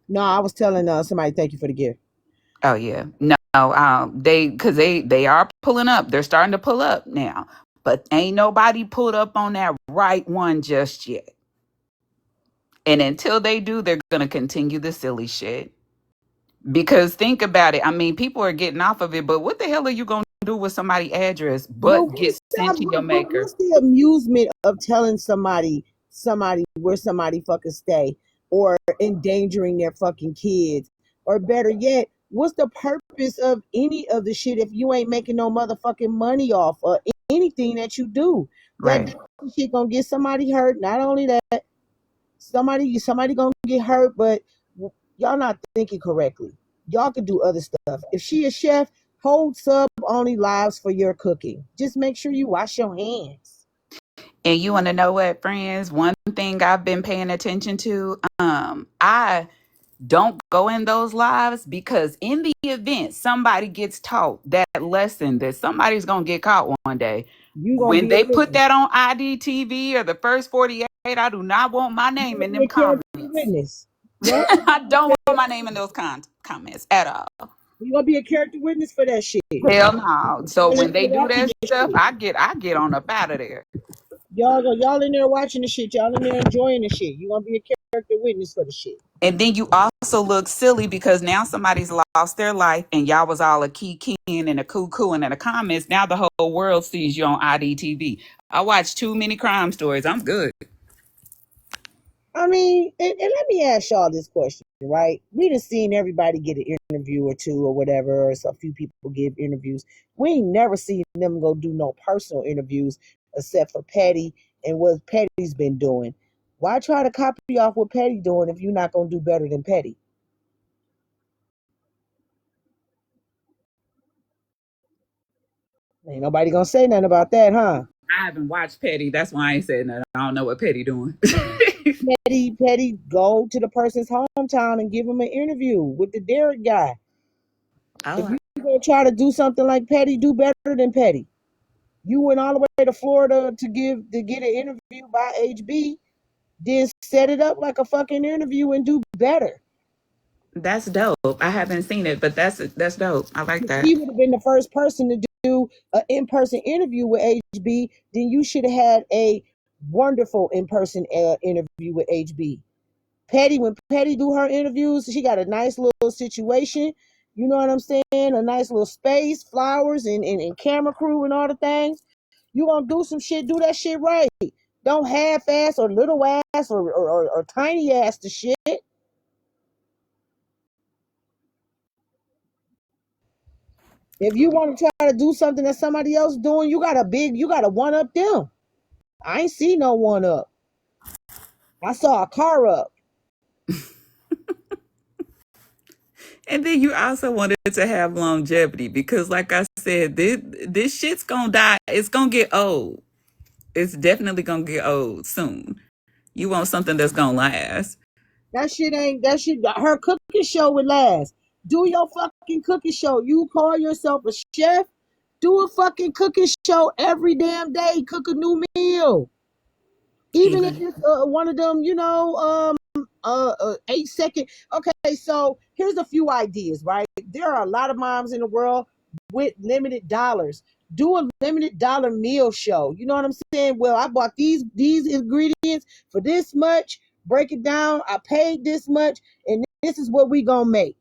No, I was telling somebody thank you for the gift. Oh yeah, no, they are pulling up. They're starting to pull up now, but ain't nobody pulled up on that right one just yet. And until they do, they're gonna continue the silly shit. Because think about it. I mean, people are getting off of it, but what the hell are you gonna do with somebody's address but get sent to your maker? What's the amusement of telling somebody where somebody fucking stay or endangering their fucking kids? Or better yet, what's the purpose of any of the shit if you ain't making no motherfucking money off of anything that you do? Right. That shit gonna get somebody hurt. Not only that, somebody gonna get hurt, but y'all not thinking correctly. Y'all can do other stuff. If she a chef, hold sub only lives for your cooking. Just make sure you wash your hands. And you want to know what, friends? One thing I've been paying attention to, I don't go in those lives because in the event somebody gets taught that lesson that somebody's gonna get caught one day, you gonna when be a they put witness. that on IDTV or the first 48, I do not want my name in them comments. Witness. I don't want my name in those comments at all. You gonna be a character witness for that shit. Hell no. So when they do that stuff, I get on up out of there. Y'all in there watching the shit. Y'all in there enjoying the shit. You gonna be a character witness for the shit. And then you also look silly because now somebody's lost their life and y'all was all a keying and a coo-cooing in the comments. Now the whole world sees you on IDTV. I watch too many crime stories. I'm good. I mean, and let me ask y'all this question, right? We done seen everybody get an interview or two or whatever, or a few people give interviews. We ain't never seen them go do no personal interviews except for Petty and what Petty's been doing. Why try to copy off what Petty doing if you're not gonna do better than Petty? Ain't nobody gonna say nothing about that, huh? I haven't watched Petty. That's why I ain't saying nothing. I don't know what Petty doing. Petty, go to the person's hometown and give him an interview with the Derek guy. Oh, if you're gonna try to do something like Petty, do better than Petty. You went all the way to Florida to get an interview by HB, then set it up like a fucking interview and do better. that's dope. I haven't seen it, but that's dope. I like that. He would have been the first person to do an in-person interview with HB. Then you should have had a wonderful in-person interview with HB. Petty, when Petty do her interviews, she got a nice little situation. You know what I'm saying? A nice little space, flowers, and camera crew and all the things. You gonna do some shit, do that shit right. Don't half-ass or little ass or tiny ass the shit. If you want to try to do something that somebody else doing, you gotta one up them. I ain't see no one up. I saw a car up. And then you also wanted to have longevity because, like I said, this shit's gonna die. It's gonna get old. It's definitely gonna get old soon. You want something that's gonna last. That shit, her cooking show would last. Do your fucking cooking show. You call yourself a chef, Do a fucking cooking show every damn day. Cook a new meal. Even if it's one of them, 8-second. Okay, so here's a few ideas, right? There are a lot of moms in the world with limited dollars. Do a limited dollar meal show. You know what I'm saying? Well, I bought these ingredients for this much. Break it down. I paid this much, and this is what we gonna make.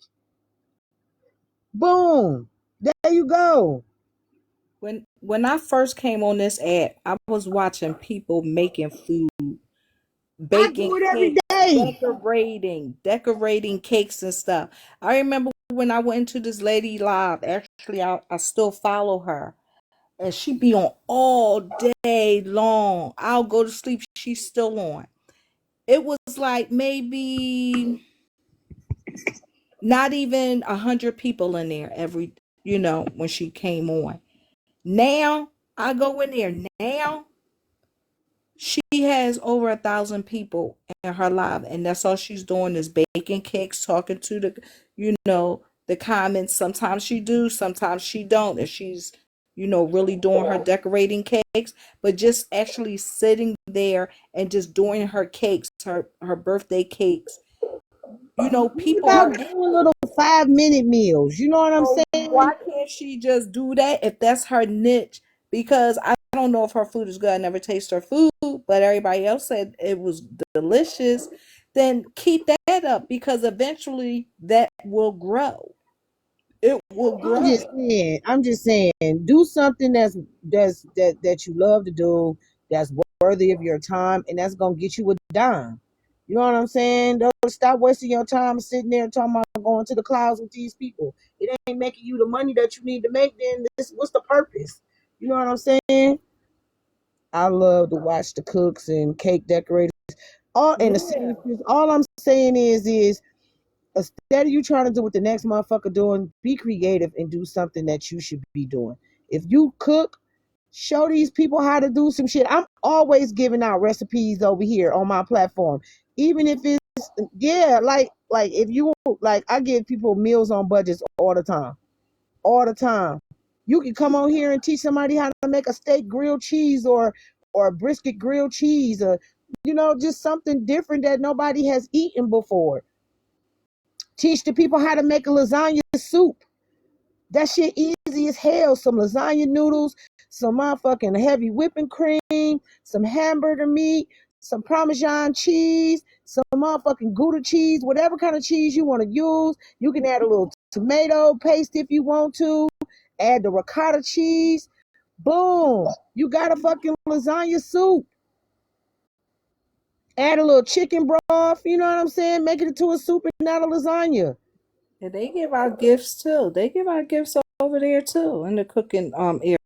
Boom. There you go. When I first came on this app, I was watching people making food, I do it every day. decorating cakes and stuff. I remember when I went into this lady live. Actually, I still follow her, and she be on all day long. I'll go to sleep, she's still on. It was like maybe not even 100 people in there when she came on. Now I go in there now. She has over 1,000 people in her live, and that's all she's doing is baking cakes, talking to the comments. Sometimes she do, sometimes she don't. And she's, really doing her decorating cakes, but just actually sitting there and just doing her cakes, her birthday cakes. People are doing little 5-minute meals. You know what I'm saying? Why can't she just do that if that's her niche? Because I don't know if her food is good. I never taste her food, but everybody else said it was delicious. Then keep that up, because eventually that will grow. It will grow. I'm just saying, do something that you love to do, that's worthy of your time, and that's gonna get you a dime. You know what I'm saying? Don't stop wasting your time sitting there talking about going to the clouds with these people. It ain't making you the money that you need to make. Then what's the purpose? You know what I'm saying? I love to watch the cooks and cake decorators. All I'm saying is instead of you trying to do what the next motherfucker doing, be creative and do something that you should be doing. If you cook, show these people how to do some shit. I'm always giving out recipes over here on my platform. Even if it's like if you like, I give people meals on budgets all the time. All the time. You can come on here and teach somebody how to make a steak grilled cheese or a brisket grilled cheese, or just something different that nobody has eaten before. Teach the people how to make a lasagna soup. That shit easy as hell. Some lasagna noodles, some motherfucking heavy whipping cream, some hamburger meat, some Parmesan cheese, some motherfucking Gouda cheese, whatever kind of cheese you want to use. You can add a little tomato paste if you want to. Add the ricotta cheese. Boom. You got a fucking lasagna soup. Add a little chicken broth. You know what I'm saying? Make it into a soup and not a lasagna. And they give out gifts too. They give out gifts over there too in the cooking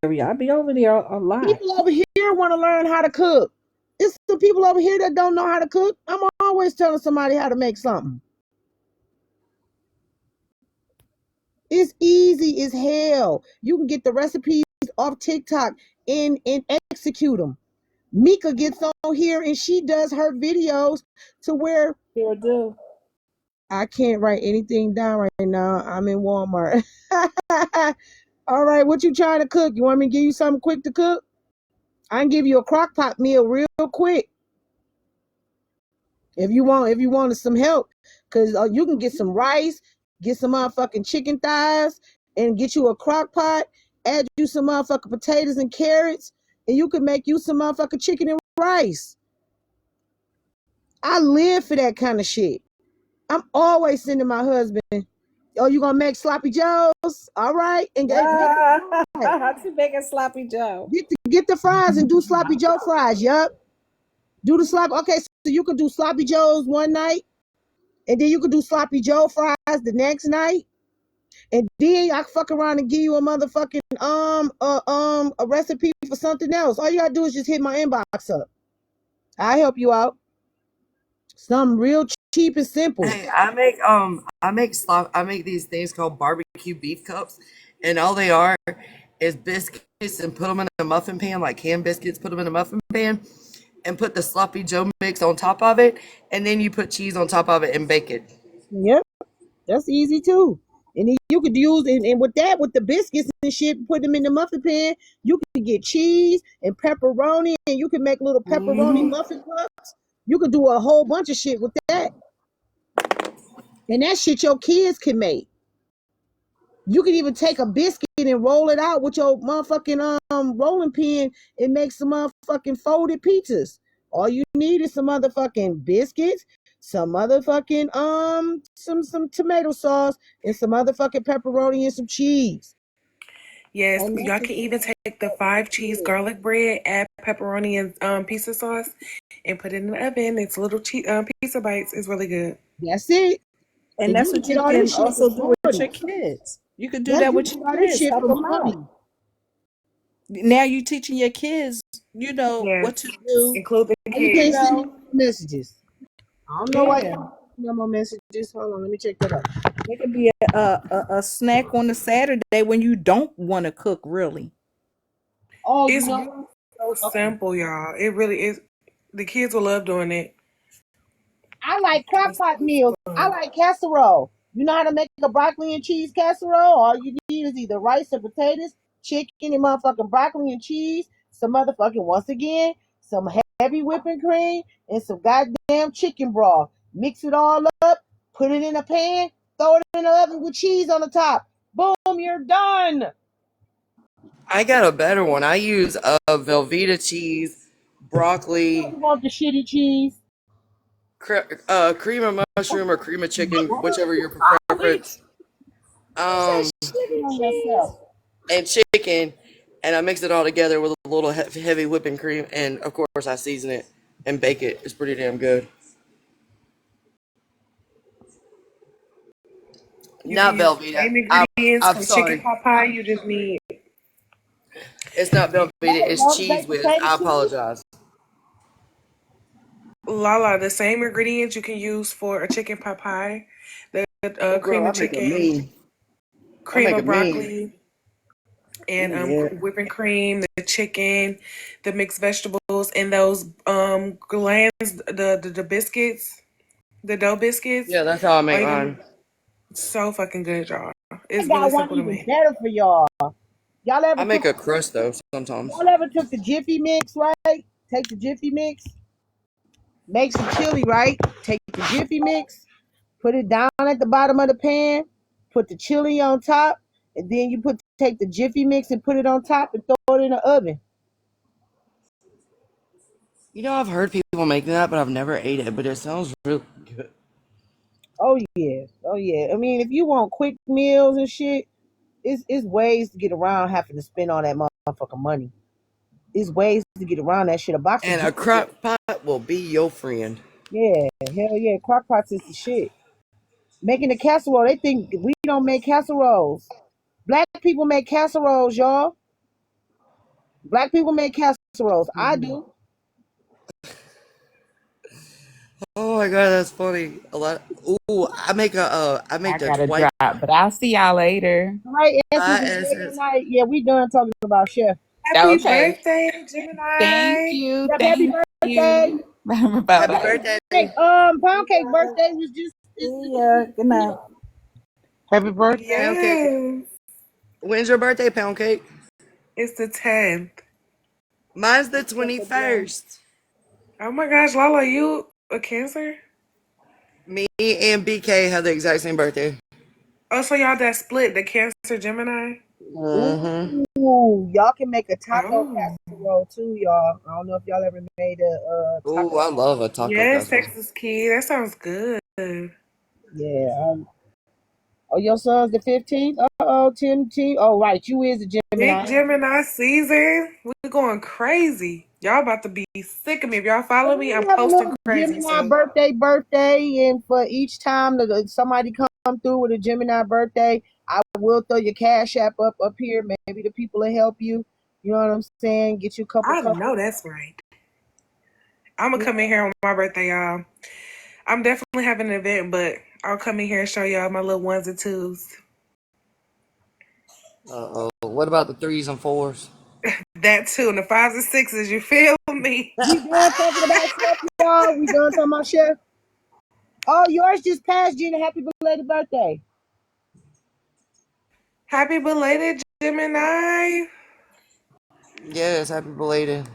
area. I be over there a lot. People over here want to learn how to cook. It's the people over here that don't know how to cook. I'm always telling somebody how to make something. It's easy as hell. You can get the recipes off TikTok and execute them. Mika gets on here and she does her videos to where I can't write anything down right now. I'm in Walmart. All right, what you trying to cook? You want me to give you something quick to cook? I can give you a crock pot meal real quick. If you want some help, because you can get some rice, get some motherfucking chicken thighs, and get you a crock pot, add you some motherfucking potatoes and carrots, and you can make you some motherfucking chicken and rice. I live for that kind of shit. I'm always sending my husband, oh, you gonna make sloppy joes? All right. And I'm making sloppy joe. Get the fries and do sloppy joe fries. Yup. Do the sloppy. Okay, so you could do sloppy joes one night, and then you could do sloppy joe fries the next night, and then I fuck around and give you a motherfucking a recipe for something else. All you gotta do is just hit my inbox up. I'll help you out. Something real cheap and simple. Hey, I make these things called barbecue beef cups, and all they are is biscuits, and put them in a muffin pan, like canned biscuits. Put them in a muffin pan, and put the sloppy joe mix on top of it, and then you put cheese on top of it and bake it. Yep, that's easy too. And then you could use, and with that, with the biscuits and shit, put them in the muffin pan. You could get cheese and pepperoni, and you can make little pepperoni muffin cups. You could do a whole bunch of shit with that. And that shit your kids can make. You can even take a biscuit and roll it out with your motherfucking rolling pin and make some motherfucking folded pizzas. All you need is some motherfucking biscuits, some motherfucking some tomato sauce, and some motherfucking pepperoni and some cheese. Yes, And y'all can even take the 5 cheese garlic bread, add pepperoni and pizza sauce, and put it in the oven. It's little pizza bites. It's really good. That's it. And that's what you can also do with your kids. You could do that with your kids. Help them out. Now you teaching your kids, you know, what to do. Include the You kids. can't send messages. I don't know why no more messages. Hold on, let me check that out. It could be a snack on a Saturday when you don't want to cook, really. Oh, It's so simple, y'all. It really is. The kids will love doing it. I like crock pot meals. I like casserole. You know how to make a broccoli and cheese casserole? All you need is either rice or potatoes, chicken and motherfucking broccoli and cheese, some motherfucking, once again, some heavy whipping cream, and some goddamn chicken broth. Mix it all up, put it in a pan, throw it in the oven with cheese on the top. Boom, you're done. I got a better one. I use Velveeta cheese, broccoli, You want the shitty cheese? cream of mushroom or cream of chicken, whichever your preference. And chicken, and I mix it all together with a little heavy whipping cream, and of course I season it and bake it. It's pretty damn good. Not Velveeta. Same ingredients I'm from sorry. chicken pot pie. You just need. It's not Velveeta. It's cheese whiz. I apologize. Lala, the same ingredients you can use for a chicken pot pie. The cream of chicken, cream of broccoli, and whipping cream, the chicken, the mixed vegetables, and those glands, the biscuits, the dough biscuits. Yeah, that's how I make mine. So fucking good, y'all. It's I got really one simple to even make. better for y'all. Y'all ever I make a crust though sometimes. Y'all ever took the Jiffy Mix, right? Take the Jiffy Mix, make some chili, right? Take the Jiffy Mix, put it down at the bottom of the pan, put the chili on top, and then you take the Jiffy Mix and put it on top and throw it in the oven. You know, I've heard people making that, but I've never ate it. But it sounds really good. Oh yeah, oh yeah. I mean, if you want quick meals and shit, it's ways to get around having to spend all that motherfucking money. It's ways to get around that shit. A box And of a crock pot will be your friend. Yeah, hell yeah. Crock pots is the shit. Making a casserole, they think we don't make casseroles. Black people make casseroles, y'all. Black people make casseroles. I do. Oh my god, that's funny. A lot. Ooh, I make I the gotta white. drop, but I'll see y'all later. All right, Hi, Essence, Essence. night. Yeah, we done talking about Chef. Happy Okay. birthday, Gemini. Thank you. Happy Thank birthday. you. Bye bye. Happy birthday. Pound cake birthday was just Yeah, good night. Happy birthday. Pound cake. When's your birthday, Pound Cake? It's the 10th. Mine's the 21st. Oh my gosh, Lala, you a Cancer? Me and BK have the exact same birthday. Oh, so y'all that split, the Cancer Gemini? Mm-hmm. Ooh, y'all can make a taco casserole too, y'all. I don't know if y'all ever made a taco. Ooh, I love a taco Yes, casserole. Texas Key. That sounds good. Yeah. Oh, your son's the 15th? Uh-oh, 10. Oh, right. You is a Gemini. Big Gemini season. We're going crazy. Y'all about to be sick of me. If y'all follow me, I'm We have a posting little crazy. Gemini So birthday, and for each time that somebody come through with a Gemini birthday, I will throw your Cash App up here. Maybe the people will help you. You know what I'm saying? Get you a couple. I know that's right. I'm gonna come in here on my birthday, y'all. I'm definitely having an event, but I'll come in here and show y'all my little ones and twos. Uh-oh. What about the 3s and 4s? That too, and the 5s and 6s. You feel me? We done talking about Chef, y'all. We done talking about Chef. Oh, yours just passed, Gina. Happy belated birthday. Happy belated Gemini. Yes, happy belated.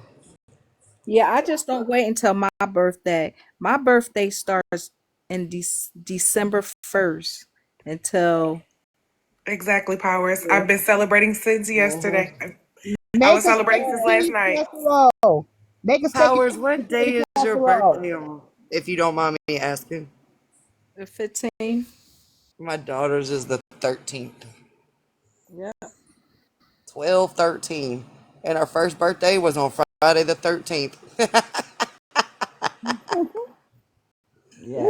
Yeah, I just don't wait until my birthday. My birthday starts in December 1st until Exactly, Powers. I've been celebrating since yesterday. I Make was us celebrating take since a last cheese night. casserole. Make us take a Powers, cheese what day is your casserole. birthday on? If you don't mind me asking. the 15th. My daughter's is the 13th. Yeah. 12/13. And our first birthday was on Friday the 13th. Yeah.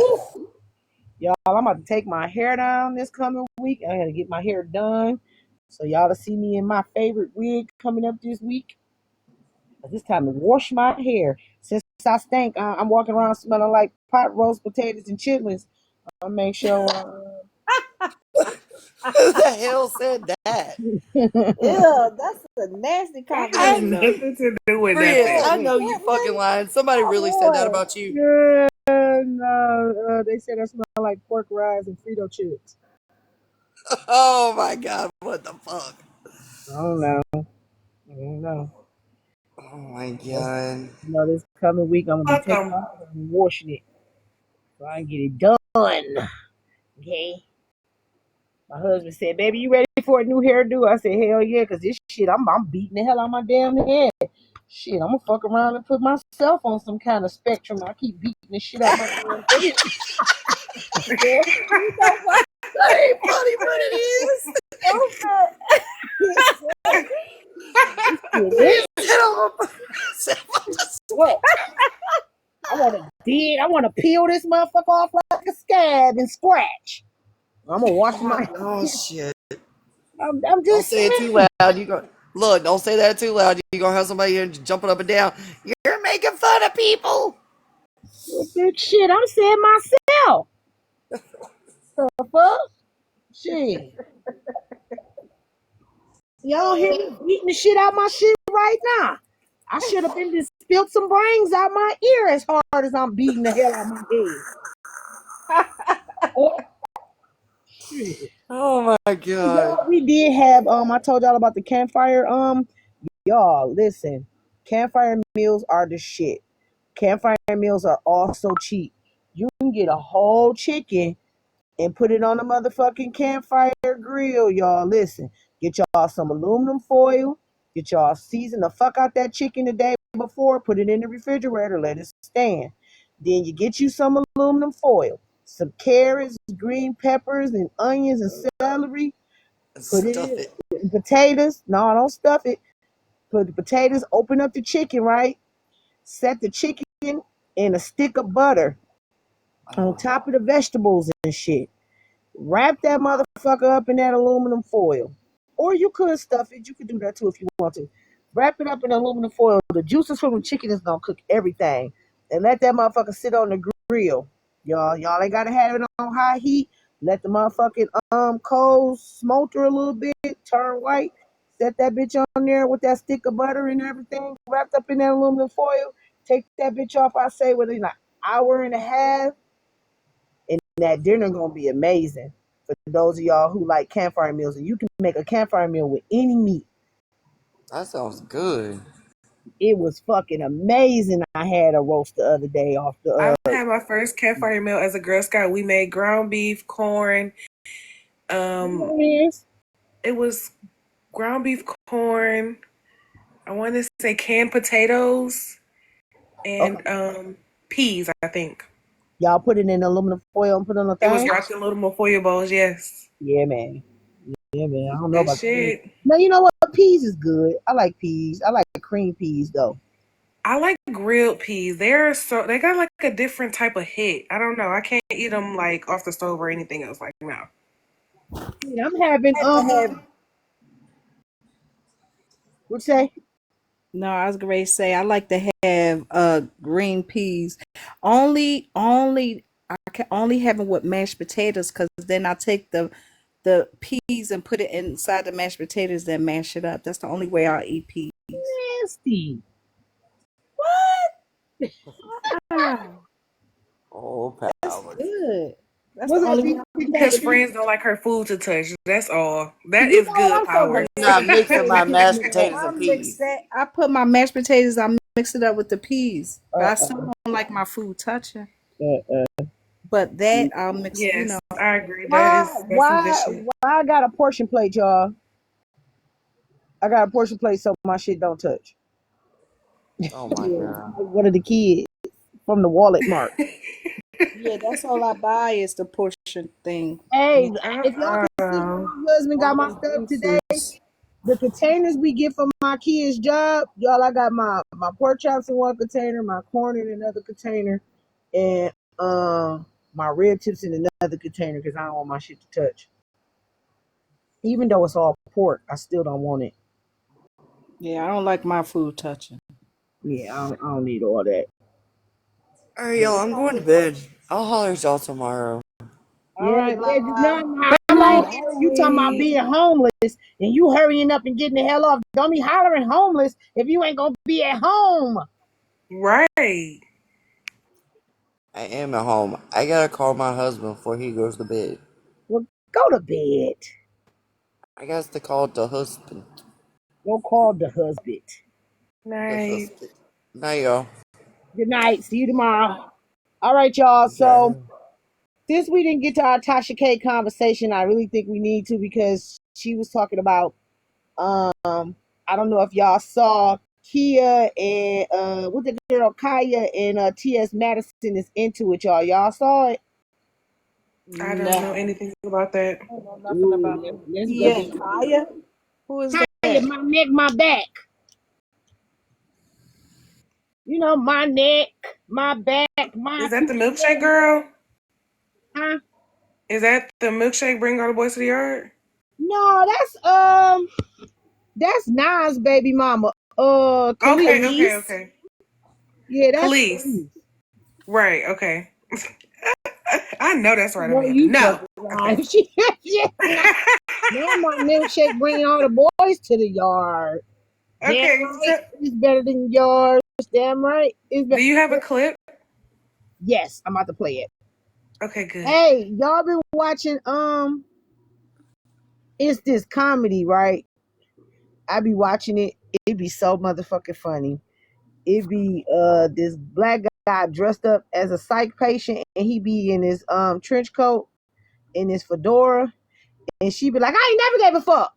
Y'all, I'm about to take my hair down this coming week. I gotta get my hair done. So y'all to see me in my favorite wig coming up this week. It's time to wash my hair. Since I stink, I'm walking around smelling like pot roast potatoes and chitlins. I'll make sure. Who the hell said that? Ew, that's a nasty That has combination. nothing to do with Friends, nothing. I know you fucking lying. Somebody really said that about you. No, they said I smell like pork rinds and Frito chips. Oh my god, what the fuck? I don't know. I don't know. Oh my god. This coming week I'm gonna be taking my hair and washing it so I can get it done. Okay. My husband said, "Baby, you ready for a new hairdo?" I said, "Hell yeah, cause this shit, I'm beating the hell out of my damn head. Shit, I'm gonna fuck around and put myself on some kind of spectrum. I keep beating the shit out of my damn head." You know what? That ain't funny, but it is. What? I wanna peel this motherfucker off like a scab and scratch. I'm gonna wash my. Oh shit. I'm Don't just say it too loud. You go look, don't say that too loud. You're gonna have somebody here jumping up and down. You're making fun of people. Big shit. I'm saying myself. The fuck? Shit. Y'all hear me beating the shit out my shit right now. I should have been just spilled some brains out my ear as hard as I'm beating the hell out my head. Shit. Oh my god. We did have I told y'all about the campfire. Y'all listen. Campfire meals are the shit. Campfire meals are also cheap. You can get a whole chicken and put it on a motherfucking campfire grill, y'all. Listen, get y'all some aluminum foil. Get y'all season the fuck out that chicken the day before. Put it in the refrigerator. Let it stand. Then you get you some aluminum foil, some carrots, green peppers, and onions and celery. Put it Stuff in it. potatoes. No, don't stuff it. Put the potatoes. Open up the chicken, right? Set the chicken in a stick of butter on top of the vegetables and shit. Wrap that motherfucker up in that aluminum foil. Or you could stuff it. You could do that too if you want to. Wrap it up in aluminum foil. The juices from the chicken is gonna cook everything. And let that motherfucker sit on the grill. Y'all ain't gotta have it on high heat. Let the motherfucking coals smolter a little bit, turn white. Set that bitch on there with that stick of butter and everything wrapped up in that aluminum foil. Take that bitch off, I say, within an hour and a half. And that dinner gonna be amazing for those of y'all who like campfire meals. And you can make a campfire meal with any meat. That sounds good. It was fucking amazing. I had a roast the other day off the. I had my first campfire meal as a Girl Scout. We made ground beef, corn. It was ground beef, corn. I want to say canned potatoes and peas. I think Y'all put it in aluminum foil and put it on the it was thing. wrapped in little foil bowls. Yes. Yeah, man. Yeah, man. I don't know Good about shit. peas. No, you know what? Peas is good. I like peas. I like cream peas though. I like grilled peas. They got like a different type of hit. I don't know. I can't eat them like off the stove or anything else. Like no. Yeah, I'm having What'd you say? No, I was going to say I like to have green peas. I can only have them with mashed potatoes because then I take the peas and put it inside the mashed potatoes, then mash it up. That's the only way I'll eat peas. Nasty. Wow, Oh, that's Powers. good. That's What's the up, only Big one. Because Potato? friends don't like her food to touch. That's all. That You is know what? good I'm so power. Not mixing my mashed hilarious. potatoes I and mix peas. that. I put my mashed potatoes. I mix it up with the peas, but I still Uh, don't like my food touching. uh. But that I'll mix. You Yes, know, I agree. Why, That's some good why, shit. why I got a portion plate, y'all? I got a portion plate so my shit don't touch. Oh my Yeah, god. like one of the kids from the Wallet Mart. yeah, that's all I buy is the portion thing. Hey, Yeah. if y'all can see where Uh-uh. my husband got my stuff today, the containers we get from my kids' job, y'all, I got my pork chops in one container, my corn in another container, and my rib tips in another container because I don't want my shit to touch. Even though it's all pork, I still don't want it. Yeah, I don't like my food touching. Yeah, I don't need all that. All right, y'all. I'm going to bed. I'll holler at y'all tomorrow. All Yeah, right, yeah, bye. I'm like, you talking about being homeless and you hurrying up and getting the hell off. Don't be hollering homeless if you ain't gonna be at home. Right. I am at home. I gotta call my husband before he goes to bed. Well, go to bed. I got to call the husband. Go call the husband. The Night. husband. Night, y'all. Good night. See you tomorrow. All right, y'all. So since we didn't get to our Tasha K conversation, I really think we need to because she was talking about I don't know if y'all saw Kia and what the girl Kaya and T.S. Madison is into it, y'all. Y'all saw it? I don't know No, anything about that. I don't know nothing about Let's go Tia to and Kaya. Who is Kaya, that? my neck, my back. You know, my neck, my back, my Is that the milkshake girl? huh? Is that the milkshake bring all the boys to the yard? No, that's Nas baby mama. Khalees. Okay. Yeah, that's Khalees. Khalees. Right, okay. I know that's right, No, Amanda. you No. fucking Okay. lying. Now my milkshake bringing all the boys to the yard. Damn Okay. right, it's better than yours. Damn right, it's Do better. you have a clip? Yes, I'm about to play it. Okay, good. Hey, y'all been watching it's this comedy, right? I be watching it. It be so motherfucking funny. It be this black guy dressed up as a psych patient and he be in his trench coat and his fedora and she be like, I ain't never gave a fuck.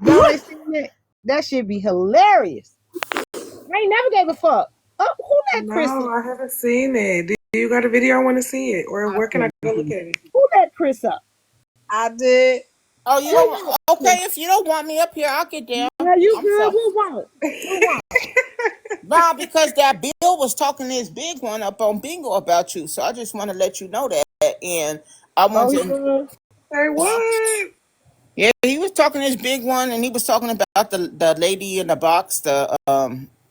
Y'all ain't seen that? That shit be hilarious. I ain't never gave a fuck. Oh, who let Chris No, up? I haven't seen it. Do you got a video? I want to see it. Or where can I go look at it? Who let Chris up? I did. Oh, you Who don't? let Okay, Chris? if you don't want me up here, I'll get down. Now you I'm good? sorry. What wrong? What wrong? Nah, because that Bill was talking his big one up on Bingo about you, so I just want to let you know that. And I want Oh, he to. was? Hey, what? Yeah, he was talking his big one, and he was talking about the lady in the box. The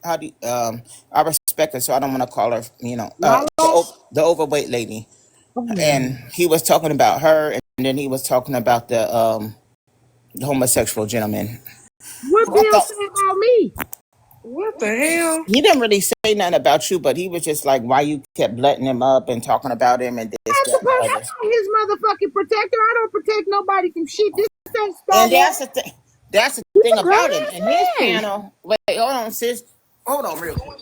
how do you, I respect her, so I don't want to call her. You know, Lala? the overweight lady, Oh, and he was talking about her, and then he was talking about the homosexual gentleman. what I Bill thought say about me? What the hell? he didn't really say nothing about you, but he was just like, why you kept letting him up and talking about him and this, I'm that, and the supposed. I'm other. not his motherfucking protector. I don't protect nobody from shit. This ain't Star And Wars. that's the thing. That's the You thing a grown about him. ass And his man. panel. Wait, hold on, sis. Hold on, real quick.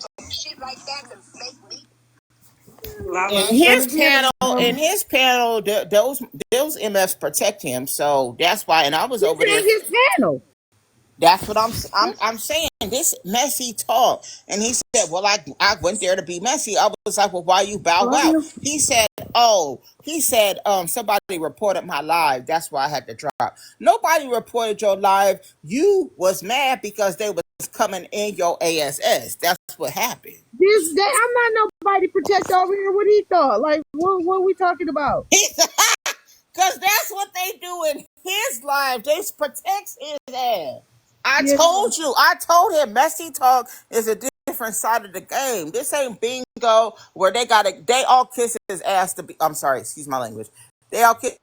In Lala his started being panel, a those MFs protect him. So that's why. And I was This over there. ain't his panel. That's what I'm saying. This messy talk. And he said, well, I went there to be messy. I was like, well, why you bow Love out? you. He said, somebody reported my live. That's why I had to drop. Nobody reported your live. You was mad because they was coming in your ASS. That's what happened. I'm not nobody protector over here. What he thought? Like, what are we talking about? Because that's what they do in his life. They protects his ass. Yeah. I told him messy talk is a different side of the game. This ain't bingo where they all kiss his ass to be, I'm sorry, excuse my language. They all kiss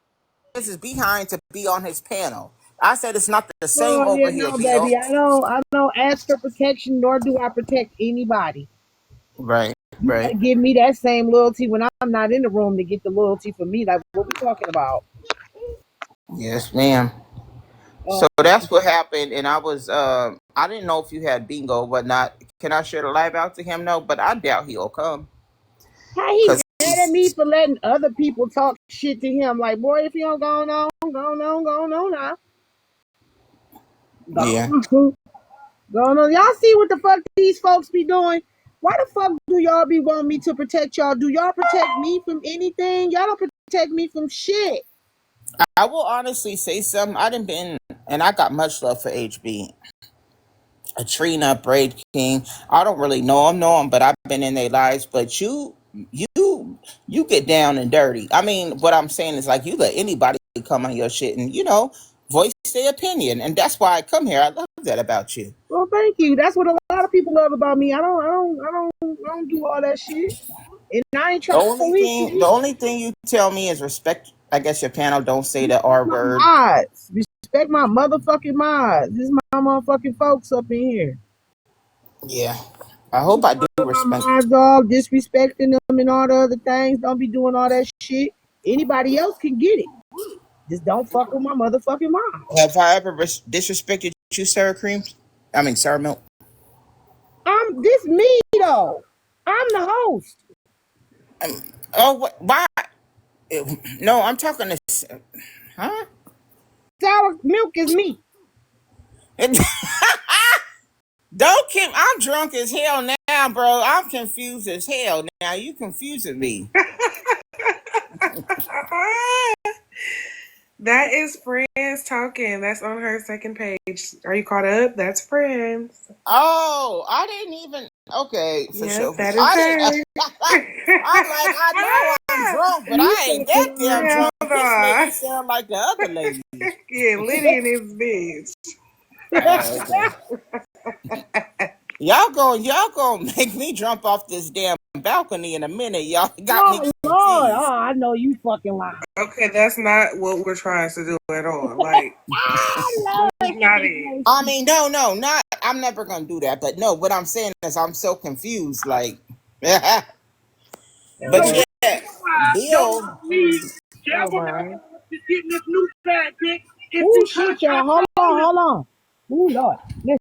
his behind to be on his panel. I said it's not the same Oh yeah, over here, no, Bill. baby. I don't ask for protection, nor do I protect anybody. Right. You gotta Right. give me that same loyalty when I'm not in the room to get the loyalty for me. Like what we talking about? Yes, ma'am. Uh, So that's what happened, and I didn't know if you had bingo, but not. Can I share the live out to him? No, but I doubt he'll come how he because mad at me for letting other people talk shit to him? Like, boy, if you don't go on now. yeah. Going on. Y'all see what the fuck these folks be doing? Why the fuck do y'all be wanting me to protect y'all? Do y'all protect me from anything? Y'all don't protect me from shit. I will honestly say something. I didn't been, and I got much love for HB. Trina, Braid King. I don't really know them, but I've been in their lives. But you get down and dirty. I mean, what I'm saying is like you let anybody come on your shit and voice their opinion, and that's why I come here. I love that about you. Well, thank you. That's what a lot of people love about me. I don't do all that shit, and I ain't The trying to only reach thing, the you. only thing you tell me is respect. I guess your panel don't say the R word. Mods. Respect my motherfucking mods. This is my motherfucking folks up in here. Yeah, I hope I do respect. My dog disrespecting them and all the other things. Don't be doing all that shit. Anybody else can get it. Just don't fuck with my motherfucking mom. Have I ever disrespected you, Sarah Cream? I mean, Sarah Milk. This me though. I'm the host. Why? No, I'm talking to. Huh? Sour Milk is me. Don't keep. I'm drunk as hell now, bro. I'm confused as hell now. You confusing me. That is Friends Talking. That's on her second page. Are you caught up? That's Friends. Oh, I didn't even. Okay, for Yes, sure. that is I her. didn't. I'm like, I know I'm drunk, but I ain't that damn drunk. This lady sound like the other lady. Yeah, Liddy and his bitch. Okay. Y'all gonna make me jump off this damn balcony in a minute. Y'all got me confused. Lord, I know you fucking lying. Okay, that's not what we're trying to do at all. Like, not it. I mean, no, not. I'm never gonna do that. But no, what I'm saying is, I'm so confused. Like, but yeah, Bill. Getting this new bag, bitch. Oh shit, y'all. Hold on. Oh Lord. Listen.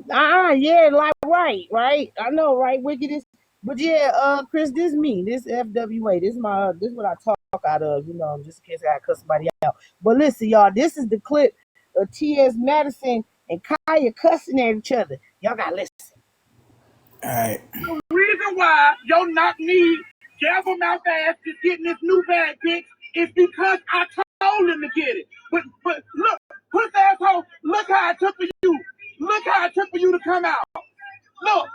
Yeah, like right. I know, right? Wickedest. But yeah, Chris, this me. This FWA. This what I talk out of, just in case I cut somebody out. But listen, y'all, this is the clip of T.S. Madison and Kaya cussing at each other. Y'all gotta listen. All right. The reason why your knock knee, gavel mouth ass is getting this new bag, bitch, is because I told him to get it. But look, puss asshole, look how it took for you. Look how it took for you to come out. Look.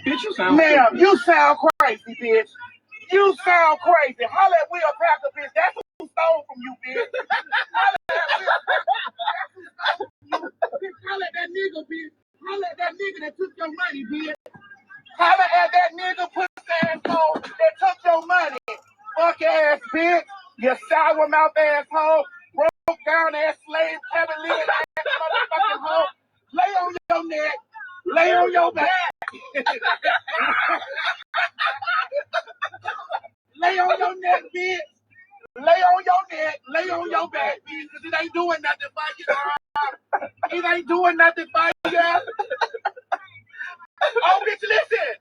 Bitch, you sound crazy. Ma'am, you sound crazy, bitch. You sound crazy. Holla at Will Packer, bitch. That's who stole from you, bitch. Holla at Will Packer. Bitch, holla at that nigga, bitch. Holla at that nigga that took your money, bitch. Holla at that nigga pussy asshole that took your money. Fuck ass bitch. You sour mouth asshole. Broke down ass slave cavalier ass motherfucking hoe. Lay on your neck. Lay on your back. Lay on your neck, bitch. Lay on your neck. Lay on your back, bitch. Cause it ain't doing nothing for you. It ain't doing nothing for you. Oh, bitch, listen.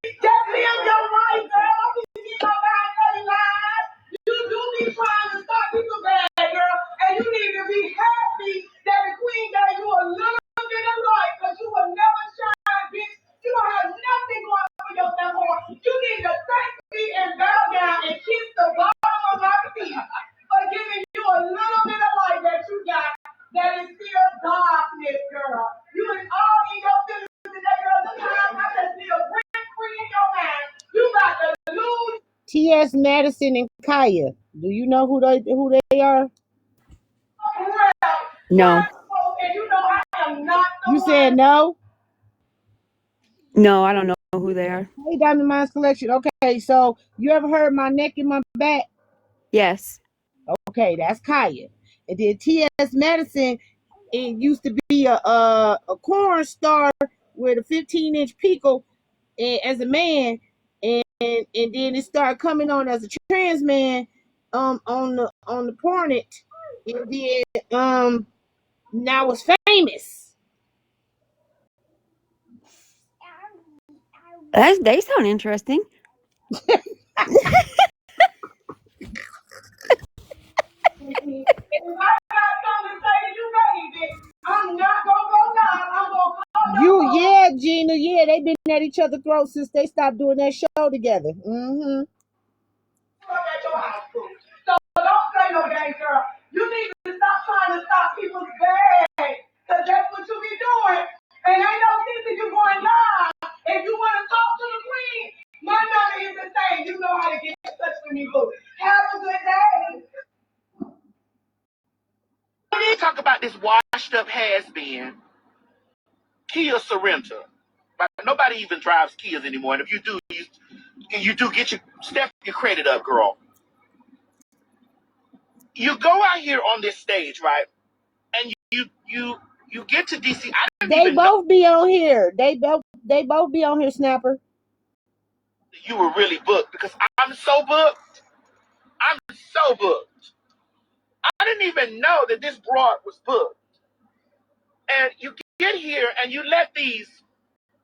Just live your life, girl. Don't be getting up out of life. You do be trying to stop people bad, girl. And you need to be happy that the queen gave you a little bit of life, because you will never shine, bitch. You don't have nothing going for yourself more. You need to thank me and bow down and kiss the bottom of my feet for giving you a little bit of life that you got that is still darkness, girl. You is all in your feelings. T.S. Madison and Kaya. Do you know who they are? No. You said no? No, I don't know who they are. Hey, Diamond Minds Collection. Okay, so you ever heard My Neck and My Back? Yes. Okay, that's Kaya. And then T.S. Madison, it used to be a porn star with a 15-inch pickle as a man, and then it started coming on as a trans man on the pornet, and then now it's famous. They sound interesting. Yeah, Gina. Yeah, they've been at each other's throats since they stopped doing that show together. Mm-hmm. So don't play no game, girl. You need to stop trying to stop people's bag, because that's what you be doing. And ain't no sense that you going live. If you want to talk to the queen, my number is the same. You know how to get in touch with me, boo. Have a good day. We need to talk about this washed up has-been, Kia Sorrento. But nobody even drives Kias anymore. And if you do, you do get step your credit up, girl. You go out here on this stage, right? And you get to DC. They both be on here. They both be on here, Snapper. You were really booked, because I'm so booked. I'm so booked. I didn't even know that this broad was booked. And you get here and you let these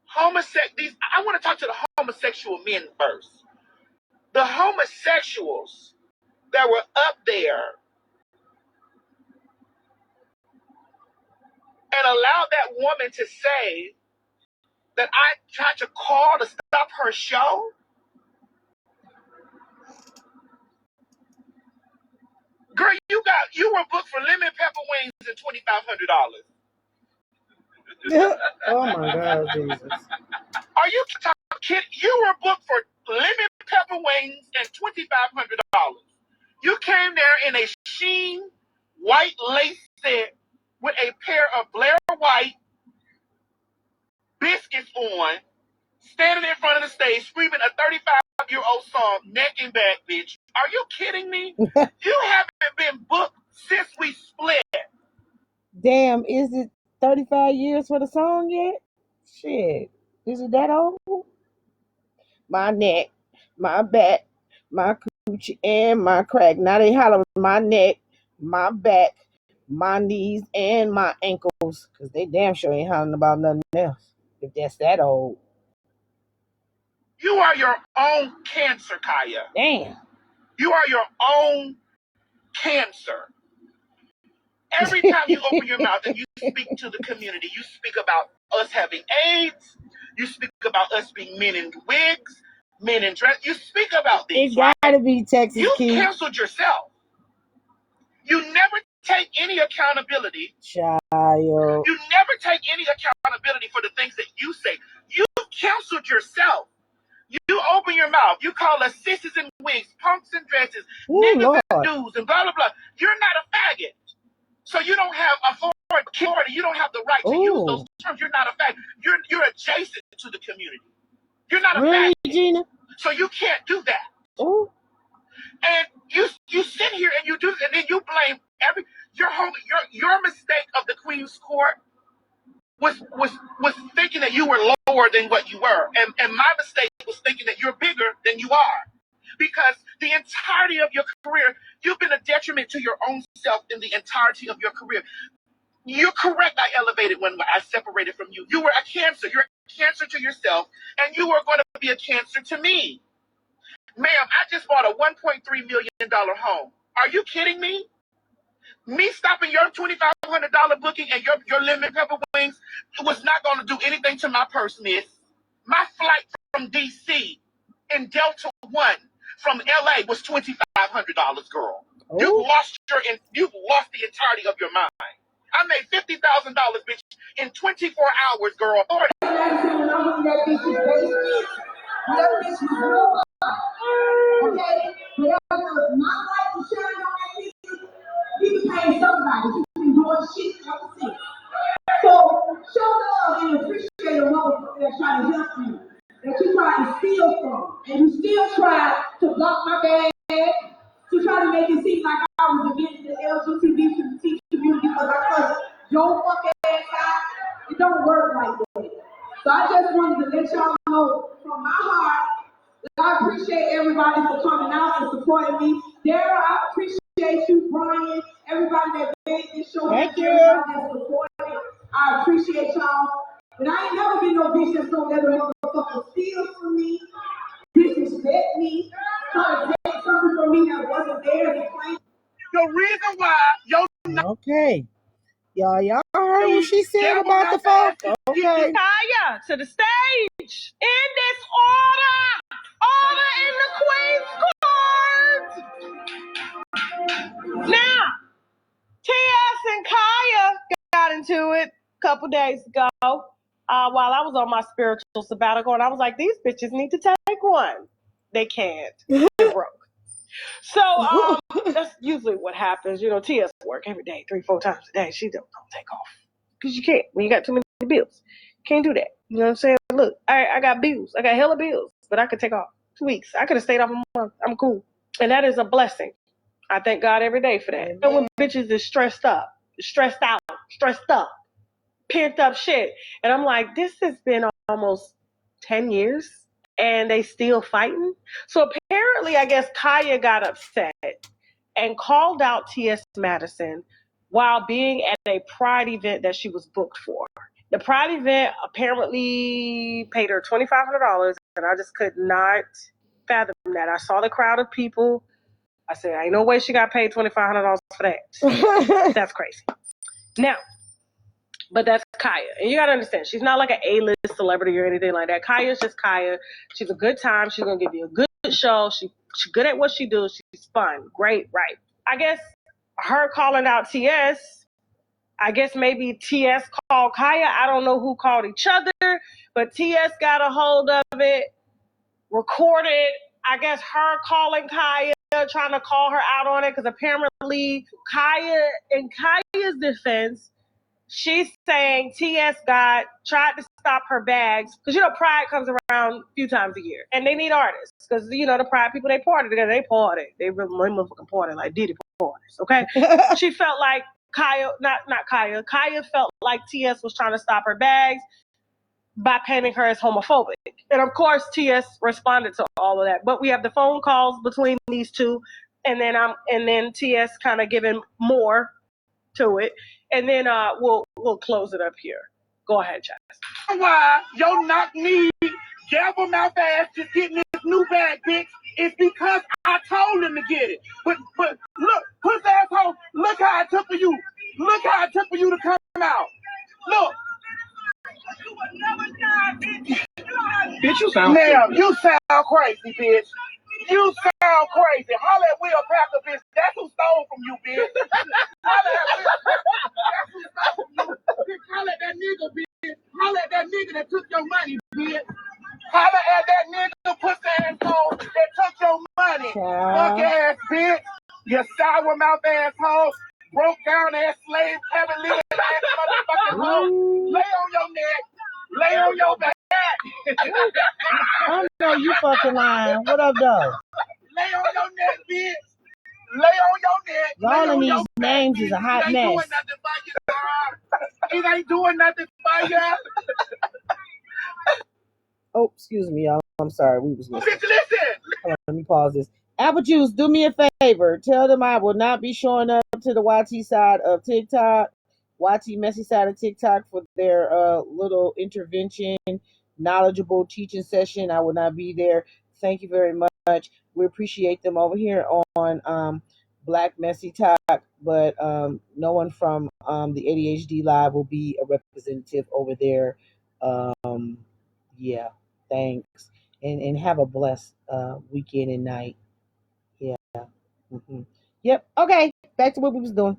homosexuals, I want to talk to the homosexual men first. The homosexuals that were up there and allowed that woman to say that I tried to call to stop her show. Girl, you were booked for lemon pepper wings and $2,500. Oh my God, Jesus. Are you kidding? You were booked for lemon pepper wings and $2,500. You came there in a sheen white lace set with a pair of Blair White biscuits on, standing in front of the stage, screaming a 35-year-old song, neck and back, bitch. Are you kidding me? You haven't been booked since we split. Damn, is it 35 years for the song yet? Shit. Is it that old? My neck, my back, my coochie, and my crack. Now they holler my neck, my back, my knees, and my ankles. Because they damn sure ain't hollering about nothing else. If that's that old. You are your own cancer, Kaya. Damn. You are your own cancer. Every time you open your mouth and you speak to the community, you speak about us having AIDS. You speak about us being men in wigs, men in dress. You speak about these. It gotta be Texas You King. canceled yourself. You never take any accountability. Child. You never take any accountability for the things that you say. You canceled yourself. You open your mouth. You call us sissies and wigs, punks and dresses, niggas and dudes, and blah, blah, blah. You're not a faggot. So you don't have authority. You don't have the right to use those terms. You're not a faggot. You're adjacent to the community. You're not a faggot. Gina? So you can't do that. Ooh. And you sit here and you do, and then you blame your mistake of the Queen's Court was thinking that you were lower than what you were, and my mistake was thinking that you're bigger than you are, because the entirety of your career, you've been a detriment to your own self in the entirety of your career. You're correct. I elevated when I separated from you. You were a cancer. You're a cancer to yourself, and you were going to be a cancer to me. Ma'am, I just bought a $1.3 million home. Are you kidding me? Me stopping your $2,500 booking and your lemon pepper wings was not going to do anything to my purse, miss. My flight from D.C. in Delta One from L.A. was $2,500, girl. You lost the entirety of your mind. I made $50,000, bitch, in 24 hours, girl. Okay, whatever my life was sharing on that picture, you became somebody. You been doing shit ever since. So show love and appreciate a motherfucker that's trying to help you, that you trying to steal from, and you still try to block my bag, to try to make it seem like I was against the LGBT community because I cuss your fuck ass out. It don't work like that. So I just wanted to let y'all know from my heart that I appreciate everybody for coming out and supporting me. Dara, I appreciate you, Brian, everybody that made this show. Thank you. Everybody that supported. I appreciate y'all. But I ain't never been no bitch that's gonna let a motherfucker steal from me, disrespect me, try to take something from me that wasn't there to claim. The reason why your Okay. Y'all heard what she said about the folk? Okay. Kaya, to the stage. In this order. Order in the Queen's Court. Now, T.S. and Kaya got into it a couple days ago while I was on my spiritual sabbatical, and I was like, these bitches need to take one. They can't. They're broke. So that's usually what happens. You know, T.S. work every day, 3-4 times a day. She don't take off. Because you can't. When you got too many bills. Can't do that. You know what I'm saying? Look, I got bills. I got hella bills. But I could take off 2 weeks. I could have stayed off a month. I'm cool. And that is a blessing. I thank God every day for that. Amen. And when bitches is stressed out, pent up shit. And I'm like, this has been almost 10 years. And they still fighting. So apparently, I guess Kaya got upset and called out T.S. Madison while being at a Pride event that she was booked for. The Pride event apparently paid her $2,500, and I just could not fathom that. I saw the crowd of people. I said, ain't no way she got paid $2,500 for that. That's crazy. Now, but that's Kaya. And you got to understand, she's not like an A-list celebrity or anything like that. Kaya's just Kaya. She's a good time. She's going to give you a good show. She's good at what she does. She's fun. Great, right. I guess her calling out T.S., I guess maybe T.S. called Kaya. I don't know who called each other, but T.S. got a hold of it, recorded, I guess, her calling Kaya, trying to call her out on it, because apparently Kaya, in Kaya's defense, she's saying T.S. tried to stop her bags. Because, you know, Pride comes around a few times a year. And they need artists. Because, you know, the Pride people, they party together. They party. They really motherfucking party like Diddy parties. Okay? She felt like Kaya felt like T.S. was trying to stop her bags by painting her as homophobic. And, of course, T.S. responded to all of that. But we have the phone calls between these two. And then T.S. kind of giving more to it, and then we'll close it up here. Go ahead, Chaz. Why your knock-knee, gavel-mouth ass just getting this new bag, bitch, is because I told him to get it. But look, puss asshole, look how it took for you. Look how it took for you to come out. Look. Bitch, you sound now, you sound crazy, bitch. You sound crazy. Holla at Will Packer, bitch. That's who stole from you, bitch. Holla at Will Packer. That's who stole from you. Bitch, holla at that nigga, bitch. Holla at that nigga that took your money, bitch. Holla at that nigga, pussy asshole, that took your money. Fuck ass, bitch. You sour mouth asshole. Broke down ass slave, heavy living ass motherfucking hoe. Lay on your neck. Lay on your back. I know you fucking lying. What up, though? Lay on your neck, bitch. Lay on your neck. All of these names is a hot mess. It ain't doing nothing for you. Oh, excuse me, y'all. I'm sorry. We was listening. Bitch, listen. Hold on, let me pause this. Apple Juice, do me a favor. Tell them I will not be showing up to the YT side of TikTok, YT Messy side of TikTok for their little intervention, knowledgeable teaching session. I will not be there. Thank you very much. We appreciate them over here on Black Messy Talk, but no one from the ADHD Live will be a representative over there. Yeah, thanks. And have a blessed weekend and night. Yeah. Mm-hmm. Yep. Okay. Back to what we was doing.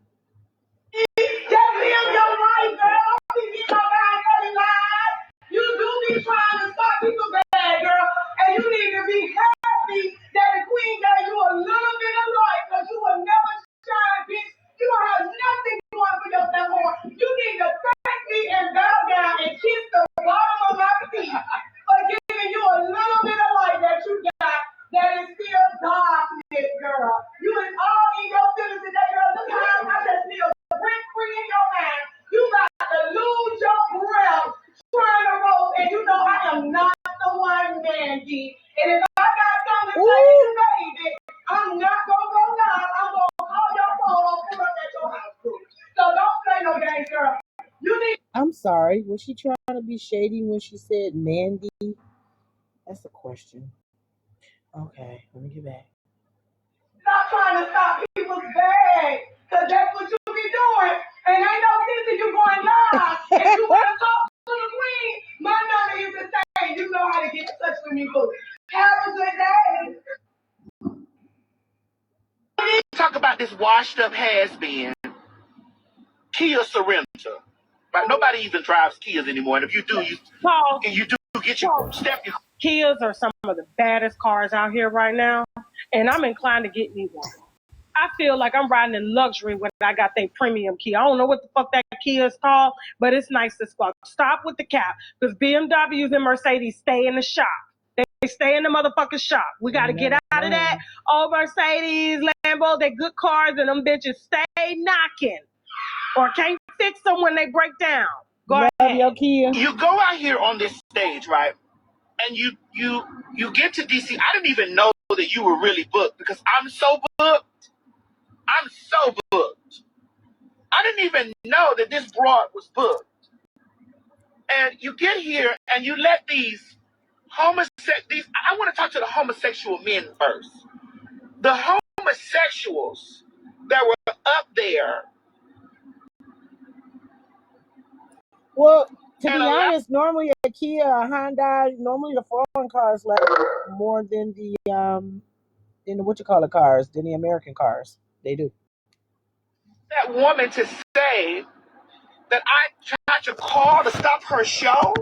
Just live your life, girl. Don't be getting on every line. You do be trying to stop people bad, girl. And you need to be happy that the queen gave you a little bit of life, because you will never shine, bitch. You don't have nothing going for yourself more. You need to thank me and bow down and kiss the bottom of my feet for giving you a little bit of life that you got that is still darkness, girl. You is all in your feelings today, girl. Look how I I'm sorry. Was she trying to be shady when she said Mandy? That's a question. Okay, let me get back. Stop trying to stop people's bag, because that's what you be doing. And ain't no sense in you going live. If you want to talk to the queen, my number is the same. You know how to get in touch with me, boo. Have a good day. Talk about this washed up has-been, Kia Sorento. Right? Nobody even drives Kias anymore. And if you do, you do get your step. Kias are some of the baddest cars out here right now, and I'm inclined to get me one. I feel like I'm riding in luxury when I got that premium Kia. I don't know what the fuck that Kia is called, but it's nice as fuck. Stop with the cap, because BMWs and Mercedes stay in the shop. They stay in the motherfucking shop. We got to get out of that. All Mercedes, Lambo, they good cars, and them bitches stay knocking. Or can't fix them when they break down. Go ahead. Your Kia. You go out here on this stage, right? And you get to DC. I didn't even know that you were really booked, because I'm so booked. I'm so booked. I didn't even know that this broad was booked. And you get here and you let these I want to talk to the homosexual men first. The homosexuals that were up there. Well, to be honest, normally a Kia, a Hyundai, normally the foreign cars last more than the cars, than the American cars. They do. That woman to say that I tried to call to stop her show.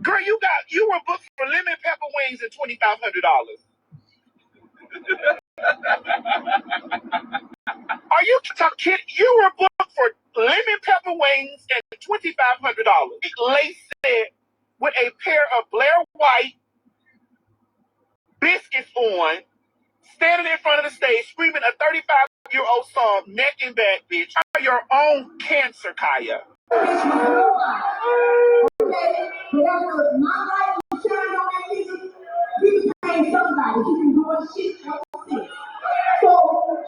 Girl, you were booked for lemon pepper wings and $2,500. Are you kidding? You were booked for lemon pepper wings and $2,500. Laced it with a pair of Blair White biscuits on, standing in front of the stage, screaming a 35-year-old song, neck and back, bitch. Your own cancer, Kaya. So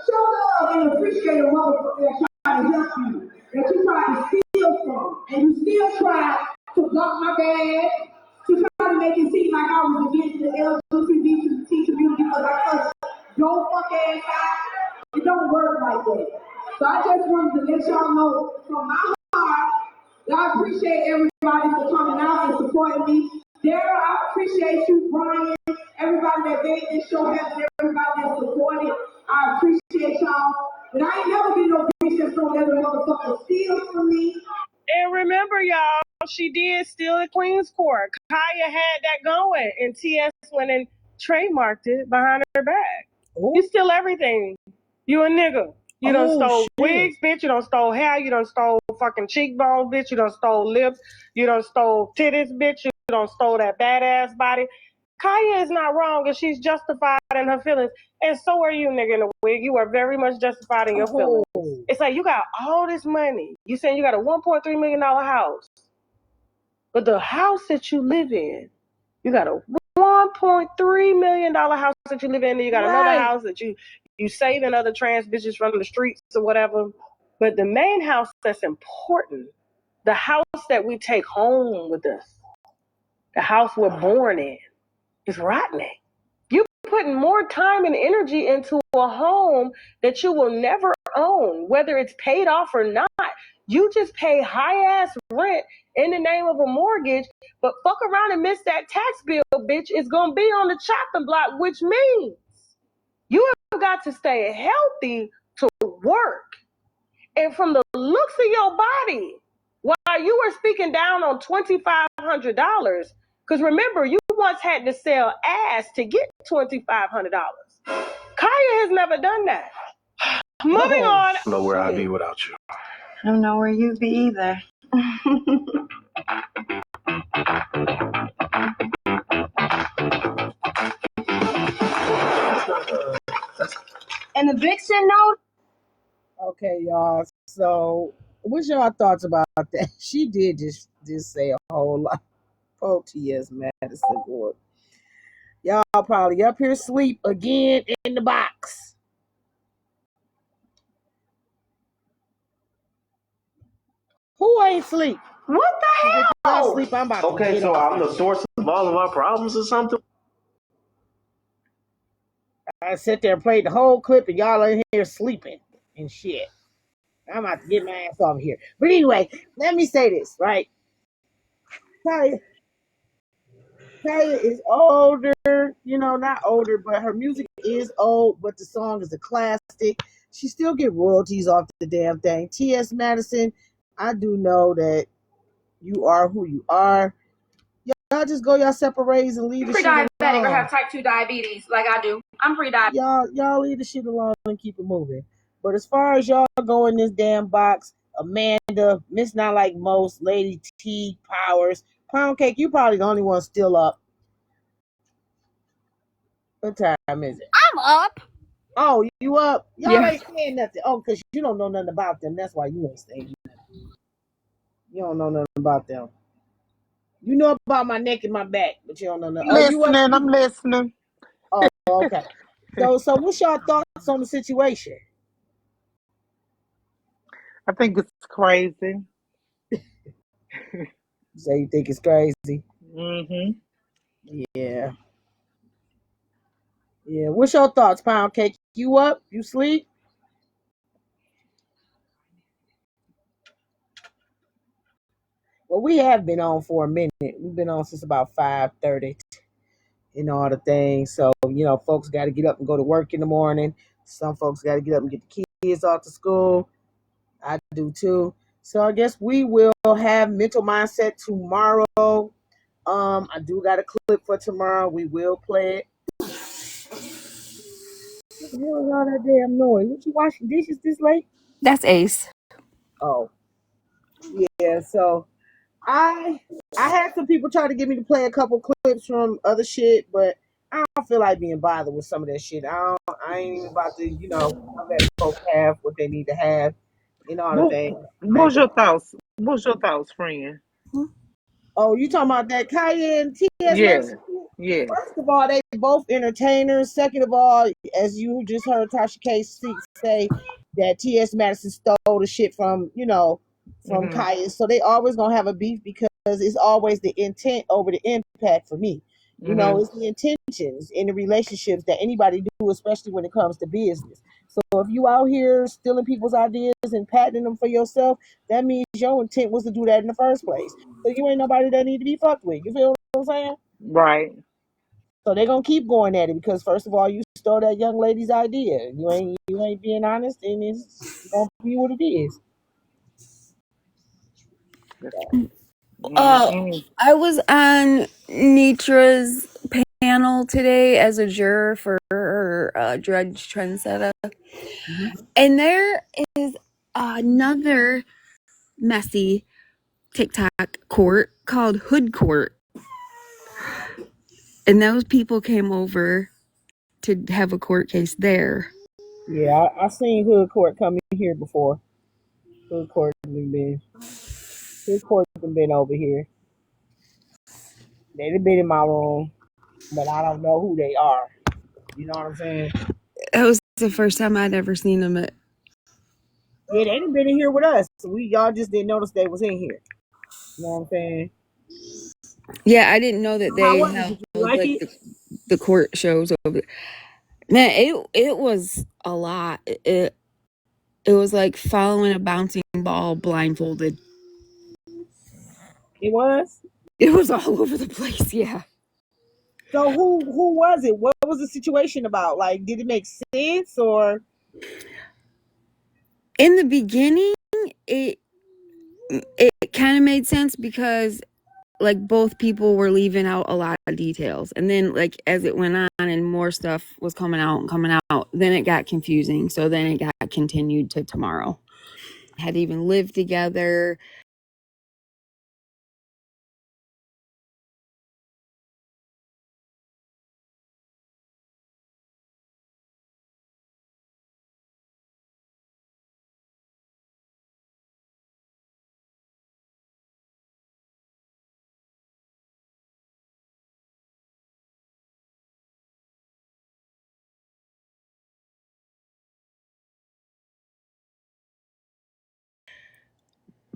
show love and appreciate a motherfucker that tried to help you, that you tried to steal from, and you still try to block my bag, to try to make it seem like I was against the LGBT community because I cuss your fuck ass out. It don't work like that. So I just wanted to let y'all know from my heart that I appreciate everybody for coming out and supporting me. Daryl, I appreciate you, Brian, everybody that made this show happen, everybody that supported. I appreciate y'all. But I ain't never been no bitch that's gonna let a motherfucker steal from me. And remember, y'all, she did steal the Queen's Court. Kaya had that going, and TS went and trademarked it behind her back. Ooh. You steal everything. You a nigga. You done stole wigs, bitch. You done stole hair. You done stole fucking cheekbones, bitch. You done stole lips. You done stole titties, bitch. You done stole that badass body. Kaya is not wrong, and she's justified in her feelings. And so are you, nigga, in the wig. You are very much justified in your feelings. It's like you got all this money. You saying you got a $1.3 million house. But the house that you live in, you got a $1.3 million house that you live in, and you got another house that you saving other trans bitches from the streets or whatever. But the main house that's important, the house that we take home with us, the house we're born in, is rotten. You're putting more time and energy into a home that you will never own, whether it's paid off or not. You just pay high-ass rent in the name of a mortgage, but fuck around and miss that tax bill, bitch. It's going to be on the chopping block, which means you have got to stay healthy to work. And from the looks of your body, while you were speaking down on $2,500, because remember, you once had to sell ass to get $2,500. Kaya has never done that. Moving on. I don't know where I'd be without you. I don't know where you'd be either. An eviction note? Okay, y'all. So, what's y'all thoughts about that? She did just say a whole lot. Oh, T.S. Madison, Lord. Y'all probably up here asleep again in the box. Who ain't sleep? What the If y'all hell? sleep, I'm about to Okay, get so off. I'm the source of all of our problems or something? I sit there and played the whole clip, and y'all in here sleeping and shit. I'm about to get my ass off here. But anyway, let me say this, right? Kaya is older, not older, but her music is old, but the song is a classic. She still get royalties off the damn thing. T.S. Madison, I do know that you are who you are. Y'all just go y'all separate ways and leave the shit alone. Pre-diabetic or have type 2 diabetes like I do. I'm pre-diabetic. Y'all leave the shit alone and keep it moving. But as far as y'all go in this damn box, Amanda, Miss Not Like Most, Lady T, Powers, Pound Cake, you probably the only one still up. What time is it? I'm up. Oh, you up? Y'all Yeah. ain't saying nothing. Oh, because you don't know nothing about them. That's why you ain't saying nothing. You don't know nothing about them. You know about my neck and my back, but you don't know nothing. Oh, you up? I'm listening. Oh, okay. So what's y'all thoughts on the situation? I think it's crazy. So you think it's crazy? Mm-hmm. Yeah. Yeah. What's your thoughts, Pound Cake? You up? You sleep? Well, we have been on for a minute. We've been on since about 5:30 and all the things. So, folks got to get up and go to work in the morning. Some folks got to get up and get the kids off to school. I do too. So I guess we will have mental mindset tomorrow. I do got a clip for tomorrow. We will play it. What the hell is all that damn noise? What you washing dishes this late? That's Ace. Oh, yeah. So I had some people try to get me to play a couple clips from other shit, but I don't feel like being bothered with some of that shit. I ain't even about to, let folks have what they need to have and all the things. What's your thoughts? What's your thoughts, friend? Oh, you talking about that Cayenne TS Yeah. Madison? Yeah. First of all, they both entertainers. Second of all, as you just heard Tasha K say that T.S. Madison stole the shit from Kaya. So they always gonna have a beef because it's always the intent over the impact for me. It's the intentions in the relationships that anybody do, especially when it comes to business. So if you out here stealing people's ideas and patenting them for yourself, that means your intent was to do that in the first place. So you ain't nobody that need to be fucked with. You feel what I'm saying? Right. So they're gonna keep going at it because first of all, you stole that young lady's idea. You ain't being honest, and it's gonna be what it is. I was on Nitra's panel today as a juror for Judge Trendsetter. And there is another messy TikTok court called Hood Court. And those people came over to have a court case there. Yeah, I seen Hood Court come in here before. Hood Court has been over here. They've been in my room, but I don't know who they are. You know what I'm saying? That was the first time I'd ever seen them at. Yeah, they done been in here with us. So y'all just didn't notice they was in here. You know what I'm saying? Yeah, I didn't know that they How was it? held Did you like it? the court shows over. Man, it was a lot. It was like following a bouncing ball blindfolded. It was? It was all over the place, yeah. So who was it? What was the situation about? Like, did it make sense or? In the beginning, it kind of made sense because like both people were leaving out a lot of details, and then like as it went on and more stuff was coming out, then it got confusing. So then it got continued to tomorrow. Had even lived together.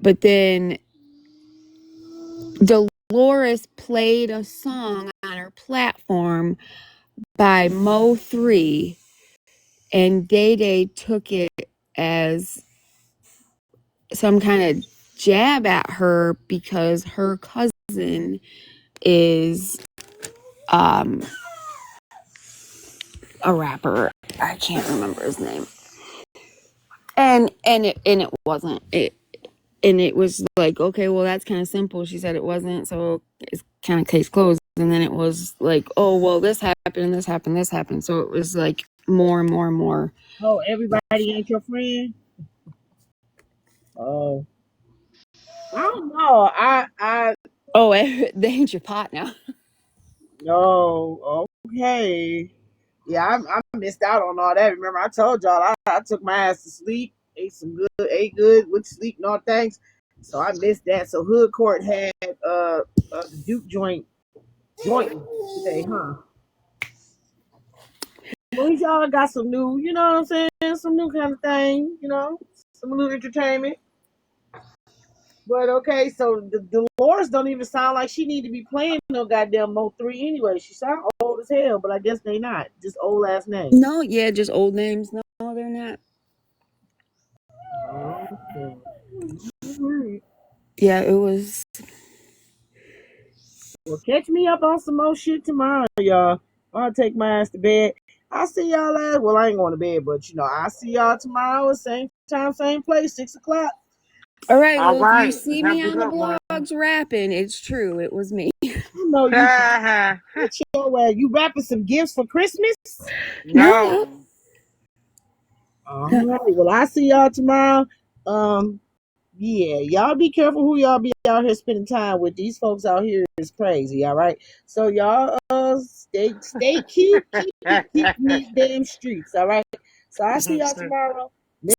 but then Dolores played a song on her platform by Mo3, and Day Day took it as some kind of jab at her because her cousin is a rapper. I can't remember his name. And it wasn't it. And it was like, okay, well, that's kind of simple. She said it wasn't, so it's kind of case closed. And then it was like, oh, well, this happened, this happened, this happened. So it was like more and more and more. Oh, everybody ain't your friend? Oh. I don't know. Oh, they ain't your pot now. No. Okay. Yeah, I missed out on all that. Remember, I told y'all I took my ass to sleep, ate good, went to sleep and all things. So I missed that. So Hood Court had the Duke joint today, huh? Well, y'all got some new, you know what I'm saying? Some new kind of thing, you know, some new entertainment. But okay, so the Dolores don't even sound like she need to be playing no goddamn Mo3 anyway. She sound old as hell, but I guess they not. Just old last names. No, yeah, just old names. No, they're not. Yeah, it was. Well, catch me up on some more shit tomorrow, y'all. I'll take my ass to bed. I'll see y'all later. Well, I ain't going to bed, but you know, I'll see y'all tomorrow, same time, same place, 6 o'clock. All right, All well, if you right. see Have me a on the good one. blogs rapping, it's true. It was me. I know you. You wrapping some gifts for Christmas? No. All right. Well, I'll see y'all tomorrow. Yeah, y'all be careful who y'all be out here spending time with. These folks out here is crazy. All right. So y'all stay cute, keep in these damn streets. All right. So I'll see y'all tomorrow.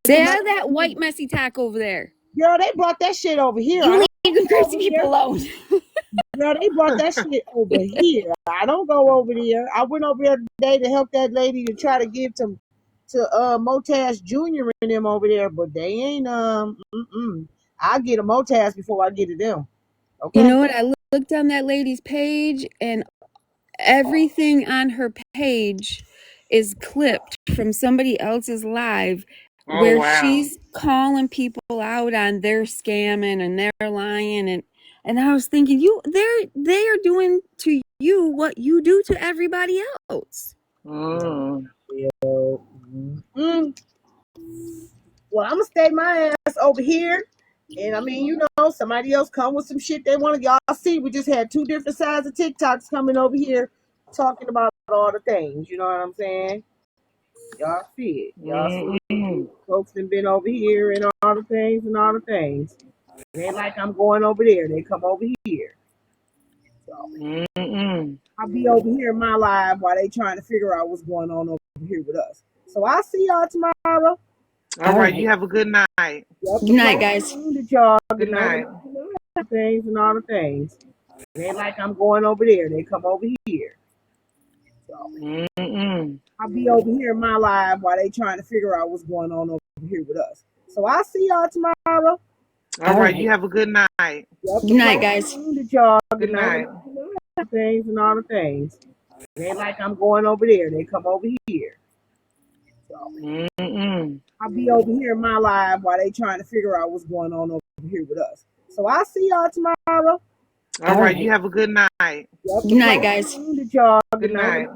Stay out of that white messy tack over there. Girl, they brought that shit over here. You leave the crazy people alone. Girl, they brought that shit over here. I don't go over there. I went over there today to help that lady to try to give to Motaz Jr. and them over there, but they ain't I get a Motaz before I get to them. Okay. You know what? I looked on that lady's page, and everything on her page is clipped from somebody else's live where she's calling people out on their scamming and they're lying, and I was thinking, they are doing to you what you do to everybody else. Well, I'm gonna stay my ass over here. And I mean, you know, somebody else come with some shit they want to. Y'all see, we just had 2 different sides of TikToks coming over here talking about all the things. You know what I'm saying? Y'all see it. Y'all see it. Folks that been over here and all the things and all the things. It ain't like I'm going over there. They come over here. So, I'll be over here in my live while they trying to figure out what's going on over here with us. So I'll see y'all tomorrow. All right. You have a good night. Good night, guys. Good night. Things and all the things. It ain't like I'm going over there. They come over here. So, I'll be over here in my live while they trying to figure out what's going on over here with us. So I'll see y'all tomorrow. All right. You have a good night. Good night, guys. Good night. Things and all the things. It ain't like I'm going over there. They come over here. So, I'll be over here in my live while they trying to figure out what's going on over here with us. So I'll see y'all tomorrow. All right. You have a good night. Good night, guys. Good night.